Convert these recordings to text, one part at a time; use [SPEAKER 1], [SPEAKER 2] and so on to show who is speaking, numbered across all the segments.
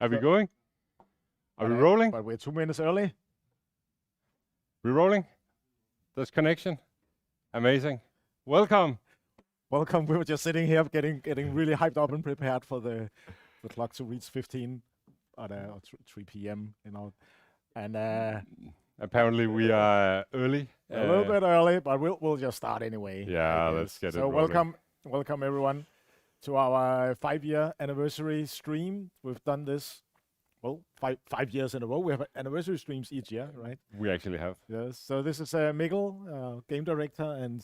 [SPEAKER 1] Are we going? Are we rolling?
[SPEAKER 2] But we're 2 minutes early.
[SPEAKER 1] We rolling? There's connection. Amazing. Welcome.
[SPEAKER 2] Welcome. We were just sitting here getting really hyped up and prepared for the clock to reach 15 at 3 p.m. You know, and
[SPEAKER 1] apparently we are early.
[SPEAKER 2] A little bit early, but we'll just start anyway.
[SPEAKER 1] Yeah, let's get it rolling.
[SPEAKER 2] So welcome everyone to our 5-year anniversary stream. We've done this, well, five years in a row. We have anniversary streams each year, right?
[SPEAKER 1] We actually have.
[SPEAKER 2] Yes. So this is Mikkel, game director and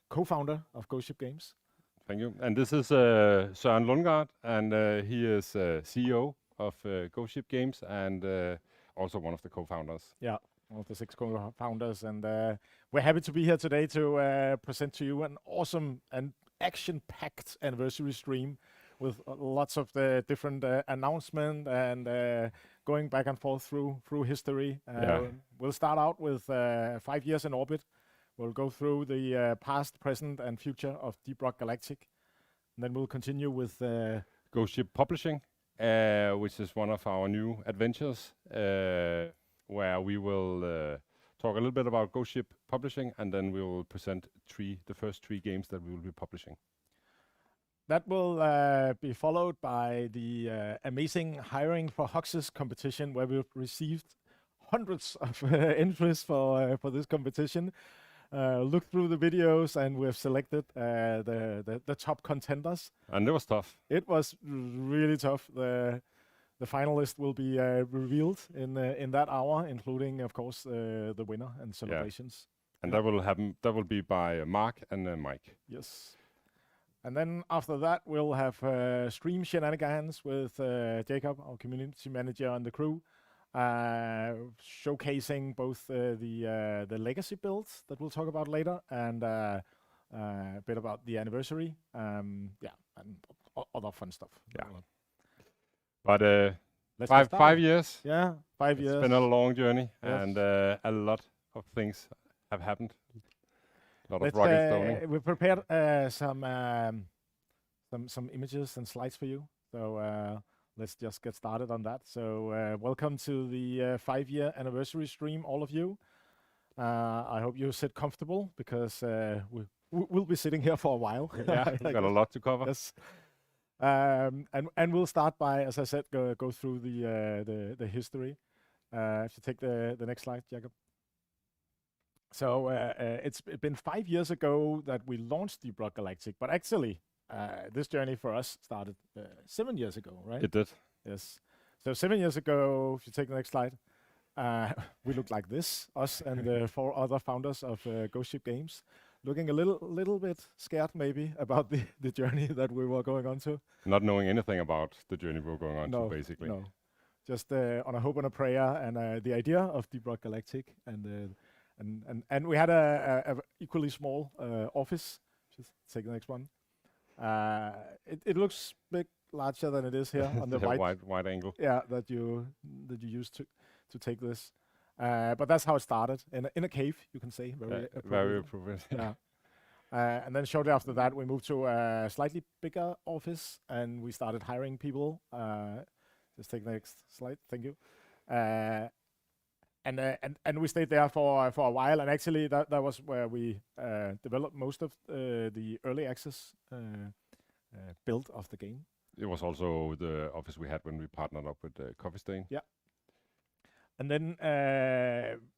[SPEAKER 2] co-founder of Ghost Ship Games.
[SPEAKER 1] Thank you. And this is Søren Lundgaard, and he is CEO of Ghost Ship Games and also one of the co-founders.
[SPEAKER 2] Yeah, one of the 6 co-founders. And we're happy to be here today to present to you an awesome and action-packed anniversary stream with lots of the different announcements and going back and forth through history. We'll start out with 5 years in orbit. We'll go through the past, present, and future of ROCK GALACTIC. And then we'll continue with
[SPEAKER 1] Ghost Ship Publishing, which is one of our new adventures, where we will talk a little bit about Ghost Ship Publishing, and then we will present the first 3 games that we will be publishing.
[SPEAKER 2] That will be followed by the amazing Hiring for Hoxxes competition, where we've received hundreds of entries for this competition. Looked through the videos and we've selected the top contenders.
[SPEAKER 1] And it was tough.
[SPEAKER 2] It was really tough. The finalist will be revealed in that hour, including, of course, the winner and celebrations.
[SPEAKER 1] And that will happen. That will be by Mark and Mike.
[SPEAKER 2] Yes. And then after that, we'll have stream shenanigans with Jacob, our community manager, and the crew, showcasing both the legacy builds that we'll talk about later, and a bit about the anniversary, and other fun stuff.
[SPEAKER 1] Yeah. But 5 years.
[SPEAKER 2] Yeah, 5 years.
[SPEAKER 1] It's been a long journey,
[SPEAKER 2] yes.
[SPEAKER 1] And a lot of things have happened. A lot of rocket stoning.
[SPEAKER 2] We prepared some images and slides for you. So let's just get started on that. So welcome to the 5-year anniversary stream, all of you. I hope you sit comfortable, because we'll be sitting here for a while.
[SPEAKER 1] Yeah, we've got a lot to cover.
[SPEAKER 2] Yes. And we'll start by, as I said, go through the history. If you take the next slide, Jacob. So it's been 5 years ago that we launched ROCK GALACTIC, but actually this journey for us started 7 years ago, right?
[SPEAKER 1] It did.
[SPEAKER 2] Yes. So 7 years ago, if you take the next slide, we looked like this, us and the 4 other founders of Ghost Ship Games, looking a little bit scared maybe about the journey that we were going on to.
[SPEAKER 1] Not knowing anything about the journey we were going on to, basically.
[SPEAKER 2] No, just on a hope and a prayer, and the idea of ROCK GALACTIC, and we had a equally small office. Just take the next one. It looks big, larger than it is here on the
[SPEAKER 1] wide angle.
[SPEAKER 2] Yeah, that you used to take this. But that's how it started, in a cave, you can say.
[SPEAKER 1] Very appropriate.
[SPEAKER 2] Yeah. And then shortly after that, we moved to a slightly bigger office, and we started hiring people. Just take the next slide. Thank you. And we stayed there for a while, and actually that was where we developed most of the early access build of the game.
[SPEAKER 1] It was also the office we had when we partnered up with Coffee Stain.
[SPEAKER 2] Yeah. And then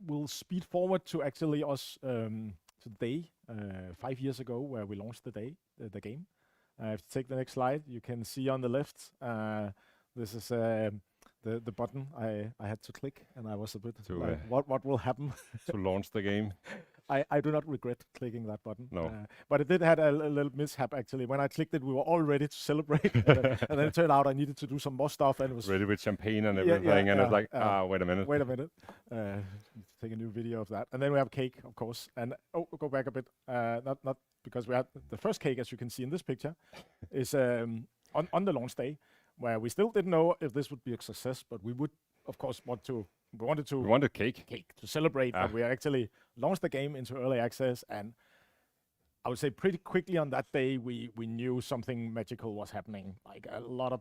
[SPEAKER 2] we'll speed forward to actually us today, 5 years ago, where we launched the game. If you take the next slide, you can see on the left, this is the button I had to click, and I was a bit like, what will happen
[SPEAKER 1] to launch the game?
[SPEAKER 2] I do not regret clicking that button.
[SPEAKER 1] No.
[SPEAKER 2] But it did have a little mishap, actually. When I clicked it, we were all ready to celebrate. And then it turned out I needed to do some more stuff. And it was
[SPEAKER 1] ready with champagne and everything. And it's like, wait a minute.
[SPEAKER 2] Wait a minute. Take a new video of that. And then we have cake, of course. And go back a bit. Not because we had the first cake, as you can see in this picture, is on the launch day, where we still didn't know if this would be a success, but we would, of course, we wanted cake to celebrate that we actually launched the game into early access, and I would say pretty quickly on that day, we knew something magical was happening. Like a lot of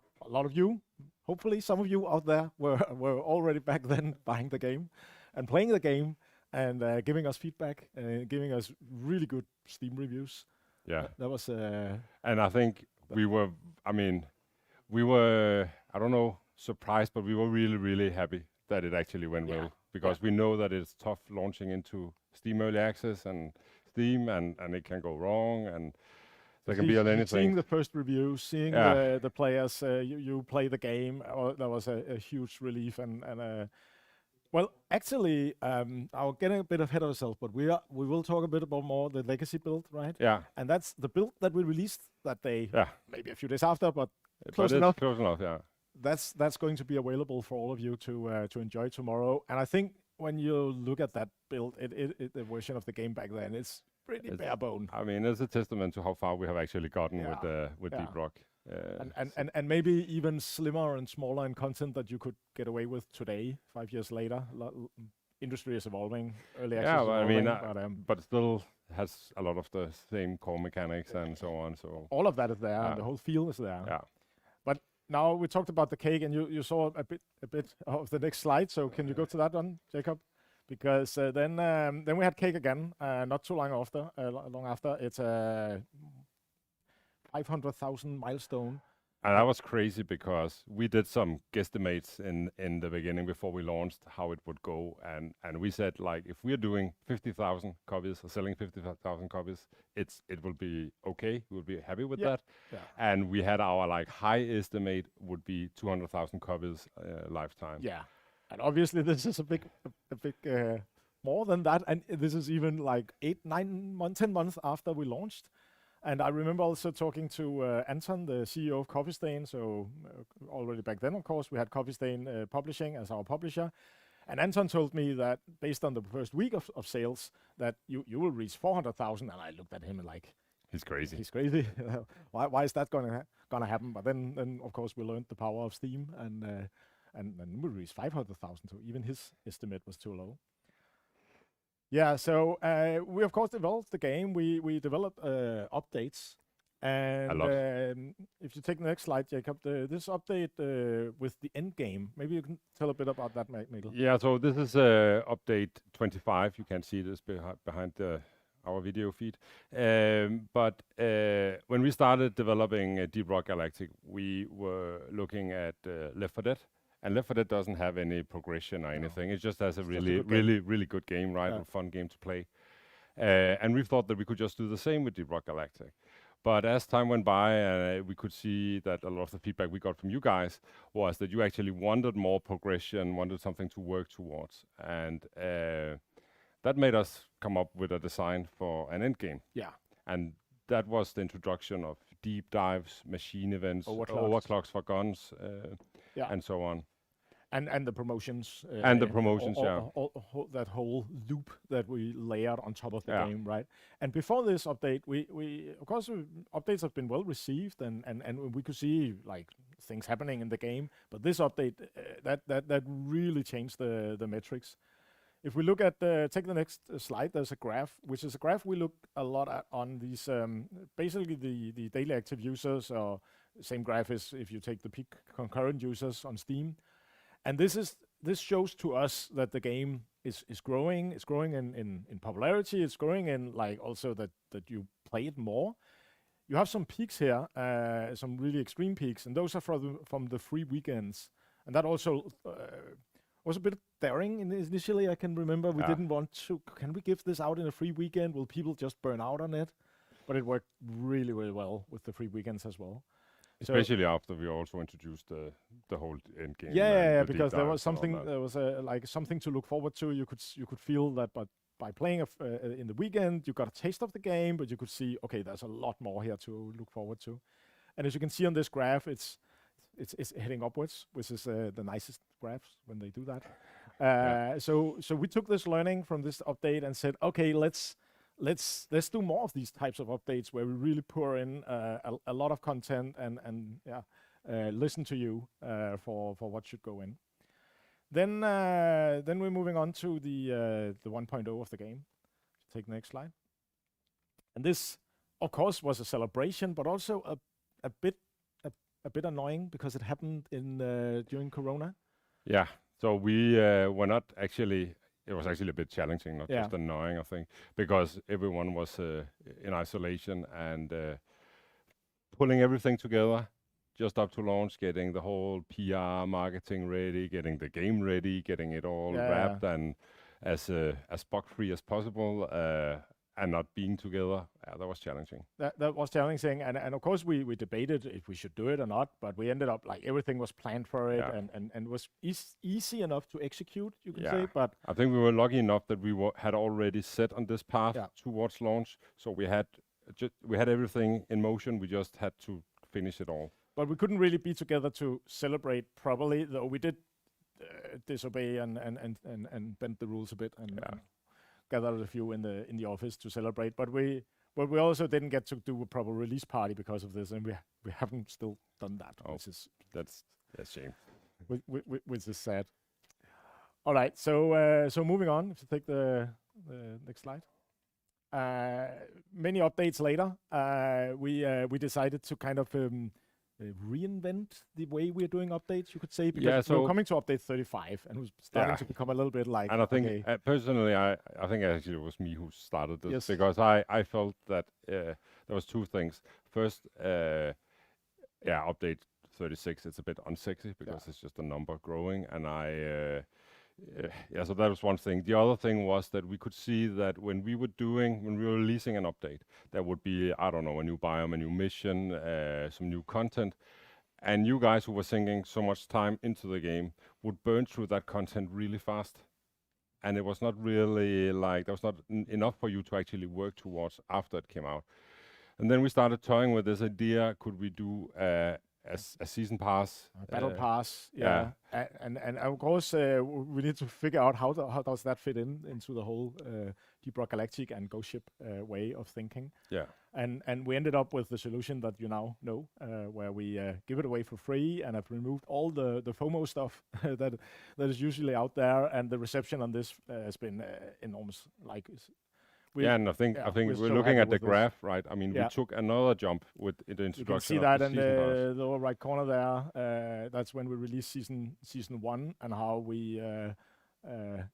[SPEAKER 2] you, hopefully some of you out there were already back then buying the game and playing the game and giving us feedback, giving us really good Steam reviews.
[SPEAKER 1] Yeah.
[SPEAKER 2] That was.
[SPEAKER 1] And I think we were, I don't know, surprised, but we were really, really happy that it actually went well, because we know that it's tough launching into Steam Early Access and Steam, and it can go wrong, and there can be anything.
[SPEAKER 2] Seeing the first reviews, seeing the players, you play the game, that was a huge relief. And well, actually, I'll get a bit ahead of ourselves, but we will talk a bit about more the legacy build, right?
[SPEAKER 1] Yeah.
[SPEAKER 2] And that's the build that we released that day.
[SPEAKER 1] Yeah.
[SPEAKER 2] Maybe a few days after, but
[SPEAKER 1] Close enough. Close enough. Yeah.
[SPEAKER 2] That's going to be available for all of you to enjoy tomorrow. And I think when you look at that build, the version of the game back then, it's pretty bare bone.
[SPEAKER 1] I mean, it's a testament to how far we have actually gotten with Deep Rock.
[SPEAKER 2] And maybe even slimmer and smaller in content that you could get away with today, 5 years later. Industry is evolving, early access is evolving,
[SPEAKER 1] but still has a lot of the same core mechanics and so on. So
[SPEAKER 2] all of that is there, and the whole feel is there.
[SPEAKER 1] Yeah.
[SPEAKER 2] But now we talked about the cake, and you saw a bit of the next slide. So can you go to that one, Jacob? Because then we had cake again, not too long after. It's a 500,000 milestone.
[SPEAKER 1] And that was crazy, because we did some guesstimates in the beginning before we launched how it would go, and we said, like, if we're doing 50,000 copies or selling 50,000 copies, it will be okay. We'll be happy with that.
[SPEAKER 2] Yeah.
[SPEAKER 1] And we had our high estimate would be 200,000 copies lifetime.
[SPEAKER 2] Yeah. And obviously this is a big more than that, and this is even like 8, 9 months, 10 months after we launched. And I remember also talking to Anton, the CEO of Coffee Stain. So already back then, of course, we had Coffee Stain Publishing as our publisher. And Anton told me that based on the first week of sales, that you will reach 400,000. And I looked at him and like,
[SPEAKER 1] he's crazy.
[SPEAKER 2] He's crazy. Why is that gonna happen? But then of course we learned the power of Steam, and then we reached 500,000. So even his estimate was too low. Yeah, so we of course developed the game. We developed updates, and
[SPEAKER 1] a lot.
[SPEAKER 2] If you take the next slide, Jacob, this update with the endgame, maybe you can tell a bit about that, Mikkel.
[SPEAKER 1] Yeah, so this is update 25. You can see this behind our video feed. But when we started developing Deep Rock Galactic, we were looking at Left 4 Dead. And Left 4 Dead doesn't have any progression or anything. It just has a really good game, right? A fun game to play. And we thought that we could just do the same with Deep Rock Galactic. But as time went by, we could see that a lot of the feedback we got from you guys was that you actually wanted more progression, wanted something to work towards. And that made us come up with a design for an endgame.
[SPEAKER 2] Yeah.
[SPEAKER 1] And that was the introduction of deep dives, machine events, overclocks for guns, and so on.
[SPEAKER 2] And the promotions.
[SPEAKER 1] And the promotions,
[SPEAKER 2] that whole loop that we layered on top of the game, right? And before this update, we of course, updates have been well received, and we could see like things happening in the game. But this update, that really changed the metrics. If we look at, take the next slide, there's a graph, which is a graph we look a lot at on these, basically the daily active users, or same graph as if you take the peak concurrent users on Steam. And this shows to us that the game is growing. It's growing in popularity. It's growing in like also that you play it more. You have some peaks here, some really extreme peaks, and those are from the free weekends. And that also was a bit daring initially. I can remember we didn't want to. Can we give this out in a free weekend? Will people just burn out on it? But it worked really, really well with the free weekends as well.
[SPEAKER 1] Especially after we also introduced the whole end game.
[SPEAKER 2] Yeah, because there was something. There was like something to look forward to. You could feel that, but by playing in the weekend, you got a taste of the game, but you could see, okay, there's a lot more here to look forward to. And as you can see on this graph, it's heading upwards, which is the nicest graphs when they do that. So we took this learning from this update and said, okay, let's do more of these types of updates where we really pour in a lot of content and listen to you for what should go in. Then we're moving on to the 1.0 of the game. Take the next slide. And this of course, was a celebration, but also a bit annoying because it happened in during Corona.
[SPEAKER 1] Yeah. So we were not actually. It was actually a bit challenging, not just annoying, I think, because everyone was in isolation and pulling everything together just up to launch, getting the whole PR marketing ready, getting the game ready, getting it all wrapped and as bug-free as possible, and not being together. That was challenging.
[SPEAKER 2] That was challenging, and of course we debated if we should do it or not, but we ended up like everything was planned for it, and was easy enough to execute, you could say. But
[SPEAKER 1] I think we were lucky enough that we had already set on this path towards launch, so we had everything in motion. We just had to finish it all.
[SPEAKER 2] But we couldn't really be together to celebrate properly, though we did disobey and bend the rules a bit and gathered a few in the office to celebrate. But we also didn't get to do a proper release party because of this, and we haven't still done that, which is
[SPEAKER 1] that's a shame.
[SPEAKER 2] Which is sad. All right, so moving on. If you take the next slide. Many updates later, we decided to kind of reinvent the way we're doing updates, you could say, because we're coming to update 35 and it was starting to become a little bit like.
[SPEAKER 1] And I think personally, I think actually it was me who started this because I felt that there was two things. First, update 36. It's a bit unsexy because it's just a number growing, and so that was one thing. The other thing was that we could see that when we were releasing an update, there would be, I don't know, a new biome, a new mission, some new content. And you guys who were sinking so much time into the game would burn through that content really fast. And it was not really there was not enough for you to actually work towards after it came out. And then we started toying with this idea, could we do a season pass,
[SPEAKER 2] battle pass, and of course we need to figure out how does that fit into the whole Deep Rock Galactic and Ghost Ship way of thinking. And we ended up with the solution that you now know, where we give it away for free and have removed all the FOMO stuff that is usually out there, and the reception on this has been enormous.
[SPEAKER 1] And I think we're looking at the graph, right? I mean, we took another jump with the introduction. You can
[SPEAKER 2] see that in the lower right corner there. That's when we released season 1 and how we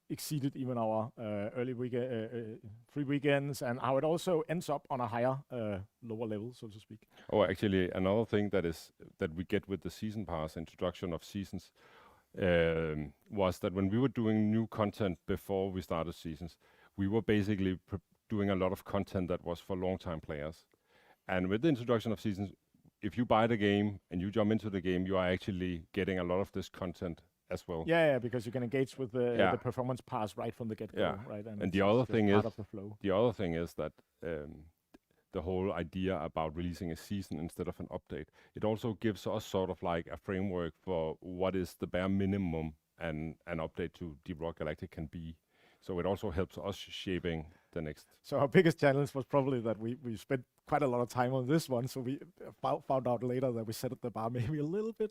[SPEAKER 2] exceeded even our early free weekends, and how it also ends up on a higher lower level, so to speak.
[SPEAKER 1] Oh, actually, another thing that we get with the season pass introduction of seasons was that when we were doing new content before we started seasons, we were basically doing a lot of content that was for long-time players. And with the introduction of seasons, if you buy the game and you jump into the game, you are actually getting a lot of this content as well.
[SPEAKER 2] Yeah, because you can engage with the performance pass right from the get-go, right?
[SPEAKER 1] And the other thing is that the whole idea about releasing a season instead of an update, it also gives us sort of like a framework for what is the bare minimum an update to Deep Rock Galactic can be. So it also helps us shaping the next.
[SPEAKER 2] So our biggest challenge was probably that we spent quite a lot of time on this one. So we found out later that we set the bar maybe a little bit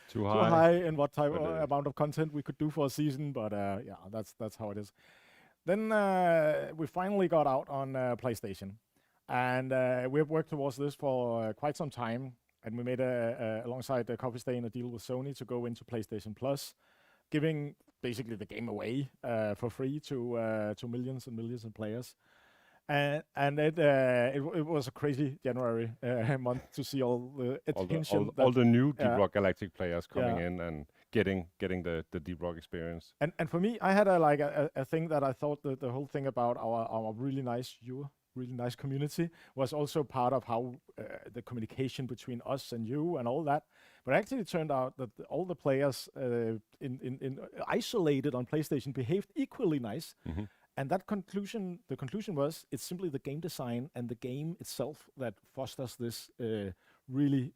[SPEAKER 2] too high in what type of amount of content we could do for a season. But that's how it is. Then we finally got out on PlayStation, and we have worked towards this for quite some time. And we made alongside Coffee Stain a deal with Sony to go into PlayStation Plus, giving basically the game away for free to millions and millions of players, and it was a crazy January month to see all the attention,
[SPEAKER 1] all the new Deep Rock Galactic players coming in and getting the Deep Rock experience.
[SPEAKER 2] And for me, I had a thing that I thought that the whole thing about our really nice community was also part of how the communication between us and you and all that. But actually it turned out that all the players in isolated on PlayStation behaved equally nice. Mm-hmm. And the conclusion was it's simply the game design and the game itself that fosters this really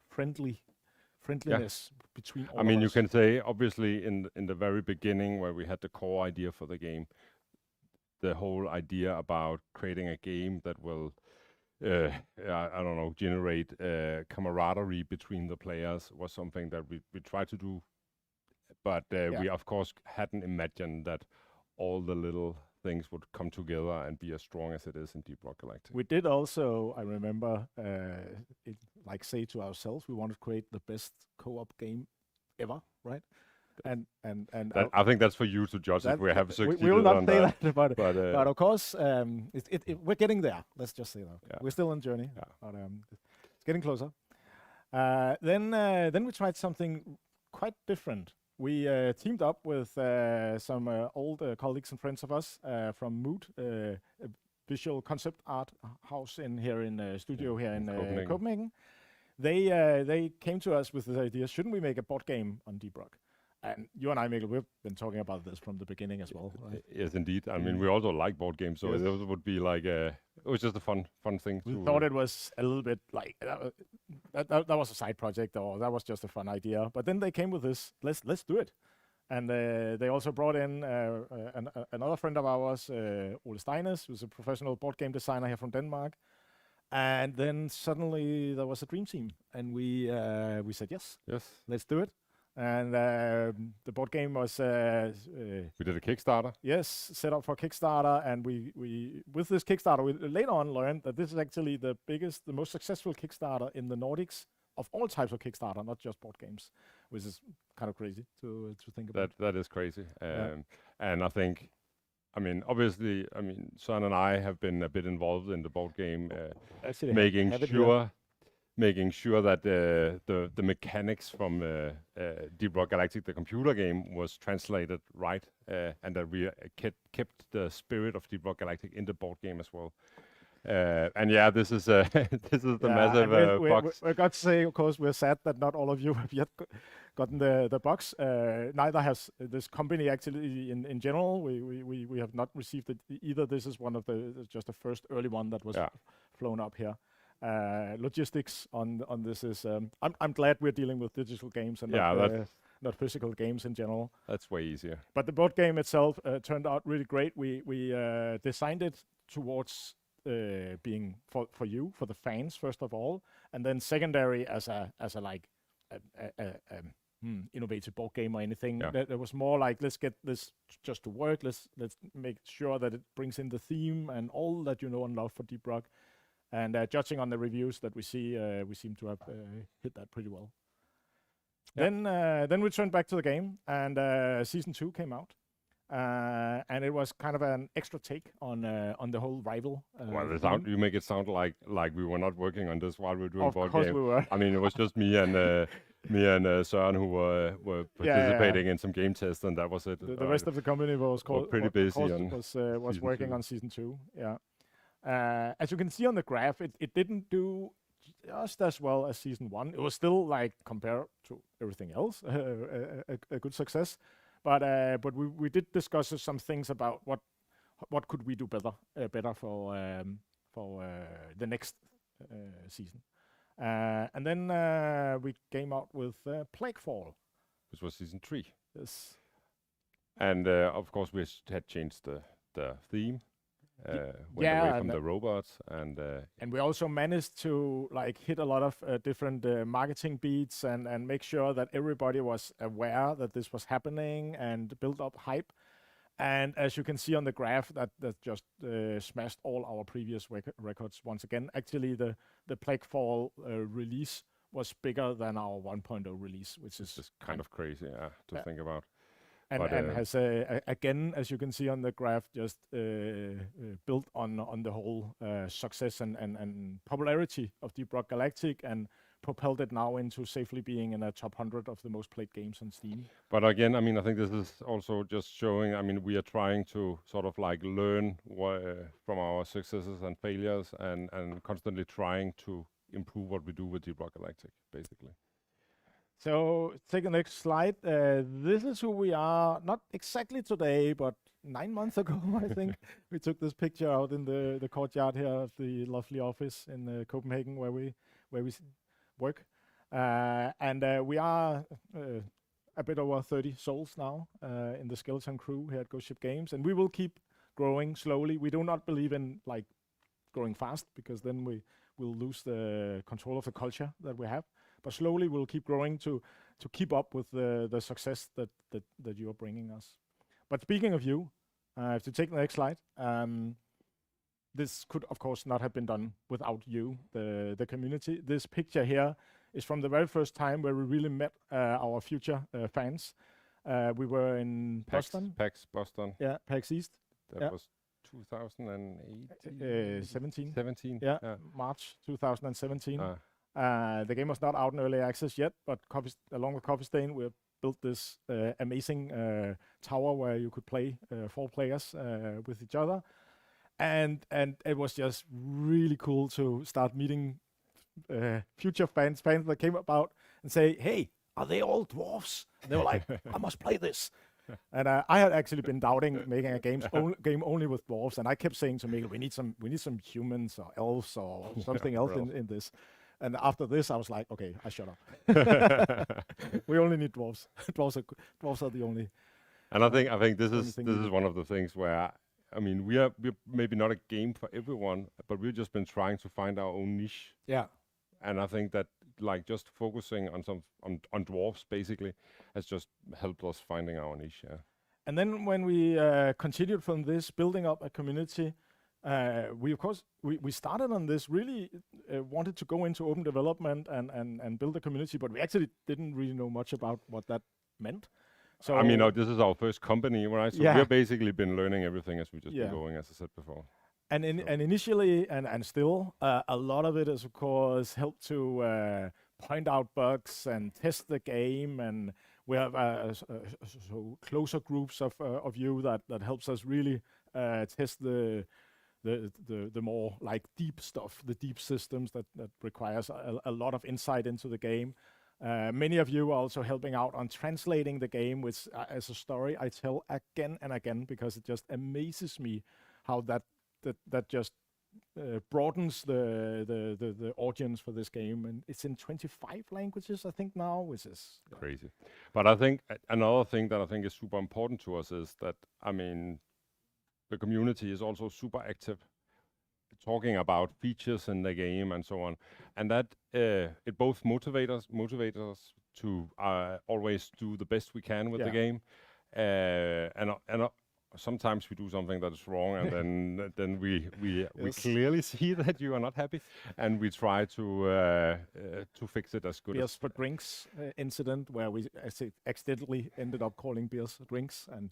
[SPEAKER 2] friendliness between all of us.
[SPEAKER 1] I mean, you can say, obviously, in the very beginning where we had the core idea for the game, the whole idea about creating a game that will, generate camaraderie between the players was something that we tried to do. But we, of course, hadn't imagined that all the little things would come together and be as strong as it is in Deep Rock Galactic.
[SPEAKER 2] We did also, I remember, say to ourselves, we wanted to create the best co-op game ever, right? And
[SPEAKER 1] I think that's for you to judge if we have succeeded.
[SPEAKER 2] We will not say that, but of course, we're getting there. Let's just say that. Yeah. We're still on journey, but it's getting closer. Then we tried something quite different. We teamed up with some old colleagues and friends of us from Mood, a visual concept art house here in Copenhagen. They came to us with this idea: shouldn't we make a board game on Deep Rock? And you and I, Mikkel, we've been talking about this from the beginning as well, right?
[SPEAKER 1] Yes, indeed. I mean, we also like board games, so it would be like it was just a fun thing.
[SPEAKER 2] We thought it was a little bit like that was a side project, or that was just a fun idea. But then they came with this: let's do it. And they also brought in another friend of ours, Ole Steines, who's a professional board game designer here from Denmark. And then suddenly there was a dream team, and we said yes, let's do it. And the board game was
[SPEAKER 1] we did a Kickstarter.
[SPEAKER 2] Yes, set up for Kickstarter, and we with this Kickstarter we later on learned that this is actually the most successful Kickstarter in the Nordics of all types of Kickstarter, not just board games, which is kind of crazy to think about.
[SPEAKER 1] That is crazy, and I think, I mean, obviously, Søren and I have been a bit involved in the board game, making sure that the mechanics from Deep Rock Galactic, the computer game, was translated right, and that we kept the spirit of Deep Rock Galactic in the board game as well. And yeah, this is the massive box.
[SPEAKER 2] We've got to say, of course, we're sad that not all of you have yet gotten the box. Neither has this company actually. In general, we have not received it either. This is one of just the first early one that was flown up here. Logistics on this is. I'm glad we're dealing with digital games and not physical games in general.
[SPEAKER 1] That's way easier.
[SPEAKER 2] But the board game itself turned out really great. We designed it towards being for you, for the fans first of all, and then secondary as a innovative board game or anything. That was more like, let's get this just to work. Let's make sure that it brings in the theme and all that you know and love for Deep Rock. And judging on the reviews that we see, we seem to have hit that pretty well. Then we turned back to the game, and season 2 came out, and it was kind of an extra take on the whole rival.
[SPEAKER 1] Well, you make it sound like we were not working on this while we were doing board game.
[SPEAKER 2] Of course we were.
[SPEAKER 1] I mean, it was just me and Søren who were participating in some game tests, and that was it.
[SPEAKER 2] The rest of the company was
[SPEAKER 1] pretty busy
[SPEAKER 2] was working on season 2. Yeah. As you can see on the graph, it didn't do just as well as season 1. It was still, like, compared to everything else, a good success. But we did discuss some things about what could we do better for the next season. And then we came out with Plaguefall,
[SPEAKER 1] which was season 3.
[SPEAKER 2] Yes.
[SPEAKER 1] And of course we had changed the theme. Went away from the robots, and
[SPEAKER 2] we also managed to hit a lot of different marketing beats and make sure that everybody was aware that this was happening and build up hype. And as you can see on the graph, that just smashed all our previous records once again. Actually, the Plaguefall release was bigger than our 1.0 release, which is
[SPEAKER 1] just kind of crazy to think about.
[SPEAKER 2] And has again, as you can see on the graph, just built on the whole success and popularity of Deep Rock Galactic, and propelled it now into safely being in a top 100 of the most played games on Steam.
[SPEAKER 1] But again, I think this is also just showing, we are trying to sort of learn from our successes and failures, and constantly trying to improve what we do with Deep Rock Galactic, basically.
[SPEAKER 2] So take the next slide. This is who we are, not exactly today, but 9 months ago, I think. We took this picture out in the courtyard here of the lovely office in Copenhagen where we work. And we are a bit over 30 souls now in the skeleton crew here at Ghost Ship Games. And we will keep growing slowly. We do not believe in growing fast, because then we will lose the control of the culture that we have. But slowly we'll keep growing to keep up with the success that you are bringing us. But speaking of you, If you take the next slide, this could, of course, not have been done without you, the community. This picture here is from the very first time where we really met our future fans. We were in Boston.
[SPEAKER 1] PAX Boston.
[SPEAKER 2] Yeah, PAX East.
[SPEAKER 1] That was 2018?
[SPEAKER 2] 17.
[SPEAKER 1] 17?
[SPEAKER 2] Yeah, March 2017. The game was not out in early access yet, but along with Coffee Stain, we built this amazing tower where you could play 4 players with each other. And it was just really cool to start meeting future fans that came about and say, hey, are they all dwarves? And they were like, I must play this. And I had actually been doubting making a game only with dwarves, and I kept saying to Mikkel, we need some humans or elves or something else in this. And after this, I was like, okay, I shut up. We only need dwarves. Dwarves are the only.
[SPEAKER 1] And I think this is one of the things where, I mean, we're maybe not a game for everyone, but we've just been trying to find our own niche.
[SPEAKER 2] Yeah.
[SPEAKER 1] And I think that like just focusing on dwarves basically has just helped us finding our niche. Yeah.
[SPEAKER 2] And then when we continued from this, building up a community, we of course we started on this, really wanted to go into open development and build a community, but we actually didn't really know much about what that meant. So
[SPEAKER 1] I mean, this is our first company, right? So we've basically been learning everything as we just been going, as I said before.
[SPEAKER 2] And initially and still, a lot of it is of course help to point out bugs and test the game, and we have so closer groups of you that helps us really test the more like deep stuff, the deep systems that requires a lot of insight into the game. Many of you are also helping out on translating the game, which as a story I tell again and again because it just amazes me how that just broadens the audience for this game, and it's in 25 languages I think now, which is
[SPEAKER 1] crazy. But I think another thing that I think is super important to us is that, I mean, the community is also super active, talking about features in the game and so on, and that it both motivates us to always do the best we can with the game, and sometimes we do something that is wrong, and then we clearly see that you are not happy, and we try to fix it as good
[SPEAKER 2] Beers
[SPEAKER 1] as
[SPEAKER 2] for Drinks incident where we accidentally ended up calling beers for drinks, and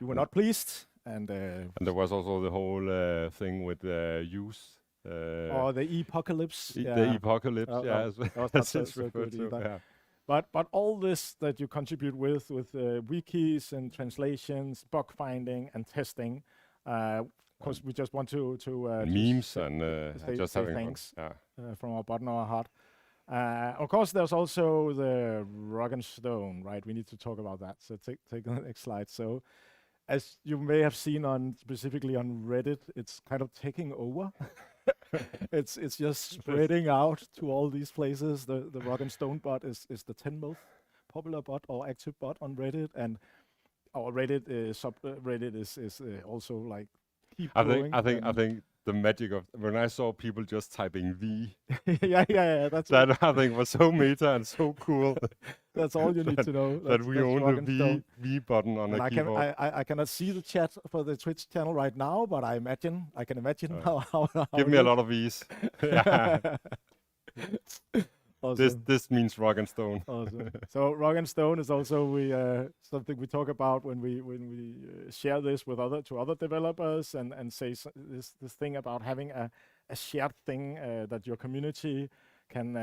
[SPEAKER 2] you were not pleased. And
[SPEAKER 1] there was also the whole thing with use.
[SPEAKER 2] Or the apocalypse.
[SPEAKER 1] The apocalypse,
[SPEAKER 2] that was not so good either.
[SPEAKER 1] Yeah.
[SPEAKER 2] But all this that you contribute with wikis and translations, bug finding and testing, of course we just want to
[SPEAKER 1] memes and just
[SPEAKER 2] say
[SPEAKER 1] having
[SPEAKER 2] thanks
[SPEAKER 1] fun.
[SPEAKER 2] from our bottom of our heart. Of course, there's also the Rock and Stone, right? We need to talk about that. So take the next slide. So, as you may have seen specifically on Reddit, it's kind of taking over. It's just spreading out to all these places. The Rock and Stone bot is the 10th most popular bot or active bot on Reddit, and our Reddit subreddit is also like keep growing.
[SPEAKER 1] I think the magic of when I saw people just typing V.
[SPEAKER 2] yeah,
[SPEAKER 1] that I think was so meta and so cool.
[SPEAKER 2] That's all you need to know.
[SPEAKER 1] That we own the V button on a keyboard.
[SPEAKER 2] I cannot see the chat for the Twitch channel right now, but I can imagine how
[SPEAKER 1] give me a lot of V's.
[SPEAKER 2] Awesome.
[SPEAKER 1] This means Rock and Stone.
[SPEAKER 2] Awesome. So Rock and Stone is also something we talk about when we share this with other developers and say this thing about having a shared thing that your community can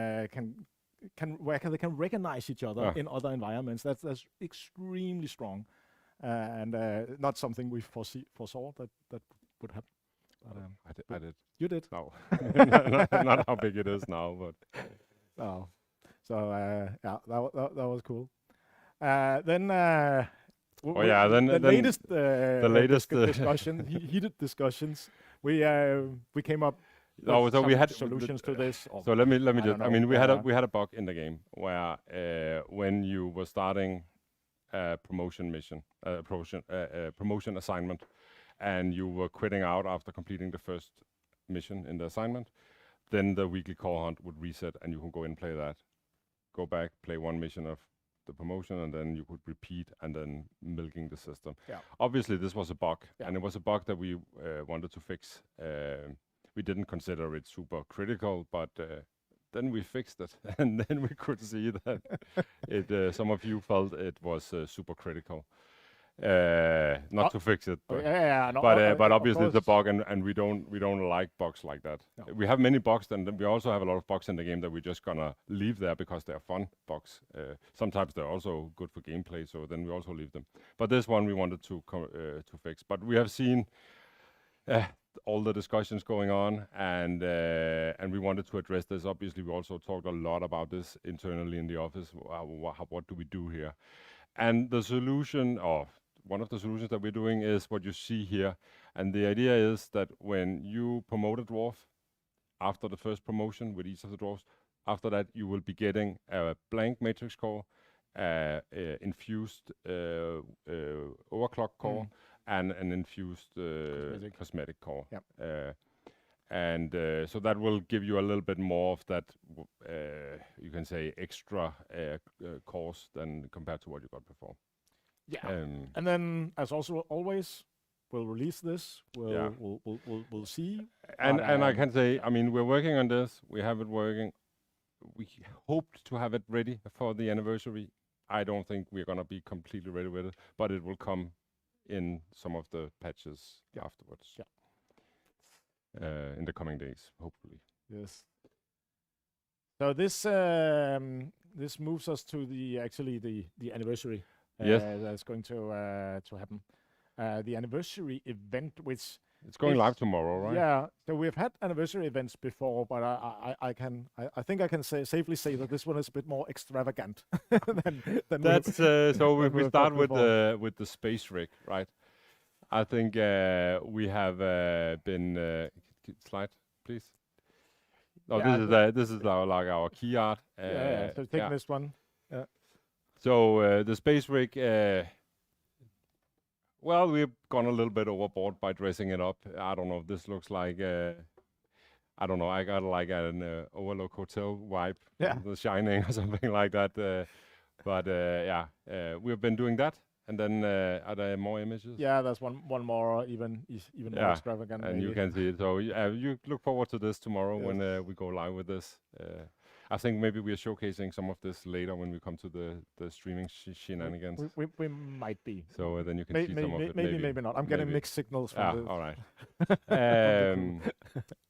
[SPEAKER 2] recognize each other in other environments. That's extremely strong, and not something we foresaw that would happen.
[SPEAKER 1] I did.
[SPEAKER 2] You did?
[SPEAKER 1] No, not how big it is now, but.
[SPEAKER 2] Oh, so that was cool. Then
[SPEAKER 1] the latest
[SPEAKER 2] discussion, heated discussions. We came up.
[SPEAKER 1] So we had
[SPEAKER 2] solutions to this.
[SPEAKER 1] So let me just. I mean, we had a bug in the game where when you were starting a promotion mission, promotion assignment, and you were quitting out after completing the first mission in the assignment, then the weekly core hunt would reset and you can go in and play that. Go back, play one mission of the promotion, and then you could repeat and then milking the system.
[SPEAKER 2] Yeah.
[SPEAKER 1] Obviously, this was a bug,
[SPEAKER 2] Yeah.
[SPEAKER 1] and it was a bug that we wanted to fix. We didn't consider it super critical, but then we fixed it, and then we could see that it. Some of you felt it was super critical. Not to fix it, but
[SPEAKER 2] No,
[SPEAKER 1] but
[SPEAKER 2] of
[SPEAKER 1] obviously it's a
[SPEAKER 2] course.
[SPEAKER 1] bug, and we don't like bugs like that.
[SPEAKER 2] No.
[SPEAKER 1] We have many bugs, and then we also have a lot of bugs in the game that we're just gonna leave there because they're fun bugs. Sometimes they're also good for gameplay, so then we also leave them. But this one we wanted to fix. But we have seen all the discussions going on, and we wanted to address this. Obviously, we also talked a lot about this internally in the office. What do we do here? And the solution, or one of the solutions that we're doing, is what you see here. And the idea is that when you promote a dwarf, after the first promotion with each of the dwarves, after that you will be getting a blank matrix core, infused overclock core, and an infused cosmetic core.
[SPEAKER 2] Yep.
[SPEAKER 1] And so that will give you a little bit more of that, you can say, extra cores than compared to what you got before.
[SPEAKER 2] Yeah. And then, as also always, we'll release this. We'll see.
[SPEAKER 1] And I can say, I mean, we're working on this. We have it working. We hoped to have it ready for the anniversary. I don't think we're gonna be completely ready with it, but it will come in some of the patches afterwards.
[SPEAKER 2] Yeah.
[SPEAKER 1] In the coming days, hopefully.
[SPEAKER 2] Yes. So this this moves us to the anniversary.
[SPEAKER 1] Yes.
[SPEAKER 2] That's going to happen. The anniversary event, which
[SPEAKER 1] it's going live tomorrow, right?
[SPEAKER 2] Yeah. So we've had anniversary events before, but I think I can safely say that this one is a bit more extravagant than
[SPEAKER 1] that's so. If we
[SPEAKER 2] we've
[SPEAKER 1] start
[SPEAKER 2] had
[SPEAKER 1] with the space rig, right? I think we have been slide, please. No, this is our key art.
[SPEAKER 2] So take this one. Yeah.
[SPEAKER 1] So the space rig. Well, we've gone a little bit overboard by dressing it up. I don't know. This looks like I don't know. I got like an Overlook Hotel vibe.
[SPEAKER 2] Yeah.
[SPEAKER 1] The Shining or something like that. But we've been doing that. And then are there more images?
[SPEAKER 2] Yeah, there's one more, even more extravagant.
[SPEAKER 1] And
[SPEAKER 2] maybe.
[SPEAKER 1] you can see it. So you look forward to this tomorrow when we go live with this. I think maybe we are showcasing some of this later when we come to the streaming shenanigans.
[SPEAKER 2] We might be.
[SPEAKER 1] So then you can see some of it.
[SPEAKER 2] Maybe not. I'm getting mixed signals from this.
[SPEAKER 1] All right.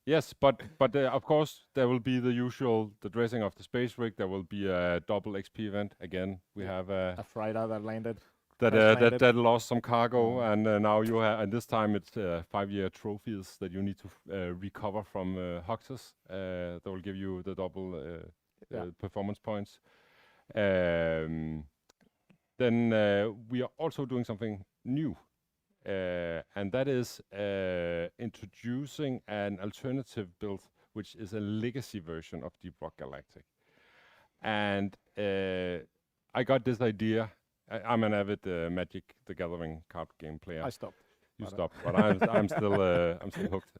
[SPEAKER 1] Yes, but of course there will be the usual, the dressing of the space rig. There will be a double XP event again. We have
[SPEAKER 2] a freighter that landed.
[SPEAKER 1] That lost some cargo, and now you have. And this time it's 5-year trophies that you need to recover from Hoxxes. That will give you the double performance points. Then we are also doing something new, and that is introducing an alternative build, which is a legacy version of Deep Rock Galactic. And I got this idea. I'm an avid Magic the Gathering card game player.
[SPEAKER 2] I stopped.
[SPEAKER 1] You stopped, but I'm still hooked.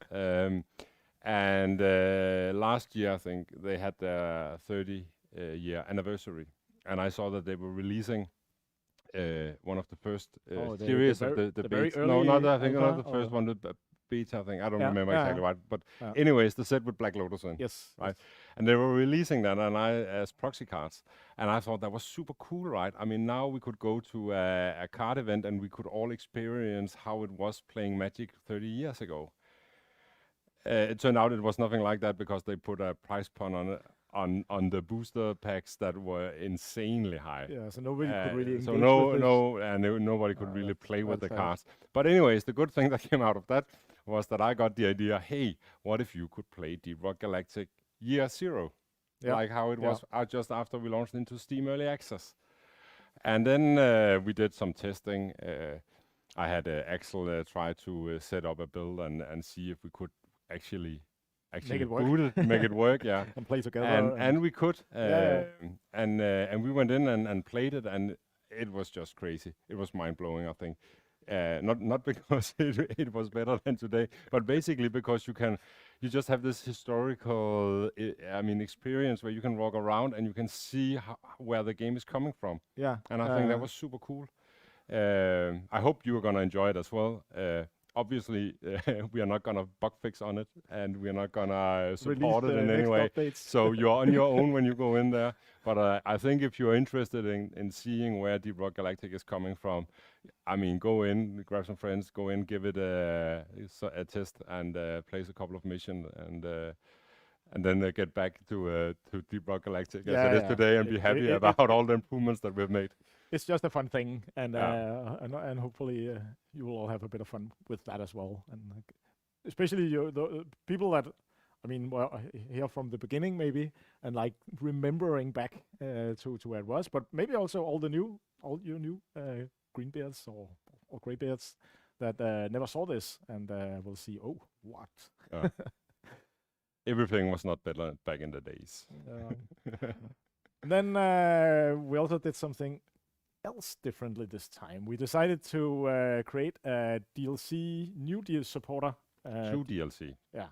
[SPEAKER 1] And last year I think they had their 30-year anniversary, and I saw that they were releasing one of the first series of the
[SPEAKER 2] very
[SPEAKER 1] beta.
[SPEAKER 2] early
[SPEAKER 1] No, not I think
[SPEAKER 2] alpha,
[SPEAKER 1] not the first one. The beta thing. I don't
[SPEAKER 2] Yeah,
[SPEAKER 1] remember
[SPEAKER 2] yeah,
[SPEAKER 1] exactly
[SPEAKER 2] yeah.
[SPEAKER 1] what. But anyways, the set with Black Lotus in.
[SPEAKER 2] Yes.
[SPEAKER 1] Right. And they were releasing that, and as proxy cards, and I thought that was super cool, right? I mean, now we could go to a card event and we could all experience how it was playing Magic 30 years ago. It turned out it was nothing like that because they put a price point on it, on the booster packs that were insanely high.
[SPEAKER 2] Yeah, so nobody could really engage
[SPEAKER 1] so
[SPEAKER 2] with this.
[SPEAKER 1] nobody could really play with the
[SPEAKER 2] sad.
[SPEAKER 1] cards. But anyways, the good thing that came out of that was that I got the idea, hey, what if you could play Deep Rock Galactic year 0?
[SPEAKER 2] Yeah.
[SPEAKER 1] Like how it was just after we launched into Steam Early Access. And then we did some testing. I had Axel try to set up a build and see if we could actually
[SPEAKER 2] Make it work.
[SPEAKER 1] boot it, make it work, yeah.
[SPEAKER 2] And play together.
[SPEAKER 1] And we could.
[SPEAKER 2] Yeah.
[SPEAKER 1] And we went in and played it, and it was just crazy. It was mind-blowing, I think. not because it was better than today, but basically because you just have this historical, experience where you can walk around and you can see where the game is coming from.
[SPEAKER 2] Yeah.
[SPEAKER 1] And I think that was super cool. I hope you are gonna enjoy it as well. Obviously, we are not gonna bug fix on it, and we are not gonna support it in any way. So you're on your own when you go in there. But I think if you're interested in seeing where Deep Rock Galactic is coming from, I mean, go in, grab some friends, go in, give it a test, and place a couple of missions, and then get back to Deep Rock Galactic as it is today, and be happy about all the improvements that we've made.
[SPEAKER 2] It's just a fun thing, and hopefully you will all have a bit of fun with that as well. And especially the people that, here from the beginning maybe, and like remembering back to where it was, but maybe also all your new greenbeards or greybeards that never saw this and will see, oh, what?
[SPEAKER 1] Everything was not better back in the days.
[SPEAKER 2] Then we also did something else differently this time. We decided to create a DLC, new DLC supporter.
[SPEAKER 1] True DLC.
[SPEAKER 2] Yeah.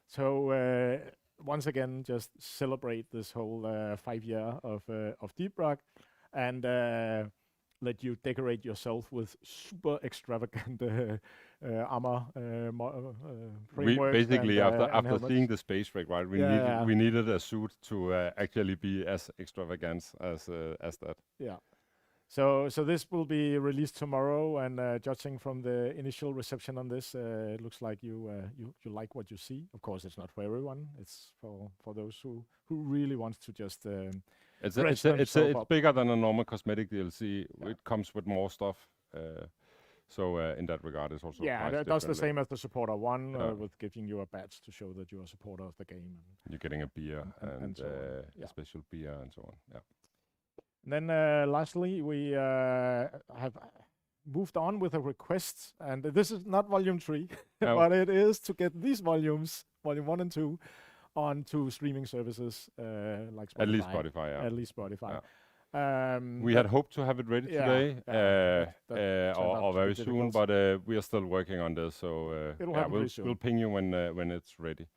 [SPEAKER 2] So once again, just celebrate this whole 5 year of Deep Rock, and let you decorate yourself with super extravagant armor frameworks.
[SPEAKER 1] Basically, after seeing the space rig, right, we needed a suit to actually be as extravagant as that.
[SPEAKER 2] Yeah. So this will be released tomorrow, and judging from the initial reception on this, it looks like you like what you see. Of course, it's not for everyone. It's for those who really want to just.
[SPEAKER 1] It's bigger than a normal cosmetic DLC. It comes with more stuff. So in that regard, it's also
[SPEAKER 2] it does the same as the supporter one, with giving you a badge to show that you're a supporter of the game.
[SPEAKER 1] You're getting a beer and so a special beer and so on. Yeah.
[SPEAKER 2] And then lastly, we have moved on with a request, and this is not volume 3, but it is to get these volumes, volume 1 and 2, onto streaming services like Spotify.
[SPEAKER 1] At least Spotify, yeah.
[SPEAKER 2] At least Spotify.
[SPEAKER 1] Yeah. We had hoped to have it ready today or very soon, but we are still working on this. So we'll ping you when it's ready.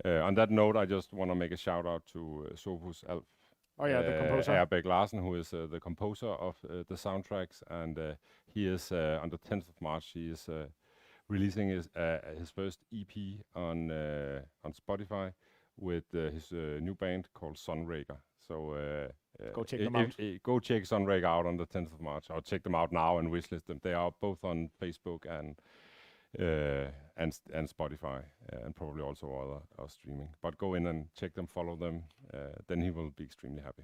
[SPEAKER 1] On that note, I just want to make a shout out to Sofus Alf.
[SPEAKER 2] The composer.
[SPEAKER 1] Erbæk Larsen, who is the composer of the soundtracks, and he is on the 10th of March. He is releasing his first EP on Spotify with his new band called Sunraker. So
[SPEAKER 2] go check them out.
[SPEAKER 1] Go check Sunraker out on the 10th of March, or check them out now and wishlist them. They are both on Facebook and Spotify, and probably also other streaming. But go in and check them, follow them. Then he will be extremely happy.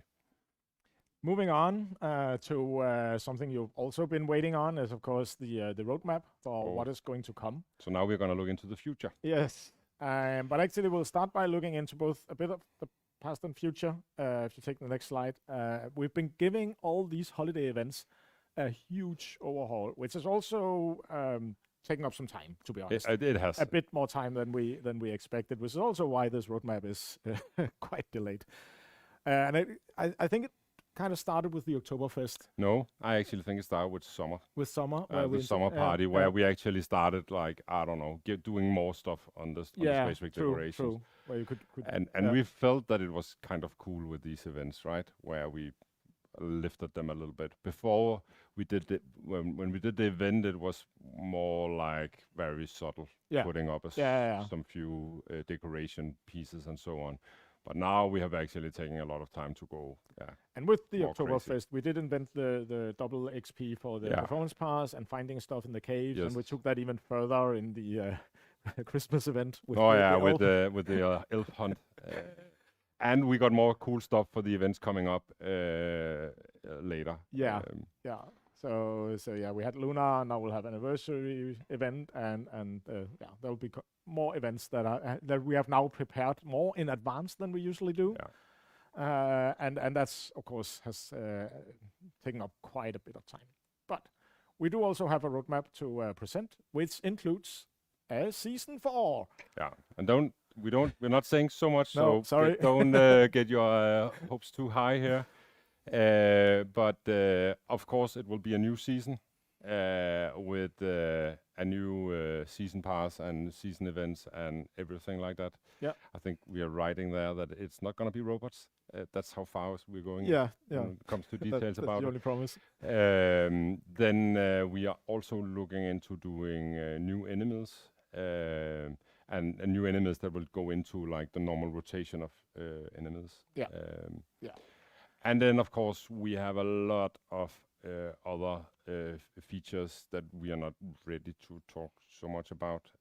[SPEAKER 2] Moving on to something you've also been waiting on is, of course, the roadmap for what is going to come.
[SPEAKER 1] So now we're going to look into the future.
[SPEAKER 2] Yes, but actually we'll start by looking into both a bit of the past and future. If you take the next slide, we've been giving all these holiday events a huge overhaul, which is also taking up some time, to be honest.
[SPEAKER 1] It has
[SPEAKER 2] a bit more time than we expected, which is also why this roadmap is quite delayed. And I think it kind of started with the Oktoberfest.
[SPEAKER 1] No, I actually think it started with summer.
[SPEAKER 2] With summer,
[SPEAKER 1] the summer party where we actually started, like, I don't know, doing more stuff on the space rig decorations.
[SPEAKER 2] True. Where you could
[SPEAKER 1] and we felt that it was kind of cool with these events, right? Where we lifted them a little bit. Before we did it, when we did the event, it was more like very subtle, putting up some few decoration pieces and so on. But now we have actually taken a lot of time to go.
[SPEAKER 2] And with the Oktoberfest, we did invent the double XP for the performance pass and finding stuff in the caves, and we took that even further in the Christmas event. With
[SPEAKER 1] the elf hunt. And we got more cool stuff for the events coming up later.
[SPEAKER 2] So we had Lunar, now we'll have anniversary event, and there will be more events that we have now prepared more in advance than we usually do. And that's, of course, has taken up quite a bit of time. But we do also have a roadmap to present, which includes a season 4.
[SPEAKER 1] Yeah, and we're not saying so much,
[SPEAKER 2] no,
[SPEAKER 1] so
[SPEAKER 2] sorry.
[SPEAKER 1] Don't get your hopes too high here. But of course, it will be a new season. with a new season pass and season events and everything like that.
[SPEAKER 2] Yeah.
[SPEAKER 1] I think we are writing there that it's not going to be robots. That's how far we're going
[SPEAKER 2] Yeah.
[SPEAKER 1] when it comes to details
[SPEAKER 2] That's
[SPEAKER 1] about
[SPEAKER 2] the
[SPEAKER 1] it.
[SPEAKER 2] only promise.
[SPEAKER 1] Then we are also looking into doing new enemies and new enemies that will go into like the normal rotation of enemies.
[SPEAKER 2] Yeah.
[SPEAKER 1] And then of course we have a lot of other features that we are not ready to talk so much about.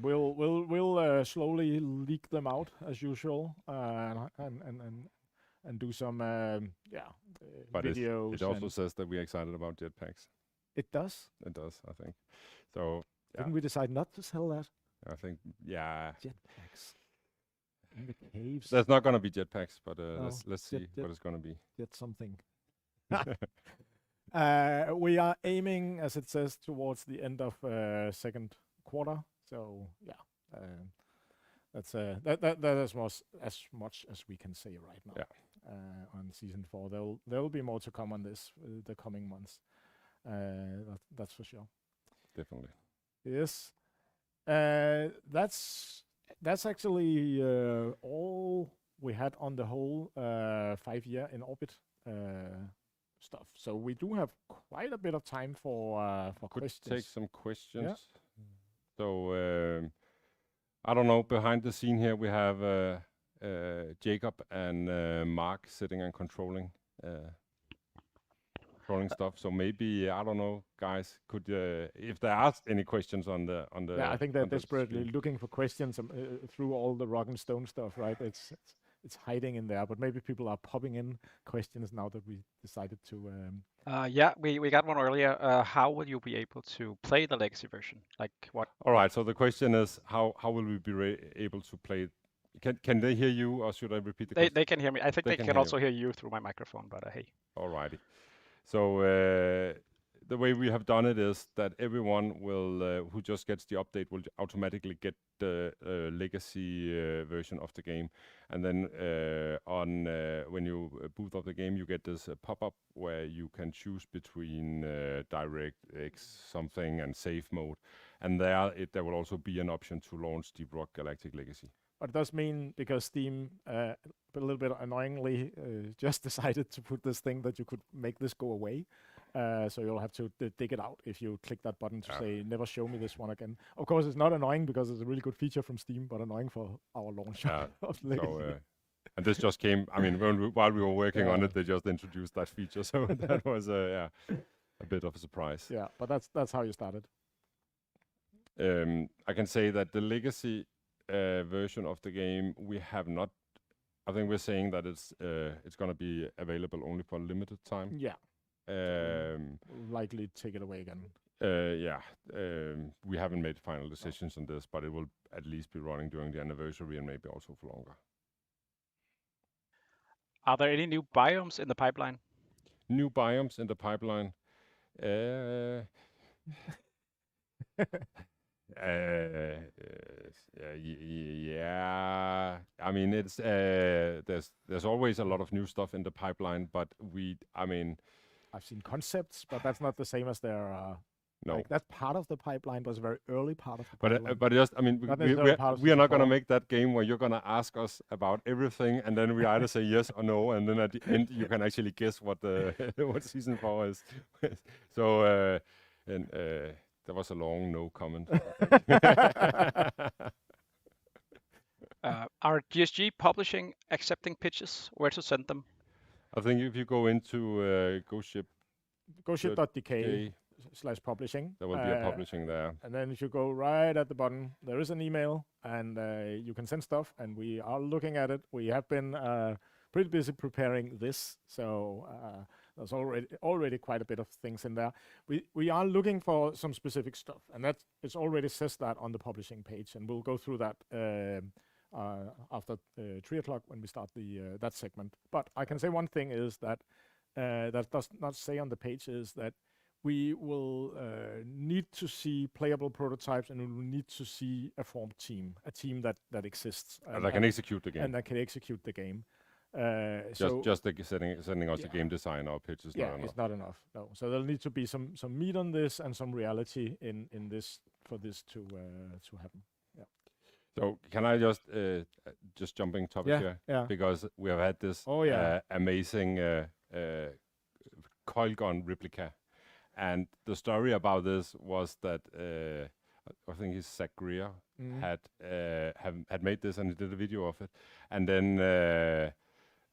[SPEAKER 2] We'll slowly leak them out as usual, and do some
[SPEAKER 1] But
[SPEAKER 2] videos.
[SPEAKER 1] it also says that we're excited about jetpacks.
[SPEAKER 2] It does.
[SPEAKER 1] It does, I think. So
[SPEAKER 2] Didn't we decide not to sell that?
[SPEAKER 1] I think
[SPEAKER 2] Jetpacks in the caves.
[SPEAKER 1] there's not gonna be jetpacks, but
[SPEAKER 2] No,
[SPEAKER 1] let's see what it's gonna be.
[SPEAKER 2] Get something. We are aiming, as it says, towards the end of second quarter. So yeah, that's that as much as we can say right now.
[SPEAKER 1] Yeah.
[SPEAKER 2] On season 4, there will be more to come on this the coming months. That's for sure.
[SPEAKER 1] Definitely.
[SPEAKER 2] Yes. That's actually all we had on the whole 5-year in orbit stuff. So we do have quite a bit of time for
[SPEAKER 1] Could
[SPEAKER 2] questions.
[SPEAKER 1] take some questions. So I don't know. Behind the scene here, we have Jacob and Mark sitting and controlling stuff. So maybe I don't know, guys. Could if there are any questions on the
[SPEAKER 2] Yeah, I think they're
[SPEAKER 1] on the
[SPEAKER 2] desperately
[SPEAKER 1] stream.
[SPEAKER 2] looking for questions through all the rock and stone stuff, right? It's hiding in there, but maybe people are popping in questions now that we decided to.
[SPEAKER 3] Yeah, we got one earlier. How will you be able to play the legacy version? Like what?
[SPEAKER 1] All right. So the question is, how will we be able to play? Can they hear you, or should I repeat the question?
[SPEAKER 3] They can hear me. I think they
[SPEAKER 1] can
[SPEAKER 3] can
[SPEAKER 1] hear
[SPEAKER 3] also hear you through my microphone. But hey.
[SPEAKER 1] Alrighty. So the way we have done it is that everyone will who just gets the update will automatically get the legacy version of the game, and then when you boot up the game, you get this pop-up where you can choose between DirectX something and save mode, and there will also be an option to launch the ROCK GALACTIC Legacy.
[SPEAKER 2] But it does mean, because Steam, a little bit annoyingly, just decided to put this thing that you could make this go away. So you'll have to dig it out if you click that button to say, never show me this one again. Of course, it's not annoying because it's a really good feature from Steam, but annoying for our launch of Legacy.
[SPEAKER 1] So, and this just came, I mean, while we were working on it, they just introduced that feature. So that was a bit of a surprise.
[SPEAKER 2] Yeah, but that's how you started.
[SPEAKER 1] I can say that the legacy version of the game, we have not. I think we're saying that it's going to be available only for a limited time.
[SPEAKER 2] Yeah.
[SPEAKER 1] We'll
[SPEAKER 2] likely take it away again.
[SPEAKER 1] We haven't made final decisions on this, but it will at least be running during the anniversary and maybe also for longer.
[SPEAKER 3] Are there any new biomes in the pipeline?
[SPEAKER 1] New biomes in the pipeline. Yeah. I mean, it's there's always a lot of new stuff in the pipeline, but
[SPEAKER 2] I've seen concepts, but that's not the same as there are.
[SPEAKER 1] No,
[SPEAKER 2] like, that's part of the pipeline, but it's a very early part of the pipeline.
[SPEAKER 1] But just, I mean, we are not going to make that game where you're going to ask us about everything, and then we either say yes or no, and then at the end you can actually guess what what season 4 is. So, there was a long no comment.
[SPEAKER 3] Are GSG Publishing accepting pitches? Where to send them?
[SPEAKER 1] I think if you go into
[SPEAKER 2] GoShip.dk/publishing.
[SPEAKER 1] There will be a publishing there.
[SPEAKER 2] And then if you go right at the bottom, there is an email, and you can send stuff, and we are looking at it. We have been pretty busy preparing this, so there's already quite a bit of things in there. We are looking for some specific stuff, and that it already says that on the publishing page, and we'll go through that after 3 o'clock when we start that segment. But I can say one thing is that that does not say on the page is that we will need to see playable prototypes, and we will need to see a formed team, a team that exists.
[SPEAKER 1] And that can execute the game.
[SPEAKER 2] And that can execute the game.
[SPEAKER 1] Just sending us a game design or pitch is not enough.
[SPEAKER 2] It's not enough. No, so there'll need to be some meat on this and some reality in this for this to happen. Yeah.
[SPEAKER 1] So can I just jumping topic here?
[SPEAKER 2] Yeah.
[SPEAKER 1] Because we have had this amazing coil gun replica, and the story about this was that I think it's Zach Greer had made this and he did a video of it, and then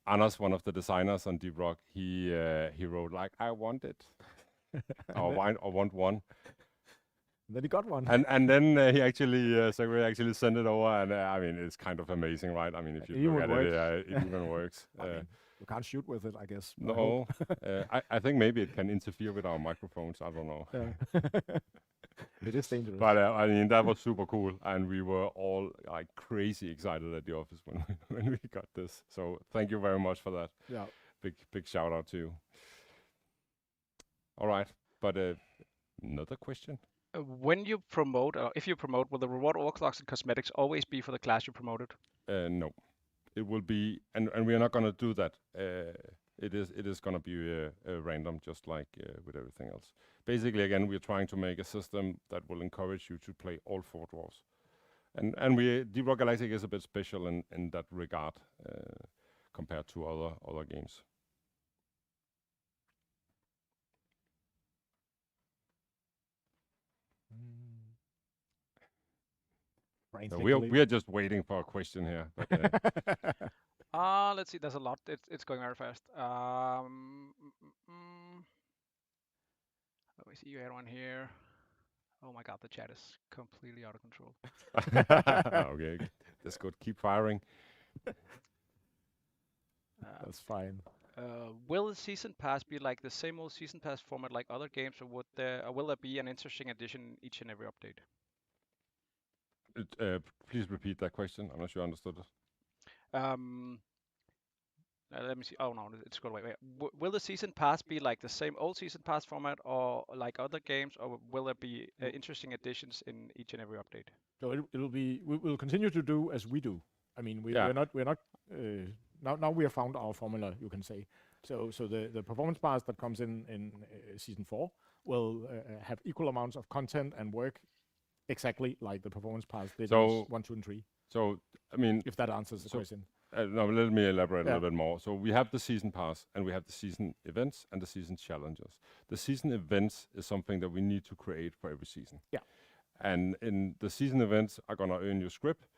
[SPEAKER 1] Anders, one of the designers on Deep Rock, he wrote like, I want it, or want one.
[SPEAKER 2] Then he got one.
[SPEAKER 1] And then he actually, Zach Greer actually sent it over, and I mean, it's kind of amazing, right? I mean, if you look at it, it even works.
[SPEAKER 2] I mean, you can't shoot with it, I guess.
[SPEAKER 1] No, I think maybe it can interfere with our microphones. I don't know.
[SPEAKER 2] Yeah. It is dangerous.
[SPEAKER 1] But I mean, that was super cool, and we were all like crazy excited at the office when we got this. So thank you very much for that.
[SPEAKER 2] Yeah.
[SPEAKER 1] Big shout out to you. All right, but another question.
[SPEAKER 3] When you promote, or if you promote, will the reward overclocks and cosmetics always be for the class you promoted?
[SPEAKER 1] No, it will be, and we are not going to do that. It is going to be random, just like with everything else. Basically, again, we're trying to make a system that will encourage you to play all 4 dwarves. And Deep Rock Galactic is a bit special in that regard compared to other games. So we are just waiting for a question here. But,
[SPEAKER 3] let's see. There's a lot. It's going very fast. Let me see. You had one here. Oh my God, the chat is completely out of control.
[SPEAKER 1] Okay, that's good. Keep firing.
[SPEAKER 2] That's fine.
[SPEAKER 3] Will the season pass be like the same old season pass format like other games, or will there be an interesting addition each and every update?
[SPEAKER 1] Please repeat that question. I'm not sure I understood it.
[SPEAKER 3] Let me see. Oh no, it's going away. Will the season pass be like the same old season pass format, or like other games, or will there be interesting additions in each and every update?
[SPEAKER 2] So it'll be. We'll continue to do as we do. I mean, we're not. Now we have found our formula, you can say. So the performance pass that comes in season 4 will have equal amounts of content and work exactly like the performance pass did in 1, 2, and 3.
[SPEAKER 1] So I mean,
[SPEAKER 2] if that answers the question.
[SPEAKER 1] No, let me elaborate a little bit more. So we have the season pass, and we have the season events and the season challenges. The season events is something that we need to create for every season.
[SPEAKER 2] Yeah.
[SPEAKER 1] And in the season events are gonna earn you script,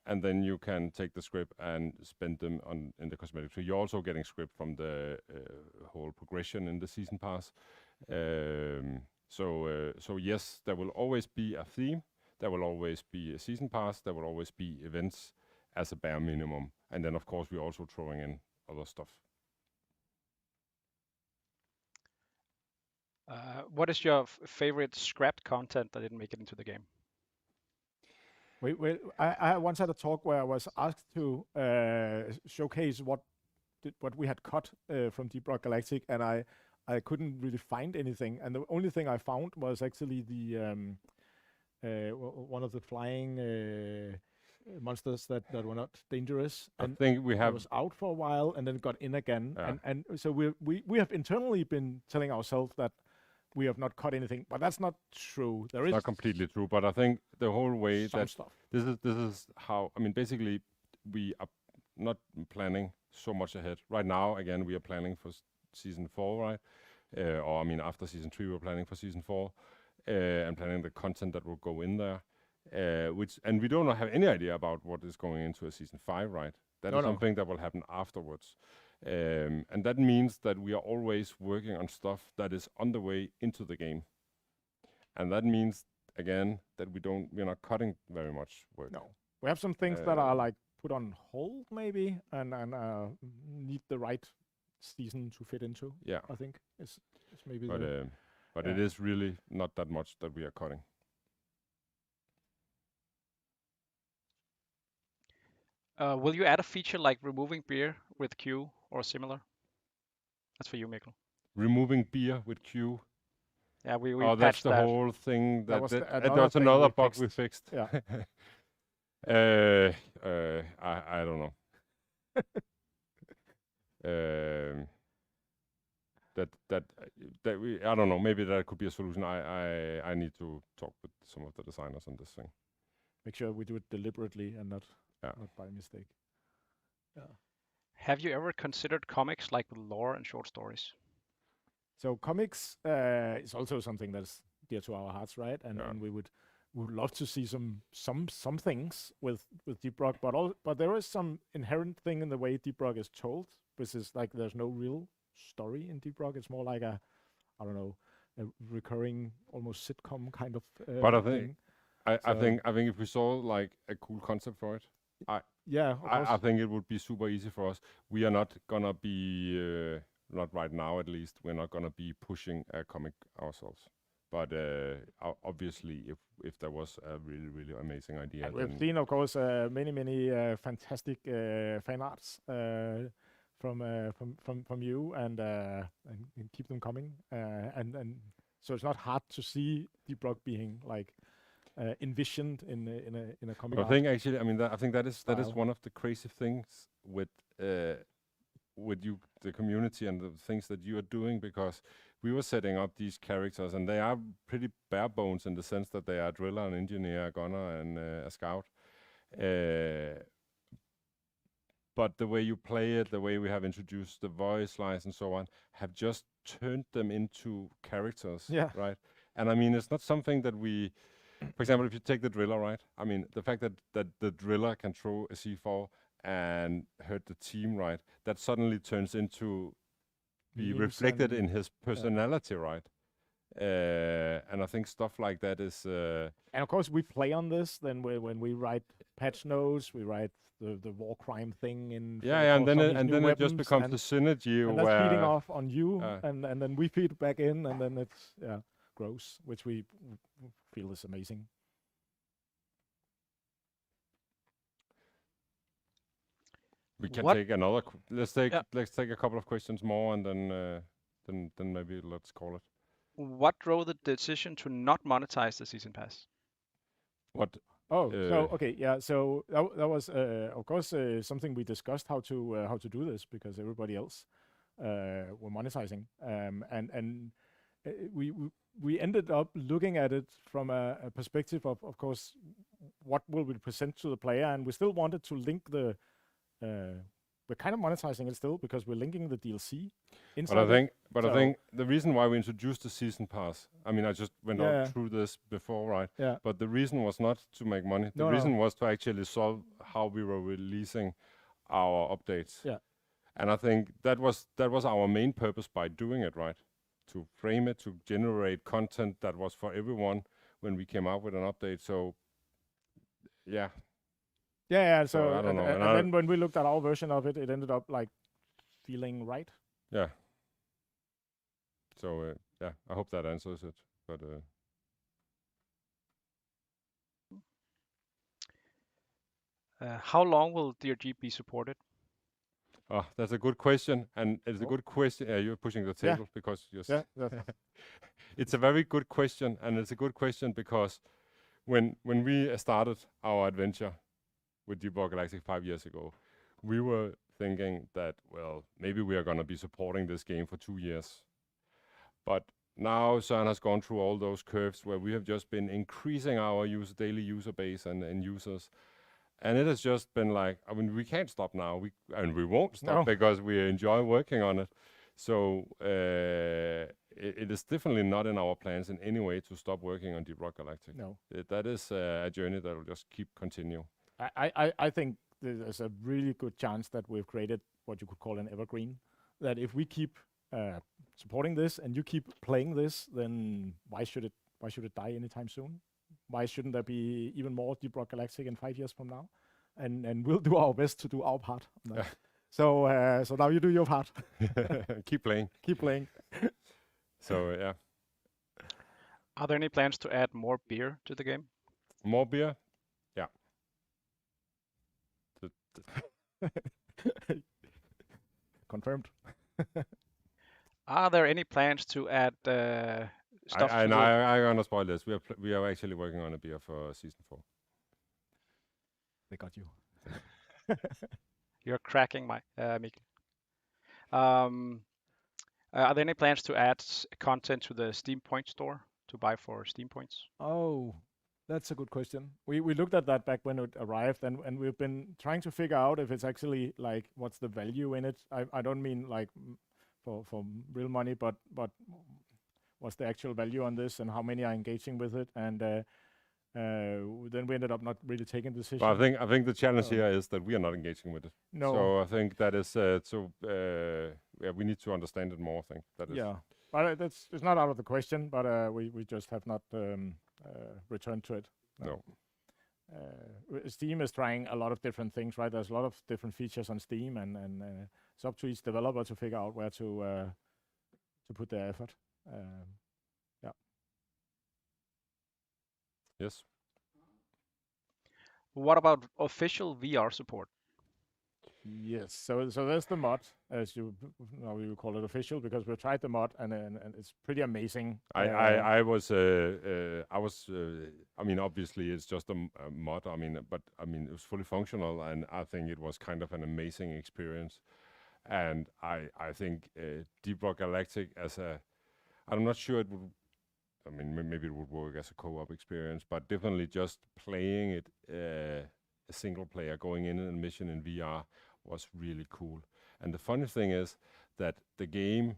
[SPEAKER 1] and then you can take the script and spend them in the cosmetics. So you're also getting script from the whole progression in the season pass. So yes, there will always be a theme. There will always be a season pass. There will always be events as a bare minimum. And then, of course, we're also throwing in other stuff.
[SPEAKER 3] What is your favorite scrapped content that didn't make it into the game?
[SPEAKER 2] Wait, I once had a talk where I was asked to showcase what we had cut from Deep Rock Galactic, and I couldn't really find anything. And the only thing I found was actually the one of the flying monsters that were not dangerous.
[SPEAKER 1] I think we have
[SPEAKER 2] was out for a while and then got in again.
[SPEAKER 1] Yeah.
[SPEAKER 2] And so we have internally been telling ourselves that we have not cut anything, but that's not true. There is
[SPEAKER 1] not completely true, but I think the whole way
[SPEAKER 2] some
[SPEAKER 1] that
[SPEAKER 2] stuff.
[SPEAKER 1] this is how, I mean, basically we are not planning so much ahead. Right now, again, we are planning for season 4, right? Or I mean, after season 3, we're planning for season 4 and planning the content that will go in there. And we don't have any idea about what is going into a season 5, right? That is something that will happen afterwards. And that means that we are always working on stuff that is on the way into the game. And that means, again, that we're not cutting very much work.
[SPEAKER 2] No. We have some things that are like put on hold maybe and need the right season to fit into.
[SPEAKER 1] Yeah.
[SPEAKER 2] I think it's maybe
[SPEAKER 1] but it is really not that much that we are cutting.
[SPEAKER 3] Will you add a feature like removing beer with Q or similar? That's for you, Mikkel.
[SPEAKER 1] Removing beer with Q.
[SPEAKER 3] Yeah, we
[SPEAKER 1] that's
[SPEAKER 3] patched
[SPEAKER 1] the
[SPEAKER 3] that.
[SPEAKER 1] whole thing.
[SPEAKER 2] That was
[SPEAKER 1] that's another bug we fixed.
[SPEAKER 2] Yeah.
[SPEAKER 1] I don't know. that we, I don't know, maybe that could be a solution. I need to talk with some of the designers on this thing.
[SPEAKER 2] Make sure we do it deliberately and not
[SPEAKER 1] Yeah.
[SPEAKER 2] by mistake. Yeah.
[SPEAKER 3] Have you ever considered comics like with lore and short stories?
[SPEAKER 2] So comics is also something that's dear to our hearts, right? And we would love to see some things with Deep Rock, but there is some inherent thing in the way Deep Rock is told, which is like there's no real story in Deep Rock. It's more like a recurring, almost sitcom kind of
[SPEAKER 1] But I
[SPEAKER 2] thing.
[SPEAKER 1] think if we saw like a cool concept for it, I think it would be super easy for us. We are not gonna be not right now at least. We're not gonna be pushing a comic ourselves. But obviously, if there was a really amazing idea,
[SPEAKER 2] and we've seen, of course, many fantastic fan arts from you, and keep them coming. And so it's not hard to see Deep Rock being like envisioned in a comic.
[SPEAKER 1] I think actually, I mean, I think that is one of the crazy things with you, the community, and the things that you are doing, because we were setting up these characters, and they are pretty bare bones in the sense that they are a driller, an engineer, a gunner, and a scout. But the way you play it, the way we have introduced the voice lines and so on, have just turned them into characters, right? And I mean, it's not something that we, for example, if you take the driller, right? I mean, the fact that the driller can throw a C4 and hurt the team, right? That suddenly turns into be reflected in his personality, right? And I think stuff like that is.
[SPEAKER 2] And of course, we play on this. Then when we write patch notes, we write the war crime thing in.
[SPEAKER 1] And then it just becomes the synergy,
[SPEAKER 2] and that's feeding off on you, and then we feed back in, and then it's grows, which we feel is amazing.
[SPEAKER 1] We can take another. Let's take a couple of questions more, and then maybe let's call it.
[SPEAKER 3] What drove the decision to not monetize the season pass?
[SPEAKER 2] What? Oh, so okay, yeah. So that was of course something we discussed how to do this, because everybody else were monetizing, and we ended up looking at it from a perspective of course, what will we present to the player, and we still wanted to link the. We're kind of monetizing it still because we're linking the DLC inside.
[SPEAKER 1] I think the reason why we introduced the season pass, I mean, I just went out through this before, right?
[SPEAKER 2] Yeah.
[SPEAKER 1] But the reason was not to make money. The reason was to actually solve how we were releasing our updates.
[SPEAKER 2] Yeah.
[SPEAKER 1] And I think that was our main purpose by doing it, right? To frame it, to generate content that was for everyone when we came out with an update. So, yeah.
[SPEAKER 2] Yeah. So
[SPEAKER 1] I don't know.
[SPEAKER 2] And then when we looked at our version of it, it ended up like feeling right.
[SPEAKER 1] Yeah. So I hope that answers it. But
[SPEAKER 3] how long will DRG be supported?
[SPEAKER 1] Oh, that's a good question, and it's a good question. You're pushing the table because you're. It's a very good question, and it's a good question because when we started our adventure with Deep Rock Galactic 5 years ago, we were thinking that, well, maybe we are going to be supporting this game for 2 years. But now Søren has gone through all those curves where we have just been increasing our daily user base and users. And it has just been like, I mean, we can't stop now. We won't stop because we enjoy working on it. So it is definitely not in our plans in any way to stop working on Deep Rock Galactic.
[SPEAKER 2] No.
[SPEAKER 1] That is a journey that will just continue.
[SPEAKER 2] I think there's a really good chance that we've created what you could call an evergreen. That if we keep supporting this and you keep playing this, then why should it die anytime soon? Why shouldn't there be even more Deep Rock Galactic in 5 years from now? And we'll do our best to do our part. So now you do your part.
[SPEAKER 1] Keep playing.
[SPEAKER 2] Keep playing.
[SPEAKER 1] So yeah.
[SPEAKER 3] Are there any plans to add more beer to the game?
[SPEAKER 1] More beer? Yeah.
[SPEAKER 2] Confirmed.
[SPEAKER 3] Are there any plans to add stuff?
[SPEAKER 1] I'm gonna spoil this. We are actually working on a beer for season 4.
[SPEAKER 2] They got you.
[SPEAKER 3] You're cracking my Mikkel. Are there any plans to add content to the Steam Point store to buy for Steam points?
[SPEAKER 2] Oh, that's a good question. We looked at that back when it arrived, and we've been trying to figure out if it's actually like what's the value in it. I don't mean like for real money, but what's the actual value on this, and how many are engaging with it, and then we ended up not really taking the decision.
[SPEAKER 1] But I think the challenge here is that we are not engaging with it.
[SPEAKER 2] No.
[SPEAKER 1] So I think that is yeah, we need to understand it more. I think that is.
[SPEAKER 2] Yeah, but it's not out of the question. But we just have not returned to it.
[SPEAKER 1] No.
[SPEAKER 2] Steam is trying a lot of different things, right? There's a lot of different features on Steam, and it's up to each developer to figure out where to put their effort. Yeah.
[SPEAKER 1] Yes.
[SPEAKER 3] What about official VR support?
[SPEAKER 2] Yes. So there's the mod, as you now we will call it official, because we've tried the mod and it's pretty amazing.
[SPEAKER 1] I mean, obviously it's just a mod. I mean, but I mean, it was fully functional, and I think it was kind of an amazing experience. And I think Deep Rock Galactic I'm not sure it would. I mean, maybe it would work as a co-op experience, but definitely just playing it a single player, going in a mission in VR was really cool. And the funny thing is that the game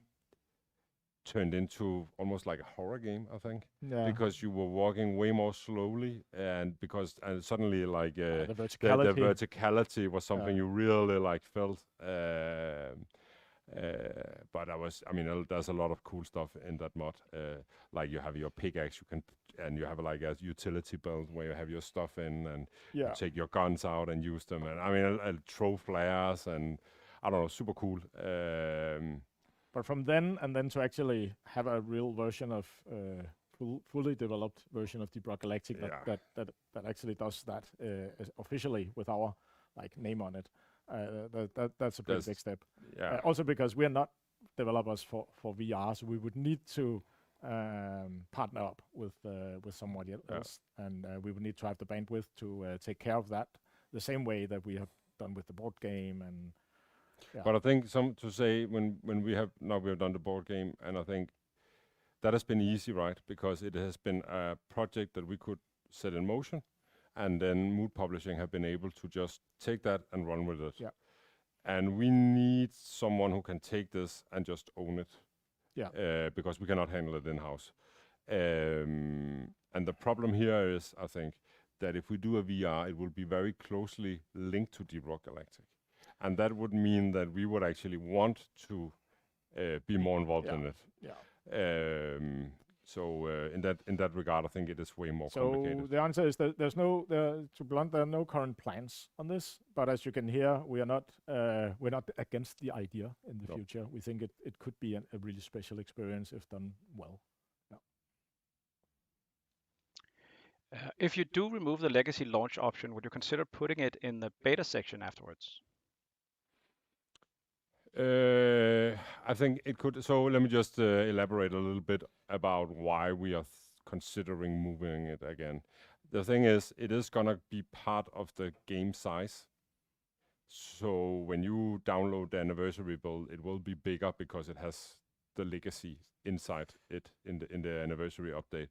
[SPEAKER 1] turned into almost like a horror game, I think, because you were walking way more slowly, and suddenly like
[SPEAKER 2] the
[SPEAKER 1] verticality was something you really like felt. But I mean, there's a lot of cool stuff in that mod. Like you have your pickaxe, and you have like a utility belt where you have your stuff in, and you take your guns out and use them. And I mean, I'll throw flares, and I don't know, super cool.
[SPEAKER 2] But from then to actually have a real version of fully developed version of Deep Rock Galactic that actually does that officially with our like name on it. That's a pretty big step.
[SPEAKER 1] Yeah.
[SPEAKER 2] Also because we are not developers for VR, so we would need to partner up with somebody else, and we would need to have the bandwidth to take care of that the same way that we have done with the board game. And
[SPEAKER 1] but I think when we have done the board game, and I think that has been easy, right? Because it has been a project that we could set in motion. And then Mood Publishing have been able to just take that and run with it.
[SPEAKER 2] Yeah.
[SPEAKER 1] And we need someone who can take this and just own it.
[SPEAKER 2] Yeah.
[SPEAKER 1] Because we cannot handle it in-house. And the problem here is, I think, that if we do a VR, it will be very closely linked to Deep Rock Galactic. And that would mean that we would actually want to be more involved in it.
[SPEAKER 2] Yeah.
[SPEAKER 1] So in that regard, I think it is way more complicated.
[SPEAKER 2] So the answer is that there are no current plans on this. But as you can hear, we're not against the idea in the future. We think it could be a really special experience if done well. Yeah.
[SPEAKER 3] If you do remove the legacy launch option, would you consider putting it in the beta section afterwards?
[SPEAKER 1] I think it could. So let me just elaborate a little bit about why we are considering moving it again. The thing is, it is gonna be part of the game size. So when you download the anniversary build, it will be bigger because it has the legacy inside it in the anniversary update.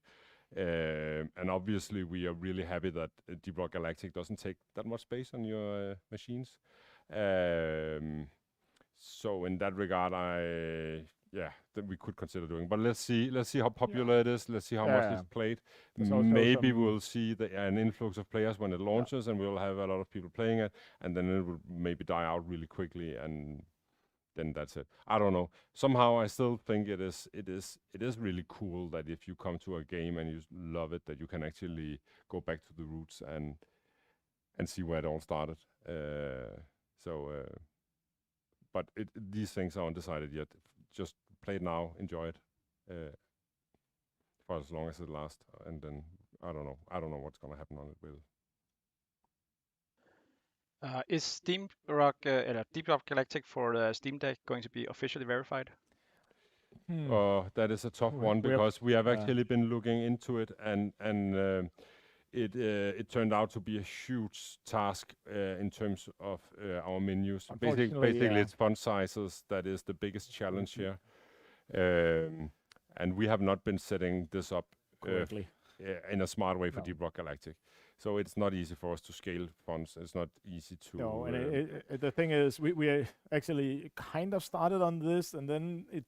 [SPEAKER 1] And obviously, we are really happy that Deep Rock Galactic doesn't take that much space on your machines. So in that regard, that we could consider doing. But let's see how popular it is. Let's see how much it's played. Maybe we'll see an influx of players when it launches, and we'll have a lot of people playing it, and then it will maybe die out really quickly, and then that's it. I don't know. Somehow I still think it is really cool that if you come to a game and you love it, that you can actually go back to the roots and see where it all started. But these things are undecided yet. Just play it now, enjoy it for as long as it lasts, and then I don't know what's gonna happen on it with.
[SPEAKER 3] Is Deep Rock Galactic for Steam Deck going to be officially verified?
[SPEAKER 1] That is a tough one because we have actually been looking into it, and it turned out to be a huge task in terms of our menus.
[SPEAKER 2] Unfortunately,
[SPEAKER 1] It's font sizes that is the biggest challenge here, and we have not been setting this up
[SPEAKER 2] correctly.
[SPEAKER 1] in a smart way for
[SPEAKER 2] No.
[SPEAKER 1] Deep Rock Galactic. So it's not easy for us to scale fonts. It's not easy to.
[SPEAKER 2] No, and the thing is, we actually kind of started on this, and then it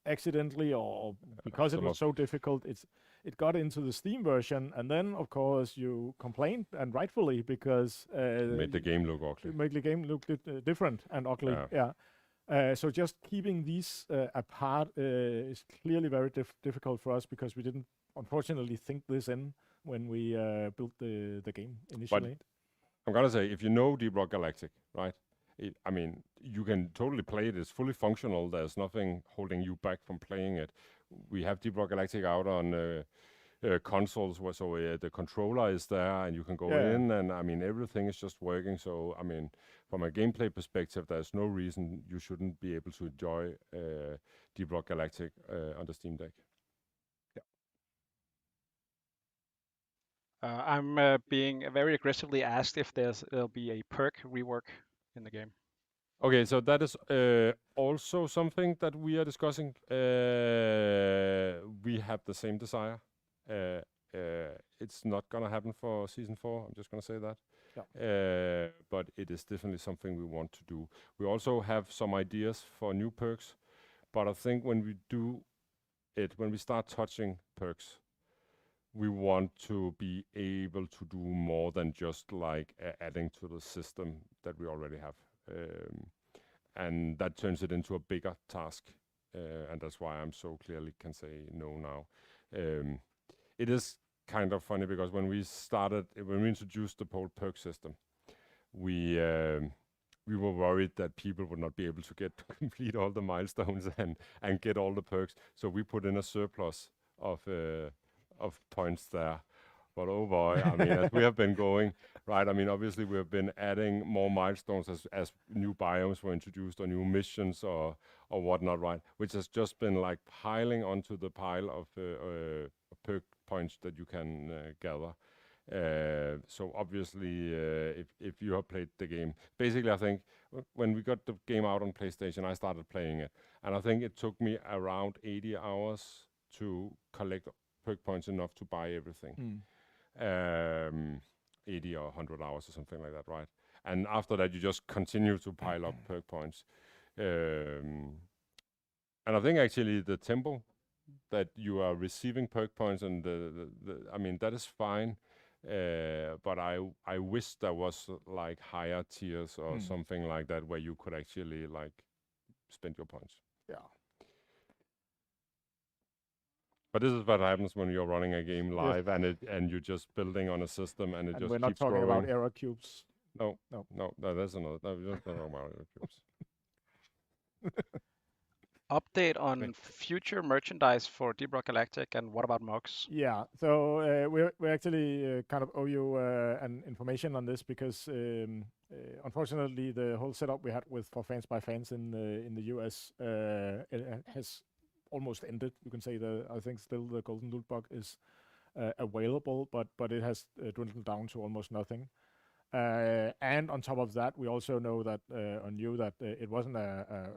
[SPEAKER 2] accidentally, or because it was so difficult, it got into the Steam version, and then of course you complained, and rightfully, because
[SPEAKER 1] made the game look ugly.
[SPEAKER 2] Make the game look different and ugly. Yeah. So just keeping these apart is clearly very difficult for us, because we didn't, unfortunately, think this in when we built the game initially.
[SPEAKER 1] But I'm gonna say, if you know Deep Rock Galactic, right? I mean, you can totally play it. It's fully functional. There's nothing holding you back from playing it. We have Deep Rock Galactic out on consoles, so the controller is there, and you can go in, and I mean, everything is just working. So, I mean, from a gameplay perspective, there's no reason you shouldn't be able to enjoy Deep Rock Galactic on the Steam Deck.
[SPEAKER 3] I'm being very aggressively asked if there'll be a perk rework in the game.
[SPEAKER 1] Okay, so that is also something that we are discussing. We have the same desire. It's not gonna happen for Season 4, I'm just gonna say that.
[SPEAKER 2] Yeah.
[SPEAKER 1] But it is definitely something we want to do. We also have some ideas for new perks, but I think when we start touching perks, we want to be able to do more than just like adding to the system that we already have. And that turns it into a bigger task. And that's why I'm so clearly can say no now. It is kind of funny, because when we introduced the whole perk system, we were worried that people would not be able to complete all the milestones and get all the perks. So we put in a surplus of points there. But oh boy, I mean, as we have been going, right, I mean, obviously we have been adding more milestones as new biomes were introduced, or new missions or whatnot, right, which has just been like piling onto the pile of perk points that you can gather. So obviously, if you have played the game, basically I think when we got the game out on PlayStation, I started playing it, and I think it took me around 80 hours to collect perk points enough to buy everything. 80 or 100 hours or something like that, right? And after that, you just continue to pile up perk points. And I think actually the tempo that you are receiving perk points, and I mean, that is fine. But I wish there was like higher tiers or something like that, where you could actually like spend your points.
[SPEAKER 2] Yeah.
[SPEAKER 1] But this is what happens when you're running a game live, and you're just building on a system, and it just keeps growing.
[SPEAKER 2] We're not talking about error cubes.
[SPEAKER 1] No, that's another. No, we're just talking about error cubes.
[SPEAKER 3] Update on future merchandise for Deep Rock Galactic, and what about MOGs?
[SPEAKER 2] Yeah, so we actually kind of owe you an information on this, because unfortunately the whole setup we had with For Fans by Fans in the US it has almost ended. You can say I think still the Golden Loot Bug is available, but it has dwindled down to almost nothing. And on top of that, we also know that or knew that it wasn't a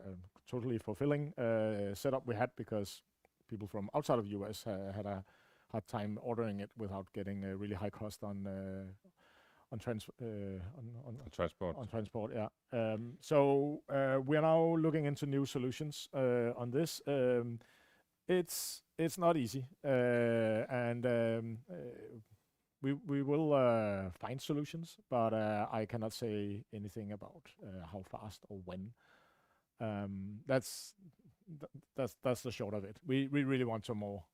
[SPEAKER 2] totally fulfilling setup we had, because people from outside of US had a hard time ordering it without getting a really high cost on transport. Yeah. So we are now looking into new solutions on this. It's not easy, and we will find solutions, but I cannot say anything about how fast or when. That's the short of it. We really want some more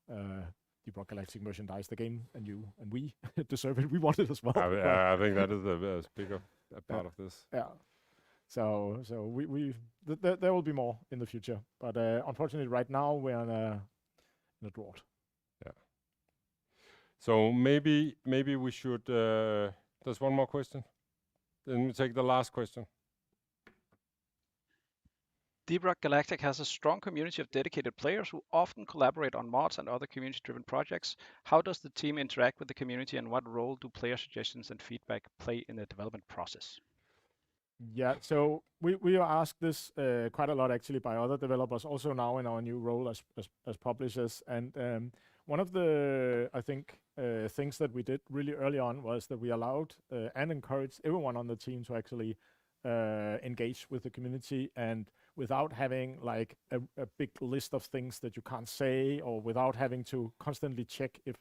[SPEAKER 2] Deep Rock Galactic merchandise. The game and you and we deserve it. We want it as well.
[SPEAKER 1] I think that is a bigger part of this.
[SPEAKER 2] Yeah. So there will be more in the future, but unfortunately, right now we're in a drought.
[SPEAKER 1] Yeah. So maybe we should. There's one more question. Then we take the last question.
[SPEAKER 3] Deep Rock Galactic has a strong community of dedicated players who often collaborate on mods and other community-driven projects. How does the team interact with the community, and what role do player suggestions and feedback play in the development process?
[SPEAKER 2] Yeah, so we are asked this quite a lot actually by other developers, also now in our new role as publishers. And one of the, I think, things that we did really early on was that we allowed and encouraged everyone on the team to actually engage with the community, and without having like a big list of things that you can't say, or without having to constantly check if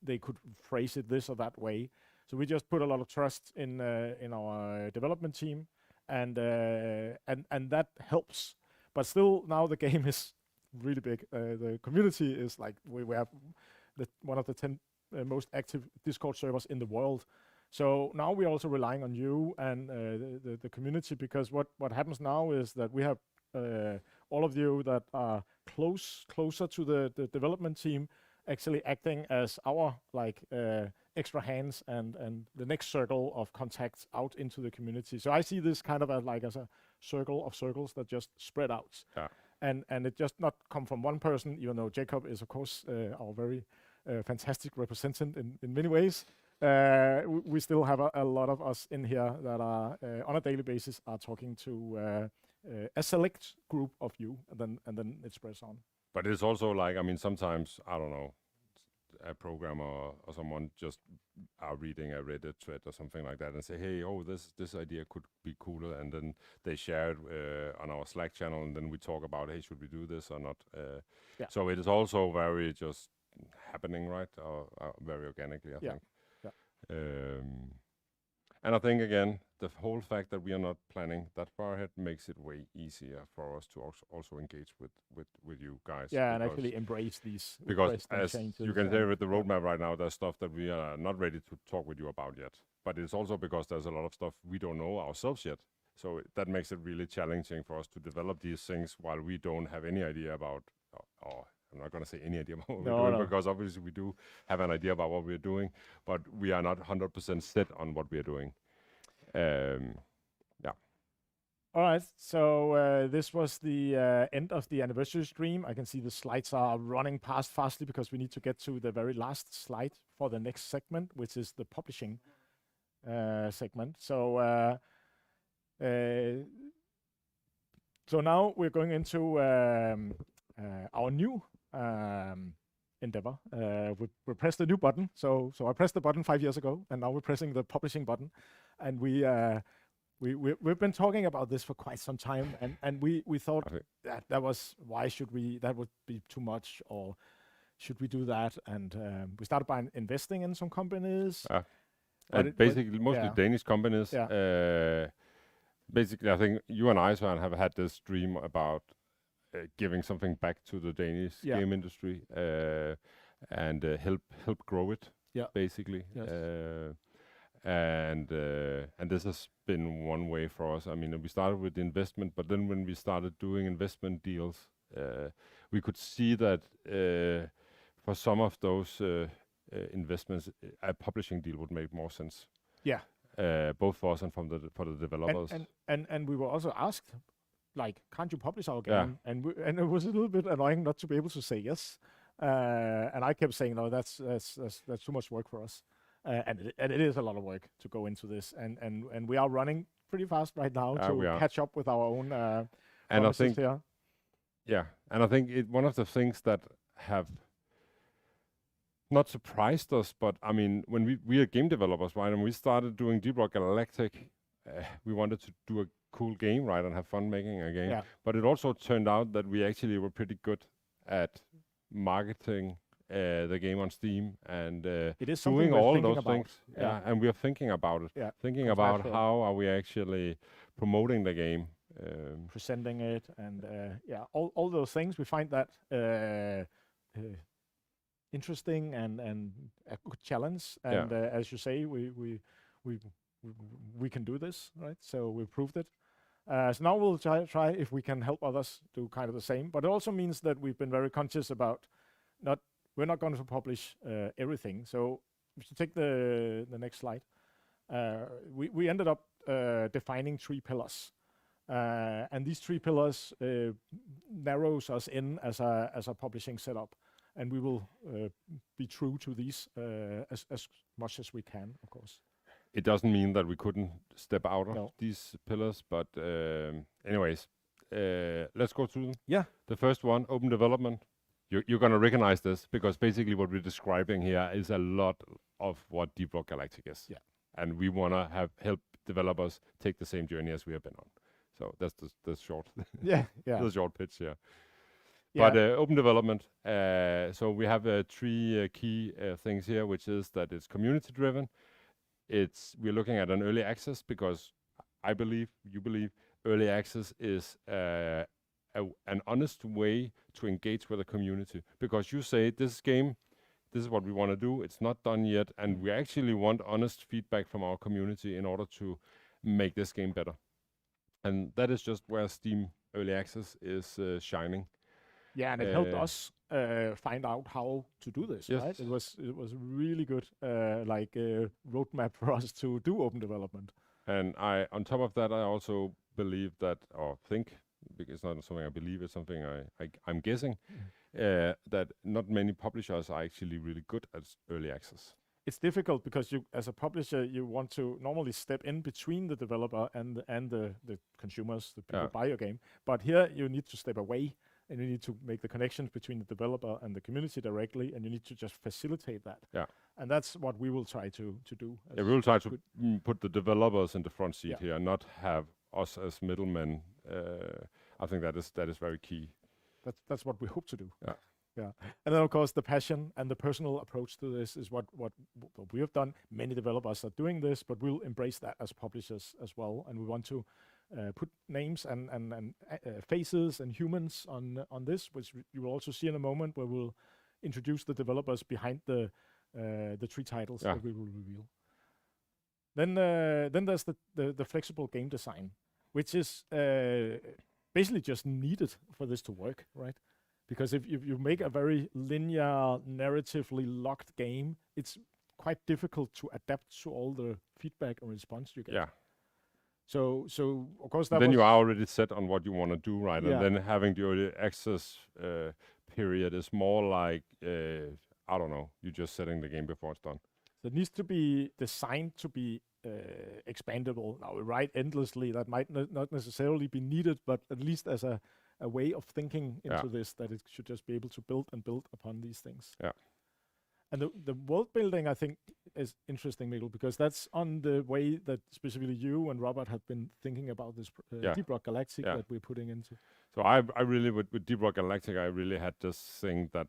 [SPEAKER 2] they could phrase it this or that way. So we just put a lot of trust in our development team, and that helps. But still, now the game is really big. The community is like we have one of the 10 most active Discord servers in the world. So now we're also relying on you and the community, because what happens now is that we have all of you that are closer to the development team actually acting as our like extra hands and the next circle of contacts out into the community. So I see this kind of as a circle of circles that just spread out.
[SPEAKER 1] Yeah.
[SPEAKER 2] And it just not come from one person, even though Jacob is of course our very fantastic representative in many ways. We still have a lot of us in here that are on a daily basis are talking to a select group of you, and then it spreads on.
[SPEAKER 1] But it's also like, I mean, sometimes, I don't know, a programmer or someone just are reading a Reddit thread or something like that and say, hey, oh, this idea could be cooler, and then they share it on our Slack channel, and then we talk about, hey, should we do this or not?
[SPEAKER 2] Yeah.
[SPEAKER 1] So it is also very just happening, right? Or very organically, I think.
[SPEAKER 2] Yeah.
[SPEAKER 1] And I think, again, the whole fact that we are not planning that far ahead makes it way easier for us to also engage with you guys.
[SPEAKER 2] Yeah, and actually embrace these
[SPEAKER 1] because as
[SPEAKER 2] changes.
[SPEAKER 1] you can say with the roadmap right now, there's stuff that we are not ready to talk with you about yet. But it's also because there's a lot of stuff we don't know ourselves yet. So that makes it really challenging for us to develop these things while we don't have any idea about, or I'm not going to say any idea about what we're doing, because obviously we do have an idea about what we're doing, but we are not 100% set on what we're doing. Yeah.
[SPEAKER 2] All right, so this was the end of the anniversary stream. I can see the slides are running past fastly because we need to get to the very last slide for the next segment, which is the publishing segment. So now we're going into our new endeavor. We pressed the new button. So I pressed the button 5 years ago, and now we're pressing the publishing button. And we've been talking about this for quite some time, and we thought that would be too much, or should we do that? And we started by investing in some companies.
[SPEAKER 1] Basically, mostly Danish companies.
[SPEAKER 2] Yeah.
[SPEAKER 1] Basically, I think you and I, Søren, have had this dream about giving something back to the Danish game industry and help grow it.
[SPEAKER 2] Yeah.
[SPEAKER 1] Basically.
[SPEAKER 2] Yes.
[SPEAKER 1] And this has been one way for us. I mean, we started with the investment, but then when we started doing investment deals, we could see that for some of those investments, a publishing deal would make more sense.
[SPEAKER 2] Yeah.
[SPEAKER 1] Both for us and for the developers.
[SPEAKER 2] And we were also asked, like, can't you publish our game? And it was a little bit annoying not to be able to say yes. And I kept saying, no, that's too much work for us. And it is a lot of work to go into this. And we are running pretty fast right now to catch up with our own
[SPEAKER 1] and I think
[SPEAKER 2] here.
[SPEAKER 1] Yeah, and I think one of the things that have not surprised us, but I mean, when we are game developers, right, and we started doing Deep Rock Galactic, we wanted to do a cool game, right, and have fun making a game.
[SPEAKER 2] Yeah.
[SPEAKER 1] But it also turned out that we actually were pretty good at marketing the game on Steam and doing all those things. Yeah, and we are thinking about it. Yeah. Thinking about how are we actually promoting the game.
[SPEAKER 2] Presenting it and all those things. We find that interesting and a good challenge. And as you say, we can do this, right? So we proved it. So now we'll try if we can help others do kind of the same. But it also means that we've been very conscious about we're not going to publish everything. So if you take the next slide, we ended up defining 3 pillars. And these 3 pillars narrows us in as a publishing setup, and we will be true to these as much as we can, of course.
[SPEAKER 1] It doesn't mean that we couldn't step out of
[SPEAKER 2] No.
[SPEAKER 1] these pillars, but anyways, let's go through them.
[SPEAKER 2] Yeah.
[SPEAKER 1] The first one, open development. You're going to recognize this because basically what we're describing here is a lot of what Deep Rock Galactic is.
[SPEAKER 2] Yeah.
[SPEAKER 1] And we want to help developers take the same journey as we have been on. So that's the short,
[SPEAKER 2] Yeah.
[SPEAKER 1] the short pitch here.
[SPEAKER 2] Yeah.
[SPEAKER 1] But open development. So we have 3 key things here, which is that it's community driven. We're looking at an early access because you believe early access is an honest way to engage with the community, because you say this is what we want to do, it's not done yet, and we actually want honest feedback from our community in order to make this game better. And that is just where Steam early access is shining.
[SPEAKER 2] Yeah, and it helped us find out how to do this.
[SPEAKER 1] Yes.
[SPEAKER 2] Right? It was really good roadmap for us to do open development.
[SPEAKER 1] And on top of that, I also believe that, or think, because it's not something I believe, it's something I'm guessing, that not many publishers are actually really good at early access.
[SPEAKER 2] It's difficult because you, as a publisher, you want to normally step in between the developer and the consumers, the people who buy your game. But here you need to step away, and you need to make the connections between the developer and the community directly, and you need to just facilitate that.
[SPEAKER 1] Yeah.
[SPEAKER 2] And that's what we will try to do.
[SPEAKER 1] Yeah, we will try to put the developers in the front seat
[SPEAKER 2] Yeah.
[SPEAKER 1] here, not have us as middlemen. I think that is very key.
[SPEAKER 2] That's what we hope to do.
[SPEAKER 1] Yeah.
[SPEAKER 2] Yeah. And then of course the passion and the personal approach to this is what we have done. Many developers are doing this, but we'll embrace that as publishers as well. And we want to put names and faces and humans on this, which you will also see in a moment, where we'll introduce the developers behind the 3 titles that we will reveal. Then there's the flexible game design, which is basically just needed for this to work, right? Because if you make a very linear, narratively locked game, it's quite difficult to adapt to all the feedback and response you get.
[SPEAKER 1] Yeah.
[SPEAKER 2] So of course that
[SPEAKER 1] then you are already set on what you want to do, right?
[SPEAKER 2] Yeah.
[SPEAKER 1] And then having the early access period is more like I don't know, you're just setting the game before it's done.
[SPEAKER 2] So it needs to be designed to be expandable. Now we write endlessly, that might not necessarily be needed, but at least as a way of thinking into this, that it should just be able to build upon these things.
[SPEAKER 1] Yeah.
[SPEAKER 2] And the world building, I think, is interesting, Mikkel, because that's on the way that specifically you and Robert have been thinking about this Deep Rock Galactic that we're putting into.
[SPEAKER 1] So I really, with Deep Rock Galactic, I really had this thing that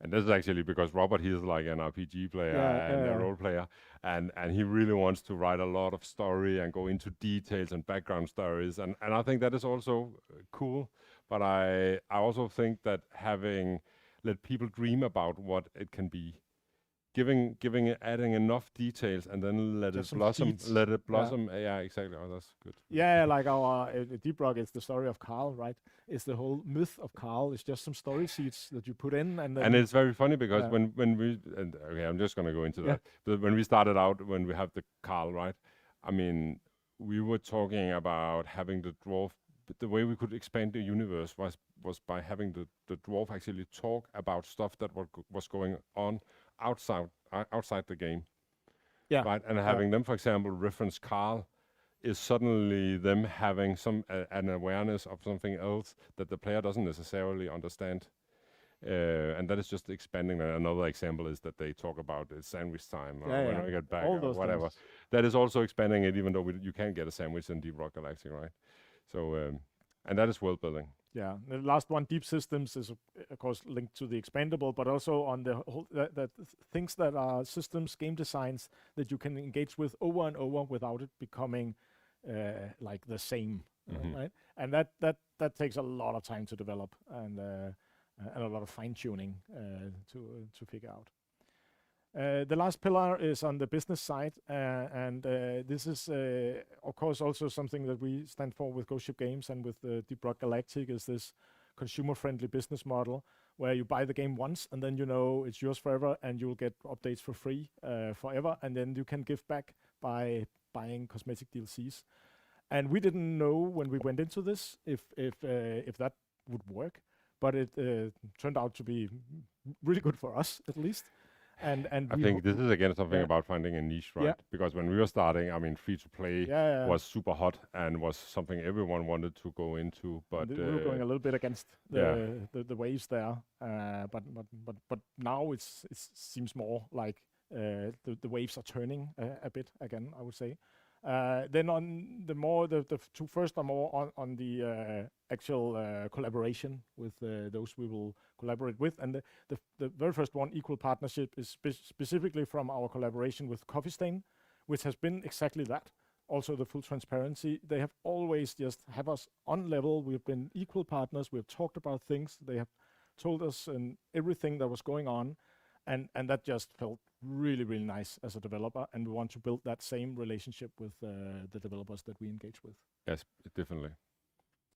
[SPEAKER 1] and this is actually because Robert, he's like an RPG player and a role player, and he really wants to write a lot of story and go into details and background stories, and I think that is also cool. But I also think that let people dream about what it can be, adding enough details, and then let it blossom. Yeah, exactly. Oh, that's good.
[SPEAKER 2] Yeah, like our Deep Rock is the story of Carl, right? It's the whole myth of Carl. It's just some story seeds that you put in, and
[SPEAKER 1] it's very funny because when we I'm just gonna go into that. But when we started out, when we have the Carl, right? I mean, we were talking about having the dwarf. But the way we could expand the universe was by having the dwarf actually talk about stuff that was going on outside the game. Yeah. Right, and having them, for example, reference Carl is suddenly them having an awareness of something else that the player doesn't necessarily understand. And that is just expanding. Another example is that they talk about sandwich time or when I get back or whatever. Things. That is also expanding it, even though you can't get a sandwich in Deep Rock Galactic, right? So, and that is world building. Yeah.
[SPEAKER 2] The last one, Deep Systems, is of course linked to the expandable, but also on the whole that things that are systems, game designs that you can engage with over and over without it becoming like the same, right? And that takes a lot of time to develop and a lot of fine tuning to figure out. The last pillar is on the business side, and this is, of course, also something that we stand for with Ghost Ship Games and with Deep Rock Galactic, is this consumer-friendly business model where you buy the game once and then you know it's yours forever and you'll get updates for free forever, and then you can give back by buying cosmetic DLCs. And we didn't know when we went into this if that would work, but it turned out to be really good for us at least. And
[SPEAKER 1] I think this is again something about finding a niche, right?
[SPEAKER 2] Yeah.
[SPEAKER 1] Because when we were starting, I mean, free to play
[SPEAKER 2] Yeah.
[SPEAKER 1] was super hot and was something everyone wanted to go into. But
[SPEAKER 2] we were going a little bit against
[SPEAKER 1] Yeah.
[SPEAKER 2] the waves there. But now it seems more like the waves are turning a bit again, I would say. Then on the two first are more on the actual collaboration with those we will collaborate with, and the very first one, Equal Partnership, is specifically from our collaboration with Coffee Stain, which has been exactly that. Also the full transparency. They have always just have us on level. We've been equal partners. We've talked about things. They have told us and everything that was going on. And that just felt really, really nice as a developer. And we want to build that same relationship with the developers that we engage with.
[SPEAKER 1] Yes, definitely.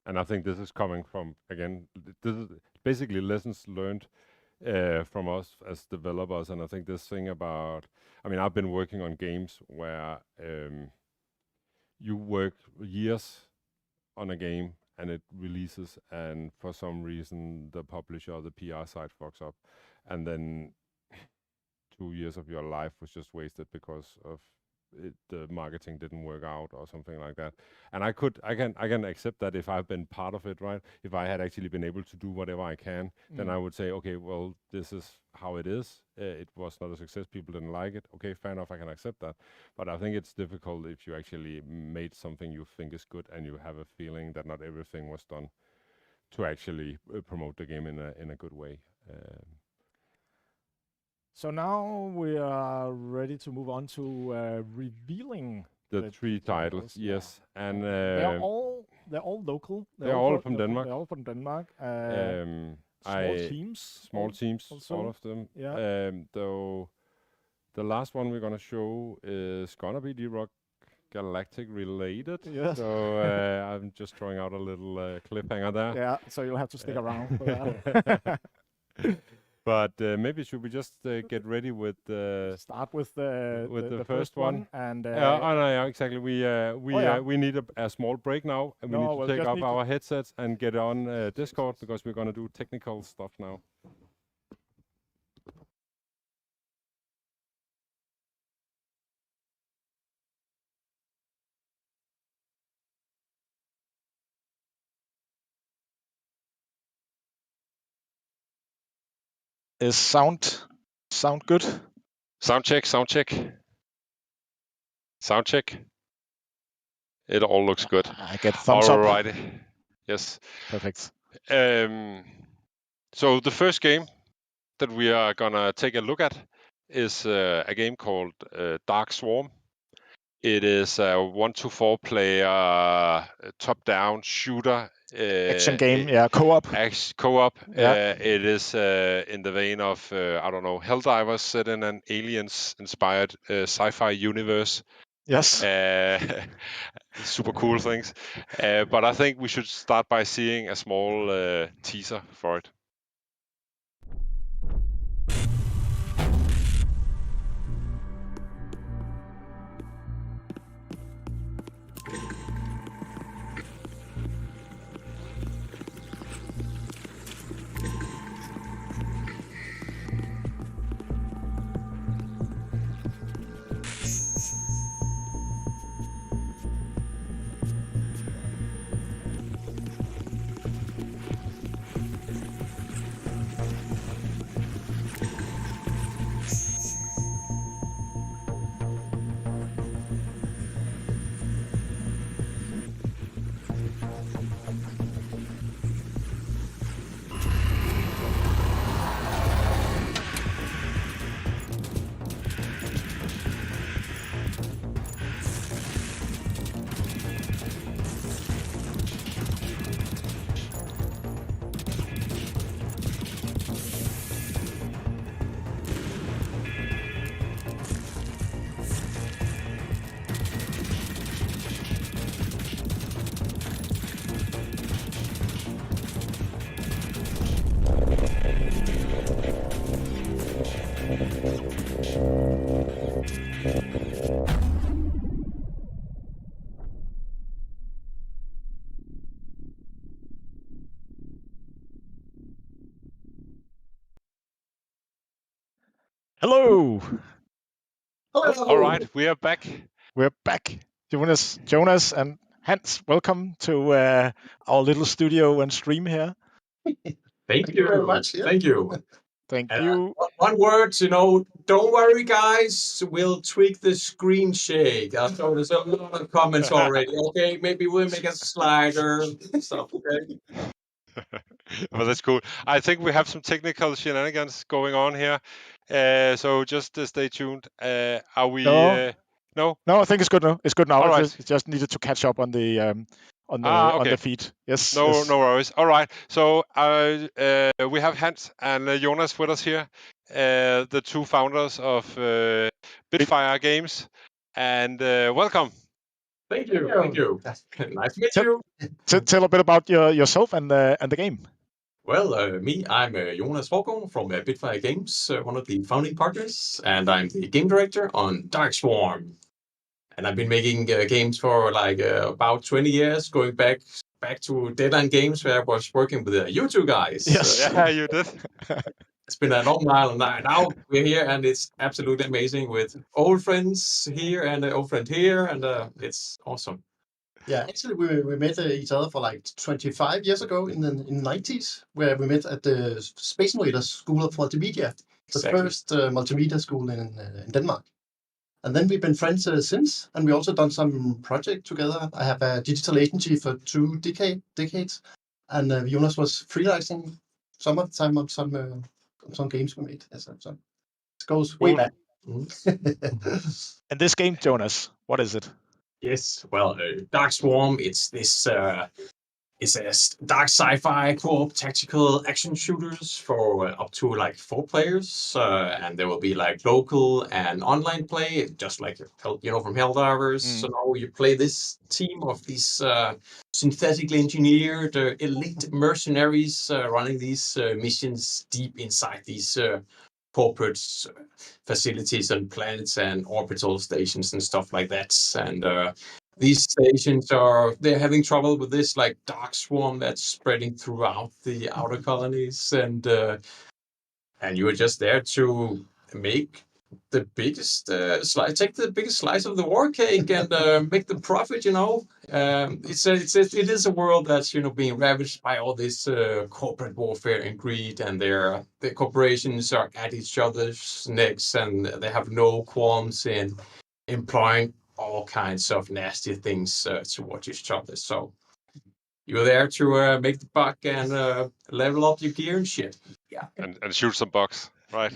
[SPEAKER 1] And I think this is coming from, again, this is basically lessons learned from us as developers. And I think this thing about, I mean, I've been working on games where you work years on a game and it releases, and for some reason the publisher or the PR side fucks up, and then 2 years of your life was just wasted because of the marketing didn't work out or something like that. And I can accept that if I've been part of it, right? If I had actually been able to do whatever I can, then I would say, okay, well, this is how it is. It was not a success. People didn't like it. Okay, fair enough. I can accept that. But I think it's difficult if you actually made something you think is good and you have a feeling that not everything was done to actually promote the game in a good way.
[SPEAKER 2] So now we are ready to move on to revealing
[SPEAKER 1] the 3 titles. Yes, and
[SPEAKER 2] they're all local.
[SPEAKER 1] They're all from Denmark.
[SPEAKER 2] They're all from Denmark.
[SPEAKER 1] Small teams,
[SPEAKER 2] also.
[SPEAKER 1] all of them.
[SPEAKER 2] Yeah.
[SPEAKER 1] Though the last one we're gonna show is gonna be the ROCK GALACTIC related.
[SPEAKER 2] Yes.
[SPEAKER 1] So I'm just throwing out a little cliffhanger there.
[SPEAKER 2] Yeah. So you'll have to stick around for that.
[SPEAKER 1] But maybe should we just get ready with
[SPEAKER 2] start with the first one and
[SPEAKER 1] yeah, exactly. We need a small break now, and we need to take off our headsets and get on Discord because we're gonna do technical stuff now.
[SPEAKER 4] Is sound good?
[SPEAKER 1] Sound check. It all looks good.
[SPEAKER 4] I get thumbs up.
[SPEAKER 1] Alrighty. Yes.
[SPEAKER 4] Perfect.
[SPEAKER 1] So the first game that we are gonna take a look at is a game called Dark Swarm. It is a 1-to-4 player top-down shooter.
[SPEAKER 4] Action game, co-op.
[SPEAKER 1] Co-op. Yeah. It is in the vein of, I don't know, Helldivers set in an aliens-inspired sci-fi universe.
[SPEAKER 4] Yes.
[SPEAKER 1] Super cool things. But I think we should start by seeing a small teaser for it.
[SPEAKER 4] Hello.
[SPEAKER 1] All right, we are back.
[SPEAKER 4] We're back. Jonas and Hans, welcome to our little studio and stream here.
[SPEAKER 5] Thank you very much. Yeah. Thank you.
[SPEAKER 4] Thank you.
[SPEAKER 5] One word, don't worry, guys. We'll tweak the screen shake. So there's a lot of comments already. Okay, maybe we'll make a slider stuff. Okay.
[SPEAKER 1] Well, that's cool. I think we have some technical shenanigans going on here, so just stay tuned. Are we? No.
[SPEAKER 4] No, I think it's good now. It's good now.
[SPEAKER 1] All right.
[SPEAKER 4] It just needed to catch up on the on the feed. Yes.
[SPEAKER 1] No,
[SPEAKER 4] yes.
[SPEAKER 1] no worries. All right. So we have Hans and Jonas with us here, the two founders of Bitfire Games, and welcome.
[SPEAKER 5] Thank you. Thank you. Nice to meet you.
[SPEAKER 4] Tell a bit about yourself and the game.
[SPEAKER 5] Well, I'm Jonas Forgaard from Bitfire Games, one of the founding partners, and I'm the game director on Darkswarm. And I've been making games for about 20 years, going back to Deadline Games, where I was working with you two guys.
[SPEAKER 4] Yes,
[SPEAKER 1] yeah, you did.
[SPEAKER 5] It's been a long while, and now we're here, and it's absolutely amazing with old friends here and an old friend here, and it's awesome.
[SPEAKER 6] Yeah, actually, we met each other for like 25 years ago in the 90s, where we met at the Space Invaders School of Multimedia, the first multimedia school in Denmark. And then we've been friends since, and we also done some project together. I have a digital agency for 2 decades, and Jonas was freelancing some of the time on some games we made. So it goes way back.
[SPEAKER 4] And this game, Jonas, what is it?
[SPEAKER 5] Yes, well, Darkswarm, it's this it's a dark sci-fi co-op tactical action shooters for up to 4 players, and there will be local and online play, just like from Helldivers. So now you play this team of these synthetically engineered elite mercenaries running these missions deep inside these corporate facilities and planets and orbital stations and stuff like that. And these stations they're having trouble with this dark swarm that's spreading throughout the outer colonies, and you are just there to make the biggest take the biggest slice of the war cake and make the profit. It is a world that's being ravaged by all this corporate warfare and greed, and the corporations are at each other's necks, and they have no qualms in employing all kinds of nasty things towards each other. So you're there to make the buck and level up your gear and shit. Yeah,
[SPEAKER 1] and shoot some bugs, right?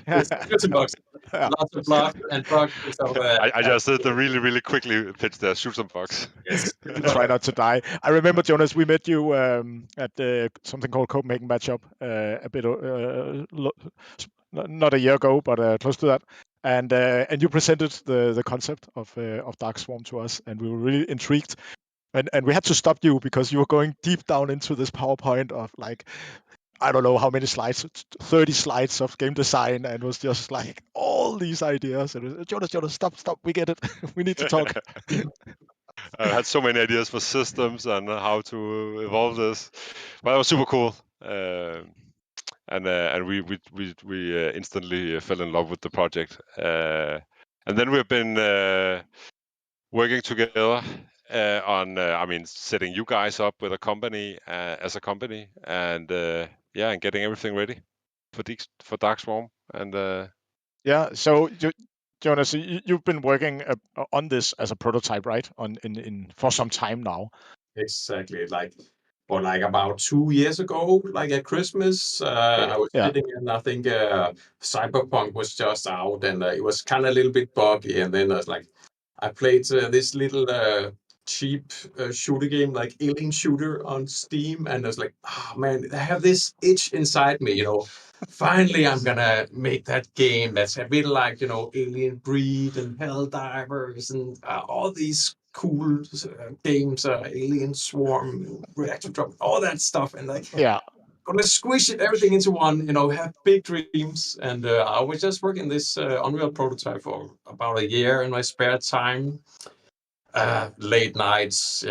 [SPEAKER 5] Shoot some bugs. Lots of blood and bugs.
[SPEAKER 1] I just did the really quickly pitch there. Shoot some bugs.
[SPEAKER 5] Yes.
[SPEAKER 4] Try not to die. I remember, Jonas, we met you at something called Copenhagen Matchup a bit not a year ago, but close to that. And you presented the concept of Darkswarm to us, and we were really intrigued. And we had to stop you because you were going deep down into this PowerPoint of I don't know how many slides, 30 slides of game design, and it was just all these ideas. And it was, Jonas, stop, we get it. We need to talk.
[SPEAKER 1] I had so many ideas for systems and how to evolve this. But it was super cool. And we instantly fell in love with the project. And then we've been working together on, setting you guys up with a company as a company, and and getting everything ready for Darkswarm. And
[SPEAKER 4] yeah, so Jonas, you've been working on this as a prototype, right? For some time now.
[SPEAKER 5] Exactly. About 2 years ago, at Christmas, I was sitting and I think Cyberpunk was just out, and it was kind of a little bit buggy. And then I played this little cheap shooter game, Alien Shooter on Steam, and I was like, oh man, I have this itch inside me, Finally, I'm gonna make that game that's a bit like, Alien Breed and Helldivers and all these cool games, Alien Swarm, Reactor Drop, all that stuff, and gonna squish everything into one, have big dreams. And I was just working this Unreal prototype for about a year in my spare time, late nights,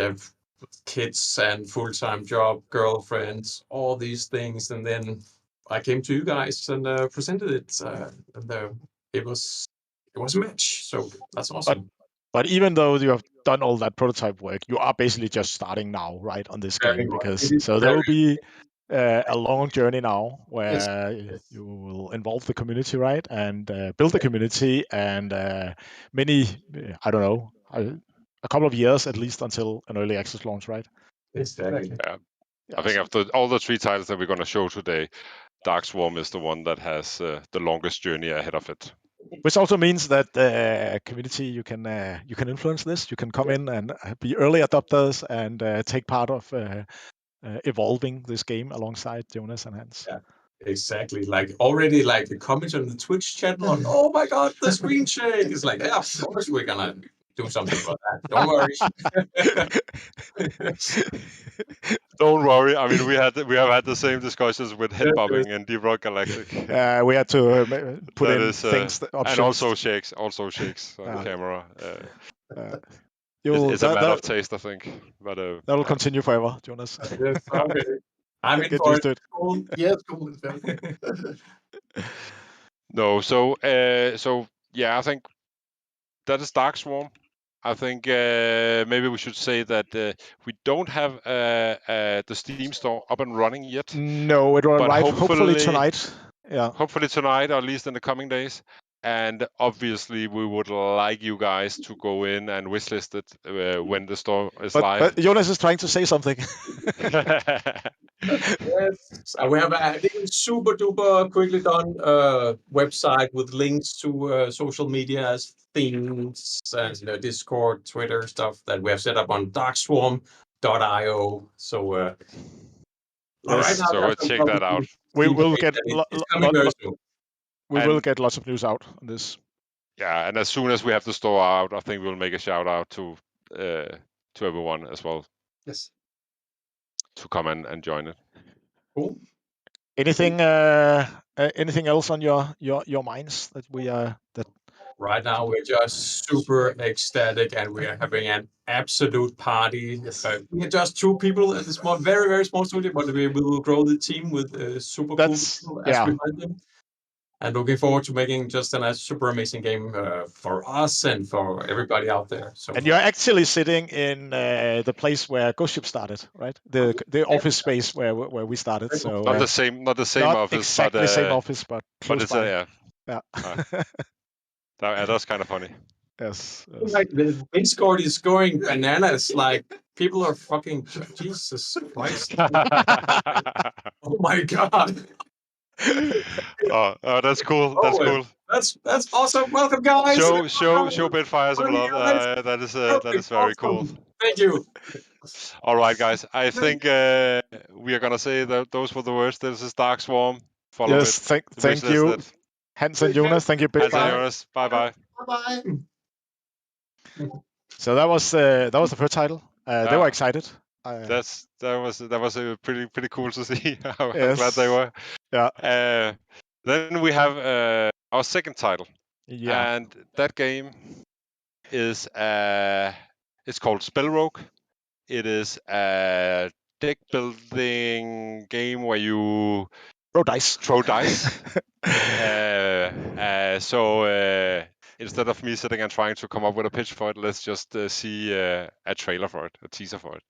[SPEAKER 5] kids and full-time job, girlfriends, all these things, and then I came to you guys and presented it, and it was a match. So that's awesome.
[SPEAKER 4] But even though you have done all that prototype work, you are basically just starting now, right, on this
[SPEAKER 5] Very
[SPEAKER 4] game,
[SPEAKER 5] much.
[SPEAKER 4] because
[SPEAKER 5] It is
[SPEAKER 4] so there
[SPEAKER 5] very
[SPEAKER 4] will be a long journey now
[SPEAKER 6] Yes.
[SPEAKER 4] where you will involve the community, right, and build the community, and many, I don't know, a couple of years at least until an early access launch, right?
[SPEAKER 5] exactly.
[SPEAKER 1] Yeah.
[SPEAKER 4] Yeah,
[SPEAKER 1] I think
[SPEAKER 4] so-
[SPEAKER 1] after all the 3 titles that we're going to show today, Dark Swarm is the one that has the longest journey ahead of it.
[SPEAKER 4] Which also means that the community, you can influence this. You can come in and be early adopters and take part of evolving this game alongside Jonas and Hans.
[SPEAKER 5] Yeah. Exactly. Like already, like the comments on the Twitch channel on, oh my god, the screen shake. It's like, yeah, of course we're gonna do something about that. Don't worry.
[SPEAKER 1] Don't worry. I mean, we have had the same discussions with head bobbing and the ROCK GALACTIC.
[SPEAKER 4] We had to put
[SPEAKER 1] That
[SPEAKER 4] in
[SPEAKER 1] is,
[SPEAKER 4] things, options.
[SPEAKER 1] and also shakes on camera. It's a matter of taste, I think. But
[SPEAKER 4] that will continue forever, Jonas.
[SPEAKER 5] Yes, okay. I'm in
[SPEAKER 4] Get
[SPEAKER 5] for
[SPEAKER 4] used to
[SPEAKER 5] it.
[SPEAKER 4] it.
[SPEAKER 5] Cool.
[SPEAKER 6] Yes, cool. It's very cool.
[SPEAKER 1] No, so yeah, I think that is Dark Swarm. I think maybe we should say that we don't have the Steam store up and running yet.
[SPEAKER 4] No, it will
[SPEAKER 1] But
[SPEAKER 4] arrive hopefully tonight. Yeah.
[SPEAKER 1] Hopefully tonight, or at least in the coming days. And obviously, we would like you guys to go in and wishlist it when the store is live.
[SPEAKER 4] But Jonas is trying to say something.
[SPEAKER 5] Yes, we have a super duper quickly done website with links to social media things and Discord, Twitter stuff that we have set up on darkswarm.io. So right now,
[SPEAKER 1] so check that out.
[SPEAKER 4] We will get will get lots of news out on this.
[SPEAKER 1] Yeah, and as soon as we have the store out, I think we'll make a shout out to everyone as well.
[SPEAKER 6] Yes.
[SPEAKER 1] To come and join it.
[SPEAKER 5] Cool.
[SPEAKER 4] Anything else on your minds that we are that?
[SPEAKER 5] Right now, we're just super ecstatic and we are having an absolute party.
[SPEAKER 6] Yes.
[SPEAKER 5] We are just 2 people in this small, very, very small studio, but we will grow the team with super cool people as we find them. And looking forward to making just a super amazing game for us and for everybody out there. So.
[SPEAKER 4] And you're actually sitting in the place where Ghost Ship started, right? The office space where we started. So
[SPEAKER 1] not the same
[SPEAKER 4] not
[SPEAKER 1] office,
[SPEAKER 4] exactly
[SPEAKER 1] but
[SPEAKER 4] same office, but close
[SPEAKER 1] it's
[SPEAKER 4] by.
[SPEAKER 1] Yeah. That's kind of funny.
[SPEAKER 4] Yes.
[SPEAKER 5] Like the Discord is going bananas. Like people are fucking Jesus Christ. Oh my god.
[SPEAKER 1] Oh, that's cool. That's cool.
[SPEAKER 5] That's awesome. Welcome, guys.
[SPEAKER 1] Show Bitfire some love. That is very cool.
[SPEAKER 5] Thank you.
[SPEAKER 1] All right, guys. I think we are gonna say that those were the words. This is Dark Swarm. Follow it.
[SPEAKER 4] Thank you, Hans and Jonas. Thank you,
[SPEAKER 1] Hans and
[SPEAKER 4] Bitfire.
[SPEAKER 1] Jonas. Bye bye.
[SPEAKER 6] Bye.
[SPEAKER 4] So that was the first title. They were excited.
[SPEAKER 1] That was a pretty cool to see. I'm
[SPEAKER 4] Yes.
[SPEAKER 1] glad they were.
[SPEAKER 4] Yeah.
[SPEAKER 1] Then we have our second title.
[SPEAKER 4] Yeah.
[SPEAKER 1] And that game is it's called Spell Rogue. It is a deck building game where you
[SPEAKER 4] throw dice.
[SPEAKER 1] So instead of me sitting and trying to come up with a pitch for it, let's just see a trailer for it, a teaser for it.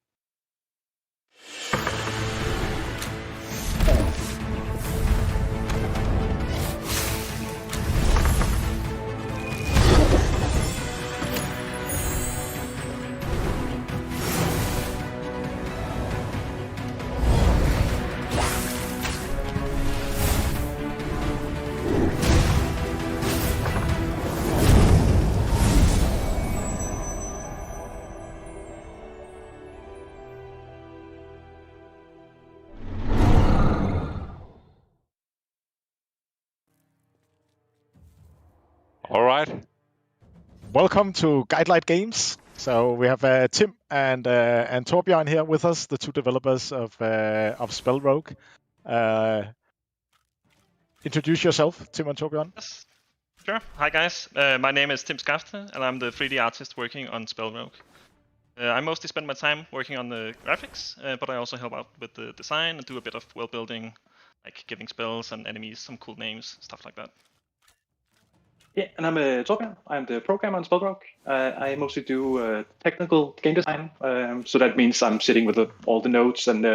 [SPEAKER 1] All right.
[SPEAKER 4] Welcome to Guidelight Games. So we have Tim and Torbjørn here with us, the 2 developers of Spell Rogue. Introduce yourself, Tim and Torbjørn.
[SPEAKER 7] Yes, sure. Hi guys, my name is Tim Skafte and I'm the 3D artist working on Spell Rogue. I mostly spend my time working on the graphics, but I also help out with the design and do a bit of world building, like giving spells and enemies some cool names, stuff like that.
[SPEAKER 8] Yeah, and I'm Torbjørn. I'm the programmer on Spellrock. I mostly do technical game design, so that means I'm sitting with all the notes and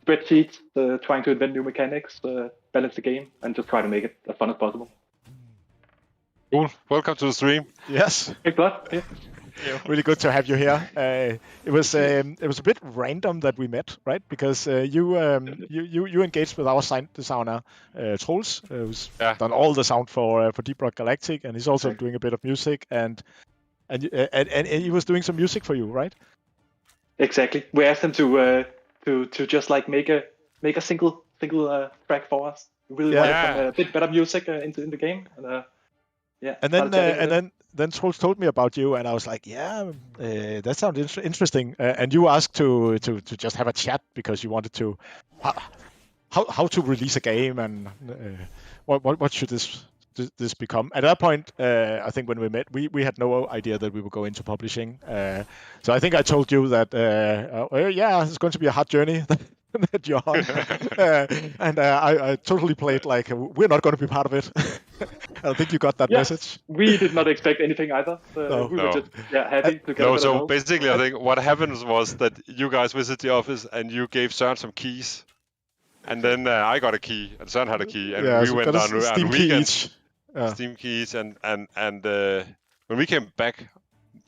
[SPEAKER 8] spreadsheets, trying to invent new mechanics, balance the game, and just try to make it as fun as possible.
[SPEAKER 1] Cool. Welcome to the stream.
[SPEAKER 4] Yes.
[SPEAKER 8] Thanks a lot. Yeah.
[SPEAKER 4] Really good to have you here. It was a bit random that we met, right? Because you engaged with our sound designer Troels, who's done all the sound for ROCK GALACTIC, and he's also doing a bit of music, and he was doing some music for you, right?
[SPEAKER 8] Exactly. We asked him to just like make a single track for us. We really wanted some bit better music in the game, and
[SPEAKER 4] then Troels told me about you, and I was like, that sounds interesting. And you asked to just have a chat because you wanted to how to release a game and what should this become. At that point, I think when we met, we had no idea that we would go into publishing. So I think I told you that it's going to be a hard journey. That you're on. And I totally played like we're not going to be part of it. I think you got that message.
[SPEAKER 8] We did not expect anything either. We were just happy to get
[SPEAKER 1] so basically, I think what happened was that you guys visited the office and you gave Søren some keys, and then I got a key and Søren had a key, and we went on weekends. Steam keys, and when we came back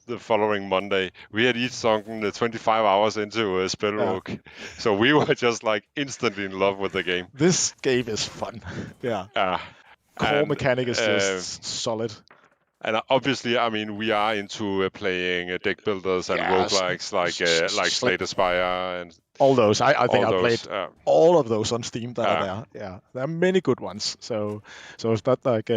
[SPEAKER 1] the following Monday, we had each sunk 25 hours into Spellrock, so we were just like instantly in love with the game.
[SPEAKER 4] This game is fun. Core mechanic is just solid.
[SPEAKER 1] And obviously, I mean, we are into playing deck builders and roguelikes like Slay the Spire and
[SPEAKER 4] all those. I think I played all of those on Steam that are there. Yeah, there are many good ones. So it's not like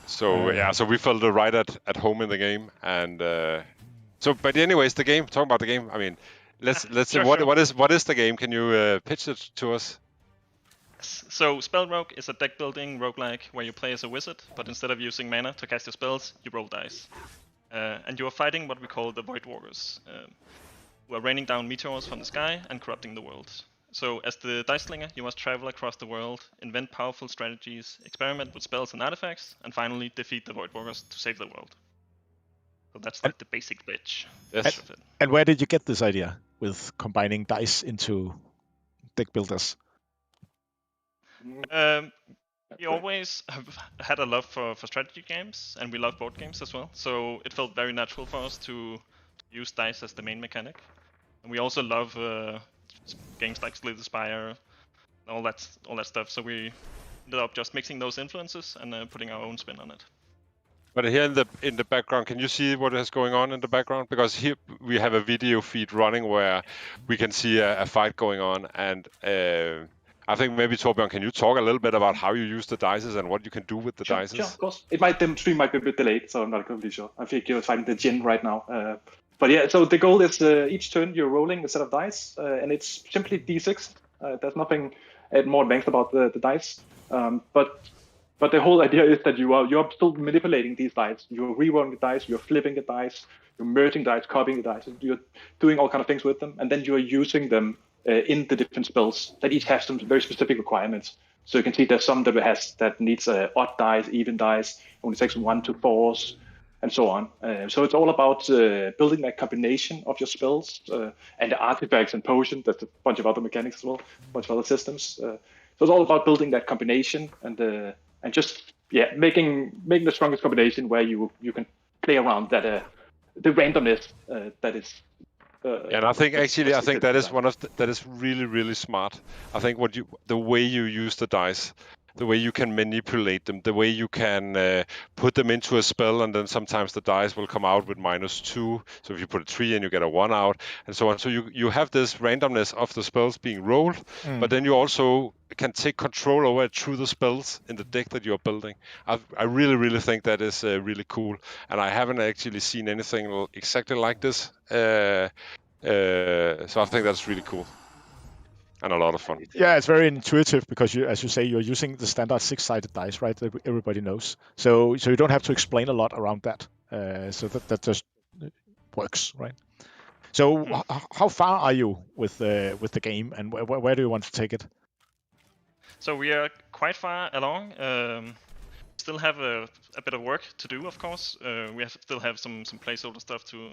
[SPEAKER 1] So we felt right at home in the game, and but anyways, the game. Talk about the game. I mean, let's
[SPEAKER 7] Sure.
[SPEAKER 1] what is the game? Can you pitch it to us?
[SPEAKER 7] So Spellrock is a deck building roguelike where you play as a wizard, but instead of using mana to cast your spells, you roll dice, and you are fighting what we call the Void Walkers, who are raining down meteors from the sky and corrupting the world. So as the dice slinger, you must travel across the world, invent powerful strategies, experiment with spells and artifacts, and finally defeat the Void Walkers to save the world. So that's like the basic pitch.
[SPEAKER 1] Yes.
[SPEAKER 4] And where did you get this idea with combining dice into deck builders?
[SPEAKER 7] We always have had a love for strategy games, and we love board games as well. So it felt very natural for us to use dice as the main mechanic. And we also love games like Slay the Spire, all that stuff. So we ended up just mixing those influences and putting our own spin on it.
[SPEAKER 1] But here in the background, can you see what is going on in the background? Because here we have a video feed running where we can see a fight going on, and I think maybe Torbjørn, can you talk a little bit about how you use the dices and what you can do with the dices?
[SPEAKER 8] Sure, of course. The stream might be a bit delayed, so I'm not completely sure. I think you're fighting the Jin right now. But yeah, so the goal is each turn you're rolling a set of dice, and it's simply d6. There's nothing more advanced about the dice. But the whole idea is that you're still manipulating these dice. You're re-rolling the dice, you're flipping the dice, you're merging dice, copying the dice, you're doing all kind of things with them, and then you're using them in the different spells that each have some very specific requirements. So you can see there's some that needs odd dice, even dice, only takes 1 to 4s, and so on. So it's all about building that combination of your spells and the artifacts and potions. There's a bunch of other mechanics as well, a bunch of other systems. So it's all about building that combination and just making the strongest combination where you can play around that the randomness that is.
[SPEAKER 1] And I think that is that is really, really smart. I think the way you use the dice, the way you can manipulate them, the way you can put them into a spell, and then sometimes the dice will come out with -2. So if you put a 3 in, you get a 1 out, and so on. So you have this randomness of the spells being rolled, but then you also can take control over it through the spells in the deck that you're building. I really, really think that is really cool, and I haven't actually seen anything exactly like this. So I think that's really cool. And a lot of fun.
[SPEAKER 4] Yeah, it's very intuitive because as you say, you're using the standard 6-sided dice, right? That everybody knows. So you don't have to explain a lot around that. So that just works, right? So how far are you with the game, and where do you want to take it?
[SPEAKER 7] So we are quite far along. still have a bit of work to do, of course. We still have some placeholder stuff to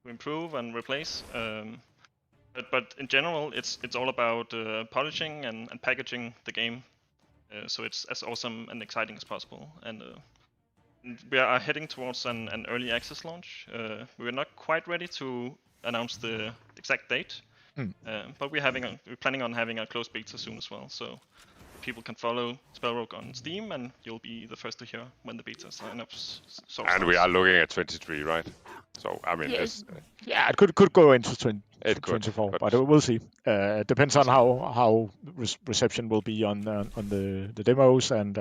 [SPEAKER 7] improve and replace. But in general, it's all about polishing and packaging the game, so it's as awesome and exciting as possible. And we are heading towards an early access launch. We're not quite ready to announce the exact date, but we're planning on having a closed beta soon as well. So people can follow Spellrogue on Steam, and you'll be the first to hear when the beta sign-ups starts.
[SPEAKER 1] And we are looking at 23, right? So I mean,
[SPEAKER 4] yeah, it could go into 24,
[SPEAKER 1] but
[SPEAKER 4] but we'll see. Depends on how reception will be on the demos and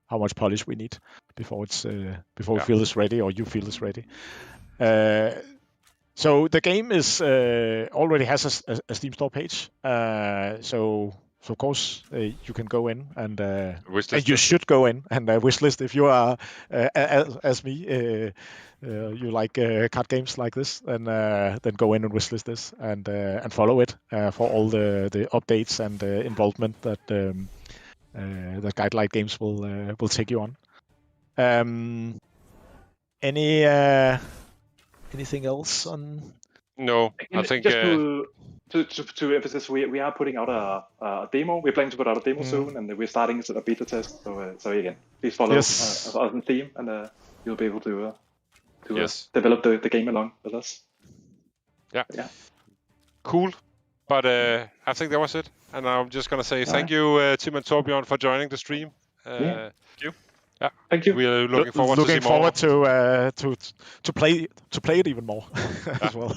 [SPEAKER 4] how much polish we need before we feel it's ready, or you feel it's ready. So the game is already has a Steam store page. So of course you can go in and you should go in and wishlist if you are as me. You like card games like this, then go in and wishlist this and follow it for all the updates and involvement that the Guidelight Games will take you on. Anything else on?
[SPEAKER 1] No, I think
[SPEAKER 8] just to emphasize, we are putting out a demo. We're planning to put out a demo soon, and we're starting a beta test. So again, please follow us on Steam, and you'll be able to develop the game along with us. Yeah.
[SPEAKER 1] Cool. But I think that was it. And I'm just gonna say thank you, Tim and Torbjorn, for joining the stream.
[SPEAKER 8] Thank you.
[SPEAKER 1] Yeah.
[SPEAKER 8] Thank you.
[SPEAKER 1] We are looking forward
[SPEAKER 4] to play it even more as well.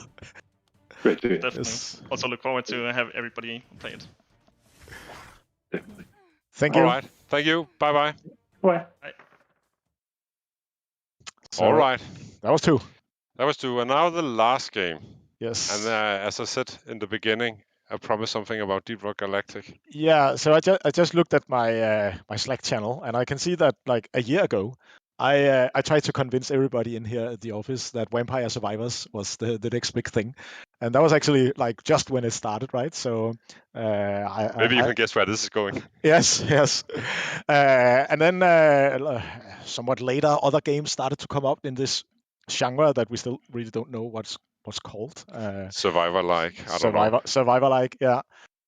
[SPEAKER 8] Great.
[SPEAKER 7] Definitely.
[SPEAKER 4] Yes.
[SPEAKER 7] Also look forward to have everybody play it.
[SPEAKER 8] Definitely.
[SPEAKER 4] Thank you.
[SPEAKER 1] All right. Thank you. Bye.
[SPEAKER 8] Bye.
[SPEAKER 4] So,
[SPEAKER 1] All right.
[SPEAKER 4] That was 2.
[SPEAKER 1] And now the last game.
[SPEAKER 4] Yes.
[SPEAKER 1] And as I said in the beginning, I promised something about Deep Rock Galactic.
[SPEAKER 4] Yeah, so I just looked at my my Slack channel, and I can see that like a year ago, I tried to convince everybody in here at the office that Vampire Survivors was the next big thing, and that was actually like just when it started, right? So
[SPEAKER 1] Maybe you can guess where this is going.
[SPEAKER 4] Yes. And then somewhat later, other games started to come up in this genre that we still really don't know what's called.
[SPEAKER 1] Survivor-like. I don't know.
[SPEAKER 4] Survivor-like, yeah.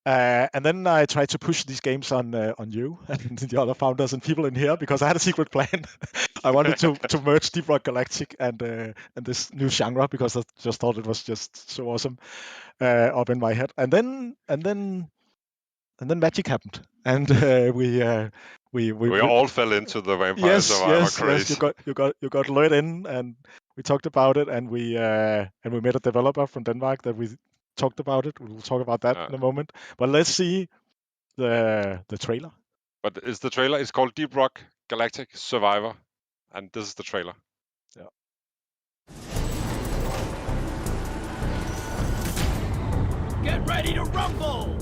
[SPEAKER 4] And then I tried to push these games on you and the other founders and people in here because I had a secret plan. I wanted to merge Deep Rock Galactic and this new genre because I just thought it was just so awesome up in my head. And then magic happened, and we
[SPEAKER 1] all fell into the Vampire Survivor craze.
[SPEAKER 4] Yes, you got lured in, and we talked about it, and we met a developer from Denmark that we talked about it. We'll talk about that in a moment. But let's see the trailer.
[SPEAKER 1] But is the trailer? It's called Deep Rock Galactic Survivor, and this is the trailer.
[SPEAKER 4] Yeah.
[SPEAKER 9] Get ready to rumble!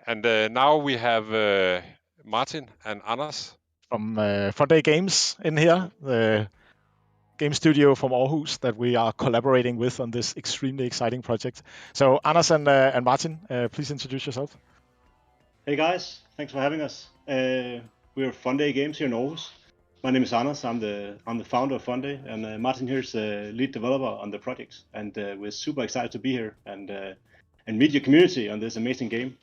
[SPEAKER 1] And now we have Martin and Anders
[SPEAKER 4] from Funday Games in here, the game studio from Aarhus that we are collaborating with on this extremely exciting project. So Anders and Martin, please introduce yourself.
[SPEAKER 10] Hey guys, thanks for having us. We're Funday Games here in Aarhus. My name is Anders. I'm the founder of Funday, and Martin here is the lead developer on the project. And we're super excited to be here and meet your community on this amazing game.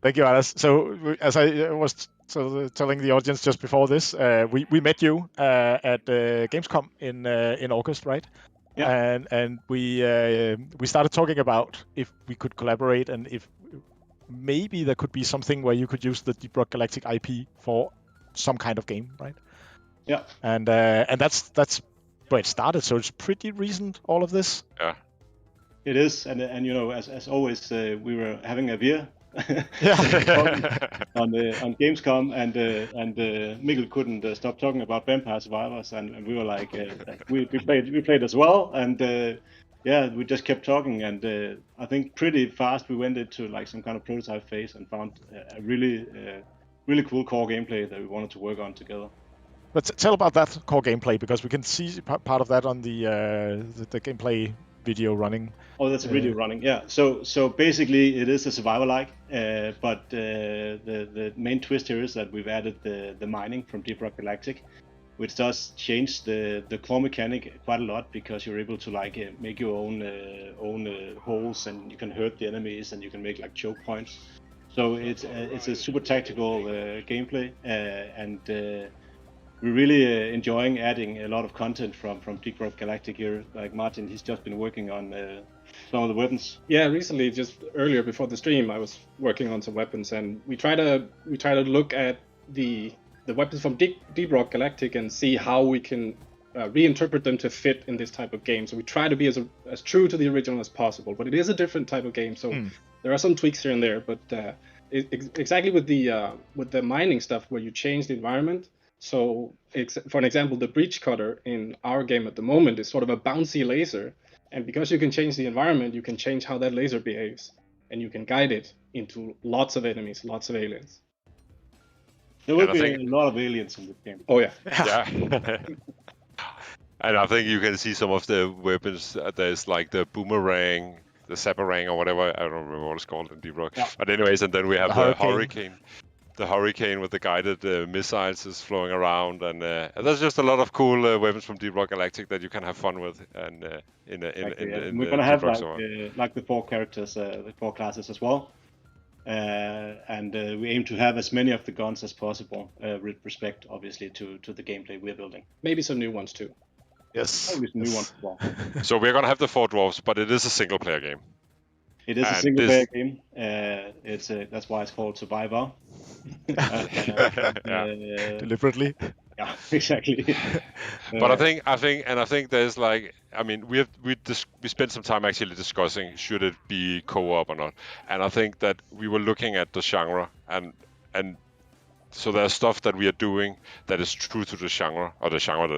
[SPEAKER 4] Thank you, Anders. So as I was telling the audience just before this, we met you at Gamescom in August, right?
[SPEAKER 10] Yeah.
[SPEAKER 4] And we started talking about if we could collaborate and if maybe there could be something where you could use the Deep Rock Galactic IP for some kind of game, right?
[SPEAKER 10] Yeah.
[SPEAKER 4] And that's where it started. So it's pretty recent, all of this.
[SPEAKER 1] Yeah.
[SPEAKER 10] It is, and you know, as always, we were having a beer on Gamescom, and Mikkel couldn't stop talking about Vampire Survivors, and we were like, we played as well, and we just kept talking, and I think pretty fast we went into like some kind of prototype phase and found a really cool core gameplay that we wanted to work on together.
[SPEAKER 4] But tell about that core gameplay, because we can see part of that on the gameplay video running.
[SPEAKER 10] Oh, that's a video running, yeah. So basically it is a survival-like, but the main twist here is that we've added the mining from Deep Rock Galactic, which does change the claw mechanic quite a lot, because you're able to like make your own holes, and you can hurt the enemies, and you can make like choke points. So it's a super tactical gameplay, and we're really enjoying adding a lot of content from Deep Rock Galactic here. Like Martin, he's just been working on some of the weapons.
[SPEAKER 11] Yeah, recently, just earlier before the stream, I was working on some weapons, and we try to look at the weapons from Deep Rock Galactic and see how we can reinterpret them to fit in this type of game. So we try to be as true to the original as possible, but it is a different type of game, so there are some tweaks here and there. But exactly with the mining stuff, where you change the environment. So, for an example, the breach cutter in our game at the moment is sort of a bouncy laser, and because you can change the environment, you can change how that laser behaves, and you can guide it into lots of enemies, lots of aliens.
[SPEAKER 10] There will be a lot of aliens in this game.
[SPEAKER 11] Oh yeah.
[SPEAKER 1] Yeah. And I think you can see some of the weapons. There's like the boomerang, the zapperang, or whatever. I don't remember what it's called in Deep Rock. Yeah. But anyways, and then we have the hurricane. The hurricane with the guided missiles is flowing around, and there's just a lot of cool weapons from Deep Rock Galactic that you can have fun with. And
[SPEAKER 10] we're gonna have like the 4 characters, the 4 classes as well, and we aim to have as many of the guns as possible, with respect, obviously, to the gameplay we're building.
[SPEAKER 11] Maybe some new ones too.
[SPEAKER 4] Yes.
[SPEAKER 10] Maybe some new ones as well.
[SPEAKER 1] So we're gonna have the 4 dwarves, but it is a single player game.
[SPEAKER 10] It is a single player game. That's why it's called Survivor.
[SPEAKER 4] Deliberately.
[SPEAKER 10] Yeah, exactly.
[SPEAKER 1] But I think there's like, I mean, we spent some time actually discussing should it be co-op or not, and I think that we were looking at the genre, and so there's stuff that we are doing that is true to the genre, or the genre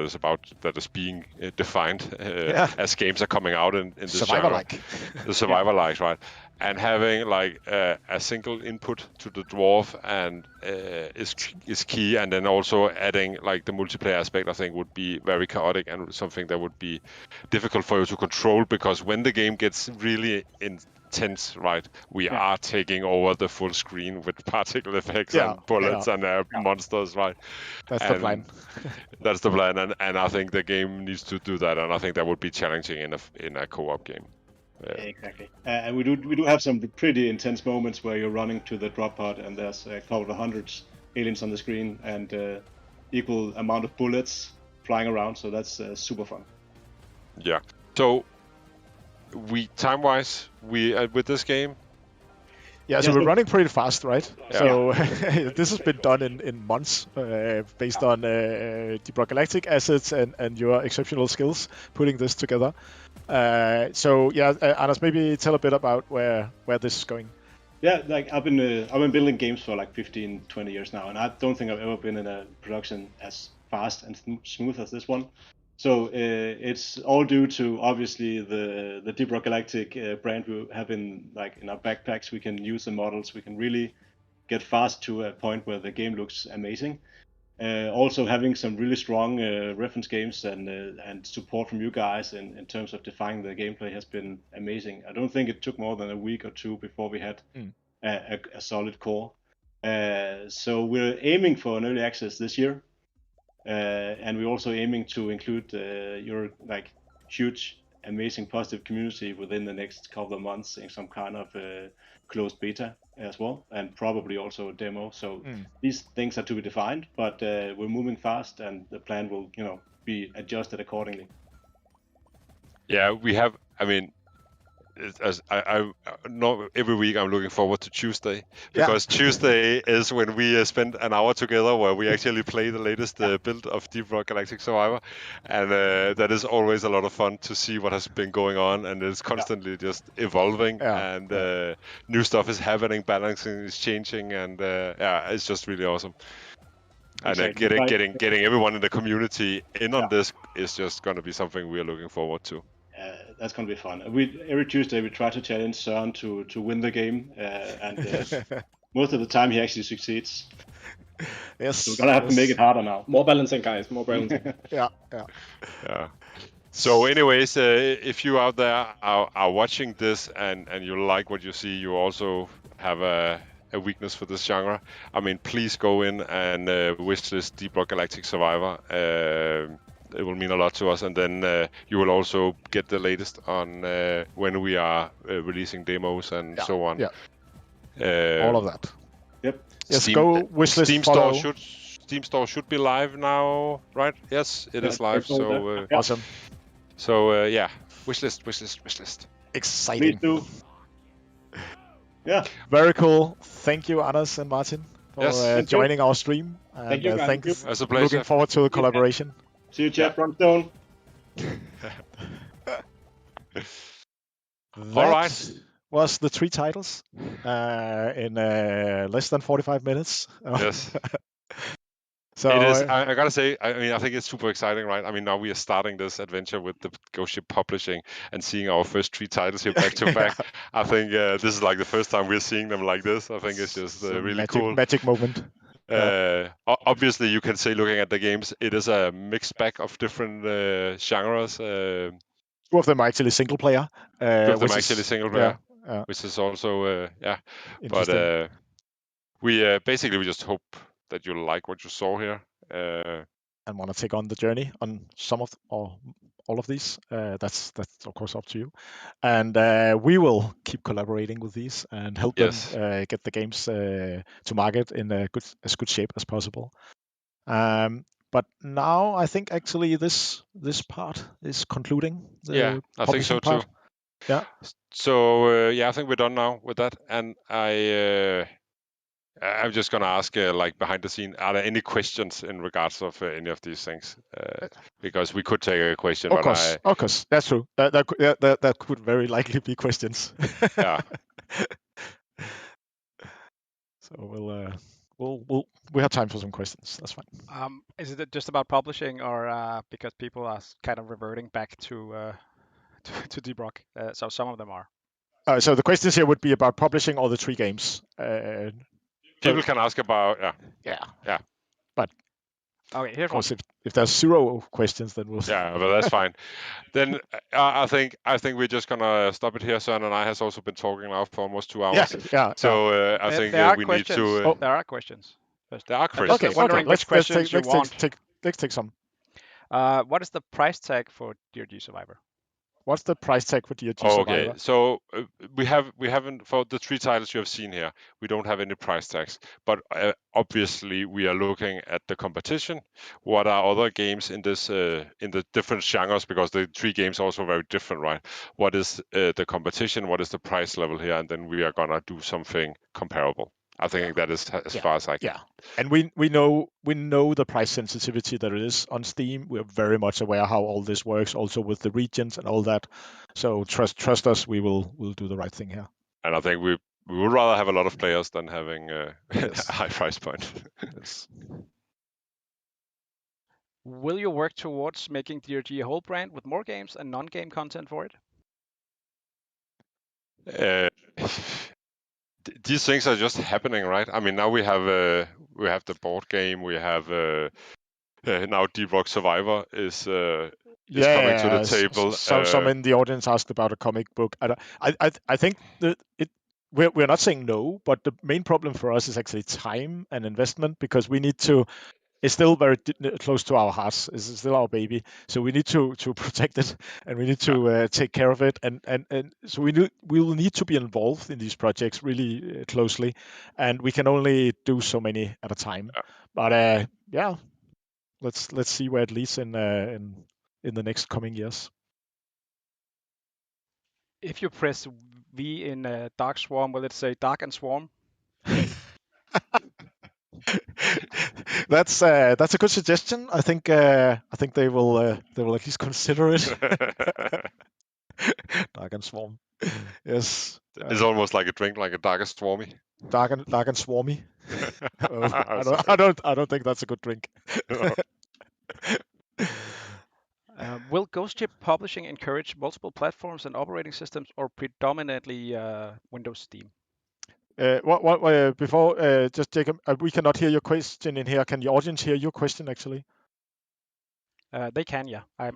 [SPEAKER 1] that is being defined as games are coming out in this
[SPEAKER 4] survivor-like.
[SPEAKER 1] genre. The survivor-like, right? And having like a single input to the dwarf and is key, and then also adding like the multiplayer aspect, I think would be very chaotic and something that would be difficult for you to control, because when the game gets really intense, right, we are taking over the full screen with particle effects and bullets and monsters, right?
[SPEAKER 4] That's the plan.
[SPEAKER 1] That's the plan, and I think the game needs to do that, and I think that would be challenging in a co-op game.
[SPEAKER 10] Exactly. And we do have some pretty intense moments where you're running to the drop pod, and there's a couple of hundreds aliens on the screen, and equal amount of bullets flying around. So that's super fun.
[SPEAKER 1] Yeah. So time-wise, with this game.
[SPEAKER 4] Yeah, so we're running pretty fast, right? Yeah. So this has been done in months, based on Deep Rock Galactic assets and your exceptional skills putting this together. So yeah, Anders, maybe tell a bit about where this is going.
[SPEAKER 10] Yeah, like I've been building games for like 15, 20 years now, and I don't think I've ever been in a production as fast and smooth as this one. So it's all due to obviously the Deep Rock Galactic brand we have in our backpacks. We can use the models. We can really get fast to a point where the game looks amazing. Also having some really strong reference games and support from you guys in terms of defining the gameplay has been amazing. I don't think it took more than a week or two before we had a solid core. So we're aiming for an early access this year. And we're also aiming to include your like huge, amazing, positive community within the next couple of months in some kind of closed beta as well, and probably also a demo. So these things are to be defined, but we're moving fast, and the plan will, be adjusted accordingly.
[SPEAKER 1] Yeah, we have. I mean, as I know every week I'm looking forward to Tuesday, because Tuesday is when we spend an hour together where we actually play the latest build of Deep Rock Galactic Survivor, and that is always a lot of fun to see what has been going on, and it's constantly just evolving, and new stuff is happening, balancing is changing, and it's just really awesome.
[SPEAKER 10] Exactly.
[SPEAKER 1] And getting everyone in the community in on this is just going to be something we are looking forward to.
[SPEAKER 10] That's going to be fun. Every Tuesday we try to challenge Søren to win the game, and most of the time he actually succeeds.
[SPEAKER 2] Yes.
[SPEAKER 10] So we're going to have to make it harder now.
[SPEAKER 11] More balancing, guys. More balancing.
[SPEAKER 2] Yeah.
[SPEAKER 1] So anyways, if you out there are watching this and you like what you see, you also have a weakness for this genre, I mean, please go in and wishlist Deep Rock Galactic Survivor. It will mean a lot to us, and then you will also get the latest on when we are releasing demos and so on.
[SPEAKER 2] All of that.
[SPEAKER 10] Yep.
[SPEAKER 2] Yes, go wishlist, follow.
[SPEAKER 1] Steam Store should be live now, right? Yes, it is live. So
[SPEAKER 2] awesome.
[SPEAKER 1] So wishlist.
[SPEAKER 2] Exciting.
[SPEAKER 10] Me too. Yeah.
[SPEAKER 2] Very cool. Thank you, Anders and Martin, for joining our stream. And,
[SPEAKER 11] Thank you.
[SPEAKER 2] Thanks.
[SPEAKER 1] It's a pleasure.
[SPEAKER 2] Looking forward to the collaboration.
[SPEAKER 10] See you, Jeff Runstone.
[SPEAKER 1] All right.
[SPEAKER 2] Was the 3 titles in less than 45 minutes.
[SPEAKER 1] Yes.
[SPEAKER 2] So
[SPEAKER 1] it is. I gotta say, I mean, I think it's super exciting, right? I mean, now we are starting this adventure with the Ghost Ship Publishing and seeing our first 3 titles here back to back. I think this is like the first time we're seeing them like this. I think it's just really cool.
[SPEAKER 2] Magic moment.
[SPEAKER 1] Obviously, you can say, looking at the games, it is a mixed bag of different genres.
[SPEAKER 2] 2 of them are actually single player.
[SPEAKER 1] Which is also But we basically just hope that you like what you saw here
[SPEAKER 2] and want to take on the journey on some of or all of these. That's of course up to you, and we will keep collaborating with these and help them get the games to market in as good shape as possible. But now I think actually this part is concluding.
[SPEAKER 1] I think so
[SPEAKER 2] part.
[SPEAKER 1] too.
[SPEAKER 2] Yeah.
[SPEAKER 1] So I think we're done now with that, and I'm just gonna ask, like behind the scene, are there any questions in regards of any of these things? Because we could take a question.
[SPEAKER 2] Of course, that's true. That could very likely be questions.
[SPEAKER 1] Yeah.
[SPEAKER 2] So we have time for some questions. That's fine.
[SPEAKER 3] Is it just about publishing, or because people are kind of reverting back to Deep Rock? So some of them are.
[SPEAKER 2] So the questions here would be about publishing all the 3 games.
[SPEAKER 1] People can ask about
[SPEAKER 2] But
[SPEAKER 3] okay, here's
[SPEAKER 2] of course, if there's 0 questions, then we'll.
[SPEAKER 1] Yeah, but that's fine. Then I think we're just gonna stop it here. Søren and I has also been talking now for almost 2 hours.
[SPEAKER 2] Yeah.
[SPEAKER 1] So I think we need to.
[SPEAKER 3] There are questions.
[SPEAKER 1] There are questions.
[SPEAKER 3] Okay. Wondering which questions you want.
[SPEAKER 2] Let's take some.
[SPEAKER 3] What is the price tag for DRG Survivor?
[SPEAKER 2] What's the price tag for DRG Survivor?
[SPEAKER 1] Okay, so we haven't for the 3 titles you have seen here. We don't have any price tags, but obviously we are looking at the competition. What are other games in this in the different genres? Because the 3 games are also very different, right? What is the competition? What is the price level here? And then we are gonna do something comparable. I think that is as far as I can.
[SPEAKER 2] Yeah, and we know the price sensitivity that it is on Steam. We're very much aware how all this works, also with the regions and all that. So trust us, we'll do the right thing here.
[SPEAKER 1] And I think we would rather have a lot of players than having a high price point.
[SPEAKER 2] Yes.
[SPEAKER 3] Will you work towards making DRG a whole brand with more games and non-game content for
[SPEAKER 1] it? These things are just happening, right? I mean, now we have the board game. We have now Deep Rock Survivor is coming to the table.
[SPEAKER 2] Some in the audience asked about a comic book. I think that we're not saying no, but the main problem for us is actually time and investment, because we need to. It's still very close to our hearts. It's still our baby, so we need to protect it, and we need to take care of it, and so we will need to be involved in these projects really closely, and we can only do so many at a time. But let's see where it leads in the next coming years.
[SPEAKER 3] If you press V in Dark Swarm, will it say Dark and Swarm?
[SPEAKER 4] That's a good suggestion. I think they will at least consider it. Dark and Swarm. Yes.
[SPEAKER 1] It's almost like a drink, like a dark and stormy.
[SPEAKER 4] Dark and Swarmy. I don't think that's a good drink.
[SPEAKER 3] Will Ghost Ship Publishing encourage multiple platforms and operating systems, or predominantly Windows Steam?
[SPEAKER 4] Before, just Jacob, we cannot hear your question in here. Can the audience hear your question actually?
[SPEAKER 3] They can, yeah. I'm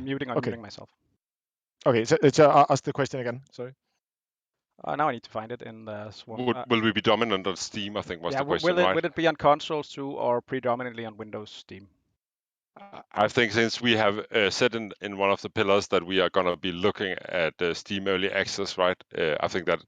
[SPEAKER 3] muting myself.
[SPEAKER 4] Okay, so ask the question again. Sorry.
[SPEAKER 3] Now I need to find it in the Swarm.
[SPEAKER 1] Will we be dominant on Steam? I think was the question,
[SPEAKER 3] will
[SPEAKER 1] right?
[SPEAKER 3] Will it be on consoles too, or predominantly on Windows Steam?
[SPEAKER 1] I think since we have said in one of the pillars that we are going to be looking at Steam Early Access, right? I think that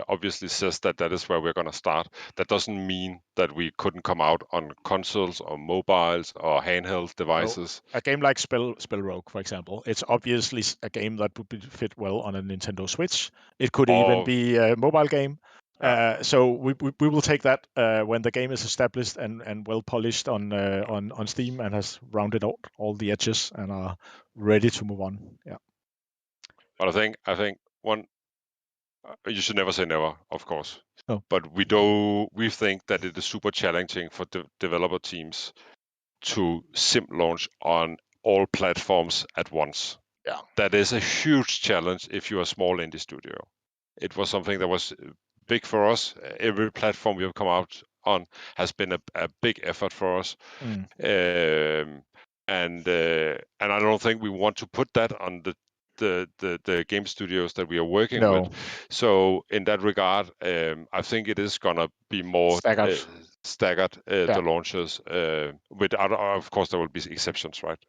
[SPEAKER 1] obviously says that is where we're going to start. That doesn't mean that we couldn't come out on consoles or mobiles or handheld devices.
[SPEAKER 4] A game like Spell Rogue, for example, it's obviously a game that would fit well on a Nintendo Switch. It could even be a mobile game. So we will take that when the game is established and well polished on Steam and has rounded out all the edges and are ready to move on. Yeah.
[SPEAKER 1] But I think one, you should never say never, of course.
[SPEAKER 4] No.
[SPEAKER 1] But we think that it is super challenging for developer teams to sim launch on all platforms at once.
[SPEAKER 4] Yeah.
[SPEAKER 1] That is a huge challenge if you're a small indie studio. It was something that was big for us. Every platform we have come out on has been a big effort for us. And I don't think we want to put that on the game studios that we are working with. So in that regard, I think it is gonna be more staggered the launches. With other, of course, there will be exceptions, right?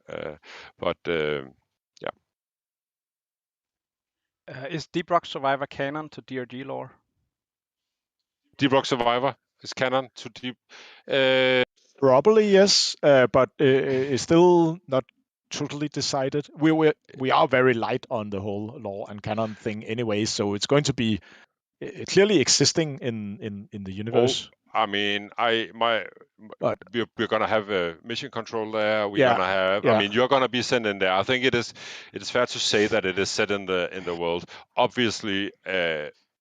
[SPEAKER 3] Is Deep Rock Survivor canon to DRG lore?
[SPEAKER 1] Deep Rock Survivor is canon to Deep.
[SPEAKER 4] Probably yes, but it's still not totally decided. We are very light on the whole lore and canon thing anyway, so it's going to be clearly existing in the universe.
[SPEAKER 1] I mean, we're gonna have a mission control there. We're gonna have. I mean, you're gonna be sent in there. I think it is fair to say that it is set in the world. Obviously,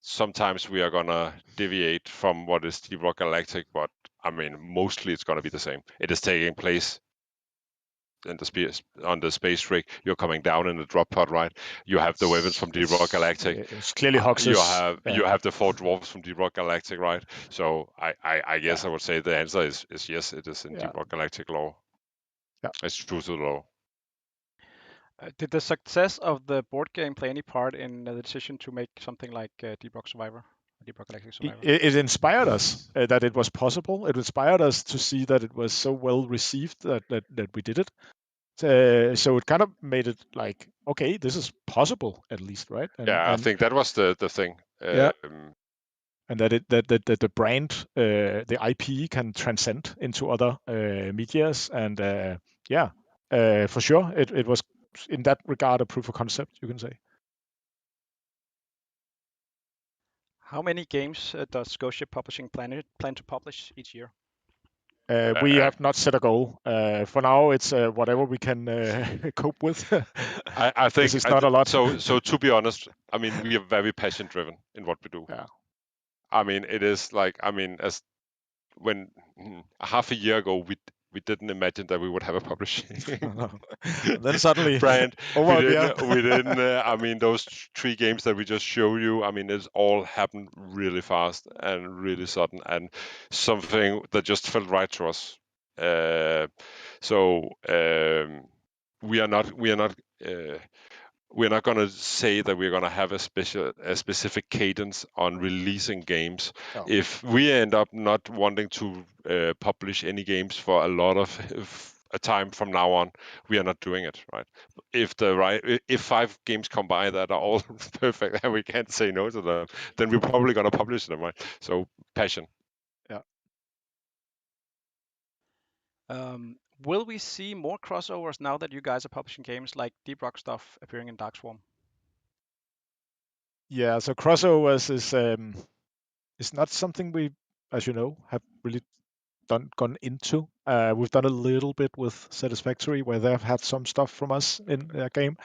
[SPEAKER 1] sometimes we are gonna deviate from what is Deep Rock Galactic, but I mean, mostly it's gonna be the same. It is taking place in on the space rig. You're coming down in the drop pod, right? You have the weapons from Deep Rock Galactic.
[SPEAKER 4] It's clearly Hoxxes.
[SPEAKER 1] You have the 4 dwarves from Deep Rock Galactic, right? So I guess I would say the answer is yes, it is in Deep Rock Galactic lore.
[SPEAKER 4] Yeah,
[SPEAKER 1] it's true to the lore.
[SPEAKER 3] Did the success of the board game play any part in the decision to make something like Deep Rock Survivor? Deep Rock Galactic Survivor?
[SPEAKER 4] It inspired us that it was possible. It inspired us to see that it was so well received that we did it. So it kind of made it like, okay, this is possible at least, right?
[SPEAKER 1] I think that was the thing.
[SPEAKER 4] And that the brand, the IP can transcend into other medias, and for sure, it was in that regard a proof of concept, you can say.
[SPEAKER 3] How many games does Ghost Ship Publishing plan to publish each year?
[SPEAKER 4] We have not set a goal. For now, it's whatever we can cope with.
[SPEAKER 1] I think
[SPEAKER 4] it's not a lot.
[SPEAKER 1] So to be honest, I mean, we are very passion driven in what we do.
[SPEAKER 4] Yeah.
[SPEAKER 1] I mean, it is like, I mean, as when half a year ago we didn't imagine that we would have a publishing.
[SPEAKER 4] Then suddenly
[SPEAKER 1] brand. We didn't. I mean, those 3 games that we just showed you. I mean, it's all happened really fast and really sudden, and something that just felt right to us. We are not going to say that we're going to have a specific cadence on releasing games.
[SPEAKER 4] No.
[SPEAKER 1] If we end up not wanting to publish any games for a lot of a time from now on, we are not doing it, right? If 5 games come by that are all perfect and we can't say no to them, then we're probably going to publish them, right? So passion.
[SPEAKER 4] Yeah.
[SPEAKER 3] Will we see more crossovers now that you guys are publishing games like Deep Rock stuff appearing in Dark Swarm?
[SPEAKER 4] Yeah, so crossovers is not something we, as you know, have really gone into. We've done a little bit with Satisfactory, where they've had some stuff from us in their game.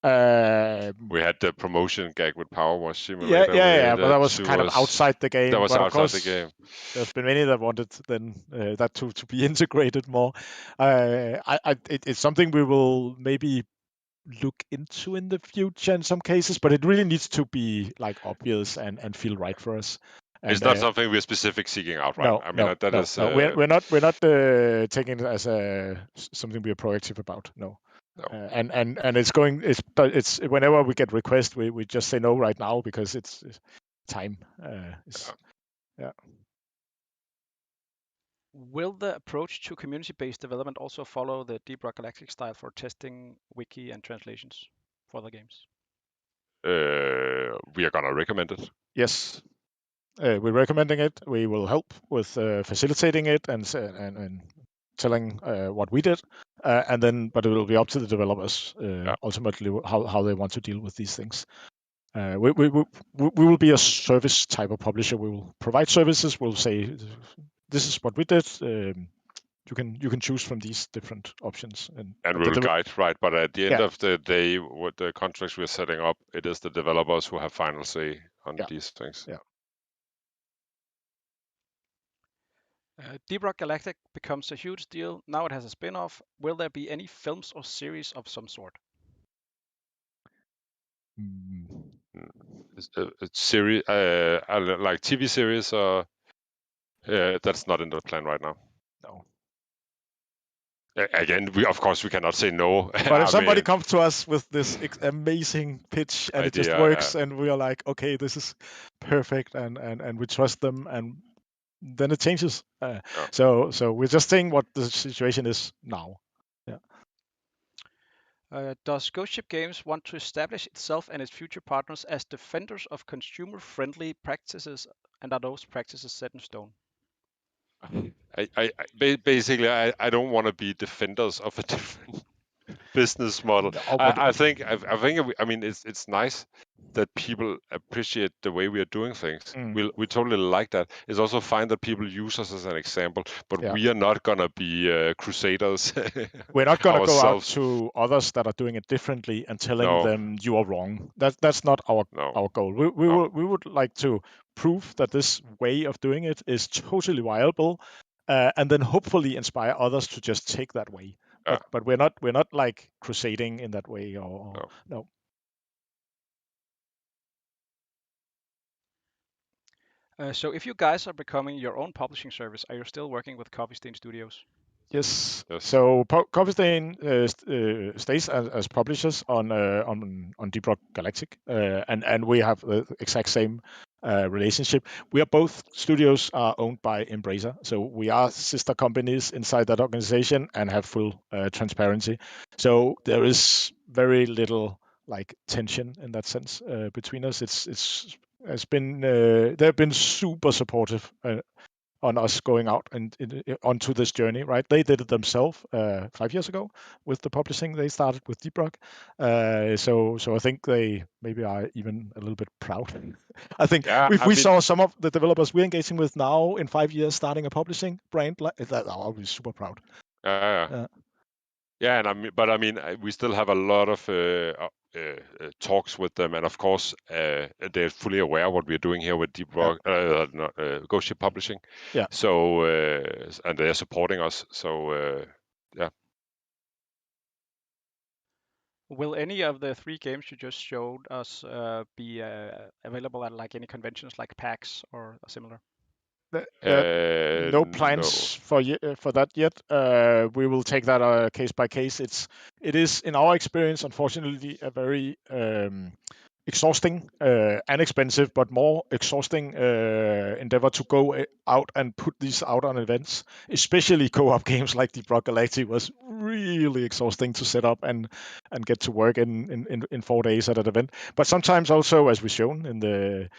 [SPEAKER 1] We had the promotion gag with Power Wash Simulator.
[SPEAKER 4] Yeah, but that was kind of outside the game.
[SPEAKER 1] That was
[SPEAKER 4] but
[SPEAKER 1] outside
[SPEAKER 4] of course,
[SPEAKER 1] the game.
[SPEAKER 4] There's been many that wanted then that to be integrated more. It's something we will maybe look into in the future in some cases, but it really needs to be like obvious and feel right for us. And,
[SPEAKER 1] it's not something we're specific seeking out, right?
[SPEAKER 4] No,
[SPEAKER 1] I mean,
[SPEAKER 4] we're not taking it as something we are proactive about. No. And it's whenever we get requests, we just say no right now because it's time. Yeah.
[SPEAKER 3] Will the approach to community-based development also follow the Deep Rock Galactic style for testing, wiki, and translations for the games?
[SPEAKER 1] We are gonna recommend it.
[SPEAKER 4] Yes, we're recommending it. We will help with facilitating it and telling what we did, but it will be up to the developers ultimately how they want to deal with these things. We will be a service type of publisher. We will provide services. We'll say this is what we did. You can choose from these different options, and
[SPEAKER 1] we'll guide, right? But at the end of the day, with the contracts we're setting up, it is the developers who have final say on these things.
[SPEAKER 4] Yeah.
[SPEAKER 3] Deep Rock Galactic becomes a huge deal. Now it has a spin-off. Will there be any films or series of some sort?
[SPEAKER 1] A series, like TV series, or that's not in the plan right now.
[SPEAKER 4] No.
[SPEAKER 1] Again, we cannot say no.
[SPEAKER 4] But if somebody comes to us with this amazing pitch and idea, it just works, and we are like, okay, this is perfect, and we trust them, and then it changes. So we're just saying what the situation is now. Yeah.
[SPEAKER 3] Does Ghost Ship Games want to establish itself and its future partners as defenders of consumer-friendly practices, and are those practices set in stone?
[SPEAKER 1] Basically, I don't want to be defenders of a different business model. I think it's nice that people appreciate the way we are doing things. We totally like that. It's also fine that people use us as an example, but we are not gonna be crusaders.
[SPEAKER 4] We're not gonna go out to others that are doing it differently and telling them you are wrong. That's not our goal. We would like to prove that this way of doing it is totally viable, and then hopefully inspire others to just take that way. But we're not like crusading in that way, or no.
[SPEAKER 3] So if you guys are becoming your own publishing service, are you still working with Coffee Stain Studios?
[SPEAKER 4] Yes. So Coffee Stain stays as publishers on Deep Rock Galactic, and we have the exact same relationship. We are both studios are owned by Embracer, so we are sister companies inside that organization and have full transparency. So there is very little like tension in that sense between us. They've been super supportive on us going out and onto this journey, right? They did it themselves 5 years ago with the publishing. They started with Deep Rock, so I think they maybe are even a little bit proud. I think if we saw some of the developers we're engaging with now in 5 years starting a publishing brand like that, I'll be super proud.
[SPEAKER 1] Yeah, and we still have a lot of talks with them, and of course they're fully aware of what we're doing here with Deep Rock, Ghost Ship Publishing.
[SPEAKER 4] Yeah.
[SPEAKER 1] So and they're supporting us. So yeah.
[SPEAKER 3] Will any of the 3 games you just showed us be available at like any conventions like PAX or similar?
[SPEAKER 4] No plans for that yet. We will take that case by case. It is in our experience, unfortunately, a very exhausting and expensive, but more exhausting endeavor to go out and put these out on events. Especially co-op games like Deep Rock Galactic was really exhausting to set up and get to work in 4 days at an event. But sometimes also, as we've shown in the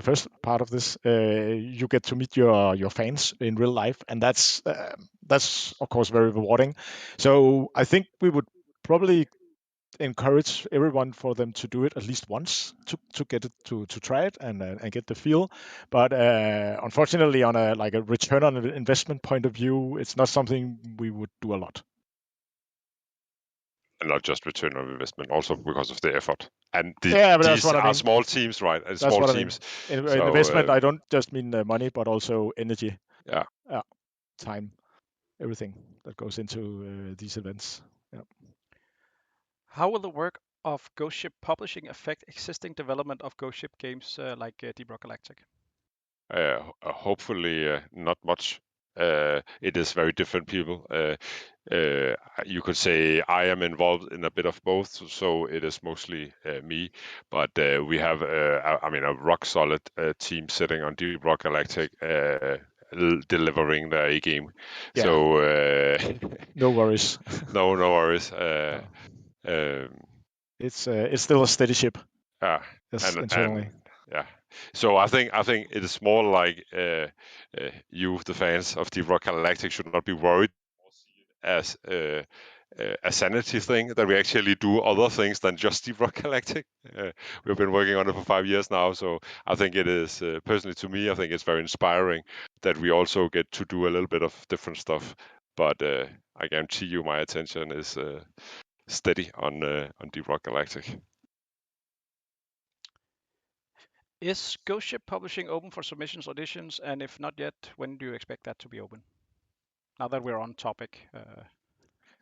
[SPEAKER 4] first part of this, you get to meet your fans in real life, and that's of course very rewarding. So I think we would probably encourage everyone for them to do it at least once to get it to try it and get the feel. But unfortunately, on a return on investment point of view, it's not something we would do a lot.
[SPEAKER 12] And not just return on investment, also because of the effort. And
[SPEAKER 4] but that's
[SPEAKER 12] these
[SPEAKER 4] what I
[SPEAKER 12] are
[SPEAKER 4] mean.
[SPEAKER 12] small teams, right?
[SPEAKER 4] That's
[SPEAKER 12] small
[SPEAKER 4] what
[SPEAKER 12] teams.
[SPEAKER 4] I mean. In investment, I don't just mean money, but also energy.
[SPEAKER 12] Yeah.
[SPEAKER 4] Time, everything that goes into these events. Yeah.
[SPEAKER 3] How will the work of Ghost Ship Publishing affect existing development of Ghost Ship games like Deep Rock Galactic?
[SPEAKER 12] Hopefully not much. It is very different people. You could say I am involved in a bit of both, so it is mostly me. But we have, a rock solid team sitting on Deep Rock Galactic, delivering the A game.
[SPEAKER 4] Yeah.
[SPEAKER 12] So
[SPEAKER 4] no worries.
[SPEAKER 12] no worries.
[SPEAKER 4] It's still a steady ship.
[SPEAKER 12] Yeah.
[SPEAKER 4] Yes, internally.
[SPEAKER 12] Yeah. So I think it is more like you, the fans of Deep Rock Galactic, should not be worried as a sanity thing that we actually do other things than just Deep Rock Galactic. We've been working on it for 5 years now, so I think it is personally to me, I think it's very inspiring that we also get to do a little bit of different stuff. But I guarantee you, my attention is steady on Deep Rock Galactic.
[SPEAKER 3] Is Ghost Ship Publishing open for submissions, auditions, and if not yet, when do you expect that to be open? Now that we're on topic.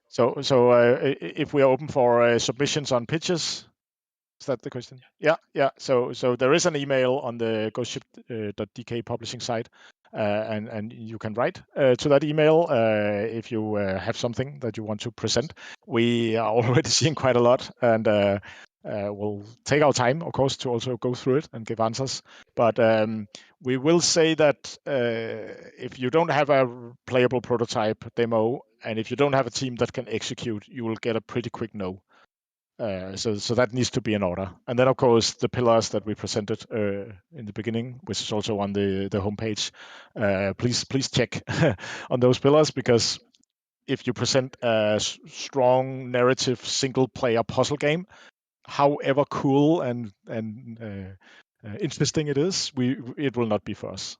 [SPEAKER 4] So if we are open for submissions on pitches, is that the question? Yeah. So there is an email on the ghostship.dk publishing site, and you can write to that email if you have something that you want to present. We are already seeing quite a lot, and we'll take our time, of course, to also go through it and give answers. But we will say that if you don't have a playable prototype demo, and if you don't have a team that can execute, you will get a pretty quick no. So that needs to be in order. And then, of course, the pillars that we presented in the beginning, which is also on the homepage, please check on those pillars, because if you present a strong narrative single-player puzzle game, however cool and interesting it is, it will not be for us.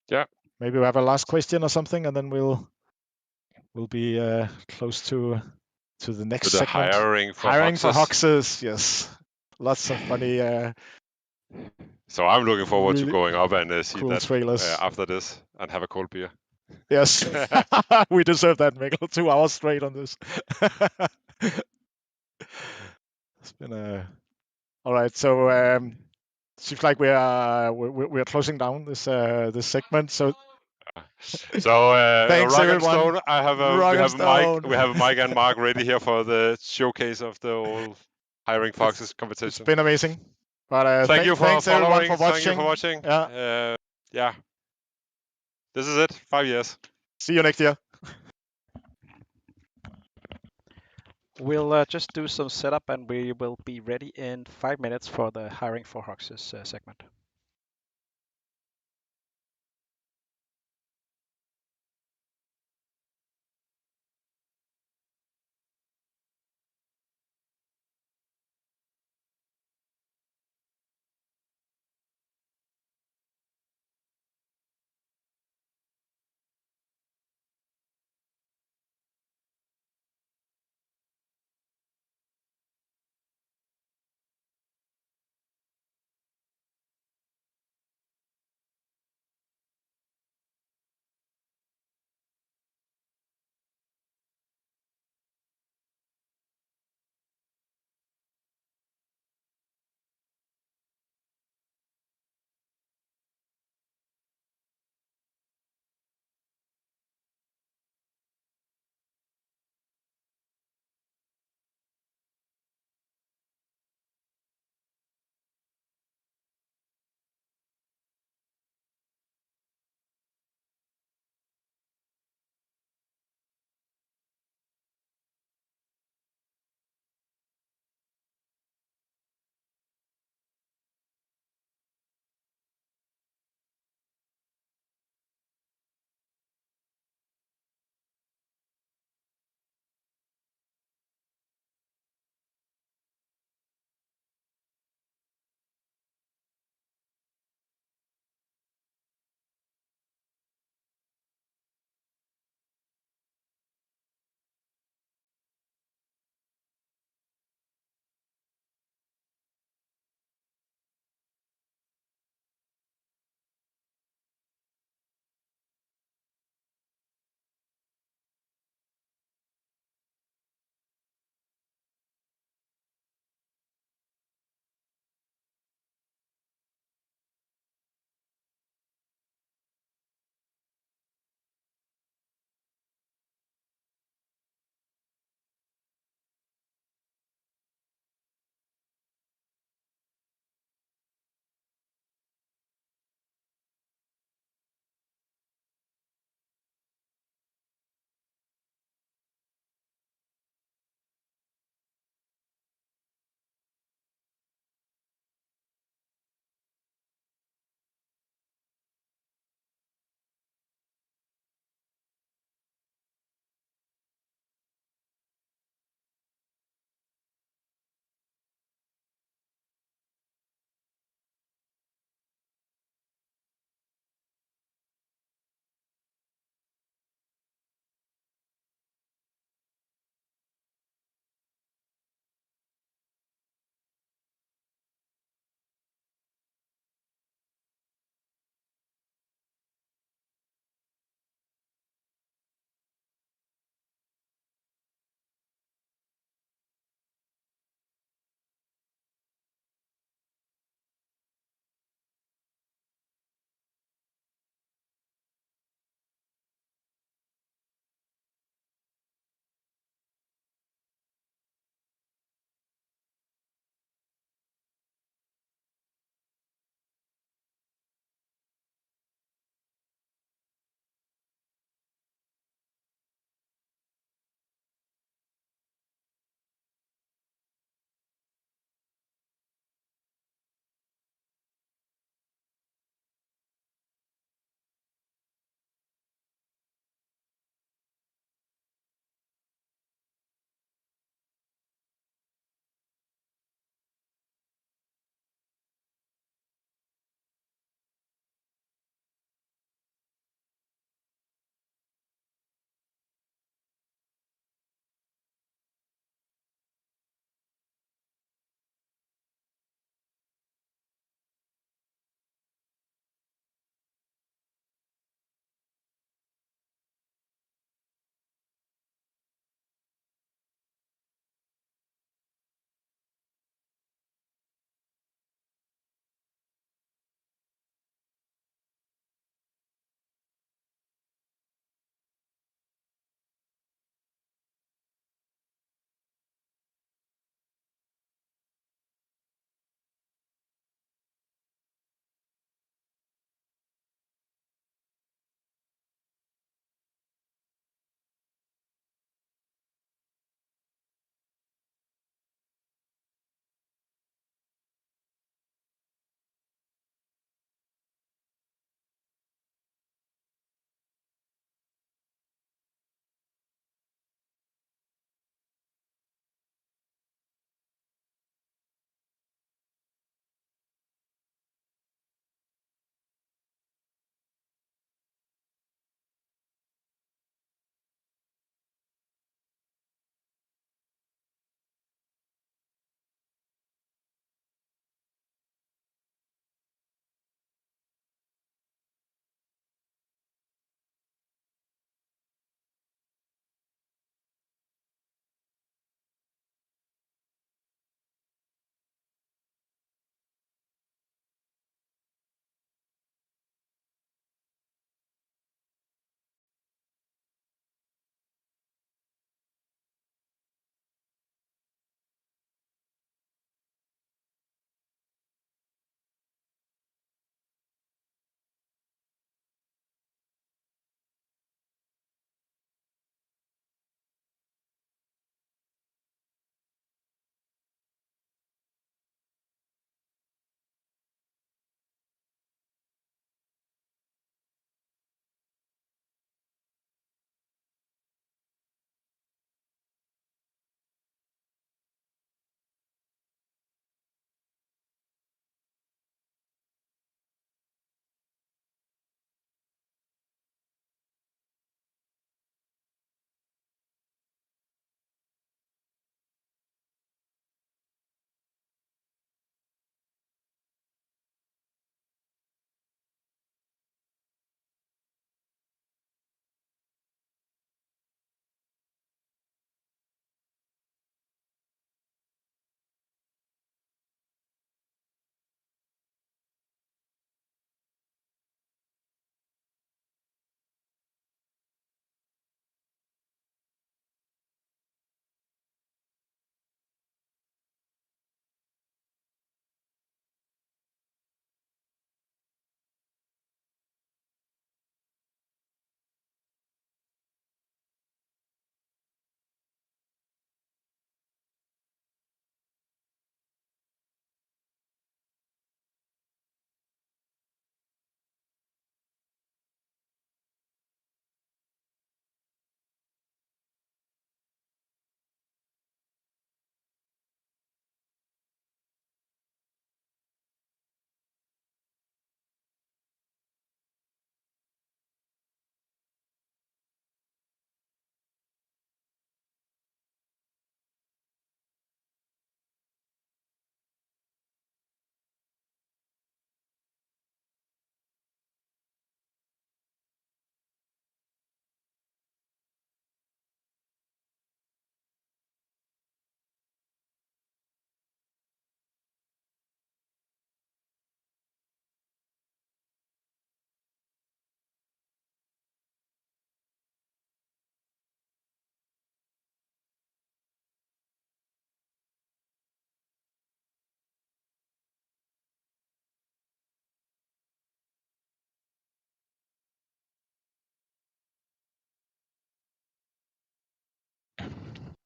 [SPEAKER 12] Yeah.
[SPEAKER 4] Maybe we have a last question or something, and then we'll be close to the next
[SPEAKER 12] the
[SPEAKER 4] segment.
[SPEAKER 12] hiring for
[SPEAKER 4] Hoxxes. Yes, lots of funny.
[SPEAKER 12] So I'm looking forward to
[SPEAKER 4] really
[SPEAKER 12] going up and see
[SPEAKER 4] cool
[SPEAKER 12] that
[SPEAKER 4] trailers.
[SPEAKER 12] after this and have a cold beer.
[SPEAKER 4] Yes, we deserve that, Mikkel. 2 hours straight on this. It's been all right. So seems like we're closing down this segment. So
[SPEAKER 12] thanks
[SPEAKER 4] everyone.
[SPEAKER 12] and Stone. We have Mike and Mark ready here for the showcase of the old hiring foxes competition.
[SPEAKER 4] It's been amazing. But
[SPEAKER 12] thank you for
[SPEAKER 4] thanks
[SPEAKER 12] following.
[SPEAKER 4] Everyone for watching.
[SPEAKER 12] Thank you for watching.
[SPEAKER 4] Yeah.
[SPEAKER 12] This is it. 5 years.
[SPEAKER 4] See you next year.
[SPEAKER 3] We'll just do some setup and we will be ready in 5 minutes for the hiring for Hoxxes segment.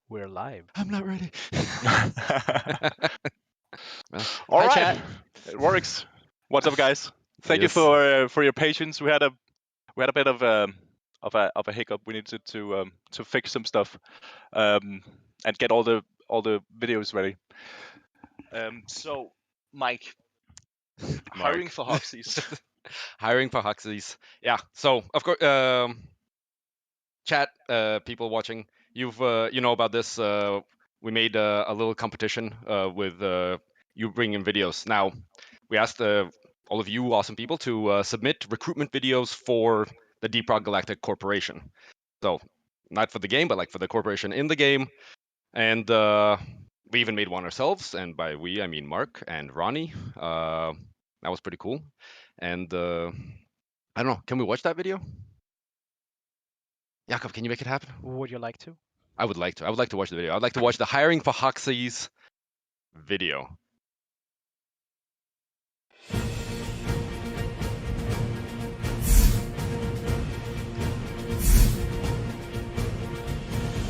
[SPEAKER 3] We're live.
[SPEAKER 4] I'm not ready.
[SPEAKER 13] All
[SPEAKER 14] Hi,
[SPEAKER 13] right,
[SPEAKER 14] chat.
[SPEAKER 13] it works. What's up, guys? Thank you
[SPEAKER 14] Yes.
[SPEAKER 13] for your patience. We had a bit of a hiccup. We needed to fix some stuff and get all the videos ready. So, Mike, hiring for Hoxxes.
[SPEAKER 14] Hiring for Hoxxes. Yeah. So of course, chat, people watching, you've you know about this. We made a little competition with you bringing videos. Now, we asked all of you awesome people to submit recruitment videos for the ROCK Galactic Corporation. So not for the game, but like for the corporation in the game. And we even made one ourselves. And by we, I mean Mark and Ronnie. That was pretty cool. And I don't know. Can we watch that video? Jakob, can you make it happen?
[SPEAKER 3] Would you like to?
[SPEAKER 14] I would like to. I would like to watch the video. I'd like to watch the hiring for Hoxxes video.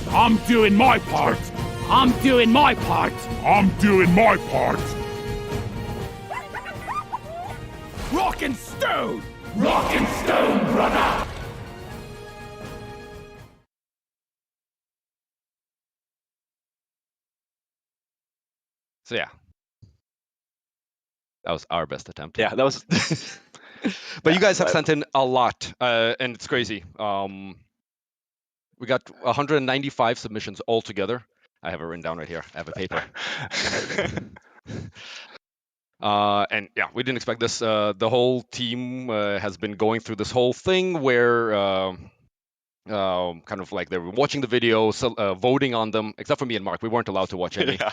[SPEAKER 9] I'm doing my part. I'm doing my part. I'm doing my part. Rock and stone. Rock and stone, brother.
[SPEAKER 14] So yeah, that was our best attempt.
[SPEAKER 13] Yeah, that was.
[SPEAKER 14] But you guys have sent in a lot, and it's crazy. We got 195 submissions altogether. I have it written down right here. I have a paper. And yeah, we didn't expect this. The whole team has been going through this whole thing where kind of like they were watching the videos, voting on them, except for me and Mark. We weren't allowed to watch any.
[SPEAKER 13] Yeah,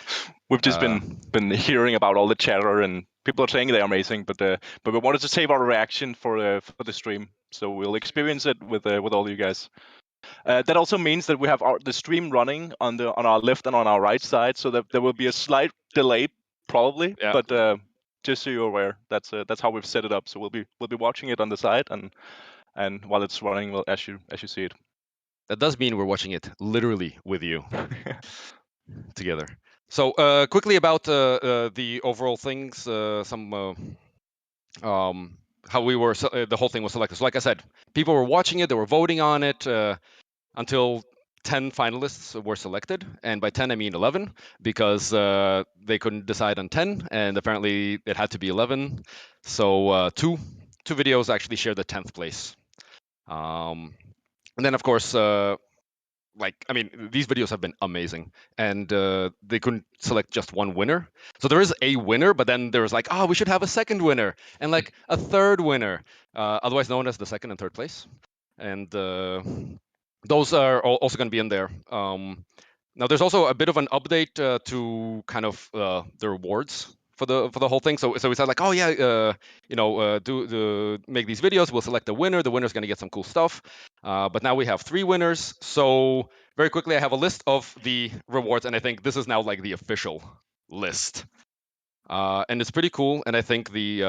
[SPEAKER 13] we've just been hearing about all the chatter, and people are saying they're amazing, but we wanted to save our reaction for the stream, so we'll experience it with all you guys. That also means that we have the stream running on our left and on our right side, so that there will be a slight delay probably. Yeah. But just so you're aware, that's how we've set it up. So we'll be watching it on the side, and while it's running, well, as you see it.
[SPEAKER 14] That does mean we're watching it literally with you together. So quickly about the overall things, how we were, the whole thing was selected. So like I said, people were watching it, they were voting on it until 10 finalists were selected. And by 10, I mean 11, because they couldn't decide on 10, and apparently it had to be 11. So two videos actually shared the 10th place. And then, of course, these videos have been amazing, and they couldn't select just one winner. So there is a winner, but then there was like, we should have a second winner and like a third winner, otherwise known as the second and third place. And those are also going to be in there. Now, there's also a bit of an update to kind of the rewards for the whole thing. So we said like, do make these videos. We'll select the winner. The winner's going to get some cool stuff. But now we have 3 winners. So very quickly, I have a list of the rewards, and I think this is now like the official list. And it's pretty cool. And I think the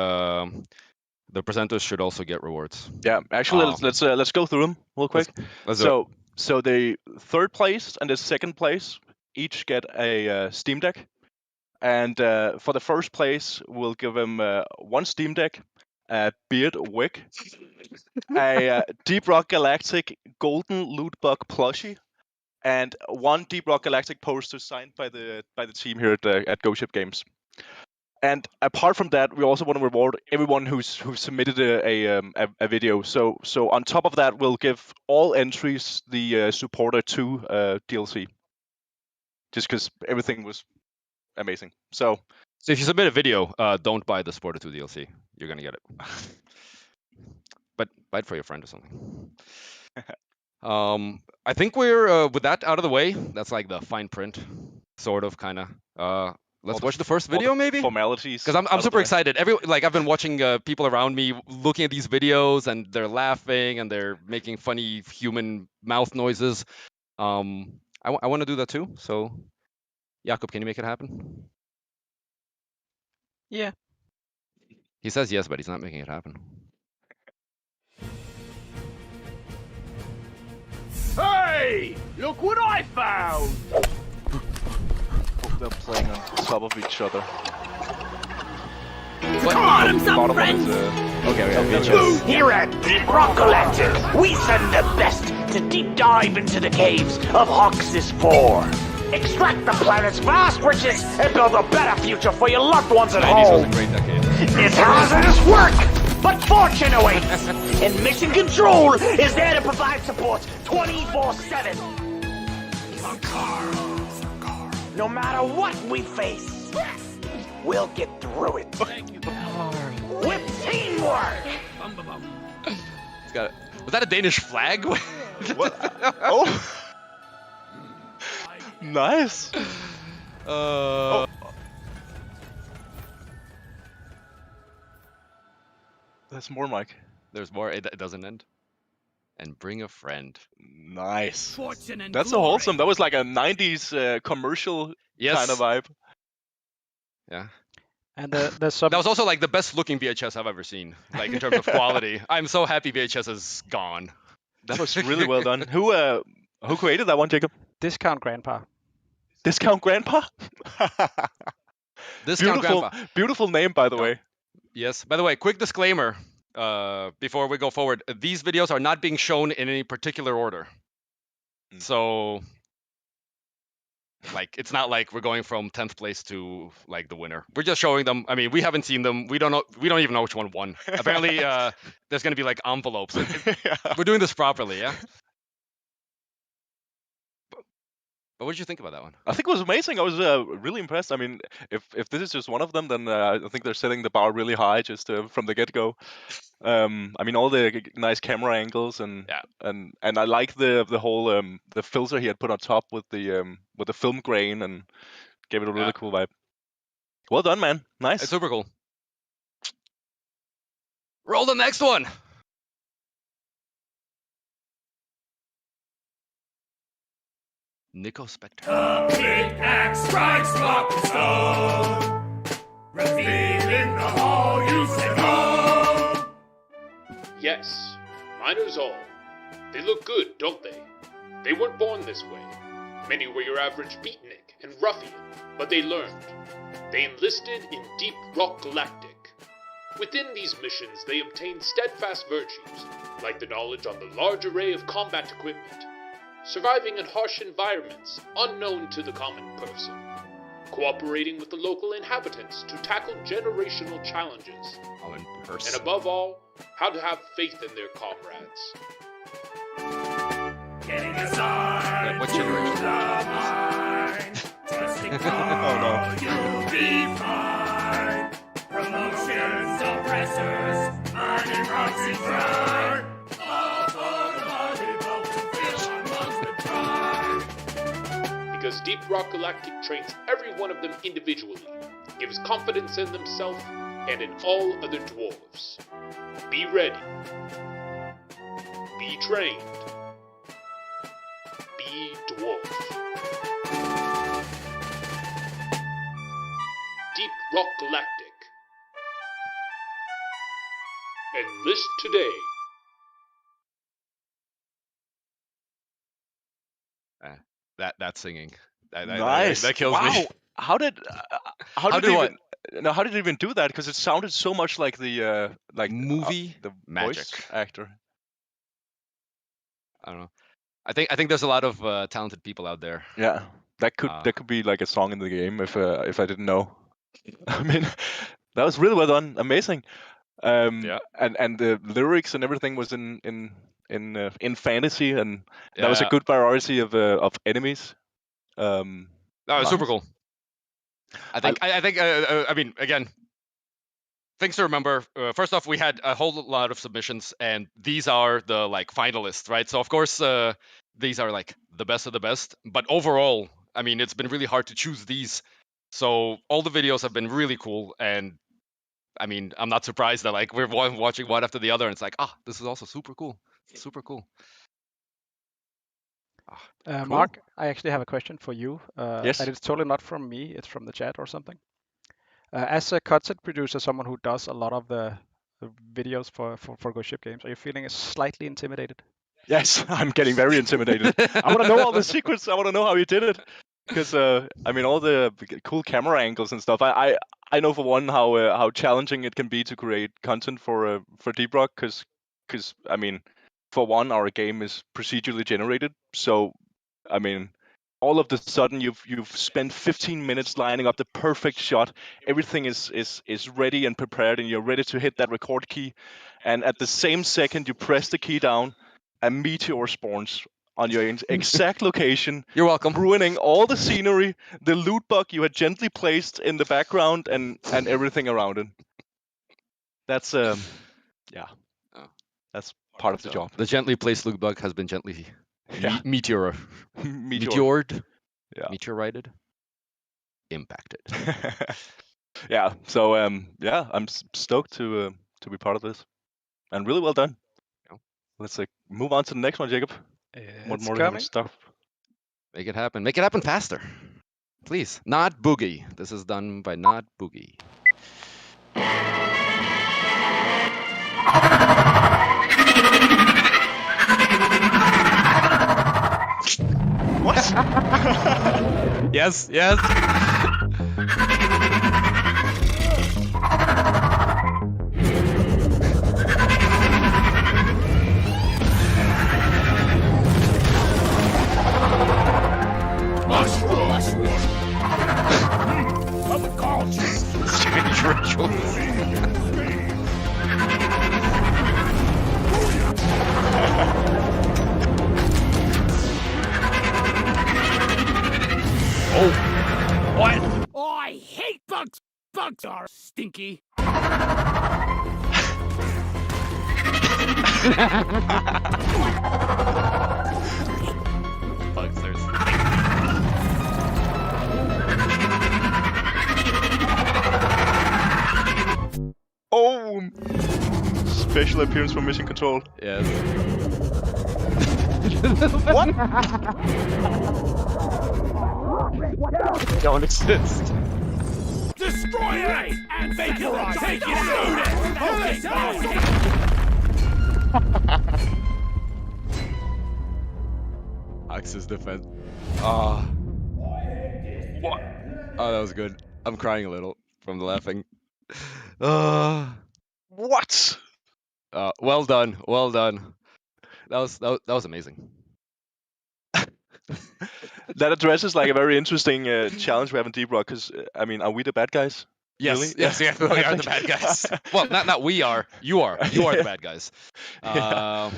[SPEAKER 14] presenters should also get rewards.
[SPEAKER 13] Yeah, actually, let's go through them real quick. So the third place and the second place each get a Steam Deck. And for the first place, we'll give them 1 Steam Deck, a beard wig, a ROCK Galactic golden loot bug plushie, and 1 ROCK Galactic poster signed by the team here at Go Ship Games. And apart from that, we also want to reward everyone who's submitted a video. So on top of that, we'll give all entries the Supporter 2 DLC, just because everything was amazing. So
[SPEAKER 14] if you submit a video, don't buy the Supporter 2 DLC. You're gonna get it. But buy it for your friend or something. I think we're with that out of the way. That's like the fine print, sort of, kind of. Let's watch the first video, maybe.
[SPEAKER 13] Formalities.
[SPEAKER 14] Because I'm super excited. I've been watching people around me looking at these videos, and they're laughing and they're making funny human mouth noises. I want to do that too. So, Jakob, can you make it happen?
[SPEAKER 3] Yeah.
[SPEAKER 14] He says yes, but he's not making it happen.
[SPEAKER 9] Hey! Look what I found!
[SPEAKER 13] They're playing on top of each other.
[SPEAKER 9] Come on, I'm some friends!
[SPEAKER 15] Here at Deep Rock Galactic, we send the best to deep dive into the caves of Hoxxes 4. Extract the planet's vast riches and build a better future for your loved ones at home. It's hazardous work, but fortune awaits. And Mission Control is there to provide support 24/7. No matter what we face, we'll get through it. With teamwork.
[SPEAKER 14] It's got. Was that a Danish flag?
[SPEAKER 13] What? Oh. Nice. There's more, Mike.
[SPEAKER 14] There's more. It doesn't end. And bring a friend.
[SPEAKER 13] Nice.
[SPEAKER 9] Fortune and
[SPEAKER 13] That's so
[SPEAKER 9] glory.
[SPEAKER 13] wholesome. That was like a 90s commercial kind of vibe.
[SPEAKER 14] Yeah.
[SPEAKER 3] And the sub.
[SPEAKER 14] That was also like the best looking VHS I've ever seen, like in terms of quality. I'm so happy VHS is gone.
[SPEAKER 13] That was really well done. Who created that one, Jacob?
[SPEAKER 3] Discount Grandpa.
[SPEAKER 13] Discount Grandpa?
[SPEAKER 14] Discount Grandpa.
[SPEAKER 13] Beautiful name, by the way.
[SPEAKER 14] Yes. By the way, quick disclaimer before we go forward. These videos are not being shown in any particular order. So, like, it's not like we're going from 10th place to like the winner. We're just showing them. I mean, we haven't seen them. We don't know. We don't even know which one won. Apparently, there's going to be like envelopes. We're doing this properly, yeah. But what did you think about that one?
[SPEAKER 13] I think it was amazing. I was really impressed. I mean, if this is just one of them, then I think they're setting the bar really high just from the get-go. I mean, all the nice camera angles and I like the whole the filter he had put on top with the film grain and gave it a really cool vibe. Well done, man. Nice.
[SPEAKER 14] It's super cool. Roll the next one. Nico Spector.
[SPEAKER 9] The pickaxe strikes rock and stone, revealing the hall you set home.
[SPEAKER 16] Yes, miners all. They look good, don't they? They weren't born this way. Many were your average beatnik and ruffian, but they learned. They enlisted in Deep Rock Galactic. Within these missions, they obtained steadfast virtues, like the knowledge on the large array of combat equipment, surviving in harsh environments unknown to the common person, cooperating with the local inhabitants to tackle generational challenges, and above all, how to have faith in their comrades.
[SPEAKER 9] Getting aside
[SPEAKER 14] what
[SPEAKER 9] to
[SPEAKER 14] generation?
[SPEAKER 9] the mine, testing tomorrow, you'll be fine. Promotions, oppressors, mining rocks and crime. All for the money, but to fish amongst the pride.
[SPEAKER 16] Because Deep Rock Galactic trains every one of them individually, gives confidence in themselves and in all other dwarves. Be ready. Be trained. Be dwarf. Deep Rock Galactic. Enlist today.
[SPEAKER 14] That singing.
[SPEAKER 13] Nice.
[SPEAKER 14] That kills
[SPEAKER 13] wow.
[SPEAKER 14] me.
[SPEAKER 13] How did
[SPEAKER 14] what?
[SPEAKER 13] How did it even do that? Because it sounded so much like the
[SPEAKER 14] movie
[SPEAKER 13] the
[SPEAKER 14] magic
[SPEAKER 13] voice actor.
[SPEAKER 14] I don't know. I think there's a lot of talented people out there.
[SPEAKER 13] Yeah, that could be like a song in the game if I didn't know. I mean, that was really well done. Amazing.
[SPEAKER 14] Yeah.
[SPEAKER 13] And the lyrics and everything was in fantasy, and that was a good variety of enemies.
[SPEAKER 14] That was super cool. I think I mean, again, things to remember. First off, we had a whole lot of submissions, and these are the like finalists, right? So of course, these are like the best of the best. But overall, I mean, it's been really hard to choose these. So all the videos have been really cool, and I mean, I'm not surprised that like we're watching one after the other, and it's like, this is also super cool, super cool.
[SPEAKER 3] Cool. Mark, I actually have a question for you.
[SPEAKER 13] Yes.
[SPEAKER 3] And it's totally not from me, it's from the chat or something. As a content producer, someone who does a lot of the videos for Ghost Ship games, are you feeling slightly intimidated?
[SPEAKER 13] Yes, I'm getting very intimidated. I want to know all the secrets. I want to know how you did it. Because I mean, all the cool camera angles and stuff. I know for one how challenging it can be to create content for Deep Rock. Because I mean, for one, our game is procedurally generated. So I mean, all of the sudden you've spent 15 minutes lining up the perfect shot. Everything is ready and prepared, and you're ready to hit that record key. And at the same second you press the key down, a meteor spawns on your exact location.
[SPEAKER 14] You're welcome.
[SPEAKER 13] Ruining all the scenery, the loot bug you had gently placed in the background, and everything around it. That's yeah. That's part of the job.
[SPEAKER 14] The gently placed loot bug has been gently meteored.
[SPEAKER 13] Yeah.
[SPEAKER 14] Meteorited. Impacted.
[SPEAKER 13] Yeah. So yeah, I'm stoked to be part of this, and really well done.
[SPEAKER 14] Yeah.
[SPEAKER 13] Let's move on to the next one, Jacob. What more different stuff?
[SPEAKER 14] Make it happen. Make it happen faster, please. Not Boogie. This is done by Not Boogie.
[SPEAKER 13] What?
[SPEAKER 14] Yes.
[SPEAKER 9] Public call
[SPEAKER 14] Strange rituals.
[SPEAKER 9] Oh, what? Oh, I hate bugs. Bugs are stinky.
[SPEAKER 14] Bugs are
[SPEAKER 13] Oh! Special appearance from Mission Control.
[SPEAKER 14] Yes.
[SPEAKER 13] What?
[SPEAKER 14] Don't exist.
[SPEAKER 9] Destroy it and make it take it out.
[SPEAKER 14] Hoxxes defense. What? Oh, that was good. I'm crying a little from the laughing.
[SPEAKER 13] What?
[SPEAKER 14] Well done. Well done. That was amazing.
[SPEAKER 13] That addresses like a very interesting challenge we have in Deep Rock. Because I mean, are we the bad guys?
[SPEAKER 14] Yes,
[SPEAKER 13] Really?
[SPEAKER 14] yes, we are the bad guys. Well, not we are. You are the bad guys.
[SPEAKER 13] That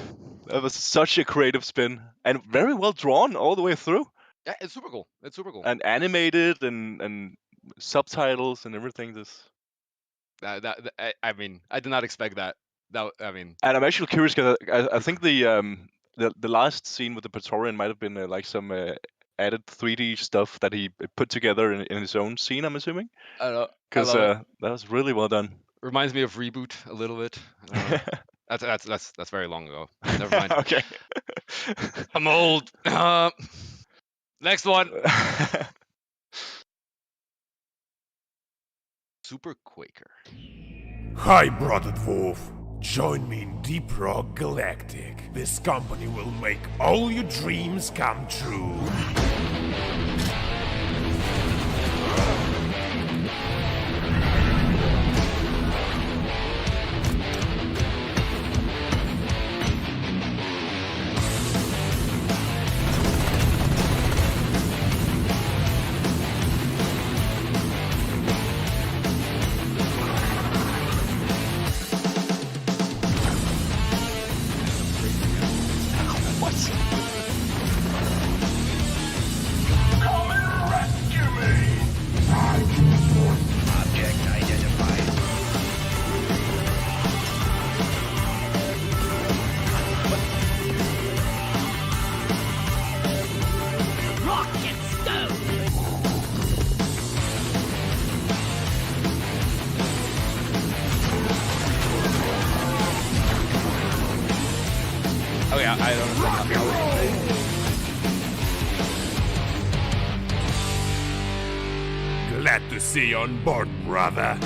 [SPEAKER 13] was such a creative spin and very well drawn all the way through.
[SPEAKER 14] Yeah, it's super cool. It's super cool.
[SPEAKER 13] And animated and subtitles and everything.
[SPEAKER 14] I mean, I did not expect that. I mean,
[SPEAKER 13] and I'm actually curious because I think the last scene with the Praetorian might have been like some added 3D stuff that he put together in his own scene. I'm assuming. Because that was really well done.
[SPEAKER 14] Reminds me of Reboot a little bit. That's very long ago. Never mind.
[SPEAKER 13] Okay.
[SPEAKER 14] I'm old. Next one. Super Quaker.
[SPEAKER 9] Hi, brother dwarf. Join me in Deep Rock Galactic. This company will make all your dreams come true.
[SPEAKER 14] Oh yeah, I don't know.
[SPEAKER 9] Glad to see you on board, brother.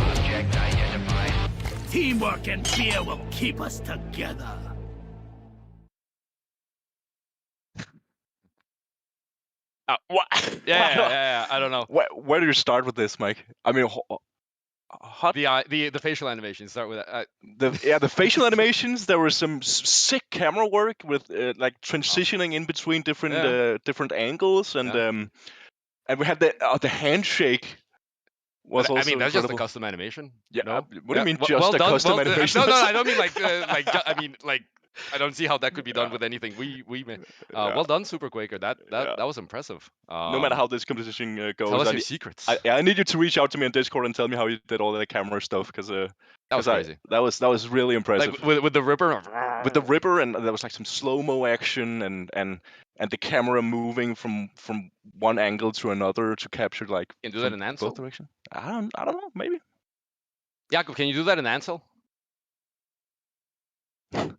[SPEAKER 15] Object identified.
[SPEAKER 9] Teamwork and fear will keep us together.
[SPEAKER 13] What?
[SPEAKER 14] Yeah. I don't know.
[SPEAKER 13] Where do you start with this, Mike? I mean,
[SPEAKER 14] the facial animations. Start with that.
[SPEAKER 13] The facial animations. There was some sick camera work with like transitioning in between different angles, and we had the handshake. Was also
[SPEAKER 14] I mean, that's
[SPEAKER 13] incredible.
[SPEAKER 14] just a custom animation.
[SPEAKER 13] Yeah.
[SPEAKER 14] No?
[SPEAKER 13] What do you mean,
[SPEAKER 14] well
[SPEAKER 13] just a
[SPEAKER 14] done,
[SPEAKER 13] custom animation?
[SPEAKER 14] No, I don't mean like I mean like. I don't see how that could be done with anything. Well done, Super Quaker. That was impressive.
[SPEAKER 13] No matter how this competition goes,
[SPEAKER 14] tell us your secrets.
[SPEAKER 13] I need you to reach out to me on Discord and tell me how you did all that camera stuff, because
[SPEAKER 14] that was crazy.
[SPEAKER 13] That was really impressive.
[SPEAKER 14] Like with the ripper.
[SPEAKER 13] With the ripper, and there was like some slow-mo action and the camera moving from one angle to another to capture like.
[SPEAKER 14] Can you do that in Ansel?
[SPEAKER 13] Both directions. I don't know. Maybe.
[SPEAKER 14] Jakob, can you do that in Ansel?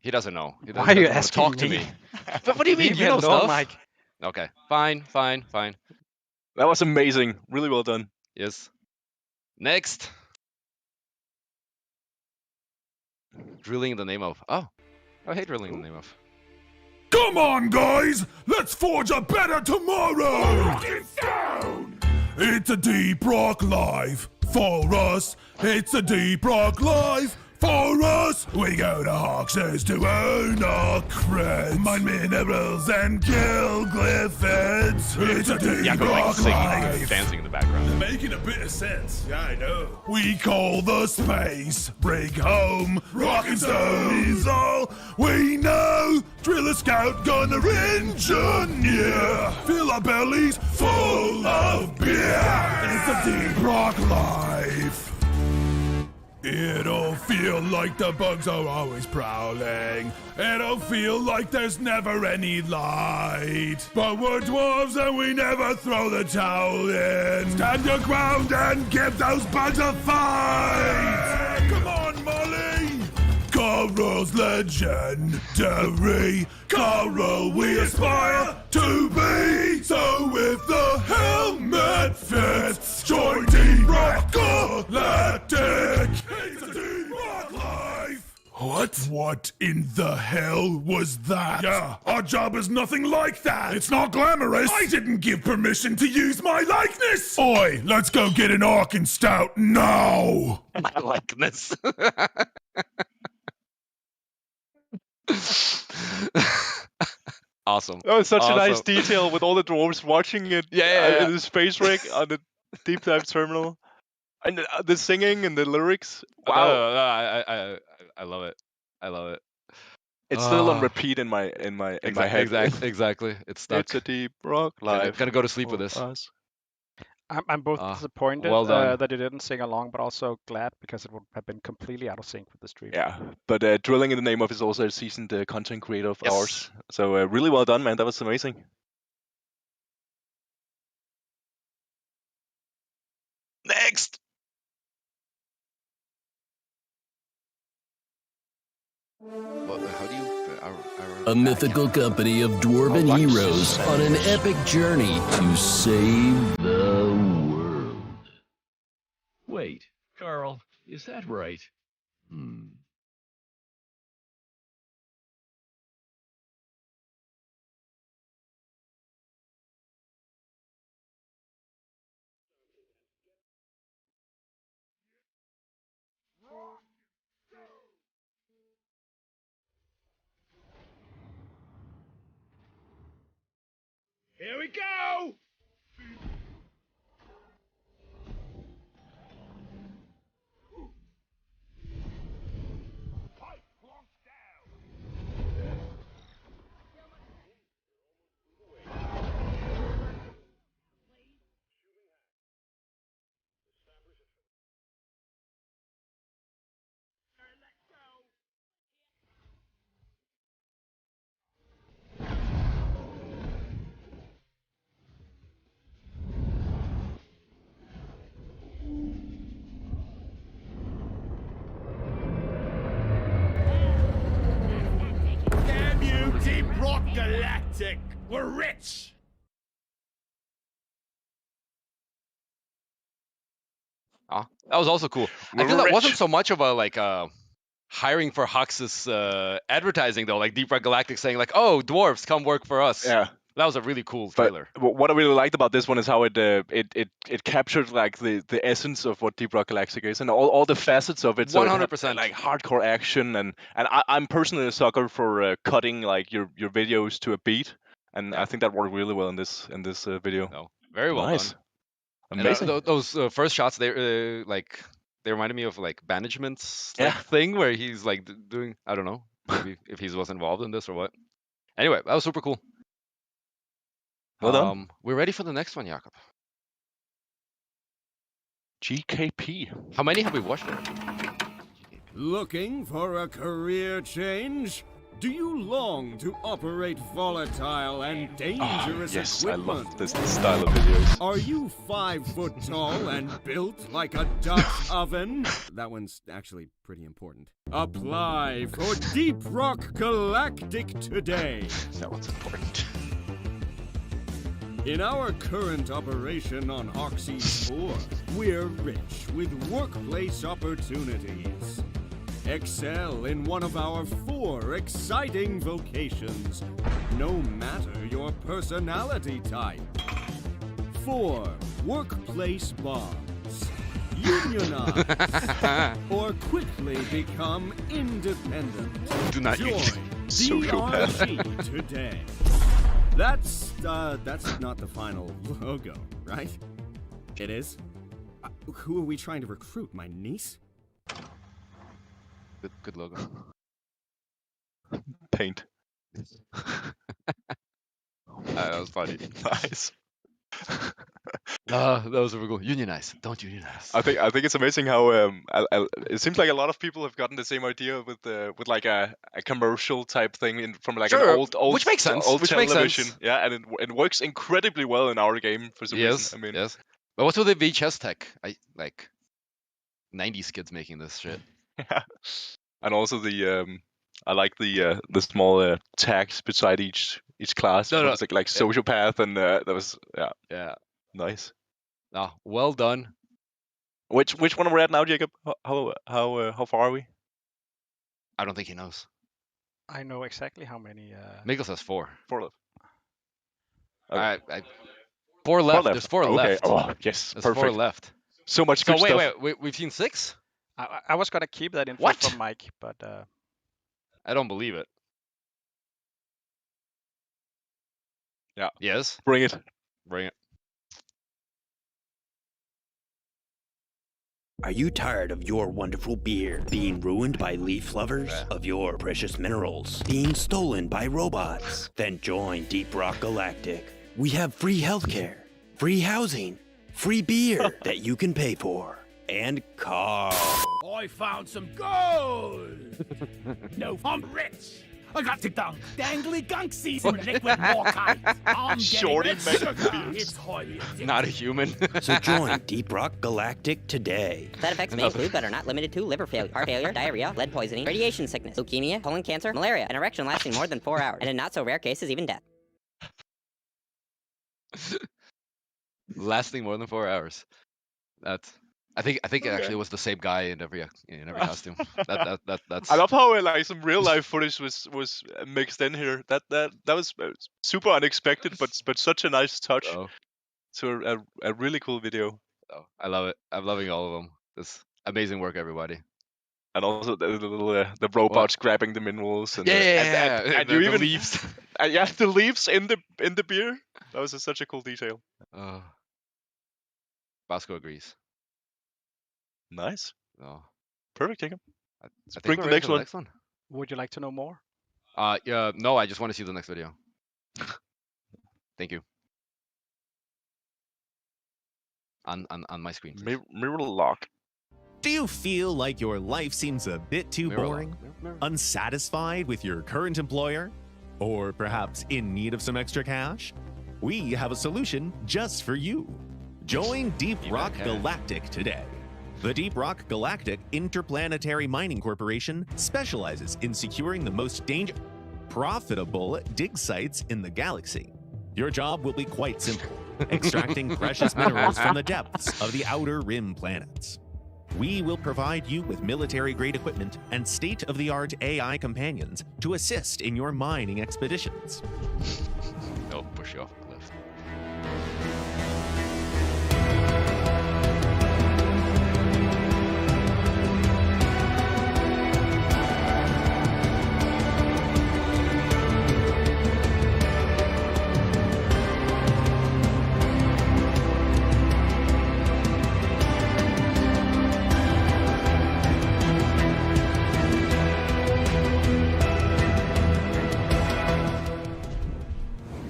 [SPEAKER 14] He doesn't know.
[SPEAKER 17] Why are you asking
[SPEAKER 14] talk to me? But what do you mean? You know stuff? Mike. Okay, fine.
[SPEAKER 13] That was amazing. Really well done.
[SPEAKER 14] Yes. Next. Drilling in the name of. Oh, I hate drilling in the name of.
[SPEAKER 9] Come on, guys! Let's forge a better tomorrow! It's a deep rock life for us. It's a deep rock life. For us, we go to Hoxxes to earn our creds, mine minerals and kill glyphids. It's a deep rock life.
[SPEAKER 14] Dancing in the background.
[SPEAKER 9] They're making a bit of sense. Yeah, I know. We call the space, bring home, rock and stone is all we know. Drill a scout, gunner, engineer. Fill our bellies full of beer. It's a deep rock life. It'll feel like the bugs are always prowling. It'll feel like there's never any light. But we're dwarves and we never throw the towel in. Stand your ground and give those bugs a fight! Come on, Molly! Coral's legendary. Coral we aspire to be. So if the helmet fits, join Team Rock Galactic. It's a Team Rock life. What in the hell was that? Yeah, our job is nothing like that. It's not glamorous. I didn't give permission to use my likeness. Oi, let's go get an Orc and Stout now.
[SPEAKER 14] My likeness. Awesome.
[SPEAKER 13] That was such a nice detail with all the dwarves watching it. In the space rig on the deep dive terminal, and the singing and the lyrics. Wow,
[SPEAKER 14] I love it.
[SPEAKER 13] It's still on repeat in my head.
[SPEAKER 14] Exactly. It's stuck.
[SPEAKER 13] It's a deep rock life.
[SPEAKER 14] Gonna go to sleep with this.
[SPEAKER 3] I'm both disappointed that you didn't sing along, but also glad because it would have been completely out of sync with the stream.
[SPEAKER 13] Yeah, but Drilling in the Name of is also a seasoned content creator of ours. So really well done, man. That was amazing.
[SPEAKER 14] Next. How do you?
[SPEAKER 18] A mythical company of dwarven heroes on an epic journey to save the world.
[SPEAKER 19] Wait, Carl, is that right?
[SPEAKER 9] Here we go! Damn you, Team Rock Galactic! We're rich!
[SPEAKER 14] That was also cool. I feel that wasn't so much of a hiring for Hoxxes advertising though, like Deep Rock Galactic saying like, "Oh, dwarves, come work for us."
[SPEAKER 13] Yeah.
[SPEAKER 14] That was a really cool trailer.
[SPEAKER 13] But what I really liked about this one is how it captured like the essence of what Deep Rock Galactic is and all the facets of it. So
[SPEAKER 14] 100%.
[SPEAKER 13] like hardcore action and I'm personally a sucker for cutting like your videos to a beat, and I think that worked really well in this video.
[SPEAKER 14] No, very well
[SPEAKER 13] Nice.
[SPEAKER 14] done.
[SPEAKER 13] Amazing.
[SPEAKER 14] And, those first shots, they like they reminded me of like banagement's thing where he's like doing, I don't know, maybe if he was involved in this or what. Anyway, that was super cool.
[SPEAKER 13] Well done.
[SPEAKER 14] We're ready for the next one, Jakob.
[SPEAKER 13] GKP.
[SPEAKER 14] How many have we watched already?
[SPEAKER 17] Looking for a career change? Do you long to operate volatile and dangerous
[SPEAKER 13] yes,
[SPEAKER 17] equipment?
[SPEAKER 13] I love this style of videos.
[SPEAKER 17] Are you 5 foot tall and built like a Dutch oven? That one's actually pretty important. Apply for Deep Rock Galactic today.
[SPEAKER 13] That one's important.
[SPEAKER 17] In our current operation on Hoxxes 4, we're rich with workplace opportunities. Excel in one of our 4 exciting vocations, no matter your personality type. 4 workplace bonds. Unionize or quickly become independent.
[SPEAKER 14] Do not
[SPEAKER 17] join DRG today. That's not the final logo, right? It is? Who are we trying to recruit, my niece?
[SPEAKER 14] Good logo.
[SPEAKER 13] Paint.
[SPEAKER 14] That was funny.
[SPEAKER 13] Nice.
[SPEAKER 14] That was super cool. Unionize. Don't unionize.
[SPEAKER 13] I think it's amazing how it seems like a lot of people have gotten the same idea with like a commercial type thing from like an old
[SPEAKER 14] which makes sense.
[SPEAKER 13] Old
[SPEAKER 14] which
[SPEAKER 13] television.
[SPEAKER 14] makes sense.
[SPEAKER 13] Yeah, and it works incredibly well in our game for some reason. I mean,
[SPEAKER 14] yes. But what's with the VHS tech? I like 90s kids making this shit.
[SPEAKER 13] Yeah. And also I like the small tags beside each class.
[SPEAKER 14] No,
[SPEAKER 13] it's like sociopath, and that was
[SPEAKER 14] yeah,
[SPEAKER 13] nice.
[SPEAKER 14] No, well done.
[SPEAKER 13] Which one are we at now, Jacob? How far are we?
[SPEAKER 14] I don't think he knows.
[SPEAKER 3] I know exactly how many.
[SPEAKER 14] Mikkel says 4.
[SPEAKER 13] 4 left.
[SPEAKER 14] Okay. 4 left. There's 4
[SPEAKER 13] okay.
[SPEAKER 14] left.
[SPEAKER 13] Oh yes,
[SPEAKER 14] There's
[SPEAKER 13] perfect.
[SPEAKER 14] 4 left.
[SPEAKER 13] So much good stuff.
[SPEAKER 14] Wait. We've seen 6.
[SPEAKER 3] I was gonna keep that info from Mike, but
[SPEAKER 14] I don't believe it.
[SPEAKER 13] Yeah.
[SPEAKER 14] Yes.
[SPEAKER 13] Bring it.
[SPEAKER 14] Bring it.
[SPEAKER 20] Are you tired of your wonderful beer being ruined by leaf lovers? Of your precious minerals being stolen by robots? Then join Deep Rock Galactic. We have free healthcare, free housing, free beer that you can pay for, and cars.
[SPEAKER 9] I found some gold! No, I'm rich! I got the dangly gunk season liquid walk-out. I'm
[SPEAKER 13] Shorty
[SPEAKER 9] getting red sugar. It's highly addictive.
[SPEAKER 14] Not a human.
[SPEAKER 20] So join Deep Rock Galactic today.
[SPEAKER 21] Side effects may include, but are not limited to, liver failure, heart failure, diarrhea, lead poisoning, radiation sickness, leukemia, colon cancer, malaria, an erection lasting more than 4 hours, and in not so rare cases, even death.
[SPEAKER 14] Lasting more than 4 hours. I think it actually was the same guy in every costume. That's.
[SPEAKER 13] I love how like some real life footage was mixed in here. That was super unexpected, but such a nice touch to a really cool video.
[SPEAKER 14] Oh, I love it. I'm loving all of them. It's amazing work, everybody.
[SPEAKER 13] And also the little the robots grabbing the minerals and
[SPEAKER 14] and
[SPEAKER 13] you
[SPEAKER 14] the
[SPEAKER 13] even
[SPEAKER 14] leaves.
[SPEAKER 13] The leaves in the beer. That was such a cool detail.
[SPEAKER 14] Bosco agrees.
[SPEAKER 13] Nice.
[SPEAKER 14] Oh.
[SPEAKER 13] Perfect, Jacob.
[SPEAKER 14] I think
[SPEAKER 13] bring
[SPEAKER 14] we're
[SPEAKER 13] the
[SPEAKER 14] ready
[SPEAKER 13] next
[SPEAKER 14] for
[SPEAKER 13] one.
[SPEAKER 14] the next one.
[SPEAKER 3] Would you like to know more?
[SPEAKER 14] Yeah. No, I just want to see the next video. Thank you. On my screen.
[SPEAKER 13] Mirror lock.
[SPEAKER 22] Do you feel like your life seems a bit too boring? Unsatisfied with your current employer? Or perhaps in need of some extra cash? We have a solution just for you. Join Deep Rock Galactic today. The Deep Rock Galactic Interplanetary Mining Corporation specializes in securing the most profitable dig sites in the galaxy. Your job will be quite simple, extracting precious minerals from the depths of the outer rim planets. We will provide you with military-grade equipment and state-of-the-art AI companions to assist in your mining expeditions.
[SPEAKER 14] They'll push you off a cliff.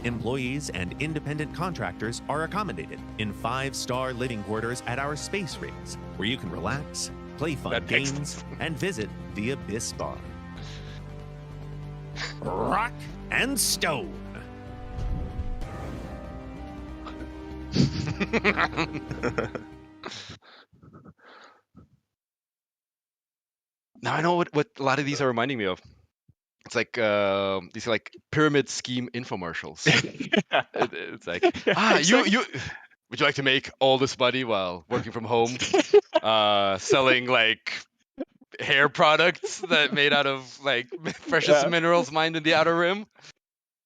[SPEAKER 22] Employees and independent contractors are accommodated in 5-star living quarters at our space rigs, where you can relax, play fun games, and visit the Abyss Bar. Rock and Stone.
[SPEAKER 14] Now I know what a lot of these are reminding me of. It's like these are like pyramid scheme infomercials. It's like, you would you like to make all this money while working from home, selling like hair products that made out of like precious minerals mined in the outer rim?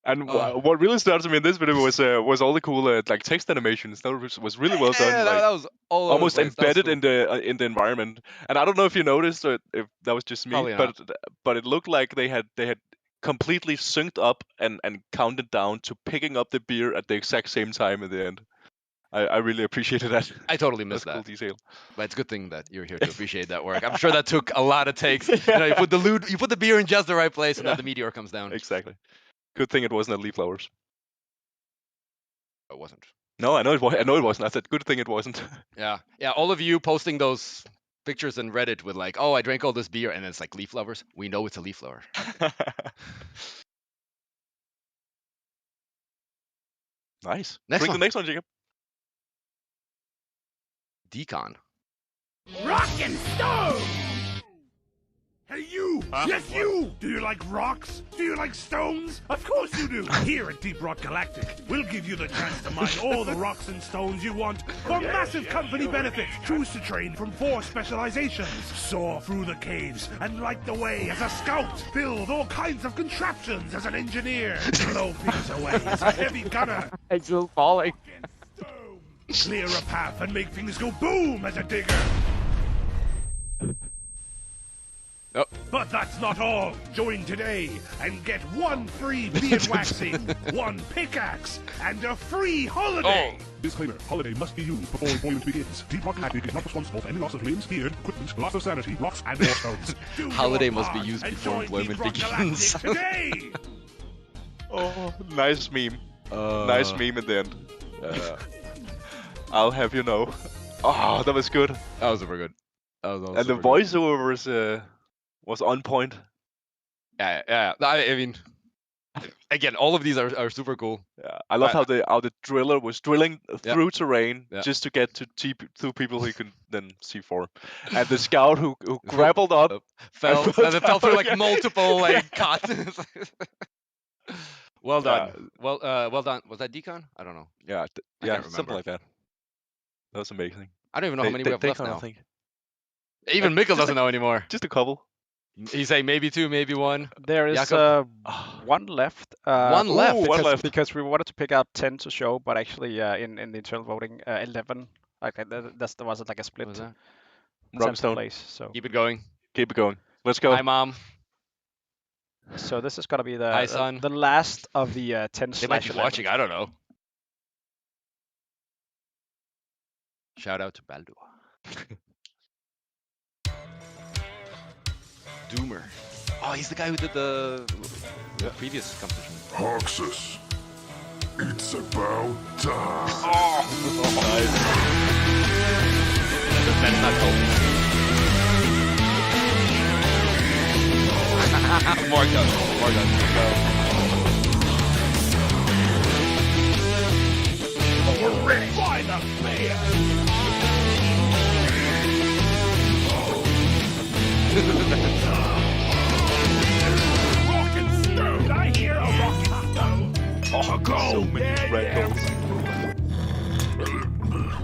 [SPEAKER 4] And what really stood out to me in this video was all the cool like text animations. That was really well done.
[SPEAKER 14] Yeah,
[SPEAKER 4] like,
[SPEAKER 14] that was all over
[SPEAKER 4] almost
[SPEAKER 14] the place. That was
[SPEAKER 4] embedded in the environment. And I don't know if you noticed or if that was just me,
[SPEAKER 14] Probably not.
[SPEAKER 4] but it looked like they had completely synced up and counted down to picking up the beer at the exact same time at the end. I really appreciated that.
[SPEAKER 14] I totally missed
[SPEAKER 4] That's
[SPEAKER 14] that.
[SPEAKER 4] cool detail.
[SPEAKER 14] But it's a good thing that you're here to appreciate that work. I'm sure that took a lot of takes. You put the beer in just the right place, and then the meteor comes down.
[SPEAKER 4] Exactly. Good thing it wasn't at Leaf Flowers.
[SPEAKER 14] It wasn't.
[SPEAKER 4] No, I know it was. I know it wasn't. I said good thing it wasn't.
[SPEAKER 14] Yeah. All of you posting those pictures in Reddit with like, oh, I drank all this beer, and it's like leaf lovers. We know it's a leaf lover.
[SPEAKER 4] Nice.
[SPEAKER 14] Next
[SPEAKER 4] Bring
[SPEAKER 14] one.
[SPEAKER 4] the next one, Jacob.
[SPEAKER 14] Decon.
[SPEAKER 9] Rock and Stone! Hey, you! Yes, you! Do you like rocks? Do you like stones? Of course you do! Here at Deep Rock Galactic, we'll give you the chance to mine all the rocks and stones you want for massive company benefits. Choose to train from 4 specializations. Soar through the caves and light the way as a scout. Build all kinds of contraptions as an engineer. Blow things away as a heavy gunner.
[SPEAKER 2] It's still falling.
[SPEAKER 9] Clear a path and make things go boom as a digger.
[SPEAKER 14] Oh.
[SPEAKER 9] But that's not all. Join today and get 1 free beard waxing, 1 pickaxe, and a free holiday.
[SPEAKER 5] Disclaimer, holiday must be used before employment begins. Deep Rock Galactic is not responsible for any loss of limbs, beard, equipment, loss of sanity, rocks, and or stones.
[SPEAKER 14] Holiday must be used before employment begins.
[SPEAKER 9] Today.
[SPEAKER 4] Oh, nice meme. Nice meme at the end. I'll have you know. Oh, that was good.
[SPEAKER 14] That was super good. That was
[SPEAKER 4] and the voiceover was on point.
[SPEAKER 14] Yeah. I mean, again, all of these are super cool.
[SPEAKER 4] Yeah, I love how the driller was drilling through terrain just to get to two people he could then C4, and the scout who grappled up
[SPEAKER 14] fell through like multiple like cuts. Well done. Well done. Was that Decon? I don't know.
[SPEAKER 4] Yeah, something like that. That was amazing.
[SPEAKER 14] I don't even know how many we have left now.
[SPEAKER 4] Think.
[SPEAKER 14] Even Mikkel doesn't know anymore.
[SPEAKER 4] Just a couple.
[SPEAKER 14] He's saying maybe 2, maybe 1.
[SPEAKER 3] There is one left.
[SPEAKER 14] One left.
[SPEAKER 3] Because we wanted to pick out 10 to show, but actually in the internal voting, 11. Okay, there was like a split.
[SPEAKER 14] What was that?
[SPEAKER 4] Rockstone.
[SPEAKER 3] Place, so.
[SPEAKER 14] Keep it going.
[SPEAKER 4] Keep it going. Let's go.
[SPEAKER 14] Hi, Mom.
[SPEAKER 3] So this is gonna be the
[SPEAKER 14] Hi, son.
[SPEAKER 3] the last of the 10
[SPEAKER 14] They might be
[SPEAKER 3] 11.
[SPEAKER 14] watching. I don't know. Shout out to Baldur. Doomer. Oh, he's the guy who did the previous competition.
[SPEAKER 5] Hoxxes. It's about time.
[SPEAKER 14] Oh, nice. That's not cold. More guns.
[SPEAKER 9] We're ready. By the beer. Rock and Stone. Did I hear a rock and stone?
[SPEAKER 5] Oh, go.
[SPEAKER 4] So many red goals.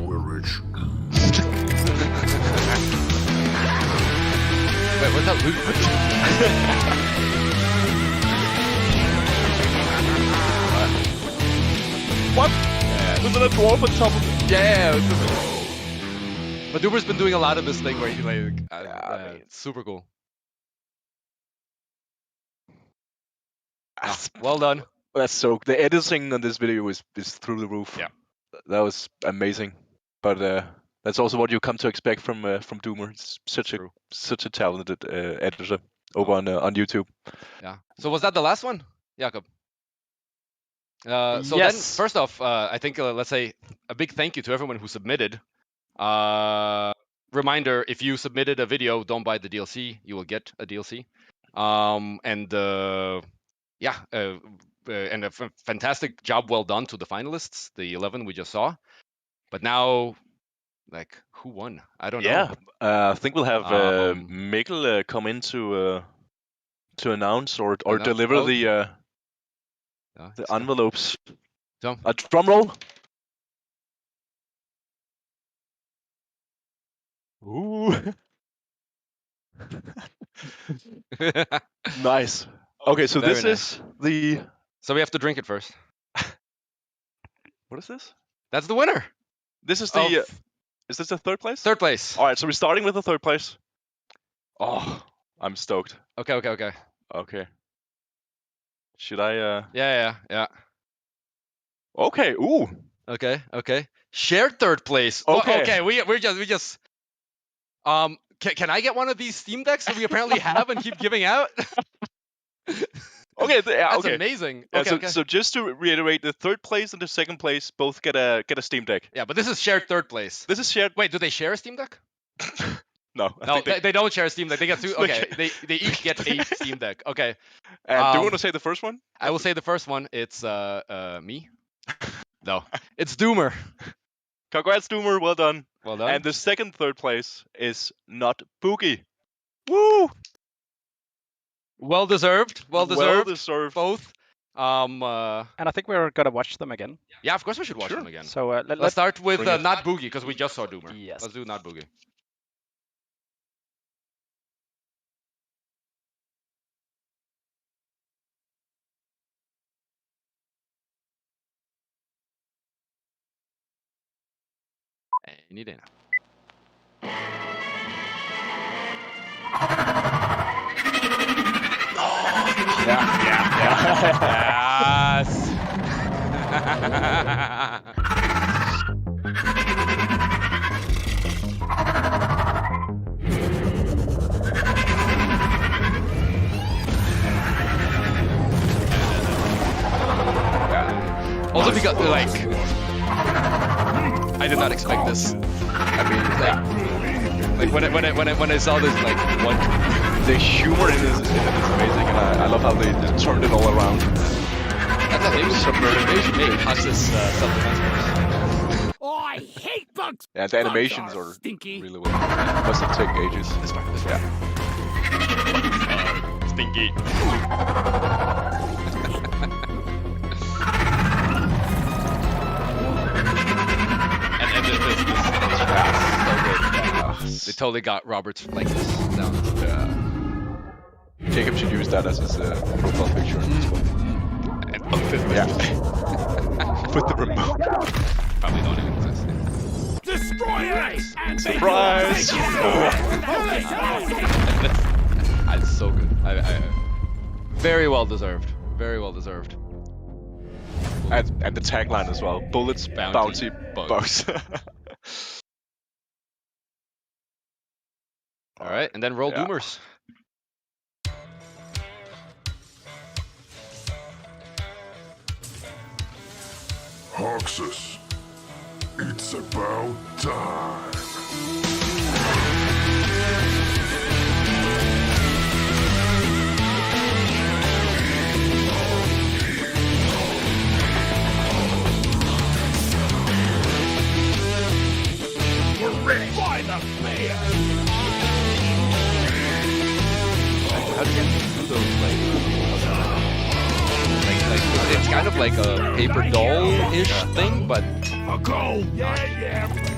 [SPEAKER 5] We're rich.
[SPEAKER 14] Wait, what's that loot?
[SPEAKER 13] What? Was it a dwarf on top of it?
[SPEAKER 14] Yeah. But Duber's been doing a lot of this thing where he it's super cool. Well done.
[SPEAKER 13] That's so. The editing on this video is through the roof.
[SPEAKER 14] Yeah.
[SPEAKER 13] That was amazing. But that's also what you come to expect from Doomer. It's such a talented editor over on YouTube.
[SPEAKER 14] Yeah. So was that the last one, Jakob? So
[SPEAKER 3] Yes.
[SPEAKER 14] then, first off, I think let's say a big thank you to everyone who submitted. Reminder: if you submitted a video, don't buy the DLC. You will get a DLC. And a fantastic job, well done to the finalists, the 11 we just saw. But now, like, who won? I don't know.
[SPEAKER 13] I think we'll have Mikkel come in to announce or deliver the envelopes. A drum roll. Ooh. Nice. Okay, so
[SPEAKER 14] Very
[SPEAKER 13] this
[SPEAKER 14] nice.
[SPEAKER 13] is the.
[SPEAKER 14] So we have to drink it first.
[SPEAKER 13] What is this?
[SPEAKER 14] That's the winner.
[SPEAKER 13] This is the. Is this the third place?
[SPEAKER 14] Third place.
[SPEAKER 13] All right, so we're starting with the third place. Oh, I'm stoked.
[SPEAKER 14] Okay.
[SPEAKER 13] Should I?
[SPEAKER 14] Yeah.
[SPEAKER 13] Okay. Ooh.
[SPEAKER 14] Okay. Shared third place.
[SPEAKER 13] Okay.
[SPEAKER 14] Okay. We just. Can I get one of these Steam Decks that we apparently have and keep giving out?
[SPEAKER 13] Okay.
[SPEAKER 14] That's amazing. Okay.
[SPEAKER 13] So just to reiterate, the third place and the second place both get a Steam Deck.
[SPEAKER 14] Yeah, but this is shared third place.
[SPEAKER 13] This is shared.
[SPEAKER 14] Wait, do they share a Steam Deck?
[SPEAKER 13] No.
[SPEAKER 14] No, they don't share a Steam Deck. They get two. Okay, they each get a Steam Deck. Okay.
[SPEAKER 13] And do you want to say the first one?
[SPEAKER 14] I will say the first one. It's me. No, it's Doomer.
[SPEAKER 13] Congrats, Doomer. Well done.
[SPEAKER 14] Well done.
[SPEAKER 13] And the second, third place is not Boogie. Woo!
[SPEAKER 14] Well deserved. Well deserved. Both.
[SPEAKER 3] And I think we're gonna watch them again.
[SPEAKER 14] Yeah, of course we should watch them again.
[SPEAKER 3] So
[SPEAKER 14] let's start with not Boogie because we just saw Doomer.
[SPEAKER 3] Yes.
[SPEAKER 14] Let's do not Boogie. Any day now. Yes. Also because like I did not expect this. I mean, like when I saw this, like what
[SPEAKER 13] the humor in this is amazing, and I love how they just turned it all around.
[SPEAKER 14] That's how they should make Hoxxes self-defense.
[SPEAKER 9] Oh, I hate bugs!
[SPEAKER 13] Yeah, the animations are
[SPEAKER 9] stinky.
[SPEAKER 13] really well. Must have taken ages.
[SPEAKER 14] This part.
[SPEAKER 13] Yeah.
[SPEAKER 14] Stinky. And this so good. They totally got Robert's likeness down.
[SPEAKER 13] Jacob should use that as his profile picture in this one.
[SPEAKER 14] And outfit.
[SPEAKER 13] Yeah. With the remote.
[SPEAKER 14] Probably don't even exist.
[SPEAKER 9] Destroy it! And
[SPEAKER 13] surprise!
[SPEAKER 14] It's so good. I very well deserved. Very well deserved.
[SPEAKER 13] And the tagline as well. Bullets, bounty, bugs.
[SPEAKER 14] All right, and then roll Doomers.
[SPEAKER 5] Hoxxes, it's about time.
[SPEAKER 9] We're ready by the player!
[SPEAKER 14] How do you do those, like it's kind of like a paper doll-ish thing. but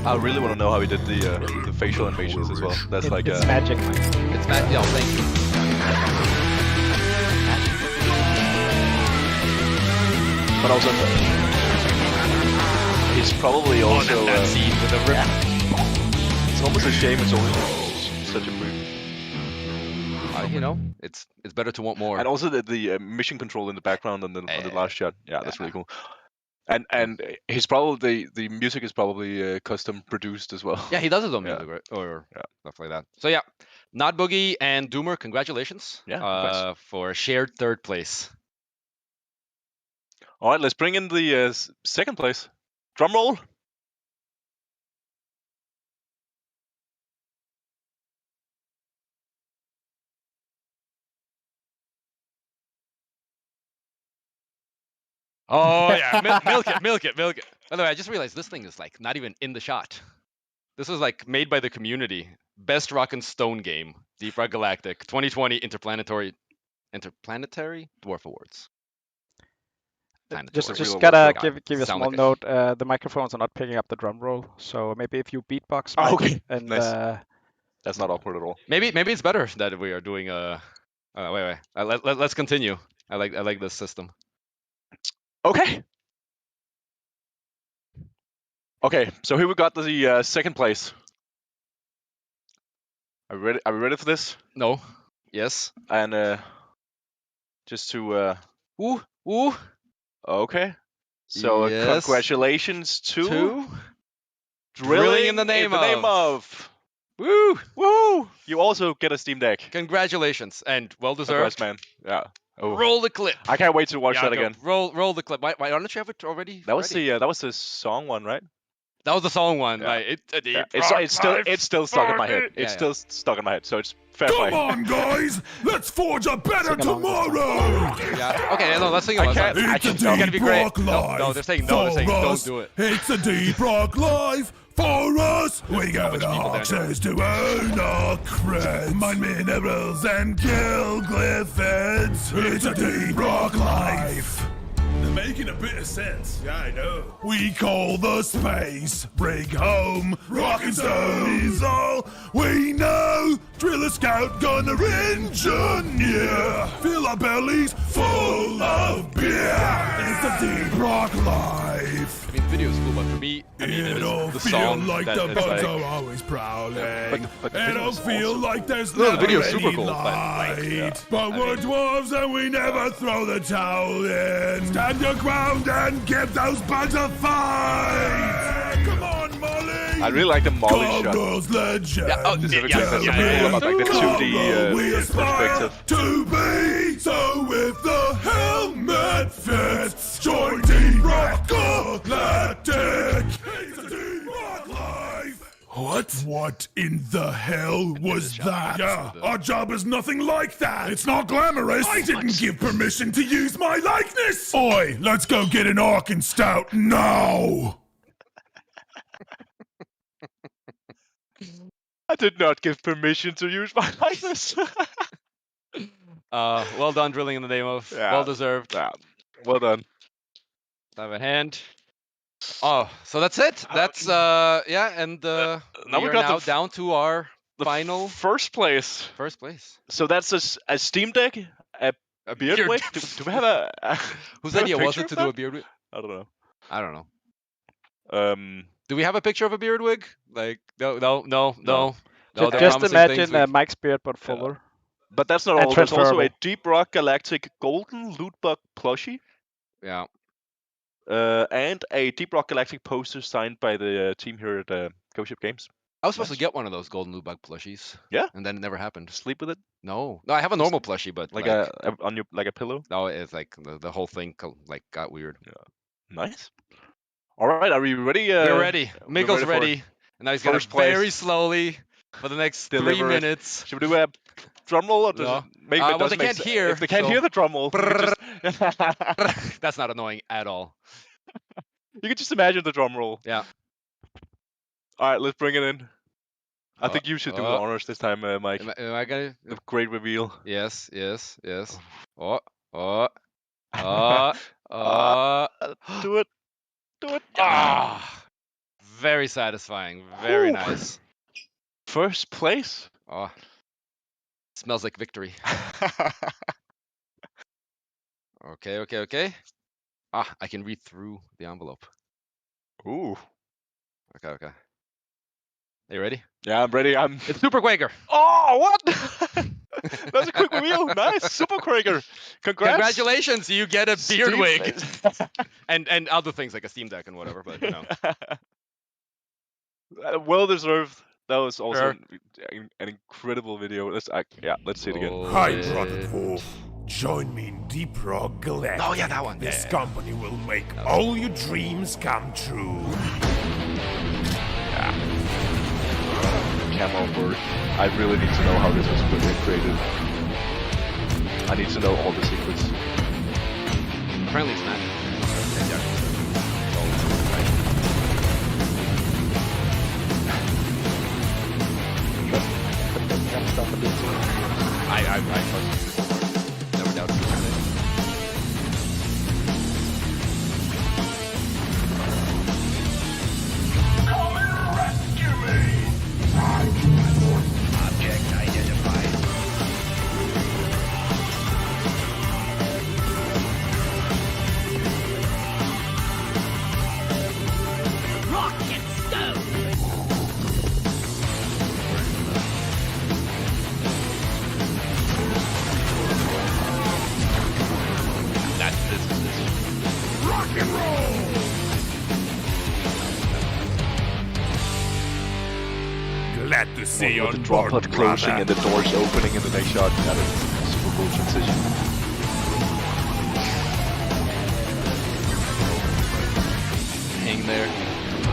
[SPEAKER 13] I really want to know how he did the facial animations as well. That's like
[SPEAKER 3] it's magic.
[SPEAKER 14] It's magic. Yeah, thank you.
[SPEAKER 13] But also, he's probably also.
[SPEAKER 14] That scene with the rip.
[SPEAKER 13] It's almost a shame it's only such a brief.
[SPEAKER 14] You know, it's better to want more.
[SPEAKER 13] And also the mission control in the background on the last shot. Yeah, that's really cool. And he's probably the music is probably custom produced as well.
[SPEAKER 14] Yeah, he does his own music, right? Or stuff like that. So yeah, Not Boogie and Doomer, congratulations.
[SPEAKER 13] Yeah,
[SPEAKER 14] for shared third place.
[SPEAKER 13] All right, let's bring in the second place. Drum roll.
[SPEAKER 14] Oh yeah, milk it. By the way, I just realized this thing is like not even in the shot. This was like made by the community. Best Rock and Stone game, Deep Rock Galactic, 2020 Interplanetary Dwarf Awards.
[SPEAKER 3] Just gotta give you a small note. The microphones are not picking up the drum roll, so maybe if you beatbox, Mike,
[SPEAKER 13] okay,
[SPEAKER 3] and
[SPEAKER 13] nice. That's not awkward at all.
[SPEAKER 14] Maybe it's better that we are doing wait. Let's continue. I like this system.
[SPEAKER 13] Okay. Okay, so here we got the second place. Are we ready for this?
[SPEAKER 14] No. Yes.
[SPEAKER 13] And just to
[SPEAKER 14] Ooh.
[SPEAKER 13] Okay. So
[SPEAKER 14] yes.
[SPEAKER 13] Congratulations to
[SPEAKER 14] Drilling in the name
[SPEAKER 13] of.
[SPEAKER 14] Woo!
[SPEAKER 13] You also get a Steam Deck.
[SPEAKER 14] Congratulations and well deserved.
[SPEAKER 13] Congrats, man. Yeah. Oh.
[SPEAKER 14] Roll the clip.
[SPEAKER 13] I can't wait to watch that again.
[SPEAKER 14] Roll the clip. Why don't you have it already?
[SPEAKER 13] That was the song one, right?
[SPEAKER 14] That was the song one.
[SPEAKER 13] Yeah.
[SPEAKER 14] Like, it's a deep
[SPEAKER 13] it's still stuck in my head. It's still stuck in my head. So it's fair play.
[SPEAKER 5] Come on, guys! Let's forge a better tomorrow!
[SPEAKER 14] Yeah. Okay. No, let's sing about that.
[SPEAKER 5] It's a deep rock life.
[SPEAKER 14] No, they're saying don't do it.
[SPEAKER 5] It's a deep rock life. For us, we go to Hoxxes to earn our creds, mine minerals and kill glyphids. It's a deep rock life. They're making a bit of sense. Yeah, I know. We call the space, bring home, rock and stone is all we know. Drill a scout, gunner, engineer. Fill our bellies full of beer. It's a deep rock life.
[SPEAKER 14] I mean, the video is cool, but for me,
[SPEAKER 5] It'll
[SPEAKER 14] the
[SPEAKER 5] feel
[SPEAKER 14] song
[SPEAKER 5] like
[SPEAKER 14] that
[SPEAKER 5] the
[SPEAKER 14] it's
[SPEAKER 5] bugs
[SPEAKER 14] like,
[SPEAKER 5] are always prowling.
[SPEAKER 13] But the
[SPEAKER 5] It'll feel like there's
[SPEAKER 14] no, the
[SPEAKER 5] never
[SPEAKER 14] video's
[SPEAKER 5] any
[SPEAKER 14] super cool,
[SPEAKER 5] light. But we're dwarves and we never throw the towel in. Stand your ground and give those bugs a fight. Come on, Molly.
[SPEAKER 13] I really like the Molly shot.
[SPEAKER 5] Legend.
[SPEAKER 13] Yeah, this is cool about like the 2D perspective.
[SPEAKER 5] To be so if the helmet fits, join Deep Rock Galactic. It's a Deep Rock life. What in the hell was that? Yeah, our job is nothing like that. It's not glamorous. I didn't give permission to use my likeness. Oi, let's go get an Orc and Stout now.
[SPEAKER 13] I did not give permission to use my likeness.
[SPEAKER 14] Well done, Drilling in the name of.
[SPEAKER 13] Yeah.
[SPEAKER 14] Well deserved.
[SPEAKER 13] Yeah. Well done.
[SPEAKER 14] Have a hand. Oh, so that's it. That's and
[SPEAKER 13] now
[SPEAKER 14] we are now down to our final
[SPEAKER 13] first place.
[SPEAKER 14] First place.
[SPEAKER 13] So that's a Steam Deck, a beard wig. Do we have a?
[SPEAKER 14] Whose idea was it to do a beard wig?
[SPEAKER 13] I don't know.
[SPEAKER 14] I don't know. Do we have a picture of a beard wig? Like no.
[SPEAKER 3] Just imagine Mike's beard but fuller.
[SPEAKER 13] Yeah. But that's not all. There's also a Deep Rock Galactic Golden Loot Bug plushie.
[SPEAKER 14] Yeah.
[SPEAKER 13] And a Deep Rock Galactic poster signed by the team here at Go Ship Games.
[SPEAKER 14] I was supposed to get one of those Golden Loot Bug plushies.
[SPEAKER 13] Yeah.
[SPEAKER 14] And then it never happened.
[SPEAKER 13] Sleep with it?
[SPEAKER 14] No, I have a normal plushie, but
[SPEAKER 13] like a pillow.
[SPEAKER 14] No, it's like the whole thing got weird.
[SPEAKER 13] Yeah. Nice. All right, are we ready?
[SPEAKER 14] We're ready. Miguel's ready. And now he's gonna
[SPEAKER 13] place.
[SPEAKER 14] Very slowly for the next 3 minutes.
[SPEAKER 13] Should we do a drum roll or
[SPEAKER 14] no.
[SPEAKER 13] Maybe
[SPEAKER 14] well, they can't hear.
[SPEAKER 13] If they can't hear the drum roll,
[SPEAKER 14] that's not annoying at all.
[SPEAKER 13] You can just imagine the drum roll.
[SPEAKER 14] Yeah.
[SPEAKER 13] All right, let's bring it in. I think you should do the honors this time, Mike.
[SPEAKER 14] Am I gonna?
[SPEAKER 13] The great reveal.
[SPEAKER 14] Yes. Oh.
[SPEAKER 13] Do it. Do it.
[SPEAKER 14] Ah, very satisfying. Very
[SPEAKER 13] Ooh.
[SPEAKER 14] nice.
[SPEAKER 13] First place.
[SPEAKER 14] Oh, smells like victory. Okay. Ah, I can read through the envelope.
[SPEAKER 13] Ooh.
[SPEAKER 14] Okay. Are you ready?
[SPEAKER 13] Yeah, I'm ready.
[SPEAKER 14] It's Super Quaker.
[SPEAKER 13] Oh, what? That's a quick reveal. Nice, Super Quaker. Congrats.
[SPEAKER 14] Congratulations, you get a beard
[SPEAKER 13] Steam-
[SPEAKER 14] wig. and other things like a Steam Deck and whatever, but you know.
[SPEAKER 13] Well deserved. That was also
[SPEAKER 14] Sure.
[SPEAKER 13] an incredible video. Let's see it again.
[SPEAKER 5] Hi, brother dwarf. Join me in Deep Rock Galactic.
[SPEAKER 14] Oh yeah, that one.
[SPEAKER 5] This
[SPEAKER 14] Yeah.
[SPEAKER 5] company will make all your dreams come true.
[SPEAKER 13] Camo work. I really need to know how this was created. I need to know all the secrets.
[SPEAKER 14] Apparently it's magic. I trust you. Never doubted you.
[SPEAKER 9] Come and rescue me! Object identified. Rock and stone!
[SPEAKER 14] This.
[SPEAKER 5] Rock and roll! Glad to see you
[SPEAKER 13] With
[SPEAKER 5] on
[SPEAKER 13] the drop
[SPEAKER 5] board,
[SPEAKER 13] pod closing
[SPEAKER 5] brother.
[SPEAKER 13] and the doors opening in the next shot. That is super cool transition.
[SPEAKER 14] Hang there.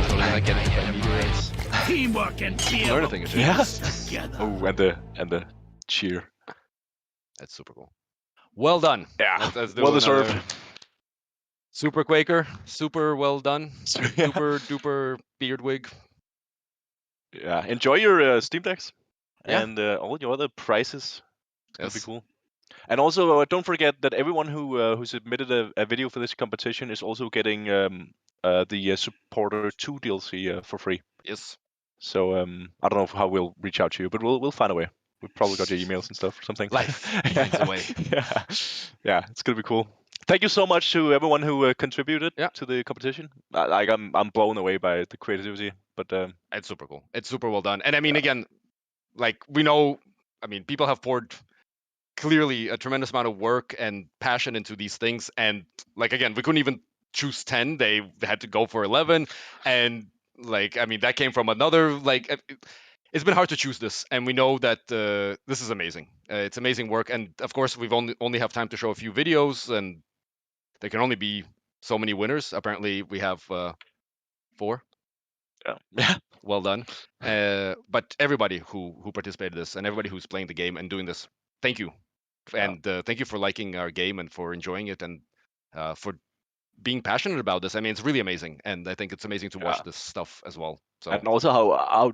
[SPEAKER 14] Totally not getting hit by meteorites.
[SPEAKER 9] Teamwork and fear
[SPEAKER 14] Learn a
[SPEAKER 9] will
[SPEAKER 14] thing or two.
[SPEAKER 9] keep
[SPEAKER 13] Yeah.
[SPEAKER 9] us together.
[SPEAKER 13] Oh, and the cheer.
[SPEAKER 14] That's super cool. Well done.
[SPEAKER 13] Yeah.
[SPEAKER 14] Let's do
[SPEAKER 13] Well
[SPEAKER 14] another.
[SPEAKER 13] deserved.
[SPEAKER 14] Super Quaker. Super well done.
[SPEAKER 13] Yeah.
[SPEAKER 14] Super duper beard wig.
[SPEAKER 13] Yeah. Enjoy your Steam Decks
[SPEAKER 14] Yeah.
[SPEAKER 13] and all your other prizes. It's gonna be
[SPEAKER 14] Yes.
[SPEAKER 13] cool. And also, don't forget that everyone who submitted a video for this competition is also getting the Supporter 2 DLC for free.
[SPEAKER 14] Yes.
[SPEAKER 13] So I don't know how we'll reach out to you, but we'll find a way. We've probably got your emails and stuff or something.
[SPEAKER 14] Life finds a way.
[SPEAKER 13] Yeah, it's gonna be cool. Thank you so much to everyone who contributed to the competition. I'm blown away by the creativity, but
[SPEAKER 14] It's super cool. It's super well done. And I mean, again, like we know, I mean, people have poured clearly a tremendous amount of work and passion into these things. And like, again, we couldn't even choose 10. They had to go for 11. And like, I mean, that came from another, like, it's been hard to choose this. And we know that this is amazing. It's amazing work. And of course, we've only have time to show a few videos, and there can only be so many winners. Apparently, we have 4.
[SPEAKER 13] Yeah.
[SPEAKER 14] Well done. But everybody who participated in this and everybody who's playing the game and doing this, thank you. And thank you for liking our game and for enjoying it and for being passionate about this. I mean, it's really amazing. And I think it's amazing to watch this stuff as well. So
[SPEAKER 13] and also how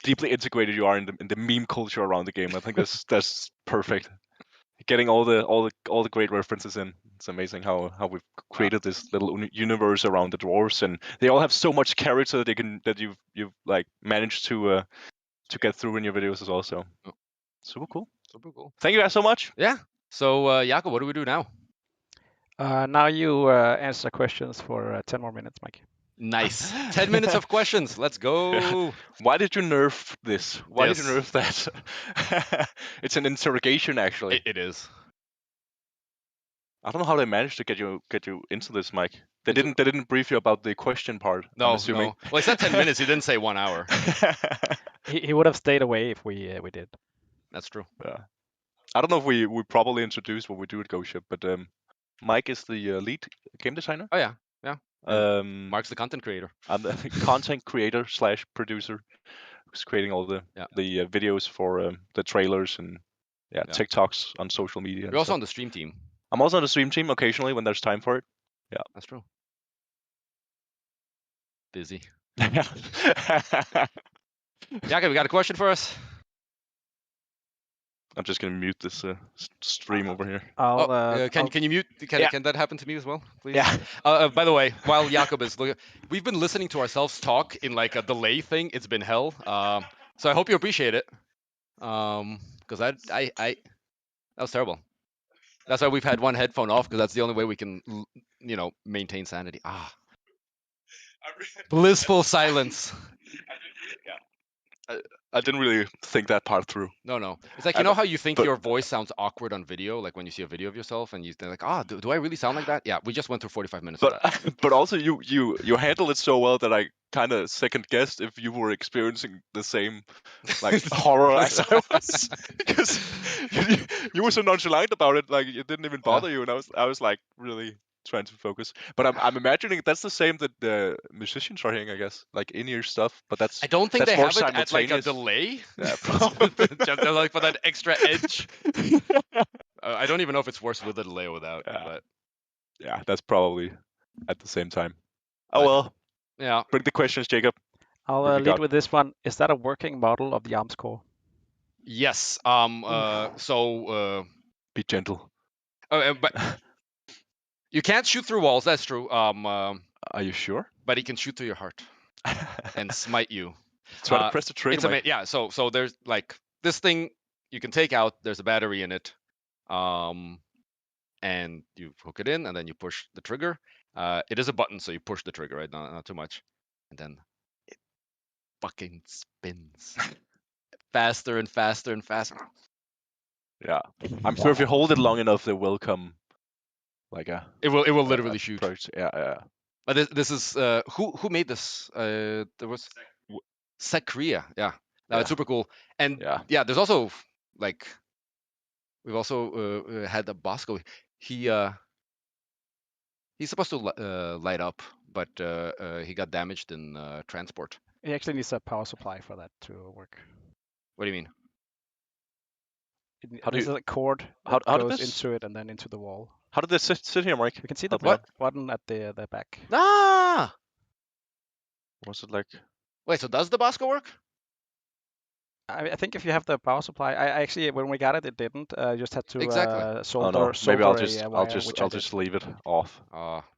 [SPEAKER 13] deeply integrated you are in the meme culture around the game. I think that's perfect. Getting all the great references in. It's amazing how we've created this little universe around the dwarves, and they all have so much character that you've like managed to get through in your videos as well. So super cool.
[SPEAKER 14] Super cool.
[SPEAKER 13] Thank you guys so much.
[SPEAKER 14] Yeah. So Jakob, what do we do now?
[SPEAKER 3] Now you answer questions for 10 more minutes, Mike.
[SPEAKER 14] Nice. 10 minutes of questions. Let's go.
[SPEAKER 13] Why did you nerf this? Why did you
[SPEAKER 14] Yes.
[SPEAKER 13] nerf that? It's an interrogation, actually.
[SPEAKER 14] It is.
[SPEAKER 13] I don't know how they managed to get you into this, Mike. They didn't brief you about the question part.
[SPEAKER 14] No,
[SPEAKER 13] I'm assuming.
[SPEAKER 14] no. Well, he said 10 minutes. He didn't say 1 hour.
[SPEAKER 3] He would have stayed away if we did.
[SPEAKER 14] That's true.
[SPEAKER 13] Yeah. I don't know if we properly introduced what we do at GoShip, but Mike is the lead game designer.
[SPEAKER 14] Oh yeah, yeah. Mark's the content creator.
[SPEAKER 13] I'm the content creator / producer who's creating all the videos for the trailers and TikToks on social media.
[SPEAKER 14] You're also on the stream team.
[SPEAKER 13] I'm also on the stream team occasionally when there's time for it. Yeah,
[SPEAKER 14] that's true. Busy.
[SPEAKER 13] Yeah.
[SPEAKER 14] Jakob, we got a question for us?
[SPEAKER 6] I'm just gonna mute this stream over here.
[SPEAKER 14] Can you mute? Can that happen to me as well, please?
[SPEAKER 6] Yeah.
[SPEAKER 14] By the way, while Jakob is looking, we've been listening to ourselves talk in like a delay thing. It's been hell. So I hope you appreciate it. Because I that was terrible. That's why we've had one headphone off, because that's the only way we can, maintain sanity. Blissful silence.
[SPEAKER 6] I didn't really think that part through.
[SPEAKER 14] No. It's like, you know how you think your voice sounds awkward on video, like when you see a video of yourself and they're like, do I really sound like that? Yeah, we just went through 45 minutes of that.
[SPEAKER 6] But also you handle it so well that I kind of second guessed if you were experiencing the same like horror as I was, because you were so nonchalant about it, like it didn't even bother you, and I was like really trying to focus. But I'm imagining that's the same that the musicians are hearing, I guess, like in-ear stuff. But I
[SPEAKER 14] don't think they have it at like a delay.
[SPEAKER 6] Yeah,
[SPEAKER 14] just like for that extra edge. I don't even know if it's worse with a delay or without. But
[SPEAKER 6] yeah, that's probably at the same time. Oh well.
[SPEAKER 14] Yeah.
[SPEAKER 6] Bring the questions, Jacob.
[SPEAKER 3] I'll lead with this one. Is that a working model of the arms core?
[SPEAKER 14] Yes.
[SPEAKER 6] Be gentle.
[SPEAKER 14] But you can't shoot through walls. That's true.
[SPEAKER 6] Are you sure?
[SPEAKER 14] But he can shoot through your heart and smite you.
[SPEAKER 6] Try to press the trigger.
[SPEAKER 14] Yeah. So there's like this thing you can take out. There's a battery in it. And you hook it in, and then you push the trigger. It is a button, so you push the trigger, right? Not too much, and then it fucking spins faster and faster and faster.
[SPEAKER 6] Yeah, I'm sure if you hold it long enough, there will come like a.
[SPEAKER 14] It will literally shoot.
[SPEAKER 6] Yeah.
[SPEAKER 14] But this is who made this? There was Sakria. Yeah, it's super cool. And yeah, there's also like we've also had the Bosco. He's supposed to light up, but he got damaged in transport.
[SPEAKER 3] He actually needs a power supply for that to work.
[SPEAKER 14] What do you mean?
[SPEAKER 3] There's a cord that goes into it and then into the wall.
[SPEAKER 6] How did this sit here, Mike?
[SPEAKER 3] You can see the button at the back.
[SPEAKER 6] What's it like?
[SPEAKER 14] Wait, so does the Bosco work?
[SPEAKER 3] I think if you have the power supply, I actually when we got it, it didn't. Just had to solder.
[SPEAKER 6] Maybe I'll just leave it off.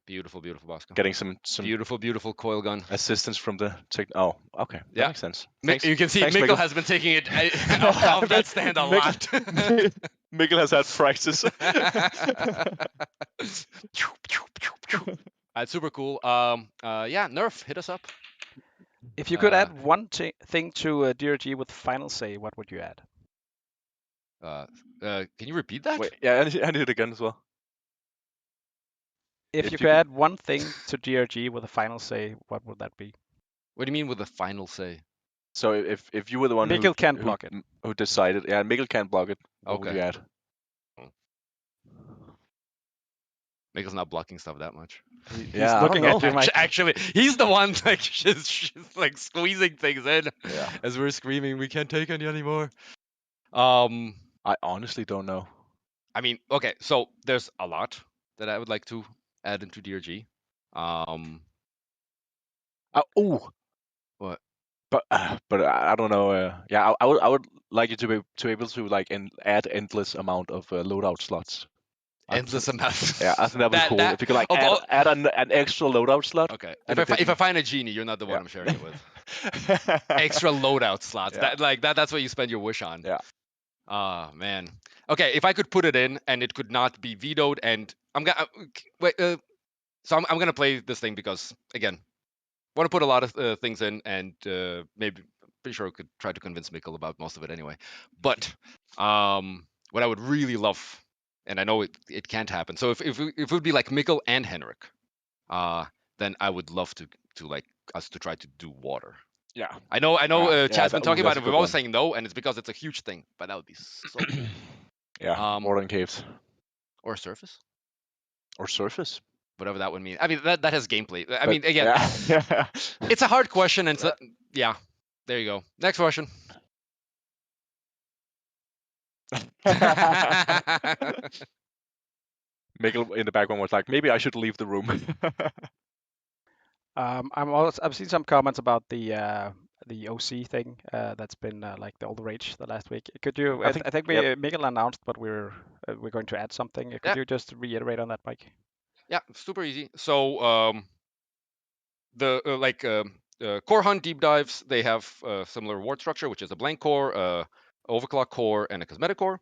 [SPEAKER 14] Beautiful Bosco.
[SPEAKER 6] Getting some
[SPEAKER 14] beautiful coil gun
[SPEAKER 6] assistance from the tech. Oh, okay. That makes sense.
[SPEAKER 14] You can see Mikkel has been taking it off that stand a lot.
[SPEAKER 6] Mikkel has had practice.
[SPEAKER 14] That's super cool. Nerf, hit us up.
[SPEAKER 3] If you could add one thing to DRG with final say, what would you add?
[SPEAKER 14] Can you repeat that?
[SPEAKER 6] Wait, yeah, and it again as well.
[SPEAKER 3] If you could add one thing to DRG with a final say, what would that be?
[SPEAKER 14] What do you mean with a final say?
[SPEAKER 6] So if you were the one
[SPEAKER 3] Mikkel can't block it.
[SPEAKER 6] Who decided? Yeah, Mikkel can't block it. What would you add?
[SPEAKER 14] Mikkel's not blocking stuff that much.
[SPEAKER 3] He's looking at you, Mike.
[SPEAKER 14] Actually, he's the one like just like squeezing things in as we're screaming. We can't take any anymore.
[SPEAKER 6] I honestly don't know.
[SPEAKER 14] I mean, okay, so there's a lot that I would like to add into DRG. What?
[SPEAKER 6] But I don't know. I would like you to be able to like add endless amount of loadout slots.
[SPEAKER 14] Endless amount.
[SPEAKER 6] Yeah, I think that would be cool. If you could like add an extra loadout slot.
[SPEAKER 14] Okay. If I find a genie, you're not the one I'm sharing it with. Extra loadout slots. That's what you spend your wish on.
[SPEAKER 6] Yeah.
[SPEAKER 14] Ah, man. Okay, if I could put it in and it could not be vetoed, and I'm gonna wait. So I'm gonna play this thing because again, want to put a lot of things in, and maybe pretty sure I could try to convince Mikkel about most of it anyway. But what I would really love. And I know it can't happen. So if it would be like Mikkel and Henrik, then I would love to like us to try to do water.
[SPEAKER 6] Yeah.
[SPEAKER 14] I know. Chad's been talking about it. We're always saying no, and it's because it's a huge thing. But that would be so cool.
[SPEAKER 6] Yeah. More than caves.
[SPEAKER 14] Or surface.
[SPEAKER 6] Or surface.
[SPEAKER 14] Whatever that would mean. I mean that has gameplay. I mean again, it's a hard question, and there you go. Next question.
[SPEAKER 6] Mikkel in the background was like, maybe I should leave the room.
[SPEAKER 3] I've seen some comments about the the OC thing that's been like all the rage the last week. Could you?
[SPEAKER 6] I think-
[SPEAKER 3] I think
[SPEAKER 6] yep.
[SPEAKER 3] Miguel announced, but we're going to add something. Could
[SPEAKER 14] Yeah.
[SPEAKER 3] you just reiterate on that, Mike?
[SPEAKER 14] Yeah, super easy. So the core hunt deep dives, they have a similar reward structure, which is a blank core, overclock core, and a cosmetic core.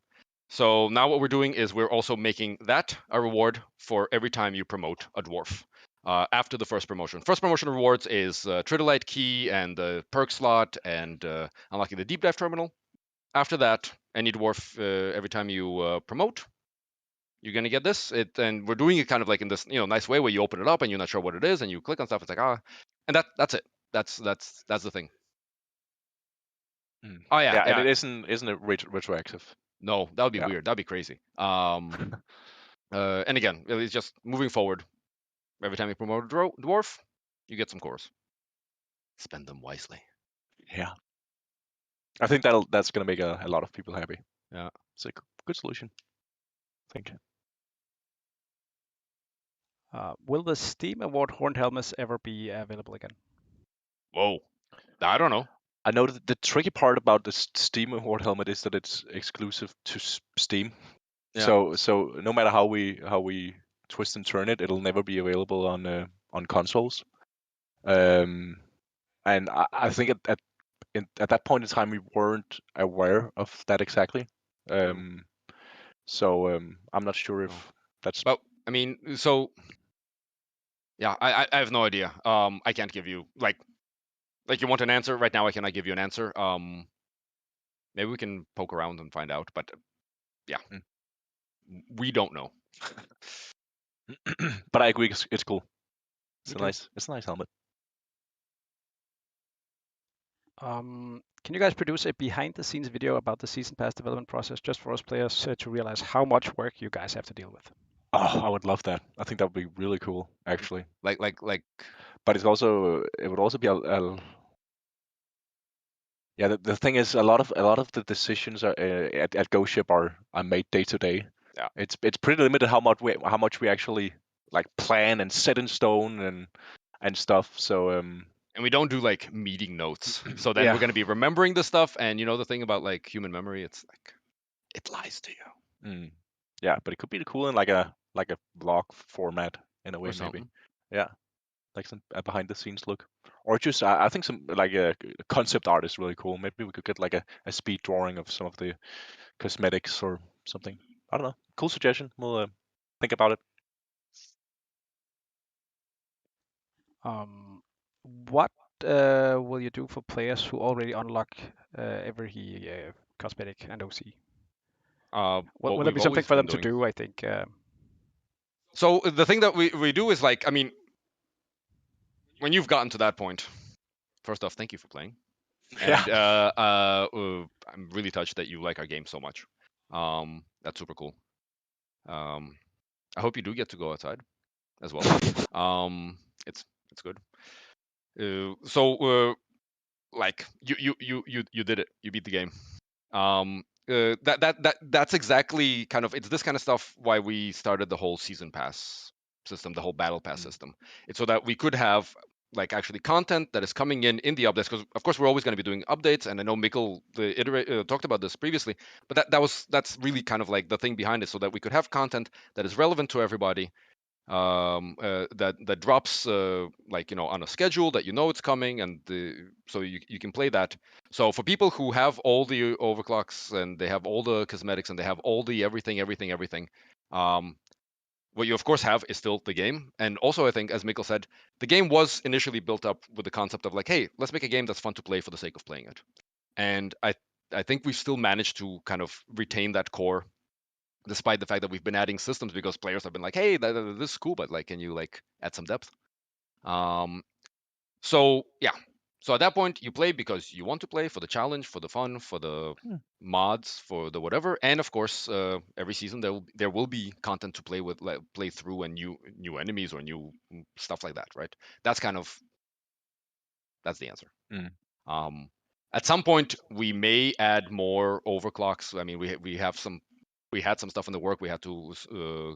[SPEAKER 14] So now what we're doing is we're also making that a reward for every time you promote a dwarf. After the first promotion. First promotion rewards is Tridolite key and the perk slot and unlocking the deep dive terminal. After that, any dwarf, every time you promote, you're gonna get this. And we're doing it kind of like in this nice way where you open it up and you're not sure what it is and you click on stuff. It's like and that's it. That's the thing. Oh yeah,
[SPEAKER 6] and it isn't retroactive.
[SPEAKER 14] No, that would be weird. That'd be crazy. And again, it's just moving forward. Every time you promote a dwarf, you get some cores. Spend them wisely.
[SPEAKER 6] Yeah. I think that's gonna make a lot of people happy.
[SPEAKER 14] Yeah.
[SPEAKER 6] It's a good solution. Thank you.
[SPEAKER 3] Will the Steam Award horned helmets ever be available again?
[SPEAKER 14] Whoa, I don't know.
[SPEAKER 6] I know that the tricky part about the Steam Award helmet is that it's exclusive to Steam.
[SPEAKER 14] Yeah.
[SPEAKER 6] So no matter how we twist and turn it, it'll never be available on consoles. And I think at that point in time we weren't aware of that exactly. So I'm not sure if that's.
[SPEAKER 14] Well, I mean, so yeah, I have no idea. I can't give you like you want an answer right now. I cannot give you an answer. Maybe we can poke around and find out, but yeah, we don't know.
[SPEAKER 6] But I agree, it's cool. It's
[SPEAKER 3] Me
[SPEAKER 6] a nice helmet.
[SPEAKER 3] Can you guys produce a behind-the-scenes video about the season pass development process, just for us players to realize how much work you guys have to deal with?
[SPEAKER 6] Oh, I would love that. I think that would be really cool, actually.
[SPEAKER 14] Like.
[SPEAKER 6] But it would also be yeah. The thing is, a lot of the decisions are at Ghost Ship are made day to day.
[SPEAKER 14] Yeah.
[SPEAKER 6] It's pretty limited how much we actually like plan and set in stone and stuff. So
[SPEAKER 14] and we don't do like meeting notes. So then we're gonna be remembering the stuff, and the thing about like human memory, it's like it lies to you.
[SPEAKER 6] Yeah, but it could be cool in like a vlog format in a way, maybe.
[SPEAKER 14] Something.
[SPEAKER 6] Yeah, like some behind the scenes look, or just I think some like a concept art is really cool. Maybe we could get like a speed drawing of some of the cosmetics or something. I don't know. Cool suggestion. We'll think about it.
[SPEAKER 3] What will you do for players who already unlock every cosmetic and OC? Will there be something for them to do? I think.
[SPEAKER 14] So the thing that we do is like, I mean, when you've gotten to that point, first off, thank you for playing. And I'm really touched that you like our game so much. That's super cool. I hope you do get to go outside as well. It's good. So like you did it. You beat the game. That's exactly kind of, it's this kind of stuff why we started the whole season pass system, the whole battle pass system. It's so that we could have like actually content that is coming in the updates, because of course we're always going to be doing updates, and I know Mikkel talked about this previously, but that's really kind of like the thing behind it, so that we could have content that is relevant to everybody, that drops like on a schedule that it's coming, and so you can play that. So for people who have all the overclocks and they have all the cosmetics and they have all the everything, what you of course have is still the game. And also, I think, as Mikkel said, the game was initially built up with the concept of like, hey, let's make a game that's fun to play for the sake of playing it. And I think we've still managed to kind of retain that core, despite the fact that we've been adding systems, because players have been like, hey, this is cool, but like, can you like add some depth? So yeah. So at that point, you play because you want to play, for the challenge, for the fun, for the mods, for the whatever, and of course, every season there will be content to play with, like, play through, and new enemies or new stuff like that, right? That's the answer. At some point, we may add more overclocks. I mean, we had some stuff in the work. We had to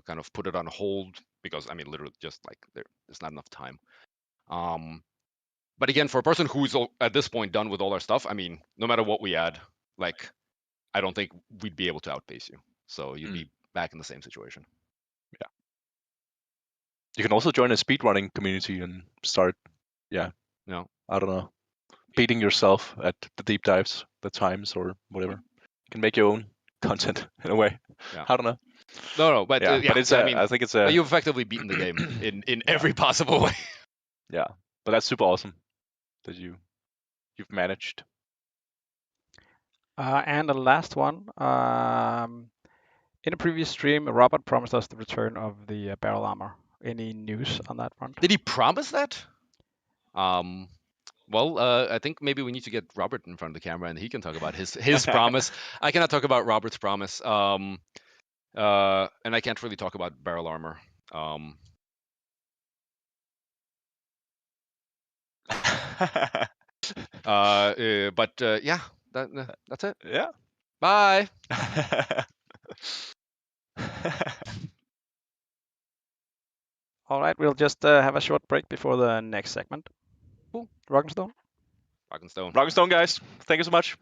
[SPEAKER 14] kind of put it on hold because, I mean, literally just like there's not enough time. But again, for a person who's at this point done with all our stuff, I mean, no matter what we add, like, I don't think we'd be able to outpace you. So you'd be back in the same situation.
[SPEAKER 6] Yeah. You can also join a speedrunning community and start, I don't know, beating yourself at the deep dives, the times, or whatever. You can make your own content in a way.
[SPEAKER 14] Yeah.
[SPEAKER 6] I don't know.
[SPEAKER 14] No, but
[SPEAKER 6] but it's
[SPEAKER 14] I mean,
[SPEAKER 6] I think it's a.
[SPEAKER 14] you've effectively beaten the game in every possible way.
[SPEAKER 6] Yeah, but that's super awesome that you've managed.
[SPEAKER 3] And the last one. In a previous stream, Robert promised us the return of the barrel armor. Any news on that front?
[SPEAKER 14] Did he promise that? Well, I think maybe we need to get Robert in front of the camera and he can talk about his promise. I cannot talk about Robert's promise. And I can't really talk about barrel armor. But yeah, that's it.
[SPEAKER 6] Yeah.
[SPEAKER 14] Bye.
[SPEAKER 3] All right, we'll just have a short break before the next segment. Cool. Rock and Stone.
[SPEAKER 14] Rock and Stone.
[SPEAKER 6] Rock and Stone, guys. Thank you so much.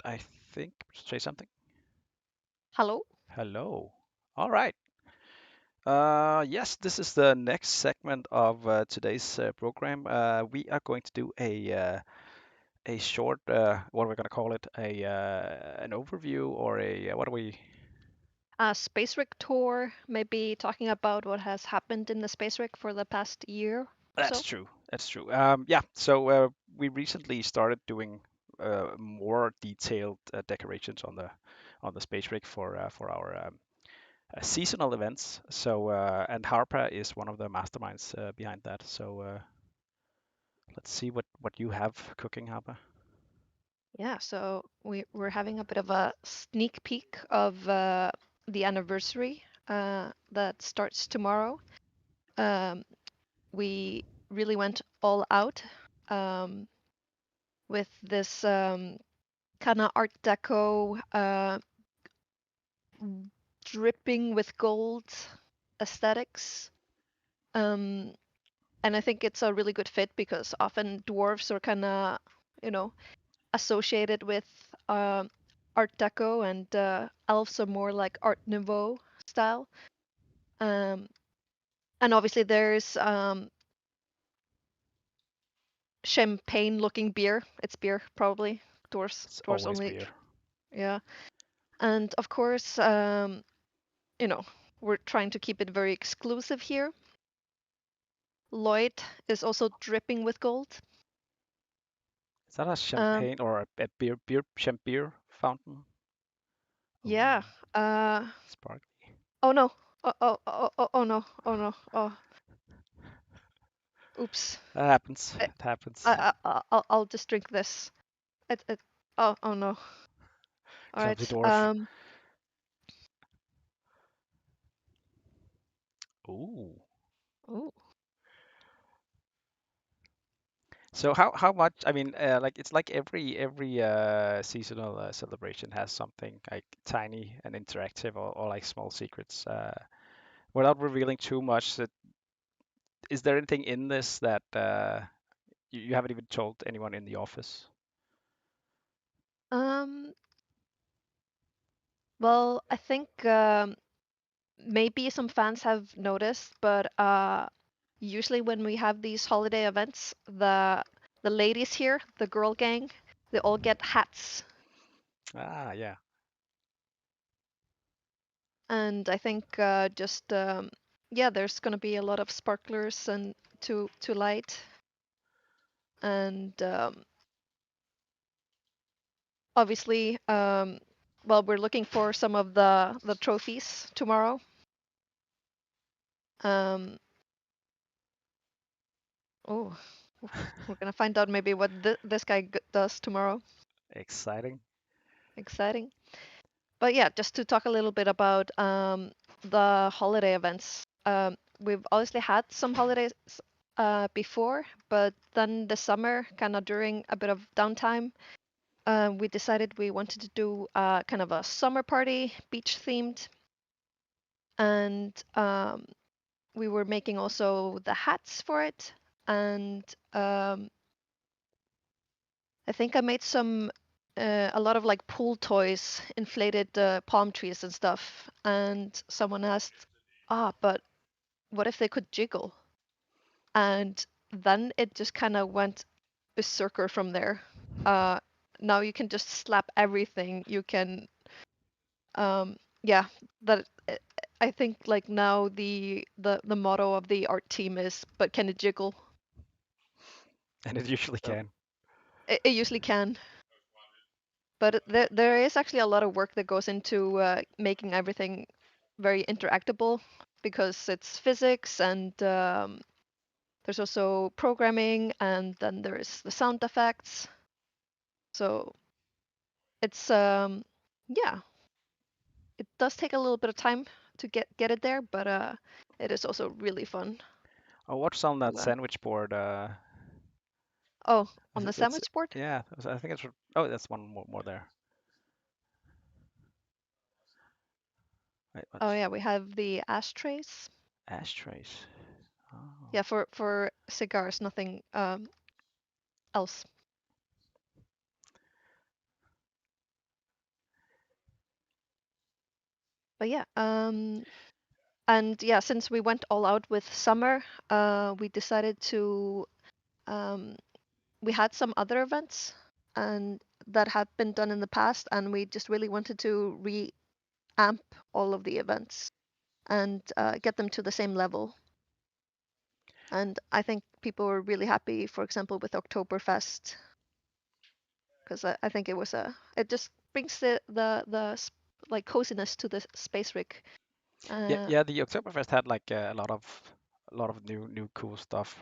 [SPEAKER 3] I think say something.
[SPEAKER 7] Hello.
[SPEAKER 3] Hello. All right. Yes, this is the next segment of today's program. We are going to do a short, what are we going to call it? An overview or a what are we?
[SPEAKER 7] Space Rick tour, maybe talking about what has happened in the Space Rick for the past year or
[SPEAKER 3] That's
[SPEAKER 7] so.
[SPEAKER 3] true. That's true. Yeah. So we recently started doing more detailed decorations on the space rig for our seasonal events. So and Harper is one of the masterminds behind that. So let's see what you have cooking, Harper.
[SPEAKER 7] Yeah, so we're having a bit of a sneak peek of the anniversary that starts tomorrow. We really went all out with this kind of Art Deco, dripping with gold aesthetics. And I think it's a really good fit because often dwarves are kind of, associated with Art Deco, and elves are more like Art Nouveau style. And obviously there's champagne-looking beer. It's beer, probably. Dwarves
[SPEAKER 3] It's always
[SPEAKER 7] only.
[SPEAKER 3] beer.
[SPEAKER 7] Yeah. And of course, we're trying to keep it very exclusive here. Lloyd is also dripping with gold.
[SPEAKER 3] Is that a champagne or a beer fountain?
[SPEAKER 7] Yeah.
[SPEAKER 3] Sparkly.
[SPEAKER 7] Oh no. Oh no. Oh no. Oh. Oops.
[SPEAKER 3] That happens. It happens.
[SPEAKER 7] I'll just drink this. Oh no. All right.
[SPEAKER 3] Clumsy dwarf. Ooh.
[SPEAKER 7] Ooh.
[SPEAKER 3] So how much? I mean, like it's like every seasonal celebration has something like tiny and interactive or like small secrets. Without revealing too much, is there anything in this that you haven't even told anyone in the office?
[SPEAKER 7] Well, I think maybe some fans have noticed, but usually when we have these holiday events, the ladies here, the girl gang, they all get hats.
[SPEAKER 3] Ah, yeah.
[SPEAKER 7] And I think just yeah, there's gonna be a lot of sparklers and to light, and obviously, well, we're looking for some of the trophies tomorrow. Oh, we're gonna find out maybe what this guy does tomorrow.
[SPEAKER 3] Exciting.
[SPEAKER 7] Exciting. But yeah, just to talk a little bit about the holiday events. We've obviously had some holidays before, but then this summer, kind of during a bit of downtime, we decided we wanted to do kind of a summer party, beach themed. And we were making also the hats for it. And I think I made a lot of like pool toys, inflated palm trees and stuff. And someone asked, but what if they could jiggle? And then it just kind of went berserker from there. Now you can just slap everything. You can, yeah, that I think like now the motto of the art team is, but can it jiggle?
[SPEAKER 3] And it usually can.
[SPEAKER 7] It usually can. But there is actually a lot of work that goes into making everything very interactable, because it's physics, and there's also programming, and then there's the sound effects. So it's yeah, it does take a little bit of time to get it there, but it is also really fun.
[SPEAKER 3] Oh, what's on that
[SPEAKER 7] Wow.
[SPEAKER 3] sandwich board?
[SPEAKER 7] Oh, on the sandwich board?
[SPEAKER 3] Yeah, I think it's. Oh, that's one more there. Wait,
[SPEAKER 7] Oh yeah, we have the ashtrays.
[SPEAKER 3] Ashtrays. Oh.
[SPEAKER 7] Yeah, for cigars, nothing else. But yeah, and yeah, since we went all out with summer, we decided to we had some other events and that had been done in the past, and we just really wanted to amp all of the events and get them to the same level. And I think people were really happy, for example, with Oktoberfest, because I think it was it just brings the like coziness to the space rig.
[SPEAKER 3] Yeah, the Oktoberfest had like a lot of new cool stuff.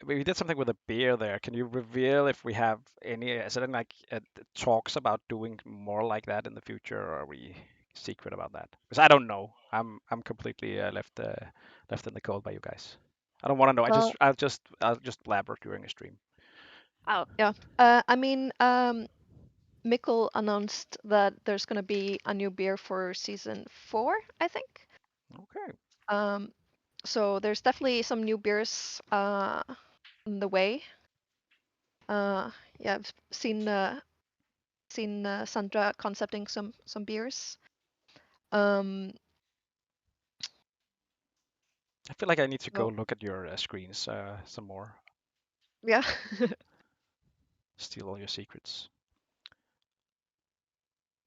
[SPEAKER 3] We did something with a beer there. Can you reveal if we have any something like talks about doing more like that in the future, or are we secret about that? Because I don't know. I'm completely left in the cold by you guys. I don't want to know.
[SPEAKER 7] Well,
[SPEAKER 3] I'll just blabber during a stream.
[SPEAKER 7] Oh yeah. I mean, Mikkel announced that there's gonna be a new beer for season 4, I think.
[SPEAKER 3] Okay.
[SPEAKER 7] So there's definitely some new beers in the way. Yeah, I've seen Sandra concepting some beers.
[SPEAKER 3] I feel like I need to go
[SPEAKER 7] So
[SPEAKER 3] look at your screens some more.
[SPEAKER 7] yeah.
[SPEAKER 3] Steal all your secrets.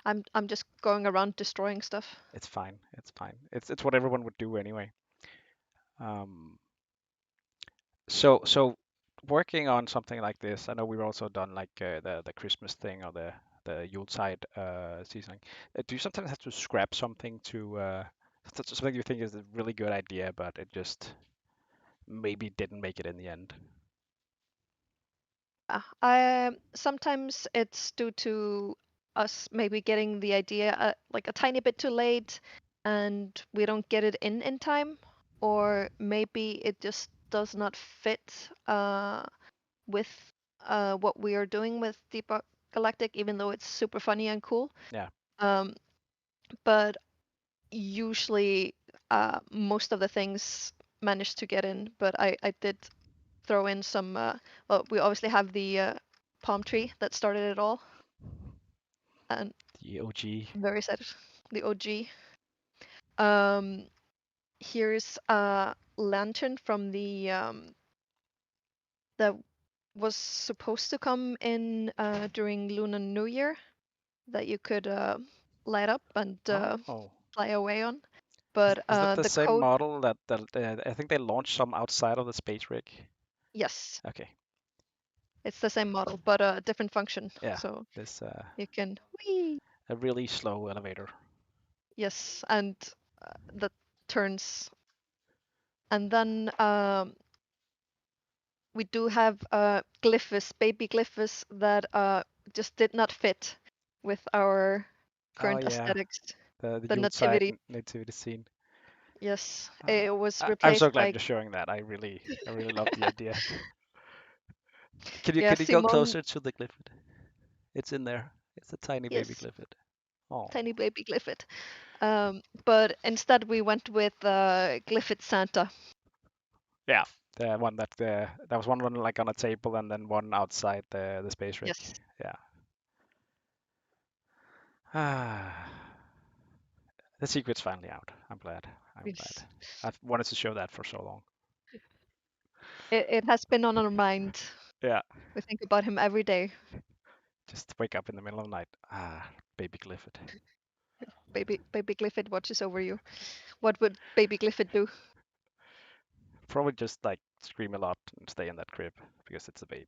[SPEAKER 7] I'm just going around destroying stuff.
[SPEAKER 3] It's fine. It's fine. It's what everyone would do anyway. So working on something like this, I know we've also done like the Christmas thing or the Yuletide seasoning. Do you sometimes have to scrap something to something you think is a really good idea, but it just maybe didn't make it in the end?
[SPEAKER 7] Sometimes it's due to us maybe getting the idea like a tiny bit too late, and we don't get it in time, or maybe it just does not fit with what we are doing with Deep Rock Galactic, even though it's super funny and cool.
[SPEAKER 3] Yeah.
[SPEAKER 7] But usually most of the things managed to get in, but I did throw in some well, we obviously have the palm tree that started it all, and
[SPEAKER 3] The OG.
[SPEAKER 7] I'm very excited. The OG. Here's a lantern from the that was supposed to come in during Lunar New Year that you could light up and fly away on. But
[SPEAKER 3] Is that the
[SPEAKER 7] the
[SPEAKER 3] same
[SPEAKER 7] code,
[SPEAKER 3] model that I think they launched some outside of the space rig?
[SPEAKER 7] yes,
[SPEAKER 3] Okay.
[SPEAKER 7] it's the same model, but a different function.
[SPEAKER 3] Yeah.
[SPEAKER 7] So
[SPEAKER 3] This
[SPEAKER 7] you can whee.
[SPEAKER 3] a really slow elevator.
[SPEAKER 7] Yes, and that turns. And then we do have glyphs, baby glyphs that just did not fit with our current
[SPEAKER 3] Oh yeah.
[SPEAKER 7] aesthetics.
[SPEAKER 3] The
[SPEAKER 7] The
[SPEAKER 3] Yuletide
[SPEAKER 7] nativity.
[SPEAKER 3] nativity scene.
[SPEAKER 7] Yes, it was
[SPEAKER 3] I'm so
[SPEAKER 7] replaced
[SPEAKER 3] glad
[SPEAKER 7] by
[SPEAKER 3] you're showing that. I really love the idea. Can you
[SPEAKER 7] yeah,
[SPEAKER 3] go
[SPEAKER 7] Simon.
[SPEAKER 3] closer to the glyphid? It's in there. It's a tiny baby
[SPEAKER 7] Yes,
[SPEAKER 3] glyphid. Oh.
[SPEAKER 7] tiny baby glyphid. But instead we went with glyphid Santa.
[SPEAKER 3] Yeah, the one that was one like on a table and then one outside the space rig.
[SPEAKER 7] Yes.
[SPEAKER 3] Yeah. Ah. The secret's finally out. I'm glad. I'm glad. I've wanted to show that for so long.
[SPEAKER 7] It has been on our mind.
[SPEAKER 3] Yeah.
[SPEAKER 7] We think about him every day.
[SPEAKER 3] Just wake up in the middle of the night. Ah, baby glyphid.
[SPEAKER 7] Baby glyphid watches over you. What would baby glyphid do?
[SPEAKER 3] Probably just like scream a lot and stay in that crib because it's a baby.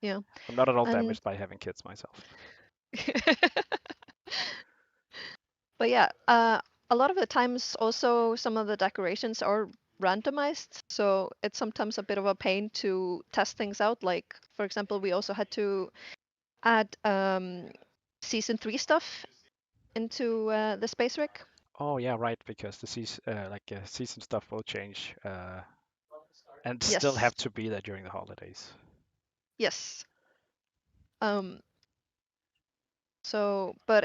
[SPEAKER 7] Yeah.
[SPEAKER 3] I'm not at all
[SPEAKER 7] And
[SPEAKER 3] damaged by having kids myself.
[SPEAKER 7] But yeah, a lot of the times also some of the decorations are randomized, so it's sometimes a bit of a pain to test things out. Like, for example, we also had to add season 3 stuff into the space rig.
[SPEAKER 3] Oh yeah, right. Because the season stuff will change, and still
[SPEAKER 7] Yes.
[SPEAKER 3] have to be there during the holidays.
[SPEAKER 7] Yes. So, but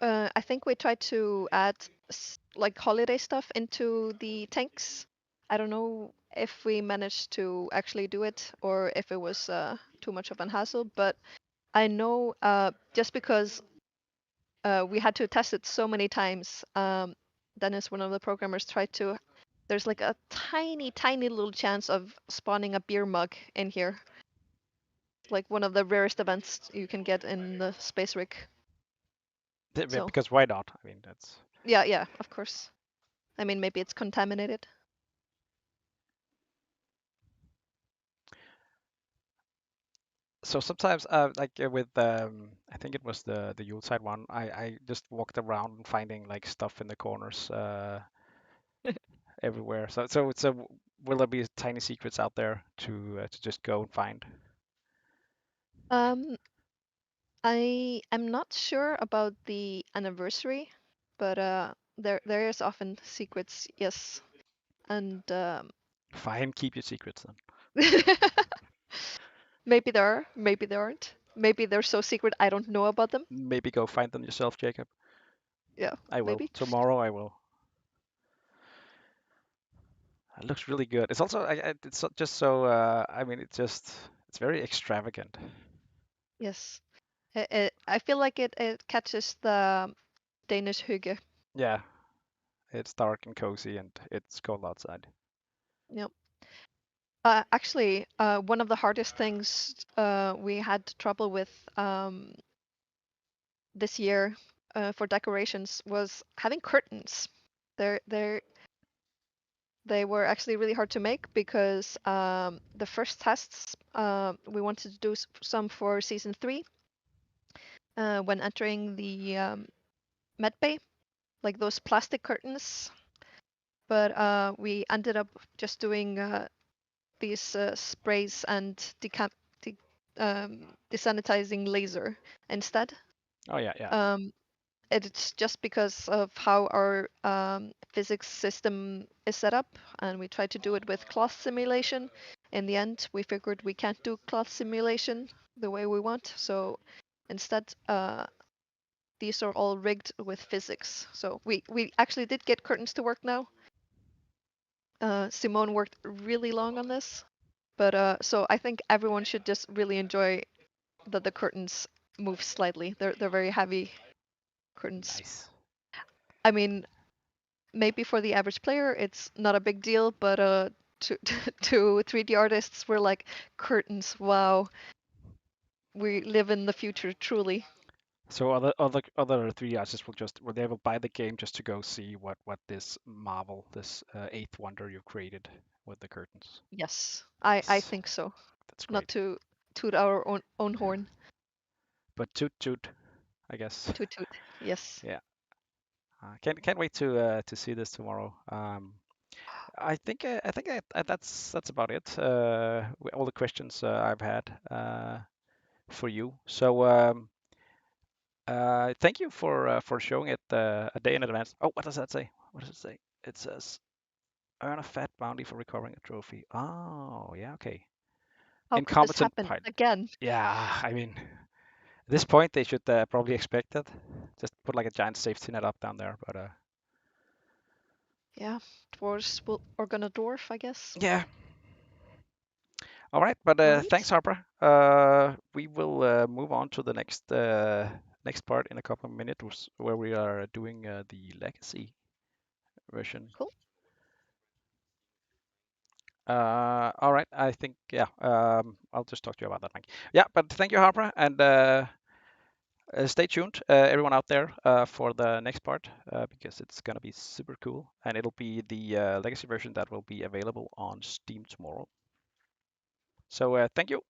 [SPEAKER 7] I think we tried to add like holiday stuff into the tanks. I don't know if we managed to actually do it or if it was too much of an hassle, but I know just because we had to test it so many times, Dennis, one of the programmers, tried to. There's like a tiny, tiny little chance of spawning a beer mug in here. Like one of the rarest events you can get in the space rig. So
[SPEAKER 3] Because why not? I mean, that's
[SPEAKER 7] yeah, of course. I mean, maybe it's contaminated.
[SPEAKER 3] so sometimes like with I think it was the Yuletide one. I just walked around finding like stuff in the corners everywhere. So will there be tiny secrets out there to just go and find?
[SPEAKER 7] Um, I'm not sure about the anniversary, but there is often secrets, yes. And
[SPEAKER 3] Fine, keep your secrets then.
[SPEAKER 7] maybe there are, maybe there aren't. Maybe they're so secret I don't know about them.
[SPEAKER 3] Maybe go find them yourself, Jacob.
[SPEAKER 7] Yeah,
[SPEAKER 3] I will.
[SPEAKER 7] maybe.
[SPEAKER 3] Tomorrow I will. It looks really good. It's also it's just so I mean it's very extravagant.
[SPEAKER 7] Yes. I feel like it catches the Danish hygge.
[SPEAKER 3] Yeah, it's dark and cozy and it's cold outside.
[SPEAKER 7] Yep. Actually, one of the hardest things we had trouble with this year for decorations was having curtains. They were actually really hard to make because the first tests we wanted to do some for season 3 when entering the med bay, like those plastic curtains. But we ended up just doing these sprays and desanitizing laser instead.
[SPEAKER 3] Oh yeah.
[SPEAKER 7] It's just because of how our physics system is set up, and we tried to do it with cloth simulation. In the end, we figured we can't do cloth simulation the way we want, so instead, these are all rigged with physics. So we actually did get curtains to work now. Simone worked really long on this, but so I think everyone should just really enjoy that the curtains move slightly. They're very heavy curtains.
[SPEAKER 3] Nice.
[SPEAKER 7] I mean, maybe for the average player it's not a big deal, but to to 3D artists we're like, curtains, wow. We live in the future, truly.
[SPEAKER 3] So other 3D artists they will buy the game just to go see what this marvel, this eighth wonder you've created with the curtains.
[SPEAKER 7] Yes, I think so.
[SPEAKER 3] That's
[SPEAKER 7] Not
[SPEAKER 3] great.
[SPEAKER 7] to toot our own horn.
[SPEAKER 3] But toot, I guess.
[SPEAKER 7] Toot toot. Yes.
[SPEAKER 3] Yeah. Can't wait to see this tomorrow. I think that's about it. All the questions I've had for you. So thank you for showing it a day in advance. Oh, what does that say? What does it say? It says earn a fat bounty for recovering a trophy. Oh, yeah, okay.
[SPEAKER 7] How could this
[SPEAKER 3] Incompetent
[SPEAKER 7] happen
[SPEAKER 3] pilot.
[SPEAKER 7] again?
[SPEAKER 3] Yeah, I mean, at this point they should probably expect it. Just put like a giant safety net up down there, but
[SPEAKER 7] Yeah, dwarves are gonna dwarf, I guess.
[SPEAKER 3] yeah. All right, but
[SPEAKER 7] Right.
[SPEAKER 3] thanks, Harper. We will move on to the next part in a couple of minutes, where we are doing the legacy version.
[SPEAKER 7] Cool.
[SPEAKER 3] All right, I think yeah. I'll just talk to you about that, Mike. Yeah, but thank you, Harper, and stay tuned, everyone out there, for the next part because it's gonna be super cool, and it'll be the legacy version that will be available on Steam tomorrow. So thank you.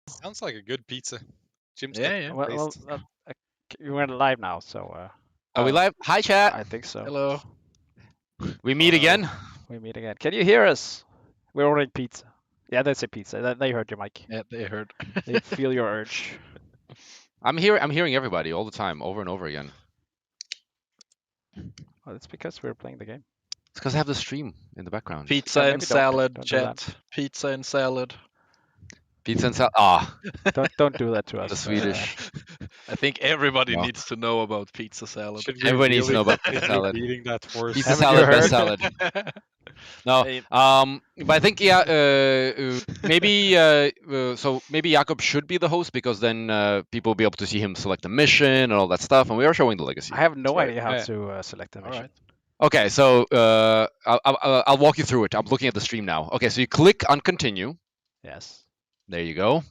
[SPEAKER 8] Sounds like a good pizza. Jim's
[SPEAKER 11] Yeah,
[SPEAKER 8] got
[SPEAKER 11] yeah.
[SPEAKER 3] Well, you went live now, so.
[SPEAKER 14] Are we live? Hi, chat.
[SPEAKER 3] I think so.
[SPEAKER 11] Hello.
[SPEAKER 14] We meet again.
[SPEAKER 3] We meet again. Can you hear us? We're ordering pizza. Yeah, they say pizza. They heard you, Mike.
[SPEAKER 11] Yeah, they heard.
[SPEAKER 3] They feel your urge.
[SPEAKER 14] I'm hearing everybody all the time, over and over again.
[SPEAKER 3] Well, it's because we're playing the game.
[SPEAKER 14] It's because I have the stream in the background.
[SPEAKER 11] Pizza and salad, chat. Pizza and salad.
[SPEAKER 14] Pizza and salad. Ah.
[SPEAKER 3] Don't do that to us.
[SPEAKER 14] The Swedish.
[SPEAKER 11] I think everybody
[SPEAKER 14] No.
[SPEAKER 11] needs to know about pizza salad.
[SPEAKER 14] Everybody needs to know about pizza salad.
[SPEAKER 8] Eating that horse.
[SPEAKER 14] Pizza salad, best salad. No, but I think maybe so maybe Jakob should be the host because then people will be able to see him select a mission and all that stuff, and we are showing the legacy.
[SPEAKER 3] I have no idea how to select a mission.
[SPEAKER 14] Okay, so I'll walk you through it. I'm looking at the stream now. Okay, so you click on continue.
[SPEAKER 3] Yes.
[SPEAKER 14] There you go.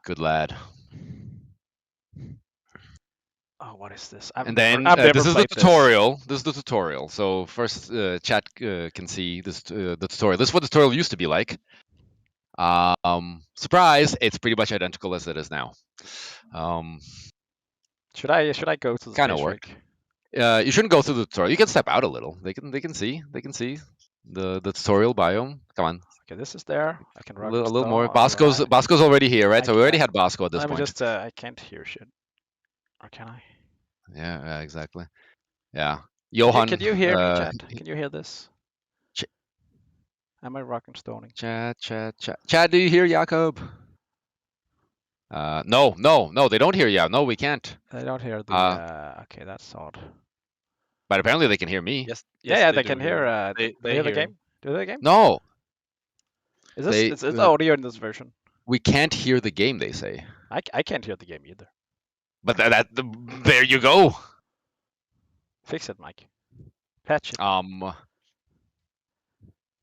[SPEAKER 14] Good lad.
[SPEAKER 3] Oh, what is this?
[SPEAKER 14] And then this is the tutorial. This is the tutorial. So first, chat can see this the tutorial. This is what the tutorial used to be like. Surprise! It's pretty much identical as it is now.
[SPEAKER 3] Should I go to the
[SPEAKER 14] kind of work? You shouldn't go through the tutorial. You can step out a little. They can see the tutorial biome. Come on.
[SPEAKER 3] Okay, this is there. I can run
[SPEAKER 14] a little more. Bosco's already here, right? So we already had Bosco at this point.
[SPEAKER 3] Just I can't hear shit. Or can I?
[SPEAKER 14] Yeah, exactly. Yeah. Johan.
[SPEAKER 3] Can you hear me, chat? Can you hear this? Am I rocking stoning?
[SPEAKER 14] Chat. Chat, do you hear Jakob? No, they don't hear you. No, we can't.
[SPEAKER 3] They don't hear the. Okay, that's odd.
[SPEAKER 14] But apparently they can hear me.
[SPEAKER 11] Yes.
[SPEAKER 3] Yeah, they can hear. They hear the game. Do they game?
[SPEAKER 14] No.
[SPEAKER 3] Is this is the audio in this version?
[SPEAKER 14] We can't hear the game. They say.
[SPEAKER 3] I can't hear the game either.
[SPEAKER 14] But there you go.
[SPEAKER 3] Fix it, Mike. Patch it.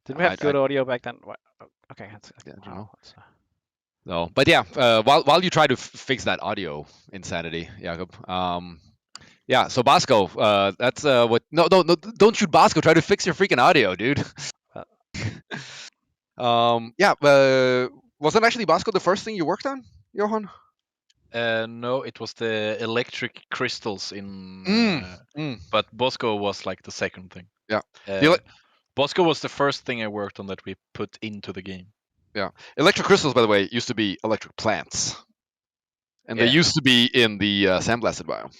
[SPEAKER 14] Didn't
[SPEAKER 3] we have good audio back then? What? Okay,
[SPEAKER 14] I don't know. No, but yeah. While you try to fix that audio insanity, Jakob. Yeah. So Bosco, that's what. No, don't shoot Bosco. Try to fix your freaking audio, dude. Yeah. Wasn't actually Bosco the first thing you worked on, Johan?
[SPEAKER 11] No, it was the electric crystals in. But Bosco was like the second thing.
[SPEAKER 14] Yeah.
[SPEAKER 11] Bosco was the first thing I worked on that we put into the game.
[SPEAKER 14] Yeah. Electric crystals, by the way, used to be electric plants, and they used to be in the sandblasted biome.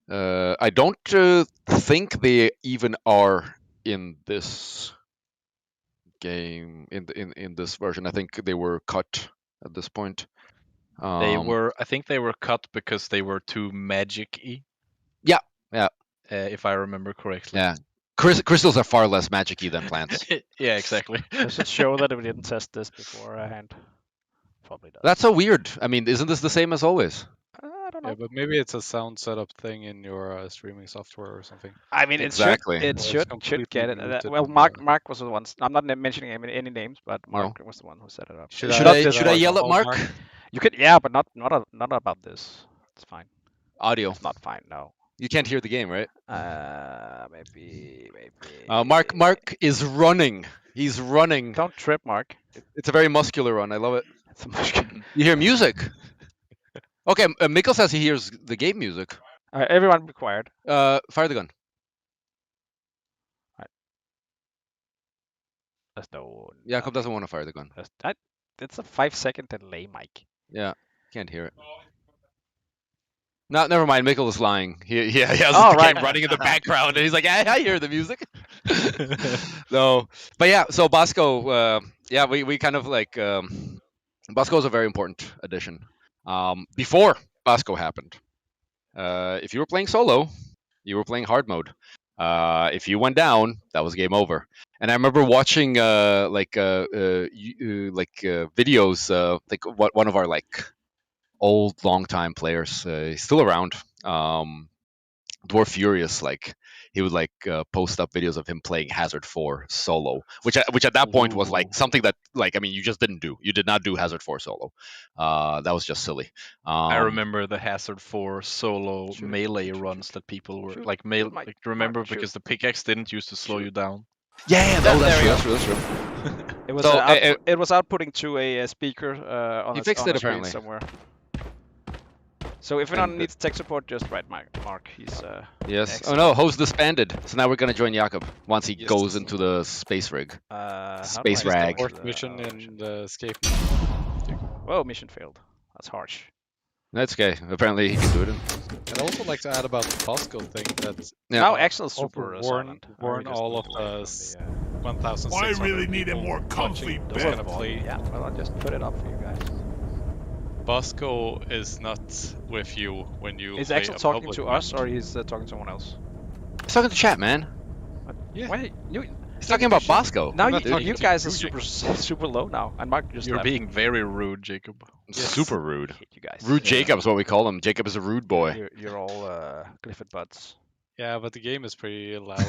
[SPEAKER 14] I don't think they even are in this game in this version. I think they were cut at this point.
[SPEAKER 11] They were. I think they were cut because they were too magic-y.
[SPEAKER 14] Yeah.
[SPEAKER 11] If I remember correctly.
[SPEAKER 14] Yeah. Crystals are far less magic-y than plants.
[SPEAKER 11] Yeah, exactly.
[SPEAKER 3] Does it show that we didn't test this beforehand? Probably does.
[SPEAKER 14] That's so weird. I mean, isn't this the same as always?
[SPEAKER 3] I don't know.
[SPEAKER 8] Yeah, but maybe it's a sound setup thing in your streaming software or something.
[SPEAKER 3] I mean, it should get it. Well, Mark was the one. I'm not mentioning any names, but Mark was the one who set it up.
[SPEAKER 14] Should I yell at Mark?
[SPEAKER 3] You could, yeah, but not about this. It's fine.
[SPEAKER 14] Audio.
[SPEAKER 3] It's not fine. No.
[SPEAKER 14] You can't hear the game, right?
[SPEAKER 3] Maybe.
[SPEAKER 14] Mark is running. He's running.
[SPEAKER 3] Don't trip, Mark.
[SPEAKER 14] It's a very muscular run. I love it.
[SPEAKER 3] It's a muscular.
[SPEAKER 14] You hear music. Okay, Mikkel says he hears the game music.
[SPEAKER 3] All right, everyone be quiet.
[SPEAKER 14] Fire the gun.
[SPEAKER 3] All right. That's no.
[SPEAKER 14] Jakob doesn't want to fire the gun.
[SPEAKER 3] It's a 5-second delay, Mike.
[SPEAKER 14] Yeah, can't hear it. No, never mind. Mikkel is lying. He has the game running in the background, and he's like, I hear the music. No, but yeah. So Bosco, we kind of like Bosco is a very important addition. Before Bosco happened, if you were playing solo, you were playing hard mode. If you went down, that was game over. And I remember watching videos, like what one of our old long-time players, he's still around, Dwarf Furious, he would post up videos of him playing Hazard 4 solo, which at that point was something that you just didn't do. You did not do Hazard 4 solo. That was just silly.
[SPEAKER 11] I remember the Hazard 4 solo melee runs that people were remember because the pickaxe didn't use to slow you down.
[SPEAKER 14] Yeah, that's true.
[SPEAKER 3] It was
[SPEAKER 14] So,
[SPEAKER 3] it was outputting to a speaker on
[SPEAKER 14] He
[SPEAKER 3] the,
[SPEAKER 14] fixed
[SPEAKER 3] on
[SPEAKER 14] it
[SPEAKER 3] the screen
[SPEAKER 14] apparently.
[SPEAKER 3] somewhere. So if anyone needs tech support, just write Mark. He's
[SPEAKER 14] Yes.
[SPEAKER 3] excellent.
[SPEAKER 14] Oh no, host disbanded. So now we're gonna join Jakob once he goes into the space rig. Space rag.
[SPEAKER 8] Fourth mission in the escape.
[SPEAKER 3] Whoa, mission failed. That's harsh.
[SPEAKER 14] That's okay. Apparently he can do it.
[SPEAKER 8] I'd also like to add about the Bosco thing that
[SPEAKER 3] Now Axel's super silent.
[SPEAKER 8] warn all of the 1,600
[SPEAKER 5] I really need a
[SPEAKER 8] people
[SPEAKER 5] more comfy
[SPEAKER 8] watching
[SPEAKER 5] bed.
[SPEAKER 8] that's gonna play.
[SPEAKER 3] Yeah, well, I'll just put it up for you guys.
[SPEAKER 8] Bosco is not with you when you.
[SPEAKER 3] Is
[SPEAKER 8] play
[SPEAKER 3] Axel
[SPEAKER 8] a
[SPEAKER 3] talking
[SPEAKER 8] public
[SPEAKER 3] to us,
[SPEAKER 8] match.
[SPEAKER 3] or he's talking to someone else?
[SPEAKER 14] He's talking to chat, man.
[SPEAKER 8] Yeah.
[SPEAKER 3] Why,
[SPEAKER 14] He's talking about Bosco.
[SPEAKER 3] Now
[SPEAKER 8] I'm not
[SPEAKER 3] you
[SPEAKER 8] talking
[SPEAKER 3] guys
[SPEAKER 8] to
[SPEAKER 3] are
[SPEAKER 8] you,
[SPEAKER 3] super low now, and Mark just
[SPEAKER 8] You're
[SPEAKER 3] left.
[SPEAKER 8] being very rude, Jacob.
[SPEAKER 14] Super rude.
[SPEAKER 3] I hate you guys.
[SPEAKER 14] Rude Jacob's what we call him. Jacob is a rude boy.
[SPEAKER 3] You're all Clifford butts.
[SPEAKER 8] Yeah, but the game is pretty loud.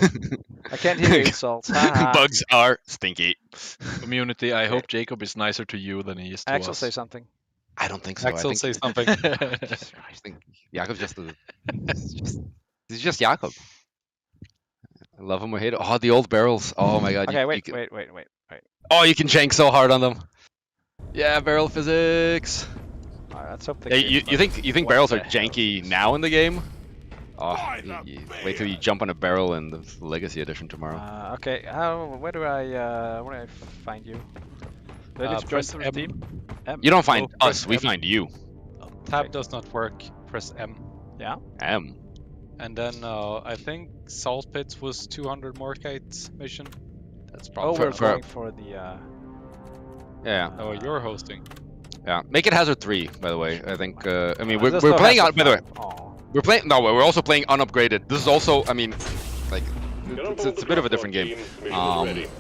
[SPEAKER 3] I can't hear insults. Haha.
[SPEAKER 14] Bugs are stinky.
[SPEAKER 13] Community, I hope Jacob is nicer to you than he is to
[SPEAKER 3] Axel,
[SPEAKER 13] us.
[SPEAKER 3] say something.
[SPEAKER 14] I don't think so.
[SPEAKER 8] Axel,
[SPEAKER 14] I think
[SPEAKER 8] say something.
[SPEAKER 14] Jesus Christ, I think Jakob's just he's just Jakob. I love him or hate him. Oh, the old barrels. Oh my god.
[SPEAKER 3] Okay, wait.
[SPEAKER 14] Oh, you can jank so hard on them. Yeah, barrel physics.
[SPEAKER 3] Let's hope
[SPEAKER 14] Yeah, you think barrels are janky now in the game? Oh, wait till you jump on a barrel in the Legacy Edition tomorrow.
[SPEAKER 3] Okay, where do I find you? Do I need to join
[SPEAKER 8] Press
[SPEAKER 3] through
[SPEAKER 8] M.
[SPEAKER 3] Steam? M.
[SPEAKER 14] You don't find
[SPEAKER 8] press
[SPEAKER 14] us, we
[SPEAKER 8] M.
[SPEAKER 14] find you.
[SPEAKER 8] Tab does not work. Press M.
[SPEAKER 3] Yeah.
[SPEAKER 14] M.
[SPEAKER 8] And then I think Salt Pits was 200 Morkite mission. That's
[SPEAKER 3] Oh,
[SPEAKER 8] probably.
[SPEAKER 3] we're going for the.
[SPEAKER 14] Yeah.
[SPEAKER 8] Oh, you're hosting.
[SPEAKER 14] Yeah. Make it Hazard 3, by the way. I think. I mean,
[SPEAKER 3] There's
[SPEAKER 14] we're
[SPEAKER 3] no
[SPEAKER 14] playing
[SPEAKER 3] Hazard
[SPEAKER 14] out. By the way,
[SPEAKER 3] 5. Aw.
[SPEAKER 14] we're playing. No, we're also playing unupgraded. This is also. I mean, like, it's a bit of a different game.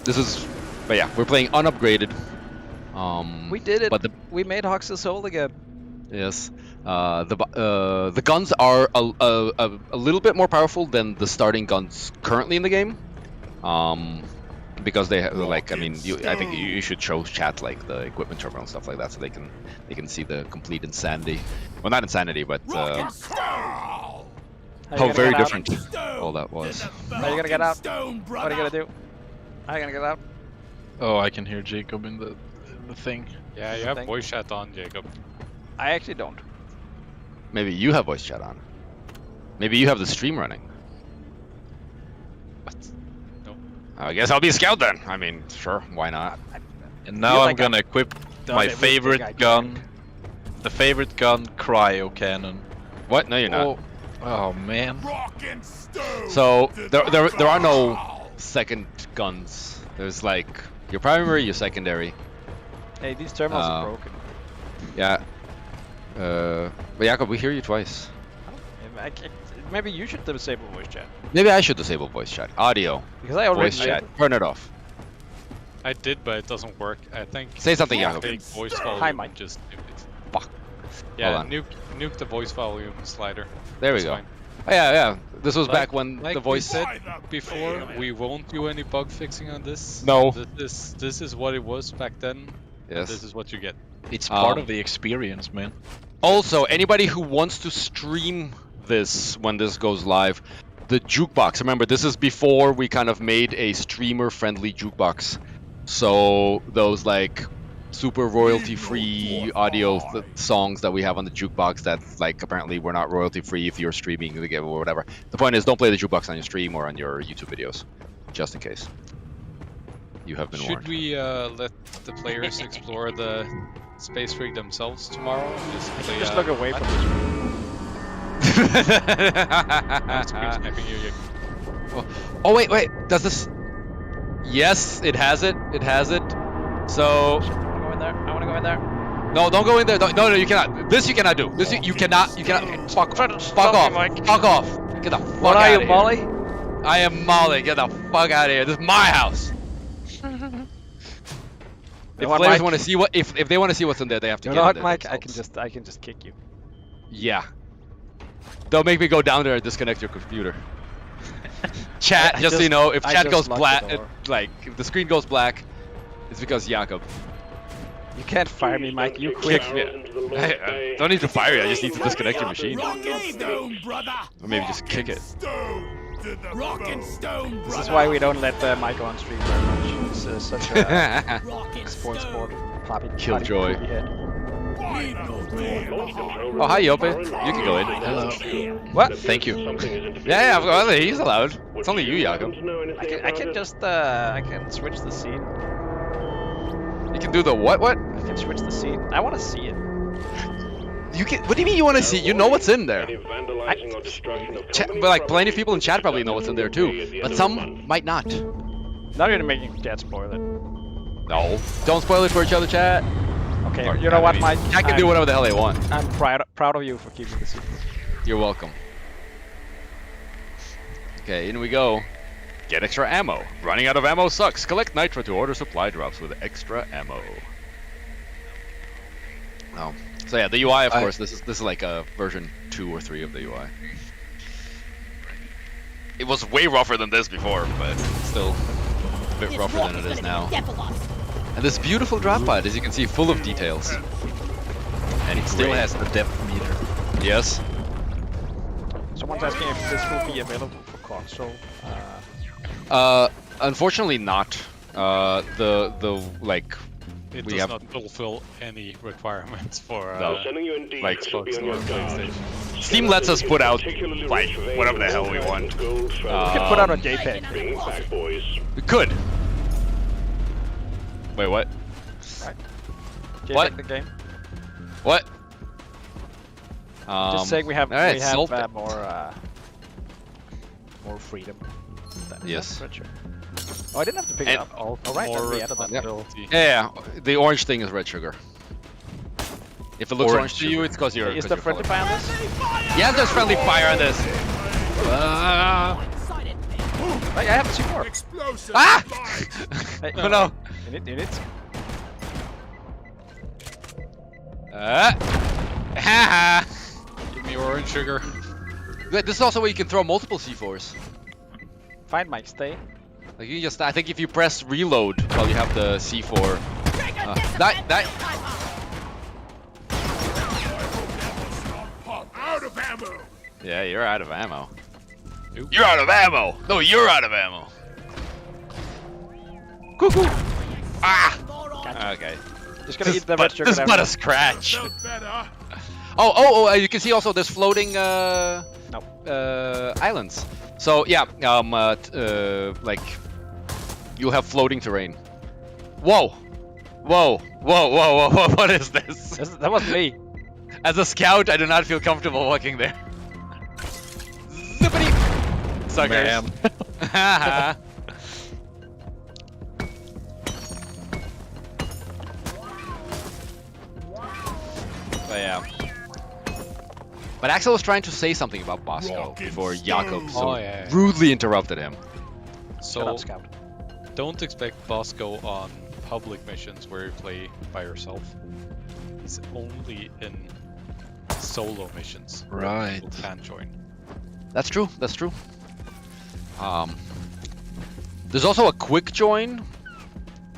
[SPEAKER 14] This is. But yeah, we're playing unupgraded.
[SPEAKER 3] We did it.
[SPEAKER 14] But
[SPEAKER 3] we made Hoxxes whole again.
[SPEAKER 14] Yes. The guns are a little bit more powerful than the starting guns currently in the game. Because they have, like, I mean, I think you should show chat like the equipment terminal and stuff like that, so they can see the complete insanity. Well, not insanity, but how very different all that was.
[SPEAKER 3] How are you gonna get out? What are you gonna do? How are you gonna get out?
[SPEAKER 13] Oh, I can hear Jacob in the thing.
[SPEAKER 8] Yeah, you have voice chat on, Jacob.
[SPEAKER 3] I actually don't.
[SPEAKER 14] Maybe you have voice chat on. Maybe you have the stream running.
[SPEAKER 8] What? No.
[SPEAKER 14] I guess I'll be a scout then. I mean, sure, why not?
[SPEAKER 13] And now I'm gonna equip my favorite gun. The favorite gun, cryo cannon.
[SPEAKER 14] What? No, you're not.
[SPEAKER 13] Oh man.
[SPEAKER 14] So there are no second guns. There's like your primary, your secondary.
[SPEAKER 3] Hey, these terminals are broken.
[SPEAKER 14] Yeah. But Jakob, we hear you twice.
[SPEAKER 3] Maybe you should disable voice chat.
[SPEAKER 14] Maybe I should disable voice chat. Audio.
[SPEAKER 3] Because I already
[SPEAKER 14] voice
[SPEAKER 3] did.
[SPEAKER 14] chat. Turn it off.
[SPEAKER 8] I did, but it doesn't work. I think.
[SPEAKER 14] Say something,
[SPEAKER 8] the
[SPEAKER 14] Jakob.
[SPEAKER 8] big voice volume.
[SPEAKER 3] Hi, Mike.
[SPEAKER 8] Just
[SPEAKER 14] fuck.
[SPEAKER 8] Yeah,
[SPEAKER 14] Hold on.
[SPEAKER 8] nuke the voice volume slider.
[SPEAKER 14] There we
[SPEAKER 8] That's
[SPEAKER 14] go.
[SPEAKER 8] fine.
[SPEAKER 14] Oh, yeah. This was
[SPEAKER 8] Like-
[SPEAKER 14] back when
[SPEAKER 8] like
[SPEAKER 14] the voice
[SPEAKER 8] we said before, we won't do any bug fixing on this.
[SPEAKER 14] No.
[SPEAKER 8] This is what it was back then. and
[SPEAKER 14] Yes.
[SPEAKER 8] This is what you get.
[SPEAKER 13] It's part of the experience, man.
[SPEAKER 14] Also, anybody who wants to stream this when this goes live, the jukebox. Remember, this is before we kind of made a streamer-friendly jukebox. So those like super royalty-free audio songs that we have on the jukebox that like apparently we're not royalty-free if you're streaming the game or whatever. The point is, don't play the jukebox on your stream or on your YouTube videos, just in case. You have been warned.
[SPEAKER 8] Should we let the players explore the space rig themselves tomorrow? Play,
[SPEAKER 3] Just look away from this room.
[SPEAKER 8] sniping you.
[SPEAKER 14] Oh wait, does this? Yes, it has it. It has it. So.
[SPEAKER 3] I wanna go in there. I wanna go in there.
[SPEAKER 14] No, don't go in there. No, you cannot. This you cannot do. This you cannot. Fuck off. Fuck off. Get the fuck
[SPEAKER 3] What
[SPEAKER 14] out
[SPEAKER 3] are
[SPEAKER 14] of
[SPEAKER 3] you,
[SPEAKER 14] here.
[SPEAKER 3] Molly?
[SPEAKER 14] I am Molly. Get the fuck out of here. This is my house. If
[SPEAKER 3] what,
[SPEAKER 14] players
[SPEAKER 3] Mike?
[SPEAKER 14] want to see if they want to see what's in there, they have to
[SPEAKER 3] You
[SPEAKER 14] get
[SPEAKER 3] know
[SPEAKER 14] in
[SPEAKER 3] what,
[SPEAKER 14] there
[SPEAKER 3] Mike?
[SPEAKER 14] themselves.
[SPEAKER 3] I can just kick you.
[SPEAKER 14] Yeah. Don't make me go down there and disconnect your computer. Chat, just so you know, if chat goes black, like if the screen goes black, it's because Jakob.
[SPEAKER 3] You can't fire me, Mike. You quit.
[SPEAKER 14] I don't need to fire you. I just need to disconnect your machine.
[SPEAKER 5] Rock and stone, brother.
[SPEAKER 14] Or maybe just kick it.
[SPEAKER 5] Rock and stone, brother.
[SPEAKER 3] This is why we don't let Mike on stream very much. It's such a spoiled sport.
[SPEAKER 11] Killjoy.
[SPEAKER 14] Oh, hi, Yope. You can go in.
[SPEAKER 11] Hello.
[SPEAKER 14] What?
[SPEAKER 11] Thank you.
[SPEAKER 14] Yeah, well, he's allowed. It's only you, Jakob.
[SPEAKER 3] I can just I can switch the scene.
[SPEAKER 14] You can do the what? What?
[SPEAKER 3] I can switch the scene. I want to see it.
[SPEAKER 14] You can. What do you mean you want to see? You know what's in there. But like plenty of people in chat probably know what's in there too, but some might not.
[SPEAKER 3] Now you're making chat spoil it.
[SPEAKER 14] No, don't spoil it for each other, chat.
[SPEAKER 3] Okay,
[SPEAKER 14] Or,
[SPEAKER 3] you know what, Mike?
[SPEAKER 14] I can do whatever the hell they want.
[SPEAKER 3] I'm proud of you for keeping the secret.
[SPEAKER 14] You're welcome. Okay, in we go. Get extra ammo. Running out of ammo sucks. Collect nitro to order supply drops with extra ammo. Oh, so yeah, the UI, of course. This is like a version 2 or 3 of the UI. It was way rougher than this before, but still a bit rougher than it is now. And this beautiful drop pod, as you can see, full of details. And it still has the depth meter. Yes.
[SPEAKER 3] Someone's asking if this will be available for console.
[SPEAKER 14] Unfortunately not.
[SPEAKER 8] It
[SPEAKER 14] we
[SPEAKER 8] does
[SPEAKER 14] have
[SPEAKER 8] not fulfill any requirements for
[SPEAKER 14] like
[SPEAKER 8] Xbox or PlayStation.
[SPEAKER 14] Steam lets us put out like whatever the hell we want.
[SPEAKER 3] We can put out a JPEG.
[SPEAKER 14] We could. Wait, what?
[SPEAKER 3] Right. JPEG
[SPEAKER 14] What?
[SPEAKER 3] the game.
[SPEAKER 14] What?
[SPEAKER 3] Just saying we have
[SPEAKER 14] alright, sold it.
[SPEAKER 3] more freedom.
[SPEAKER 14] Yes.
[SPEAKER 3] Oh, I didn't have to pick it up. All right, then we added that little.
[SPEAKER 14] Yeah, the orange thing is red sugar. If it looks orange to you, it's because you're.
[SPEAKER 3] Is there friendly fire on this?
[SPEAKER 14] Yeah, there's friendly fire on this.
[SPEAKER 3] I have 2 more.
[SPEAKER 14] Ah!
[SPEAKER 3] Hey,
[SPEAKER 14] Oh no.
[SPEAKER 3] Units.
[SPEAKER 14] Haha.
[SPEAKER 8] Give me orange sugar.
[SPEAKER 14] This is also where you can throw multiple C4s.
[SPEAKER 3] Fine, Mike, stay.
[SPEAKER 14] Like you just, I think if you press reload while you have the C4. Die.
[SPEAKER 5] Out of ammo.
[SPEAKER 14] Yeah, you're out of ammo. You're out of ammo. No, you're out of ammo. Cuckoo. Ah.
[SPEAKER 3] Gotcha.
[SPEAKER 14] Okay.
[SPEAKER 3] Just gonna eat the red sugar.
[SPEAKER 14] This is but a scratch. Oh, you can see also there's floating islands. So yeah, like you'll have floating terrain. Whoa, what is this?
[SPEAKER 3] That was me.
[SPEAKER 14] As a scout, I do not feel comfortable walking there. Zippity! Suckers. Haha. But yeah. But Axel was trying to say something about Bosco before Jakob so rudely interrupted him.
[SPEAKER 8] So, don't expect Bosco on public missions where you play by yourself. It's only in solo missions where people can join.
[SPEAKER 14] That's true. There's also a quick join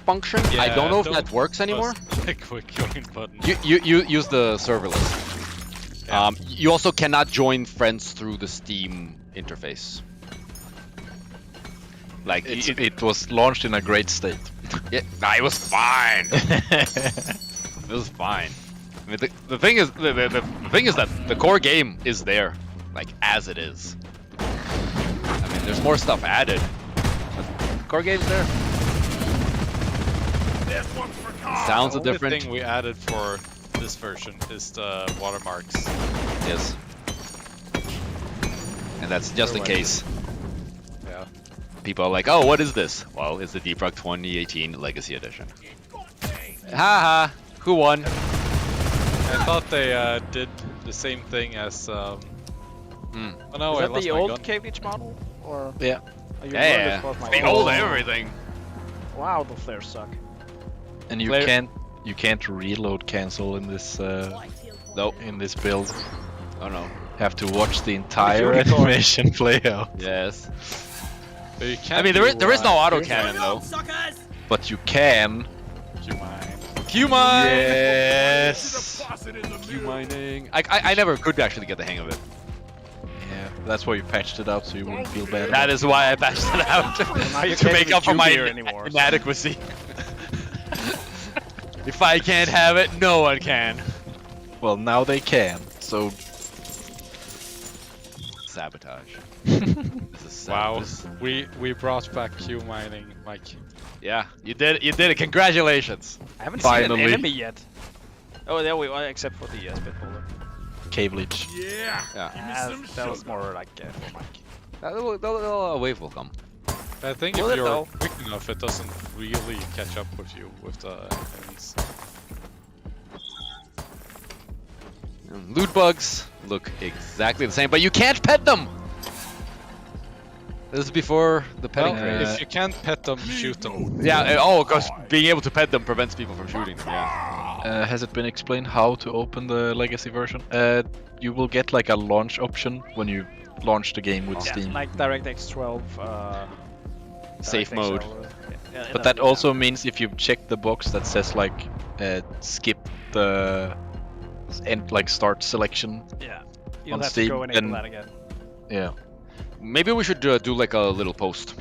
[SPEAKER 14] function.
[SPEAKER 8] Yeah,
[SPEAKER 14] I don't know if that works anymore.
[SPEAKER 8] A quick join button.
[SPEAKER 14] You use the serverless.
[SPEAKER 8] Yeah.
[SPEAKER 14] You also cannot join friends through the Steam interface. Like
[SPEAKER 11] it was launched in a great state.
[SPEAKER 14] Yeah, it was fine. It was fine. I mean, the thing is that the core game is there, like as it is. I mean, there's more stuff added, but the core game's there. Sounds
[SPEAKER 8] the
[SPEAKER 14] different.
[SPEAKER 8] only thing we added for this version is the watermarks.
[SPEAKER 14] Yes. And that's just in case.
[SPEAKER 8] Yeah.
[SPEAKER 14] People are like, oh, what is this? Well, it's the Deep Rock 2018 Legacy Edition. Haha, who won?
[SPEAKER 8] I thought they did the same thing as. Oh no,
[SPEAKER 3] Is
[SPEAKER 8] I
[SPEAKER 3] that
[SPEAKER 8] lost
[SPEAKER 3] the
[SPEAKER 8] my
[SPEAKER 3] old
[SPEAKER 8] gun.
[SPEAKER 3] KVH model? Or
[SPEAKER 11] Yeah.
[SPEAKER 3] are you
[SPEAKER 14] Yeah, the old everything.
[SPEAKER 3] Wow, the flares suck.
[SPEAKER 11] And you can't reload cancel in this in this build.
[SPEAKER 14] Oh no.
[SPEAKER 11] Have to watch the entire animation play out.
[SPEAKER 14] Yes.
[SPEAKER 8] But you
[SPEAKER 14] I
[SPEAKER 8] can't
[SPEAKER 14] mean, there is no auto cannon though.
[SPEAKER 11] But you can.
[SPEAKER 14] Q mine.
[SPEAKER 11] Yes.
[SPEAKER 14] Q mining. I never could actually get the hang of it.
[SPEAKER 11] Yeah. That's why you patched it out so you wouldn't feel bad.
[SPEAKER 14] That is why I patched it out. To make up for my inadequacy. If I can't have it, no one can.
[SPEAKER 11] Well, now they can, so...
[SPEAKER 14] Sabotage.
[SPEAKER 8] Wow, we brought back Q mining, Mike.
[SPEAKER 14] Yeah, you did it. Congratulations.
[SPEAKER 3] I haven't
[SPEAKER 11] Finally.
[SPEAKER 3] seen an enemy yet. Oh, there we are, except for the spitballer.
[SPEAKER 11] Cave leech.
[SPEAKER 3] Yeah. That was more like for Mike.
[SPEAKER 14] A wave will come.
[SPEAKER 8] I think
[SPEAKER 3] Will
[SPEAKER 8] if
[SPEAKER 3] it
[SPEAKER 8] you're
[SPEAKER 3] though?
[SPEAKER 8] quick enough, it doesn't really catch up with you with the enemies.
[SPEAKER 14] Loot bugs look exactly the same, but you can't pet them. This is before the petting craze.
[SPEAKER 8] If you can't pet them, shoot them.
[SPEAKER 14] Yeah. Because being able to pet them prevents people from shooting them. Yeah.
[SPEAKER 11] Has it been explained how to open the legacy version? You will get like a launch option when you launch the game with Steam.
[SPEAKER 3] Like DirectX 12.
[SPEAKER 14] Safe
[SPEAKER 3] DirectX
[SPEAKER 14] mode.
[SPEAKER 11] But that also means if you check the box that says like skip the end like start selection.
[SPEAKER 3] Yeah. You'll
[SPEAKER 11] on
[SPEAKER 3] have
[SPEAKER 11] Steam,
[SPEAKER 3] to go and enable
[SPEAKER 11] then-
[SPEAKER 3] that again.
[SPEAKER 11] Yeah.
[SPEAKER 14] Maybe we should do like a little post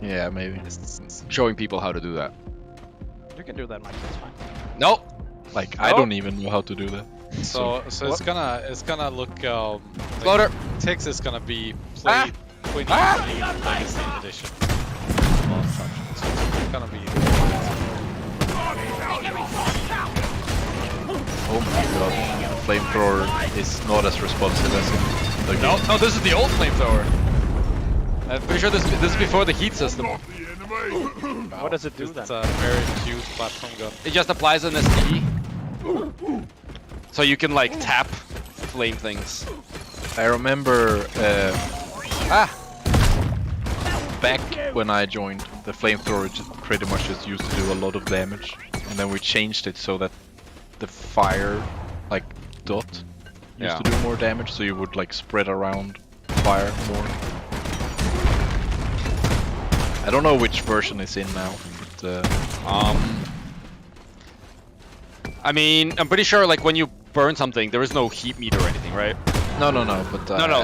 [SPEAKER 11] Yeah, maybe.
[SPEAKER 14] showing people how to do that.
[SPEAKER 3] You can do that, Mike. That's fine.
[SPEAKER 14] No.
[SPEAKER 11] Like I don't even know how to do that.
[SPEAKER 8] So it's gonna look
[SPEAKER 14] Floater.
[SPEAKER 8] Text is gonna be played 2020 Legacy Edition. So it's gonna be
[SPEAKER 11] Oh my god, the flamethrower is not as responsive as in the game.
[SPEAKER 14] No, this is the old flamethrower. I'm pretty sure this is before the heat system.
[SPEAKER 3] What does it do then?
[SPEAKER 8] It's a very cute platform gun.
[SPEAKER 14] It just applies an STE. So you can like tap flame things.
[SPEAKER 11] I remember back when I joined, the flamethrower pretty much just used to do a lot of damage, and then we changed it so that the fire like dot used to do more damage, so you would like spread around fire more. I don't know which version is in now, but
[SPEAKER 14] I mean, I'm pretty sure like when you burn something, there is no heat meter or anything, right?
[SPEAKER 11] no, but
[SPEAKER 14] No.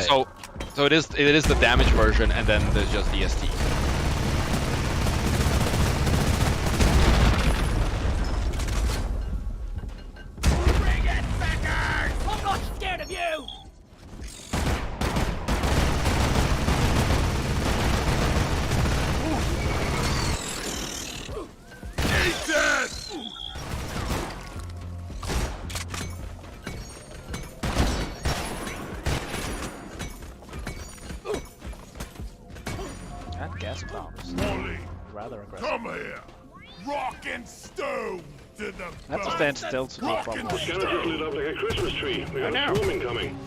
[SPEAKER 14] So it is the damage version, and then there's just the ST.
[SPEAKER 9] Bring it, fuckers! I'm not scared of you!
[SPEAKER 5] Eat it!
[SPEAKER 3] And gas clouds.
[SPEAKER 5] Wally,
[SPEAKER 3] Rather aggressive.
[SPEAKER 5] come here! Rock and stone to the
[SPEAKER 3] I have to stand still to do a problem.
[SPEAKER 5] The
[SPEAKER 1] Scanner's lit up like a Christmas tree. We got a swarm incoming.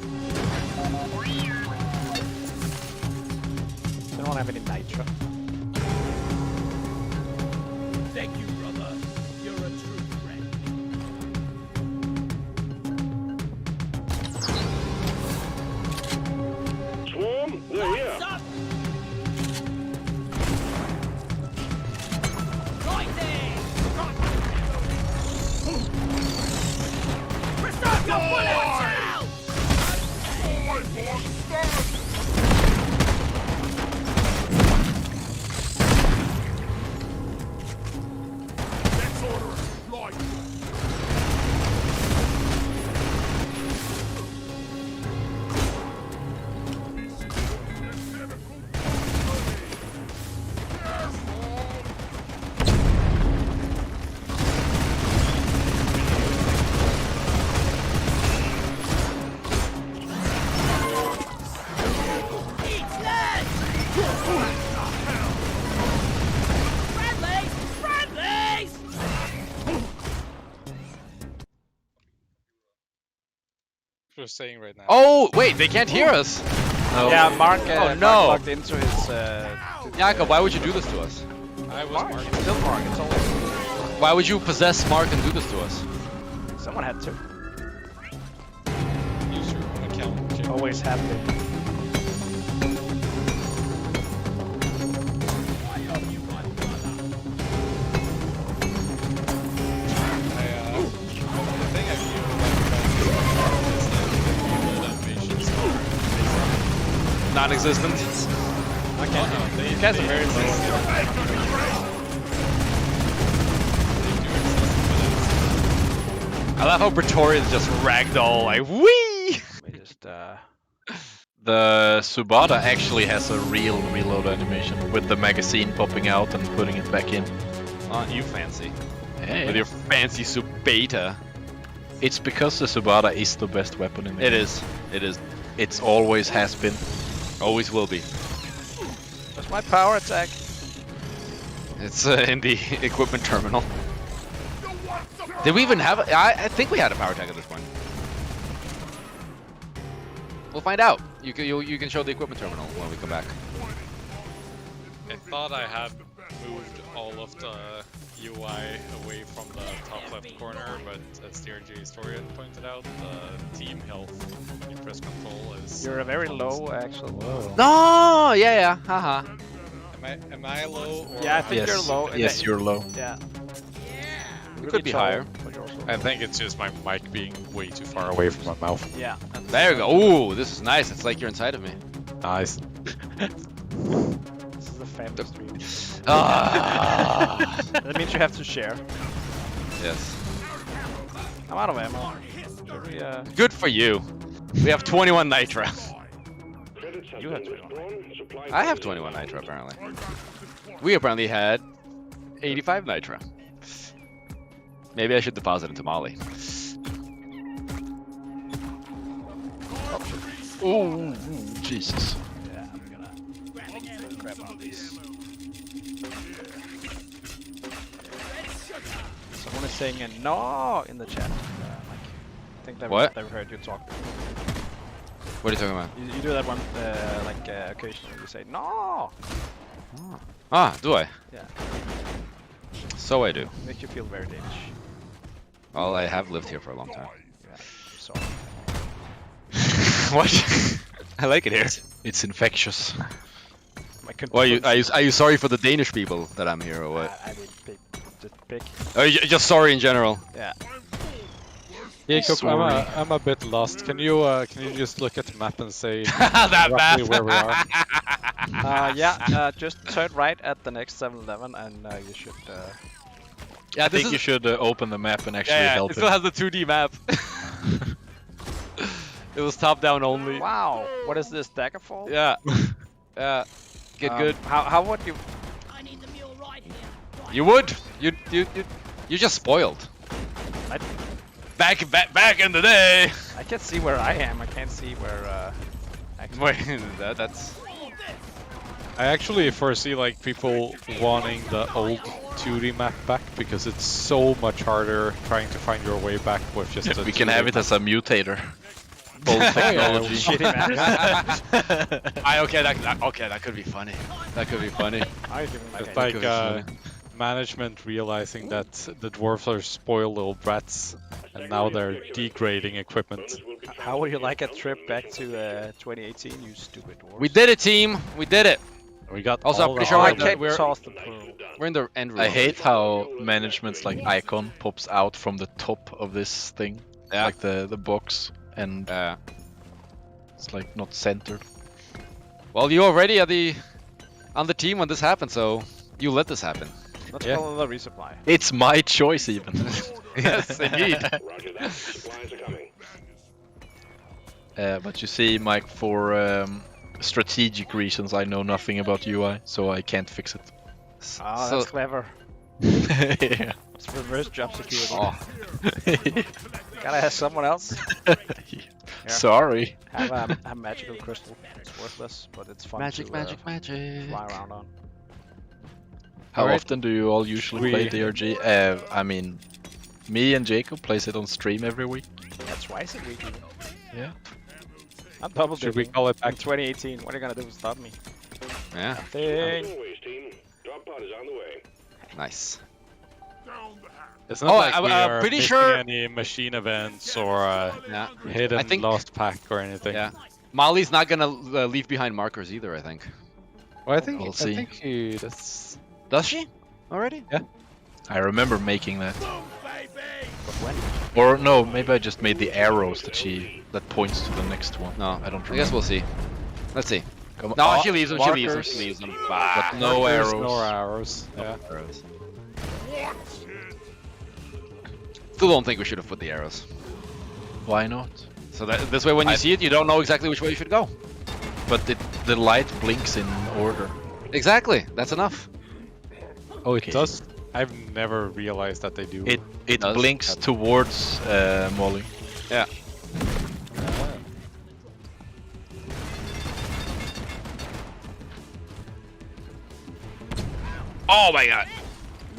[SPEAKER 3] They don't have any nitro.
[SPEAKER 9] Thank you, brother. You're a true friend.
[SPEAKER 1] Swarm, they're here.
[SPEAKER 9] Right there! Restart your bullets out!
[SPEAKER 5] Let's order a flight.
[SPEAKER 9] Eat that! Friendlies! Friendlies!
[SPEAKER 8] You're saying right now.
[SPEAKER 14] Oh wait, they can't hear us.
[SPEAKER 11] No.
[SPEAKER 3] Yeah, Mark.
[SPEAKER 14] Oh,
[SPEAKER 3] Mark
[SPEAKER 14] no.
[SPEAKER 3] plugged into his.
[SPEAKER 14] Jakob, why would you do this to us?
[SPEAKER 8] I was
[SPEAKER 3] Mark.
[SPEAKER 8] marking.
[SPEAKER 3] Still Mark. It's always.
[SPEAKER 14] Why would you possess Mark and do this to us?
[SPEAKER 3] Someone had to.
[SPEAKER 8] Use your own account. Jim.
[SPEAKER 3] Always have been.
[SPEAKER 8] The thing I feel about is that the animations are
[SPEAKER 14] non-existent.
[SPEAKER 3] Okay. These guys are very
[SPEAKER 14] I love how Praetorians just ragdoll like wee.
[SPEAKER 3] We just
[SPEAKER 11] The Subata actually has a real reload animation with the magazine popping out and putting it back in.
[SPEAKER 14] Aren't you fancy?
[SPEAKER 11] Yeah,
[SPEAKER 14] With your fancy Subata.
[SPEAKER 11] It's because the Subata is the best weapon in the game.
[SPEAKER 14] It is. It is.
[SPEAKER 11] It's always has been.
[SPEAKER 14] Always will be.
[SPEAKER 3] What's my power attack?
[SPEAKER 14] It's in the equipment terminal. Did we even have a... I think we had a power attack at this point. We'll find out. You can show the equipment terminal when we come back.
[SPEAKER 8] I thought I had moved all of the UI away from the top left corner, but as the RG historian pointed out, the team health when you press control is...
[SPEAKER 3] You're a very low, actually.
[SPEAKER 14] No, yeah, haha.
[SPEAKER 8] Am I low? Or
[SPEAKER 3] Yeah, I think you're low.
[SPEAKER 11] Yes, you're low.
[SPEAKER 3] Yeah.
[SPEAKER 14] It could be higher.
[SPEAKER 8] I think it's just my mic being way too far away from my mouth.
[SPEAKER 3] Yeah.
[SPEAKER 14] There you go. Ooh, this is nice. It's like you're inside of me.
[SPEAKER 8] Nice.
[SPEAKER 3] This is a family stream.
[SPEAKER 14] Ah.
[SPEAKER 3] That means you have to share.
[SPEAKER 14] Yes.
[SPEAKER 3] I'm out of ammo. Should we,
[SPEAKER 14] Good for you. We have 21 nitro.
[SPEAKER 3] You have 21.
[SPEAKER 14] I have 21 nitro apparently. We apparently had 85 nitro. Maybe I should deposit into Molly.
[SPEAKER 11] Oh, Jesus.
[SPEAKER 3] Yeah, I'm gonna grab one of these. Someone is saying a no in the chat. Mike. I think they've heard you talk.
[SPEAKER 14] What are you talking about?
[SPEAKER 3] You do that one, occasionally you say no.
[SPEAKER 14] Ah, do I?
[SPEAKER 3] Yeah.
[SPEAKER 14] So I do.
[SPEAKER 3] Make you feel very Danish.
[SPEAKER 14] Well, I have lived here for a long time.
[SPEAKER 3] Yeah. Sorry.
[SPEAKER 14] What? I like it here.
[SPEAKER 11] It's infectious.
[SPEAKER 14] Well, are you sorry for the Danish people that I'm here, or what?
[SPEAKER 3] I mean, just big.
[SPEAKER 14] Oh, you're just sorry in general.
[SPEAKER 3] Yeah.
[SPEAKER 8] Jacob, I'm a bit lost. Can you just look at the map and say
[SPEAKER 14] that
[SPEAKER 8] roughly
[SPEAKER 14] map.
[SPEAKER 8] where we are?
[SPEAKER 3] Just turn right at the next 7-Eleven and you should.
[SPEAKER 11] Yeah, I think you should open the map and actually help
[SPEAKER 14] it still has the 2D map. It was top down only.
[SPEAKER 3] Wow, what is this, Daggerfall?
[SPEAKER 14] Yeah. Yeah. Get good.
[SPEAKER 3] How would you?
[SPEAKER 14] You would. You just spoiled. Back in the day.
[SPEAKER 3] I can see where I am. I can't see where.
[SPEAKER 14] Wait, that's.
[SPEAKER 8] I actually foresee like people wanting the old 2D map back because it's so much harder trying to find your way back with just a
[SPEAKER 11] We can
[SPEAKER 8] 2D
[SPEAKER 11] have it
[SPEAKER 8] map.
[SPEAKER 11] as a mutator. Old technology.
[SPEAKER 3] Shitty map.
[SPEAKER 14] Okay, that could be funny. That could be funny.
[SPEAKER 8] It's like management realizing that the dwarves are spoiled little brats, and now they're degrading equipment.
[SPEAKER 3] How would you like a trip back to 2018, you stupid dwarves?
[SPEAKER 14] We did it, team. We did it.
[SPEAKER 8] We got
[SPEAKER 14] also, I'm
[SPEAKER 8] all
[SPEAKER 14] pretty
[SPEAKER 8] the
[SPEAKER 14] sure
[SPEAKER 8] hard-
[SPEAKER 14] we're in the end room.
[SPEAKER 11] I hate how management's like icon pops out from the top of this thing, like the box, and it's like not centered.
[SPEAKER 14] Well, you already are on the team when this happened, so you let this happen.
[SPEAKER 3] Let's call it a resupply.
[SPEAKER 11] It's my choice even.
[SPEAKER 14] Yes, indeed.
[SPEAKER 11] But you see, Mike, for strategic reasons, I know nothing about UI, so I can't fix it.
[SPEAKER 3] Oh, that's clever.
[SPEAKER 11] Yeah.
[SPEAKER 3] It's reverse job security. Gotta have someone else. Here.
[SPEAKER 11] Sorry.
[SPEAKER 3] Have a magical crystal. It's worthless, but it's fun
[SPEAKER 14] Magic,
[SPEAKER 3] to
[SPEAKER 14] magic.
[SPEAKER 3] fly around on.
[SPEAKER 11] How often do you all usually play DRG? I mean, me and Jacob plays it on stream every week.
[SPEAKER 3] Yeah, twice a week. Even.
[SPEAKER 11] Yeah.
[SPEAKER 3] I'm double
[SPEAKER 8] Should we
[SPEAKER 3] dipping.
[SPEAKER 8] call it back?
[SPEAKER 3] In 2018, what are you gonna do to stop me?
[SPEAKER 14] Yeah.
[SPEAKER 3] Nothing.
[SPEAKER 14] Nice.
[SPEAKER 8] It's not like we are
[SPEAKER 14] pretty
[SPEAKER 8] missing
[SPEAKER 14] sure
[SPEAKER 8] any machine events or hidden
[SPEAKER 14] I think
[SPEAKER 8] lost pack or anything.
[SPEAKER 14] Yeah. Molly's not gonna leave behind markers either, I think.
[SPEAKER 8] Well, I think
[SPEAKER 11] We'll see.
[SPEAKER 8] I think that's.
[SPEAKER 14] Does she? Already?
[SPEAKER 8] Yeah.
[SPEAKER 11] I remember making that.
[SPEAKER 3] But when?
[SPEAKER 11] Or no, maybe I just made the arrows that points to the next one.
[SPEAKER 14] No,
[SPEAKER 11] I don't remember.
[SPEAKER 14] I guess we'll see. Let's see.
[SPEAKER 11] Come
[SPEAKER 14] No,
[SPEAKER 11] on.
[SPEAKER 14] she leaves them. She leaves them.
[SPEAKER 8] markers.
[SPEAKER 14] She leaves them.
[SPEAKER 11] But no
[SPEAKER 8] Markers,
[SPEAKER 11] arrows.
[SPEAKER 8] No arrows. Yeah.
[SPEAKER 14] Arrows. Still don't think we should have put the arrows.
[SPEAKER 11] Why not?
[SPEAKER 14] So that this way, when you see it, you don't know exactly which way you should go.
[SPEAKER 11] But the light blinks in order.
[SPEAKER 14] Exactly. That's enough.
[SPEAKER 8] Oh, it does. I've never realized that they do.
[SPEAKER 11] It blinks towards Molly.
[SPEAKER 14] Yeah. Oh my god!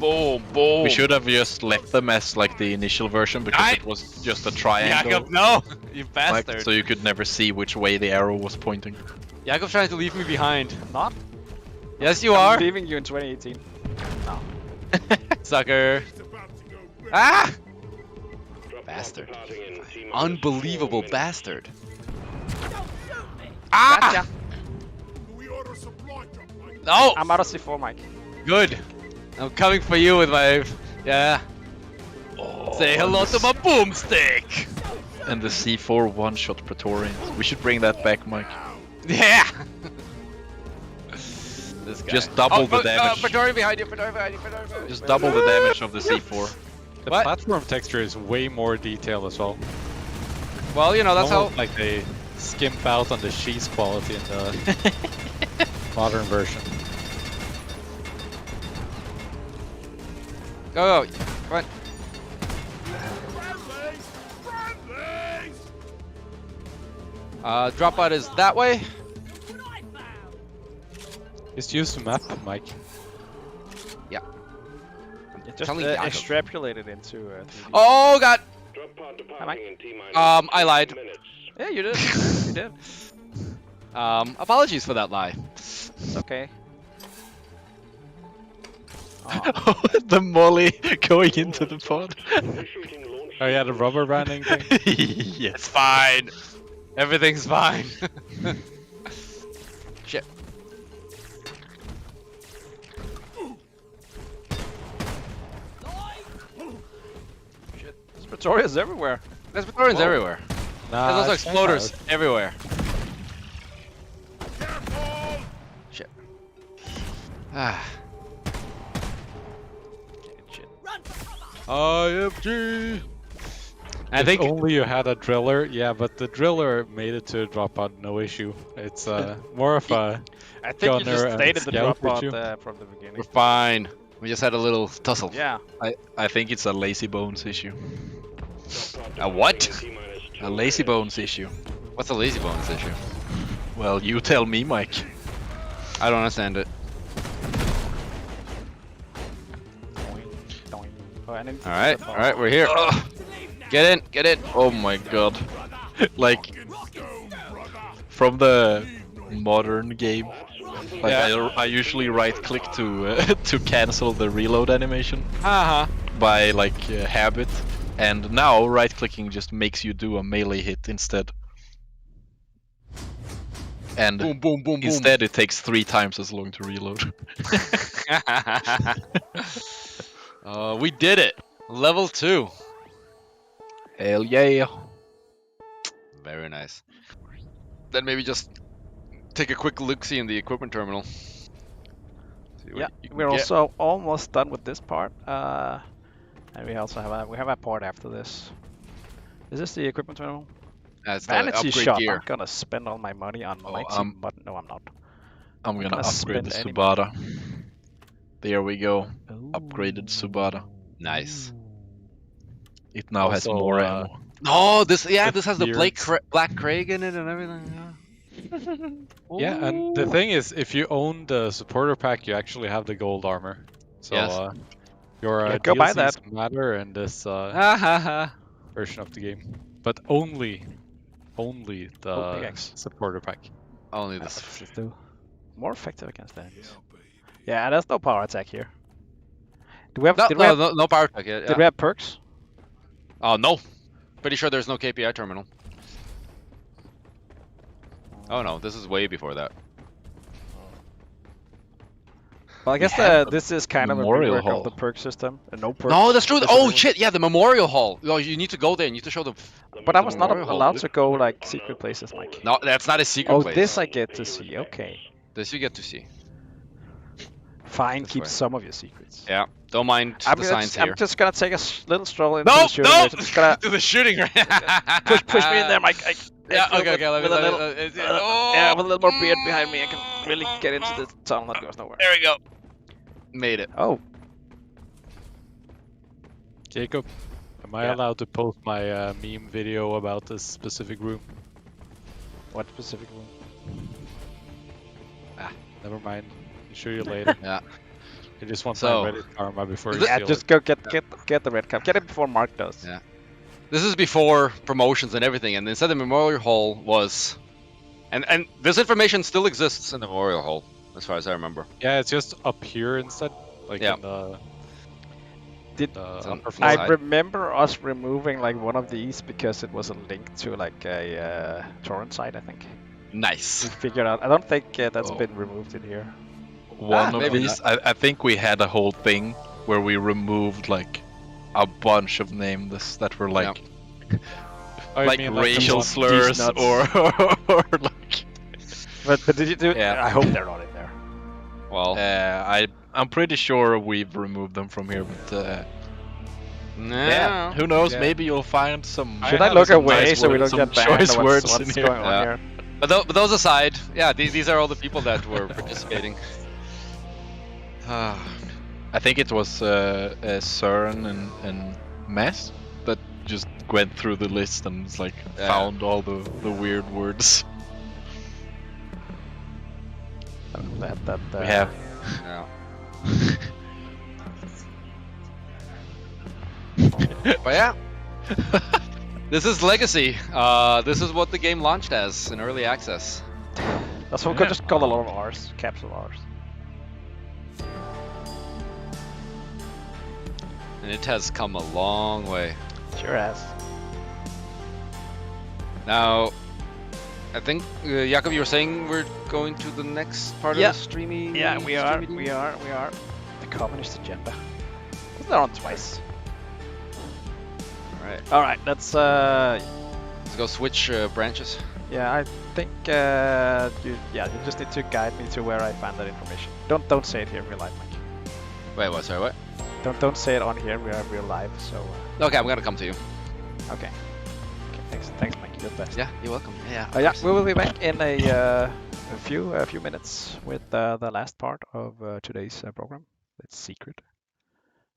[SPEAKER 14] Boom, boom.
[SPEAKER 11] We should have just left them as like the initial version because it was just a triangle.
[SPEAKER 14] Jakob, no! You bastard!
[SPEAKER 11] Like, so you could never see which way the arrow was pointing.
[SPEAKER 14] Jakob's trying to leave me behind.
[SPEAKER 3] Not?
[SPEAKER 14] Yes, you
[SPEAKER 3] I'm
[SPEAKER 14] are.
[SPEAKER 3] leaving you in 2018. No.
[SPEAKER 14] Sucker. Ah! Bastard. Unbelievable bastard. Ah!
[SPEAKER 3] Gotcha.
[SPEAKER 14] No!
[SPEAKER 3] I'm out of C4, Mike.
[SPEAKER 14] Good. I'm coming for you with my... Yeah. Say hello to my boomstick!
[SPEAKER 11] And the C4 one-shot Praetorians. We should bring that back, Mike.
[SPEAKER 14] Yeah! This guy.
[SPEAKER 11] Just double the damage.
[SPEAKER 14] Praetorian behind you, Praetorian behind you, Praetorian behind you.
[SPEAKER 11] Just double the damage of the C4.
[SPEAKER 8] The platform texture is way more detailed as well.
[SPEAKER 14] Well, you know, that's
[SPEAKER 8] Almost
[SPEAKER 14] how...
[SPEAKER 8] like they skimp out on the cheese quality in the modern version.
[SPEAKER 14] Go, go. Come on. Drop out is that way.
[SPEAKER 8] Just use the map, Mike.
[SPEAKER 14] Yeah.
[SPEAKER 3] Just
[SPEAKER 14] telling Jakob.
[SPEAKER 3] extrapolate it into 3D.
[SPEAKER 14] Oh god!
[SPEAKER 3] Hi, Mike.
[SPEAKER 14] I lied.
[SPEAKER 3] Yeah, you did. You did.
[SPEAKER 14] Apologies for that lie.
[SPEAKER 3] It's okay.
[SPEAKER 11] The Molly going into the pod.
[SPEAKER 8] Oh yeah, the rubber banding thing?
[SPEAKER 11] Yes.
[SPEAKER 14] It's fine. Everything's fine. Shit.
[SPEAKER 3] There's Praetorians everywhere.
[SPEAKER 14] There's Praetorians everywhere.
[SPEAKER 8] Nah,
[SPEAKER 14] There's also exploders everywhere. Shit. Ah.
[SPEAKER 8] IFG! I think only you had a driller, yeah, but the driller made it to dropout no issue. It's more of a
[SPEAKER 3] I think you just
[SPEAKER 8] gunner
[SPEAKER 3] stayed
[SPEAKER 8] and
[SPEAKER 3] at the
[SPEAKER 8] scout
[SPEAKER 3] dropout
[SPEAKER 8] issue.
[SPEAKER 3] from the beginning.
[SPEAKER 14] We're fine. We just had a little tussle.
[SPEAKER 3] Yeah.
[SPEAKER 11] I think it's a lazy bones issue.
[SPEAKER 14] A what?
[SPEAKER 11] A lazy bones issue.
[SPEAKER 14] What's a lazy bones issue?
[SPEAKER 11] Well, you tell me, Mike.
[SPEAKER 14] I don't understand it. Alright, we're here. Get in, get in.
[SPEAKER 11] Oh my god. Like, from the modern game, like I usually right click to to cancel the reload animation by like habit, and now right clicking just makes you do a melee hit instead. And
[SPEAKER 14] boom, boom, boom,
[SPEAKER 11] instead it takes 3 times as long to reload.
[SPEAKER 14] We did it! Level 2.
[SPEAKER 11] Hell yeah.
[SPEAKER 14] Very nice. Then maybe just take a quick look-see in the equipment terminal.
[SPEAKER 3] Yeah, we're also almost done with this part. And we also have a part after this. Is this the equipment terminal?
[SPEAKER 14] That's
[SPEAKER 3] Vanity
[SPEAKER 14] upgrade
[SPEAKER 3] shop.
[SPEAKER 14] gear.
[SPEAKER 3] I'm gonna spend all my money on lighting, but no, I'm not.
[SPEAKER 11] I'm gonna upgrade the
[SPEAKER 3] spend any
[SPEAKER 11] Subata. There we go. Upgraded Subata.
[SPEAKER 14] Nice.
[SPEAKER 11] It now has
[SPEAKER 8] Also,
[SPEAKER 11] more ammo.
[SPEAKER 14] Oh, this has the
[SPEAKER 8] beards.
[SPEAKER 14] Black Craig in it and everything.
[SPEAKER 8] Yeah, and the thing is, if you own the supporter pack, you actually have the gold armor. So
[SPEAKER 14] Yes.
[SPEAKER 8] your
[SPEAKER 3] Yeah, go buy
[SPEAKER 8] DLCs
[SPEAKER 3] that.
[SPEAKER 8] matter in this version of the game, but only the supporter pack.
[SPEAKER 14] Only this.
[SPEAKER 3] More effective against enemies. Yeah, there's no power attack here. Do we have?
[SPEAKER 14] No power attack yet.
[SPEAKER 3] Did we have perks?
[SPEAKER 14] Oh no. Pretty sure there's no KPI terminal. Oh no, this is way before that.
[SPEAKER 3] Well, I guess
[SPEAKER 11] have
[SPEAKER 3] this is kind of a
[SPEAKER 11] memorial
[SPEAKER 3] rework
[SPEAKER 11] hall.
[SPEAKER 3] of the perk system. No perk.
[SPEAKER 14] No, that's true. Oh
[SPEAKER 3] specifically.
[SPEAKER 14] shit! Yeah, the memorial hall. Oh, you need to go there. You need to show the.
[SPEAKER 3] But I
[SPEAKER 14] the
[SPEAKER 3] was not
[SPEAKER 14] memorial hall,
[SPEAKER 3] allowed
[SPEAKER 14] dude.
[SPEAKER 3] to go like secret places, Mike.
[SPEAKER 14] No, that's not a secret
[SPEAKER 3] Oh,
[SPEAKER 14] place.
[SPEAKER 3] this I get to see. Okay.
[SPEAKER 14] This you get to see.
[SPEAKER 3] Fine,
[SPEAKER 14] This
[SPEAKER 3] keep
[SPEAKER 14] way.
[SPEAKER 3] some of your secrets.
[SPEAKER 14] Yeah, don't mind the signs here.
[SPEAKER 3] I'm just gonna take a little stroll into
[SPEAKER 14] No,
[SPEAKER 3] the shooting
[SPEAKER 14] no!
[SPEAKER 3] range. I'm just gonna
[SPEAKER 14] Do the shooting range.
[SPEAKER 3] push me in there, Mike.
[SPEAKER 14] Yeah,
[SPEAKER 3] feel
[SPEAKER 14] okay,
[SPEAKER 3] with-
[SPEAKER 14] okay. Let me.
[SPEAKER 3] with a
[SPEAKER 14] Let
[SPEAKER 3] little-
[SPEAKER 14] me
[SPEAKER 3] Yeah, with a little more beard behind me, I can really get into the tunnel that goes nowhere.
[SPEAKER 14] There we go. Made it.
[SPEAKER 3] Oh,
[SPEAKER 8] Jacob, am I allowed to post my meme video about this specific room?
[SPEAKER 3] what specific room?
[SPEAKER 8] Never mind. I'll show you later.
[SPEAKER 14] Yeah.
[SPEAKER 8] I just want
[SPEAKER 14] So-
[SPEAKER 8] my Reddit karma before you
[SPEAKER 3] Yeah,
[SPEAKER 8] steal
[SPEAKER 3] just
[SPEAKER 8] it.
[SPEAKER 3] go get the red cup. Get it before Mark does.
[SPEAKER 14] Yeah. This is before promotions and everything, and instead the memorial hall was, and this information still exists in the memorial hall, as far as I remember.
[SPEAKER 8] Yeah, it's just up here instead, like
[SPEAKER 14] Yeah.
[SPEAKER 8] in the.
[SPEAKER 3] Did-
[SPEAKER 8] the
[SPEAKER 14] on
[SPEAKER 8] upper
[SPEAKER 14] the
[SPEAKER 8] floor.
[SPEAKER 3] I
[SPEAKER 14] side.
[SPEAKER 3] remember us removing like one of these because it was a link to like a torrent site. I think
[SPEAKER 14] Nice.
[SPEAKER 3] we figured out. I don't think that's
[SPEAKER 11] Oh.
[SPEAKER 3] been removed in here.
[SPEAKER 11] One of
[SPEAKER 14] maybe
[SPEAKER 11] these, I think we had a whole thing where we removed like a bunch of names that were like
[SPEAKER 8] Oh, you
[SPEAKER 11] like
[SPEAKER 8] mean,
[SPEAKER 11] racial
[SPEAKER 8] the
[SPEAKER 11] slurs
[SPEAKER 3] nuts.
[SPEAKER 11] or like.
[SPEAKER 3] But did you do?
[SPEAKER 11] Yeah.
[SPEAKER 3] I hope they're not in there.
[SPEAKER 14] Well,
[SPEAKER 11] I'm pretty sure we've removed them from here, but yeah, who knows?
[SPEAKER 8] Yeah.
[SPEAKER 11] Maybe you'll find some.
[SPEAKER 3] Should I
[SPEAKER 8] have
[SPEAKER 3] look
[SPEAKER 8] some
[SPEAKER 3] away
[SPEAKER 11] nice
[SPEAKER 3] so we
[SPEAKER 11] words,
[SPEAKER 3] don't get
[SPEAKER 11] some
[SPEAKER 3] banned?
[SPEAKER 11] choice
[SPEAKER 3] or
[SPEAKER 11] words
[SPEAKER 3] what's
[SPEAKER 11] in
[SPEAKER 3] what's
[SPEAKER 11] here.
[SPEAKER 3] going on
[SPEAKER 14] Yeah.
[SPEAKER 3] here?
[SPEAKER 14] but those aside, yeah, these are all the people that were participating.
[SPEAKER 11] I think it was Søren and Mass that just went through the list and was like
[SPEAKER 14] Yeah.
[SPEAKER 11] found all the weird words.
[SPEAKER 3] That
[SPEAKER 11] We have.
[SPEAKER 14] Yeah. But yeah, this is Legacy. This is what the game launched as in early access.
[SPEAKER 3] That's what we could just call a lot of R's, capsule R's.
[SPEAKER 14] And it has come a long way.
[SPEAKER 3] Sure has.
[SPEAKER 14] Now, I think Jakob, you were saying we're going to the next part
[SPEAKER 3] Yeah.
[SPEAKER 14] of the streamy.
[SPEAKER 3] Yeah, we are.
[SPEAKER 14] streamy
[SPEAKER 3] We are. We are. The communist agenda. Isn't that on twice?
[SPEAKER 14] All right,
[SPEAKER 3] All right. Let's.
[SPEAKER 14] let's go switch branches.
[SPEAKER 3] Yeah, I think you just need to guide me to where I found that information. Don't say it here in real life, Mike.
[SPEAKER 14] Wait, what? Sorry, what?
[SPEAKER 3] Don't say it on here. We are real live, so.
[SPEAKER 14] Okay, I'm gonna come to you.
[SPEAKER 3] Okay. Thanks, Mike. You're the best.
[SPEAKER 14] Yeah, you're welcome. Yeah.
[SPEAKER 3] Yeah, we will be back in a few minutes with the last part of today's program. It's secret.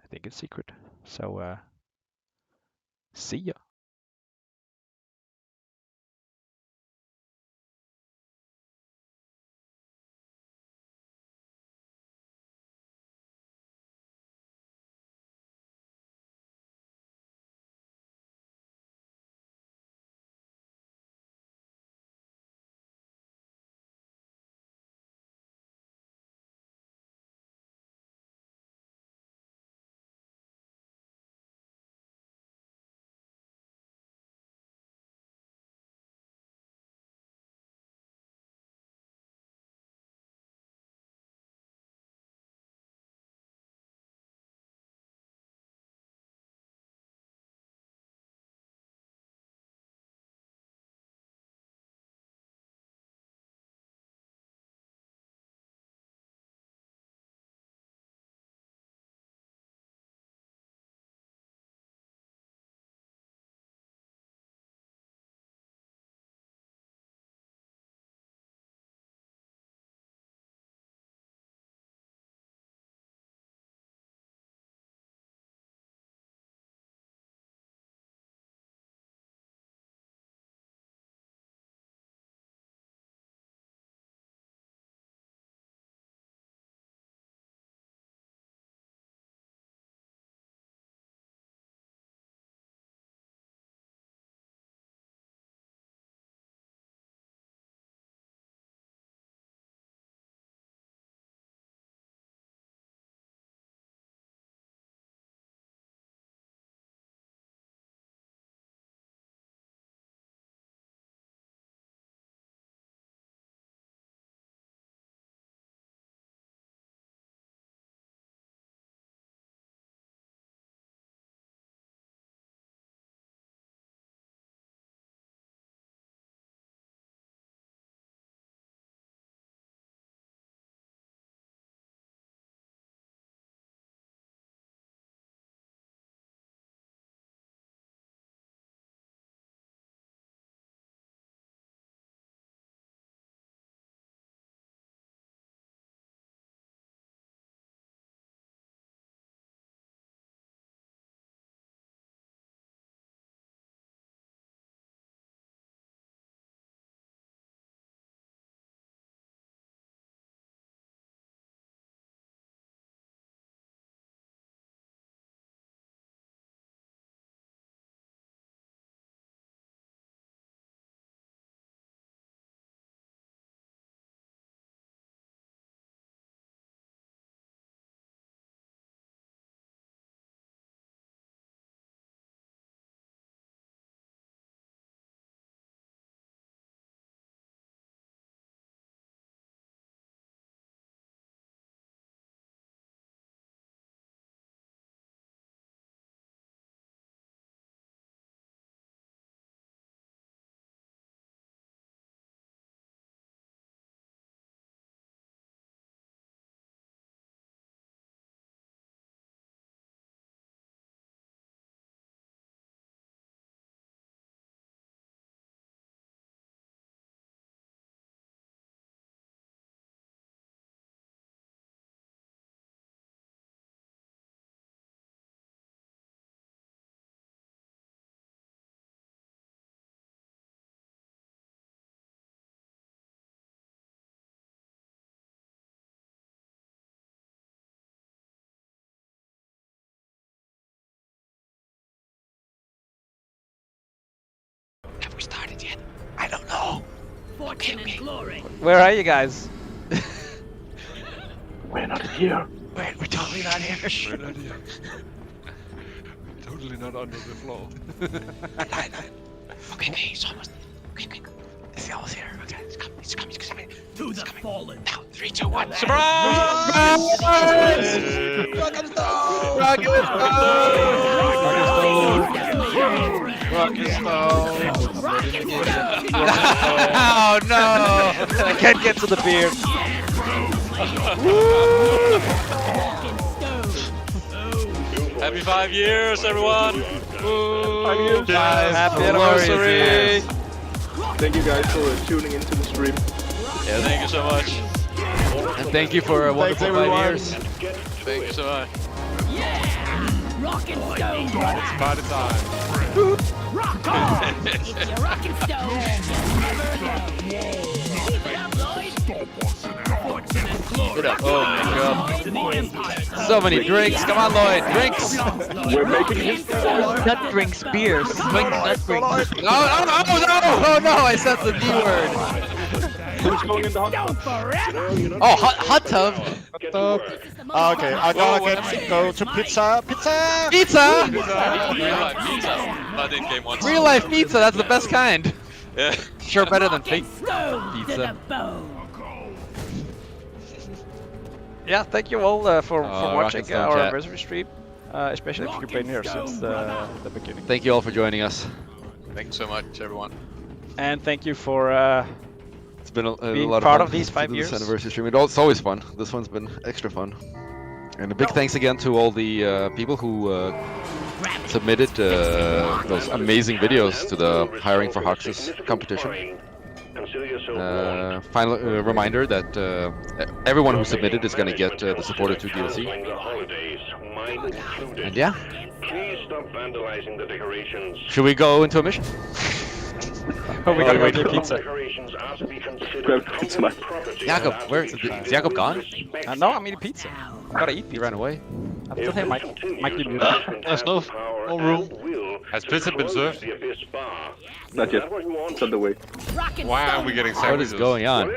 [SPEAKER 3] I think it's secret. So see ya.
[SPEAKER 9] fortune and glory.
[SPEAKER 3] Where are you guys?
[SPEAKER 13] We're not here.
[SPEAKER 11] We're totally not here.
[SPEAKER 6] We're not here. Totally not under the floor.
[SPEAKER 11] Okay, he's almost. Okay. He's almost here. Okay, he's coming.
[SPEAKER 9] To the fallen.
[SPEAKER 11] Now, 3, 2, 1.
[SPEAKER 9] Surprise!
[SPEAKER 3] Oh no! I can't get to the beard.
[SPEAKER 8] Happy 5 years, everyone! Woo!
[SPEAKER 13] 5 years.
[SPEAKER 3] Happy anniversary!
[SPEAKER 13] Thank you guys for tuning into the stream.
[SPEAKER 8] Yeah, thank you so much.
[SPEAKER 14] And thank you for a wonderful 5 years.
[SPEAKER 8] Thank you so much.
[SPEAKER 9] Rock and stone.
[SPEAKER 8] It's party time.
[SPEAKER 9] Rock on! It's your rock and stone. Keep it up, Lloyd. Fortune and glory.
[SPEAKER 14] Oh my god. So many drinks. Come on, Lloyd. Drinks.
[SPEAKER 13] We're making history.
[SPEAKER 14] Not drinks, beers. Not drinks. Oh no, I said the D word.
[SPEAKER 13] Who's going in the hot tub?
[SPEAKER 14] Oh, hot tub.
[SPEAKER 4] Okay, I gotta go to pizza.
[SPEAKER 14] Pizza!
[SPEAKER 8] Real life pizza. Not in-game ones.
[SPEAKER 14] Real life pizza, that's the best kind.
[SPEAKER 8] Yeah.
[SPEAKER 14] Sure, better than fake
[SPEAKER 9] Stone to
[SPEAKER 14] pizza.
[SPEAKER 9] the bone.
[SPEAKER 3] Yeah, thank you all for
[SPEAKER 14] Rock
[SPEAKER 3] watching
[SPEAKER 14] and Stone
[SPEAKER 3] our
[SPEAKER 14] chat.
[SPEAKER 3] anniversary stream, especially if you've been here since the beginning.
[SPEAKER 14] Thank you all for joining us.
[SPEAKER 8] Thanks so much, everyone.
[SPEAKER 3] And thank you for
[SPEAKER 14] It's been a
[SPEAKER 3] being
[SPEAKER 14] lot
[SPEAKER 3] part
[SPEAKER 14] of
[SPEAKER 3] of
[SPEAKER 14] fun
[SPEAKER 3] these 5
[SPEAKER 14] to do this
[SPEAKER 3] years.
[SPEAKER 14] anniversary stream. It's always fun. This one's been extra fun. And a big thanks again to all the people who submitted those amazing videos to the Hiring for Hoxxes competition. Final reminder that everyone who submitted is going to get the Supporter 2 DLC. And yeah.
[SPEAKER 1] Please stop vandalizing the decorations.
[SPEAKER 14] Should we go into a mission?
[SPEAKER 3] Oh, we gotta go get pizza.
[SPEAKER 13] Grab pizza, man.
[SPEAKER 14] Jakob, where is Jakob gone?
[SPEAKER 3] No, I'm eating pizza. I gotta eat
[SPEAKER 14] He
[SPEAKER 3] pizza.
[SPEAKER 14] ran away.
[SPEAKER 3] I'm still here, Mike. Mike, you muted.
[SPEAKER 8] There's no room. Has pizza been served?
[SPEAKER 13] Not yet. It's on the way.
[SPEAKER 9] Rock and
[SPEAKER 8] Why are
[SPEAKER 9] stone.
[SPEAKER 8] we getting
[SPEAKER 14] What
[SPEAKER 8] sandwiches?
[SPEAKER 14] is going on?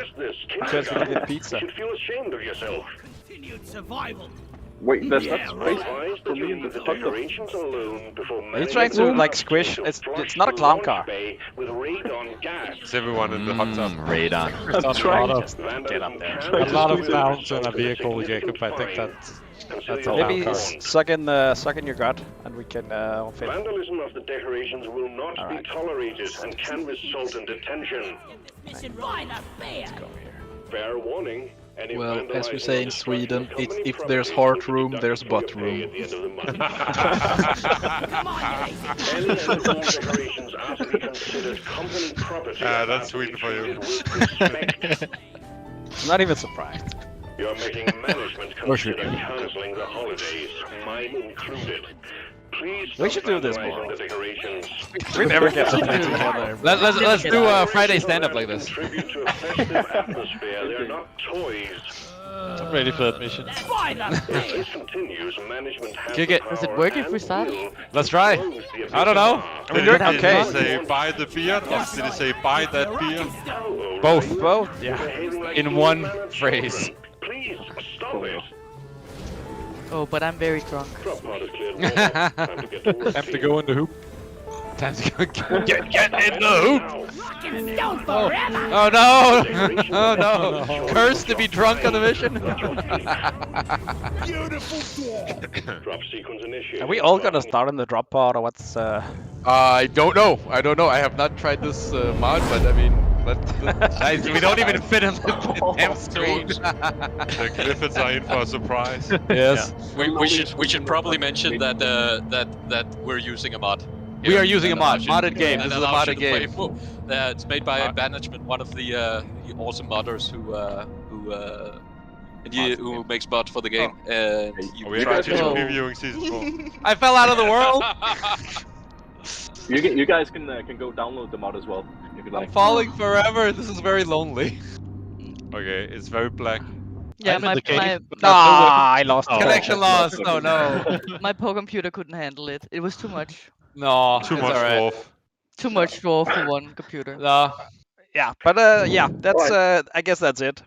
[SPEAKER 3] Because we did pizza.
[SPEAKER 1] You should feel ashamed of yourself.
[SPEAKER 9] Continued survival.
[SPEAKER 13] Wait, that's
[SPEAKER 9] Yeah,
[SPEAKER 13] not
[SPEAKER 9] right.
[SPEAKER 13] space for me in the hot tub.
[SPEAKER 1] Decorations alone before
[SPEAKER 3] Are you trying to like squish? It's not a clown car.
[SPEAKER 1] with radon gas.
[SPEAKER 8] It's everyone in the hot tub.
[SPEAKER 14] Radon.
[SPEAKER 13] I'm trying.
[SPEAKER 3] Get up there.
[SPEAKER 1] A
[SPEAKER 2] lot of clowns in a vehicle, Jacob. I think that's a
[SPEAKER 3] Maybe
[SPEAKER 2] clown car.
[SPEAKER 3] suck in your gut, and we can film.
[SPEAKER 1] Vandalism of the decorations will not be tolerated and can result in detention.
[SPEAKER 9] Mission by the bear.
[SPEAKER 1] Fair warning. Any
[SPEAKER 11] Well, as we say in
[SPEAKER 1] vandalizing
[SPEAKER 11] Sweden,
[SPEAKER 1] company
[SPEAKER 11] it's if there's heart room, there's butt room.
[SPEAKER 1] at the end of the month. Any and all decorations are to be considered company property.
[SPEAKER 8] That's Sweden for you.
[SPEAKER 3] I'm not even surprised.
[SPEAKER 1] You're making management
[SPEAKER 14] Worship.
[SPEAKER 1] consider cancelling the holidays, mine included. Please
[SPEAKER 3] We
[SPEAKER 1] stop
[SPEAKER 3] should do this
[SPEAKER 1] vandalizing
[SPEAKER 3] more.
[SPEAKER 1] the decorations.
[SPEAKER 3] We never get to play together.
[SPEAKER 14] Let's do a Friday stand-up like this.
[SPEAKER 1] Contribute to a festive atmosphere. They're not toys.
[SPEAKER 2] I'm ready for that mission.
[SPEAKER 9] By the
[SPEAKER 1] If
[SPEAKER 9] bear.
[SPEAKER 1] this continues, management has
[SPEAKER 14] Kick
[SPEAKER 1] the
[SPEAKER 14] it. Does it
[SPEAKER 1] power
[SPEAKER 14] work if
[SPEAKER 1] and
[SPEAKER 14] we start?
[SPEAKER 1] will
[SPEAKER 14] Let's try.
[SPEAKER 1] close the
[SPEAKER 3] I don't know.
[SPEAKER 1] abyss.
[SPEAKER 3] Are we doing
[SPEAKER 8] Did
[SPEAKER 3] okay?
[SPEAKER 8] he say buy the beer or did he say buy that beer?
[SPEAKER 14] Both.
[SPEAKER 3] Yeah.
[SPEAKER 1] Behaving like
[SPEAKER 14] In
[SPEAKER 1] two
[SPEAKER 14] one
[SPEAKER 1] men and
[SPEAKER 14] phrase.
[SPEAKER 1] children. Please stop it.
[SPEAKER 10] Oh, but I'm very drunk.
[SPEAKER 1] Drop pod is cleared. Time to get to work.
[SPEAKER 2] Have to go in the hoop.
[SPEAKER 14] Time to go get in the hoop.
[SPEAKER 9] Rock and stone forever.
[SPEAKER 14] Oh no! Oh no! Cursed to be drunk on the mission.
[SPEAKER 1] Drop sequence initiated.
[SPEAKER 3] Are we all gonna start in the drop pod, or what's?
[SPEAKER 14] I don't know. I have not tried this mod, but I mean, we don't even fit in the damn screen.
[SPEAKER 8] The Griffiths are in for a surprise.
[SPEAKER 14] Yes.
[SPEAKER 8] We should probably mention that that we're using a mod.
[SPEAKER 14] We are using a
[SPEAKER 8] That
[SPEAKER 14] mod.
[SPEAKER 8] allows you-
[SPEAKER 14] Modded game.
[SPEAKER 8] that
[SPEAKER 14] This is a
[SPEAKER 8] allows you
[SPEAKER 14] modded
[SPEAKER 8] to play
[SPEAKER 14] game.
[SPEAKER 8] full. It's made by Banishment, one of the awesome modders who makes mods for the game. And
[SPEAKER 6] We
[SPEAKER 8] try
[SPEAKER 6] guys
[SPEAKER 8] to
[SPEAKER 6] are
[SPEAKER 8] previewing
[SPEAKER 6] season 4.
[SPEAKER 14] I fell out of the world.
[SPEAKER 13] You guys can go download the mod as well if you like.
[SPEAKER 14] I'm falling forever. This is very lonely.
[SPEAKER 8] Okay, it's very black.
[SPEAKER 10] Yeah,
[SPEAKER 2] I'm in
[SPEAKER 10] my
[SPEAKER 2] the cave.
[SPEAKER 3] I lost.
[SPEAKER 14] Connection lost. Oh no.
[SPEAKER 10] my poor computer couldn't handle it. It was too much.
[SPEAKER 14] No.
[SPEAKER 8] Too
[SPEAKER 14] it's
[SPEAKER 8] much
[SPEAKER 14] all right.
[SPEAKER 8] dwarf.
[SPEAKER 10] Too much for one computer.
[SPEAKER 14] No.
[SPEAKER 3] Yeah, but yeah, that's I guess that's it.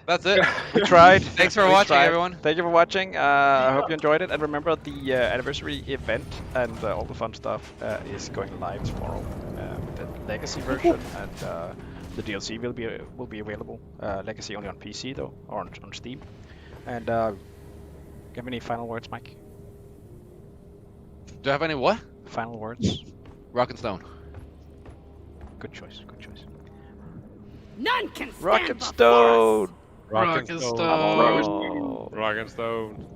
[SPEAKER 14] That's it.
[SPEAKER 3] We tried.
[SPEAKER 14] Thanks for
[SPEAKER 3] We
[SPEAKER 14] watching,
[SPEAKER 3] tried.
[SPEAKER 14] everyone.
[SPEAKER 3] Thank you for watching. I hope you enjoyed it. And remember, the anniversary event and all the fun stuff is going live tomorrow. The Legacy version and the DLC will be available. Legacy only on PC though, or on Steam. And you have any final words, Mike?
[SPEAKER 14] Do you have any what?
[SPEAKER 3] Final words.
[SPEAKER 14] Rock and Stone.
[SPEAKER 3] Good choice. Good choice.
[SPEAKER 9] None can stand
[SPEAKER 3] Rock and
[SPEAKER 9] before us.
[SPEAKER 3] Stone.
[SPEAKER 8] Rock and Stone.
[SPEAKER 3] Oh.
[SPEAKER 8] Rock and Stone.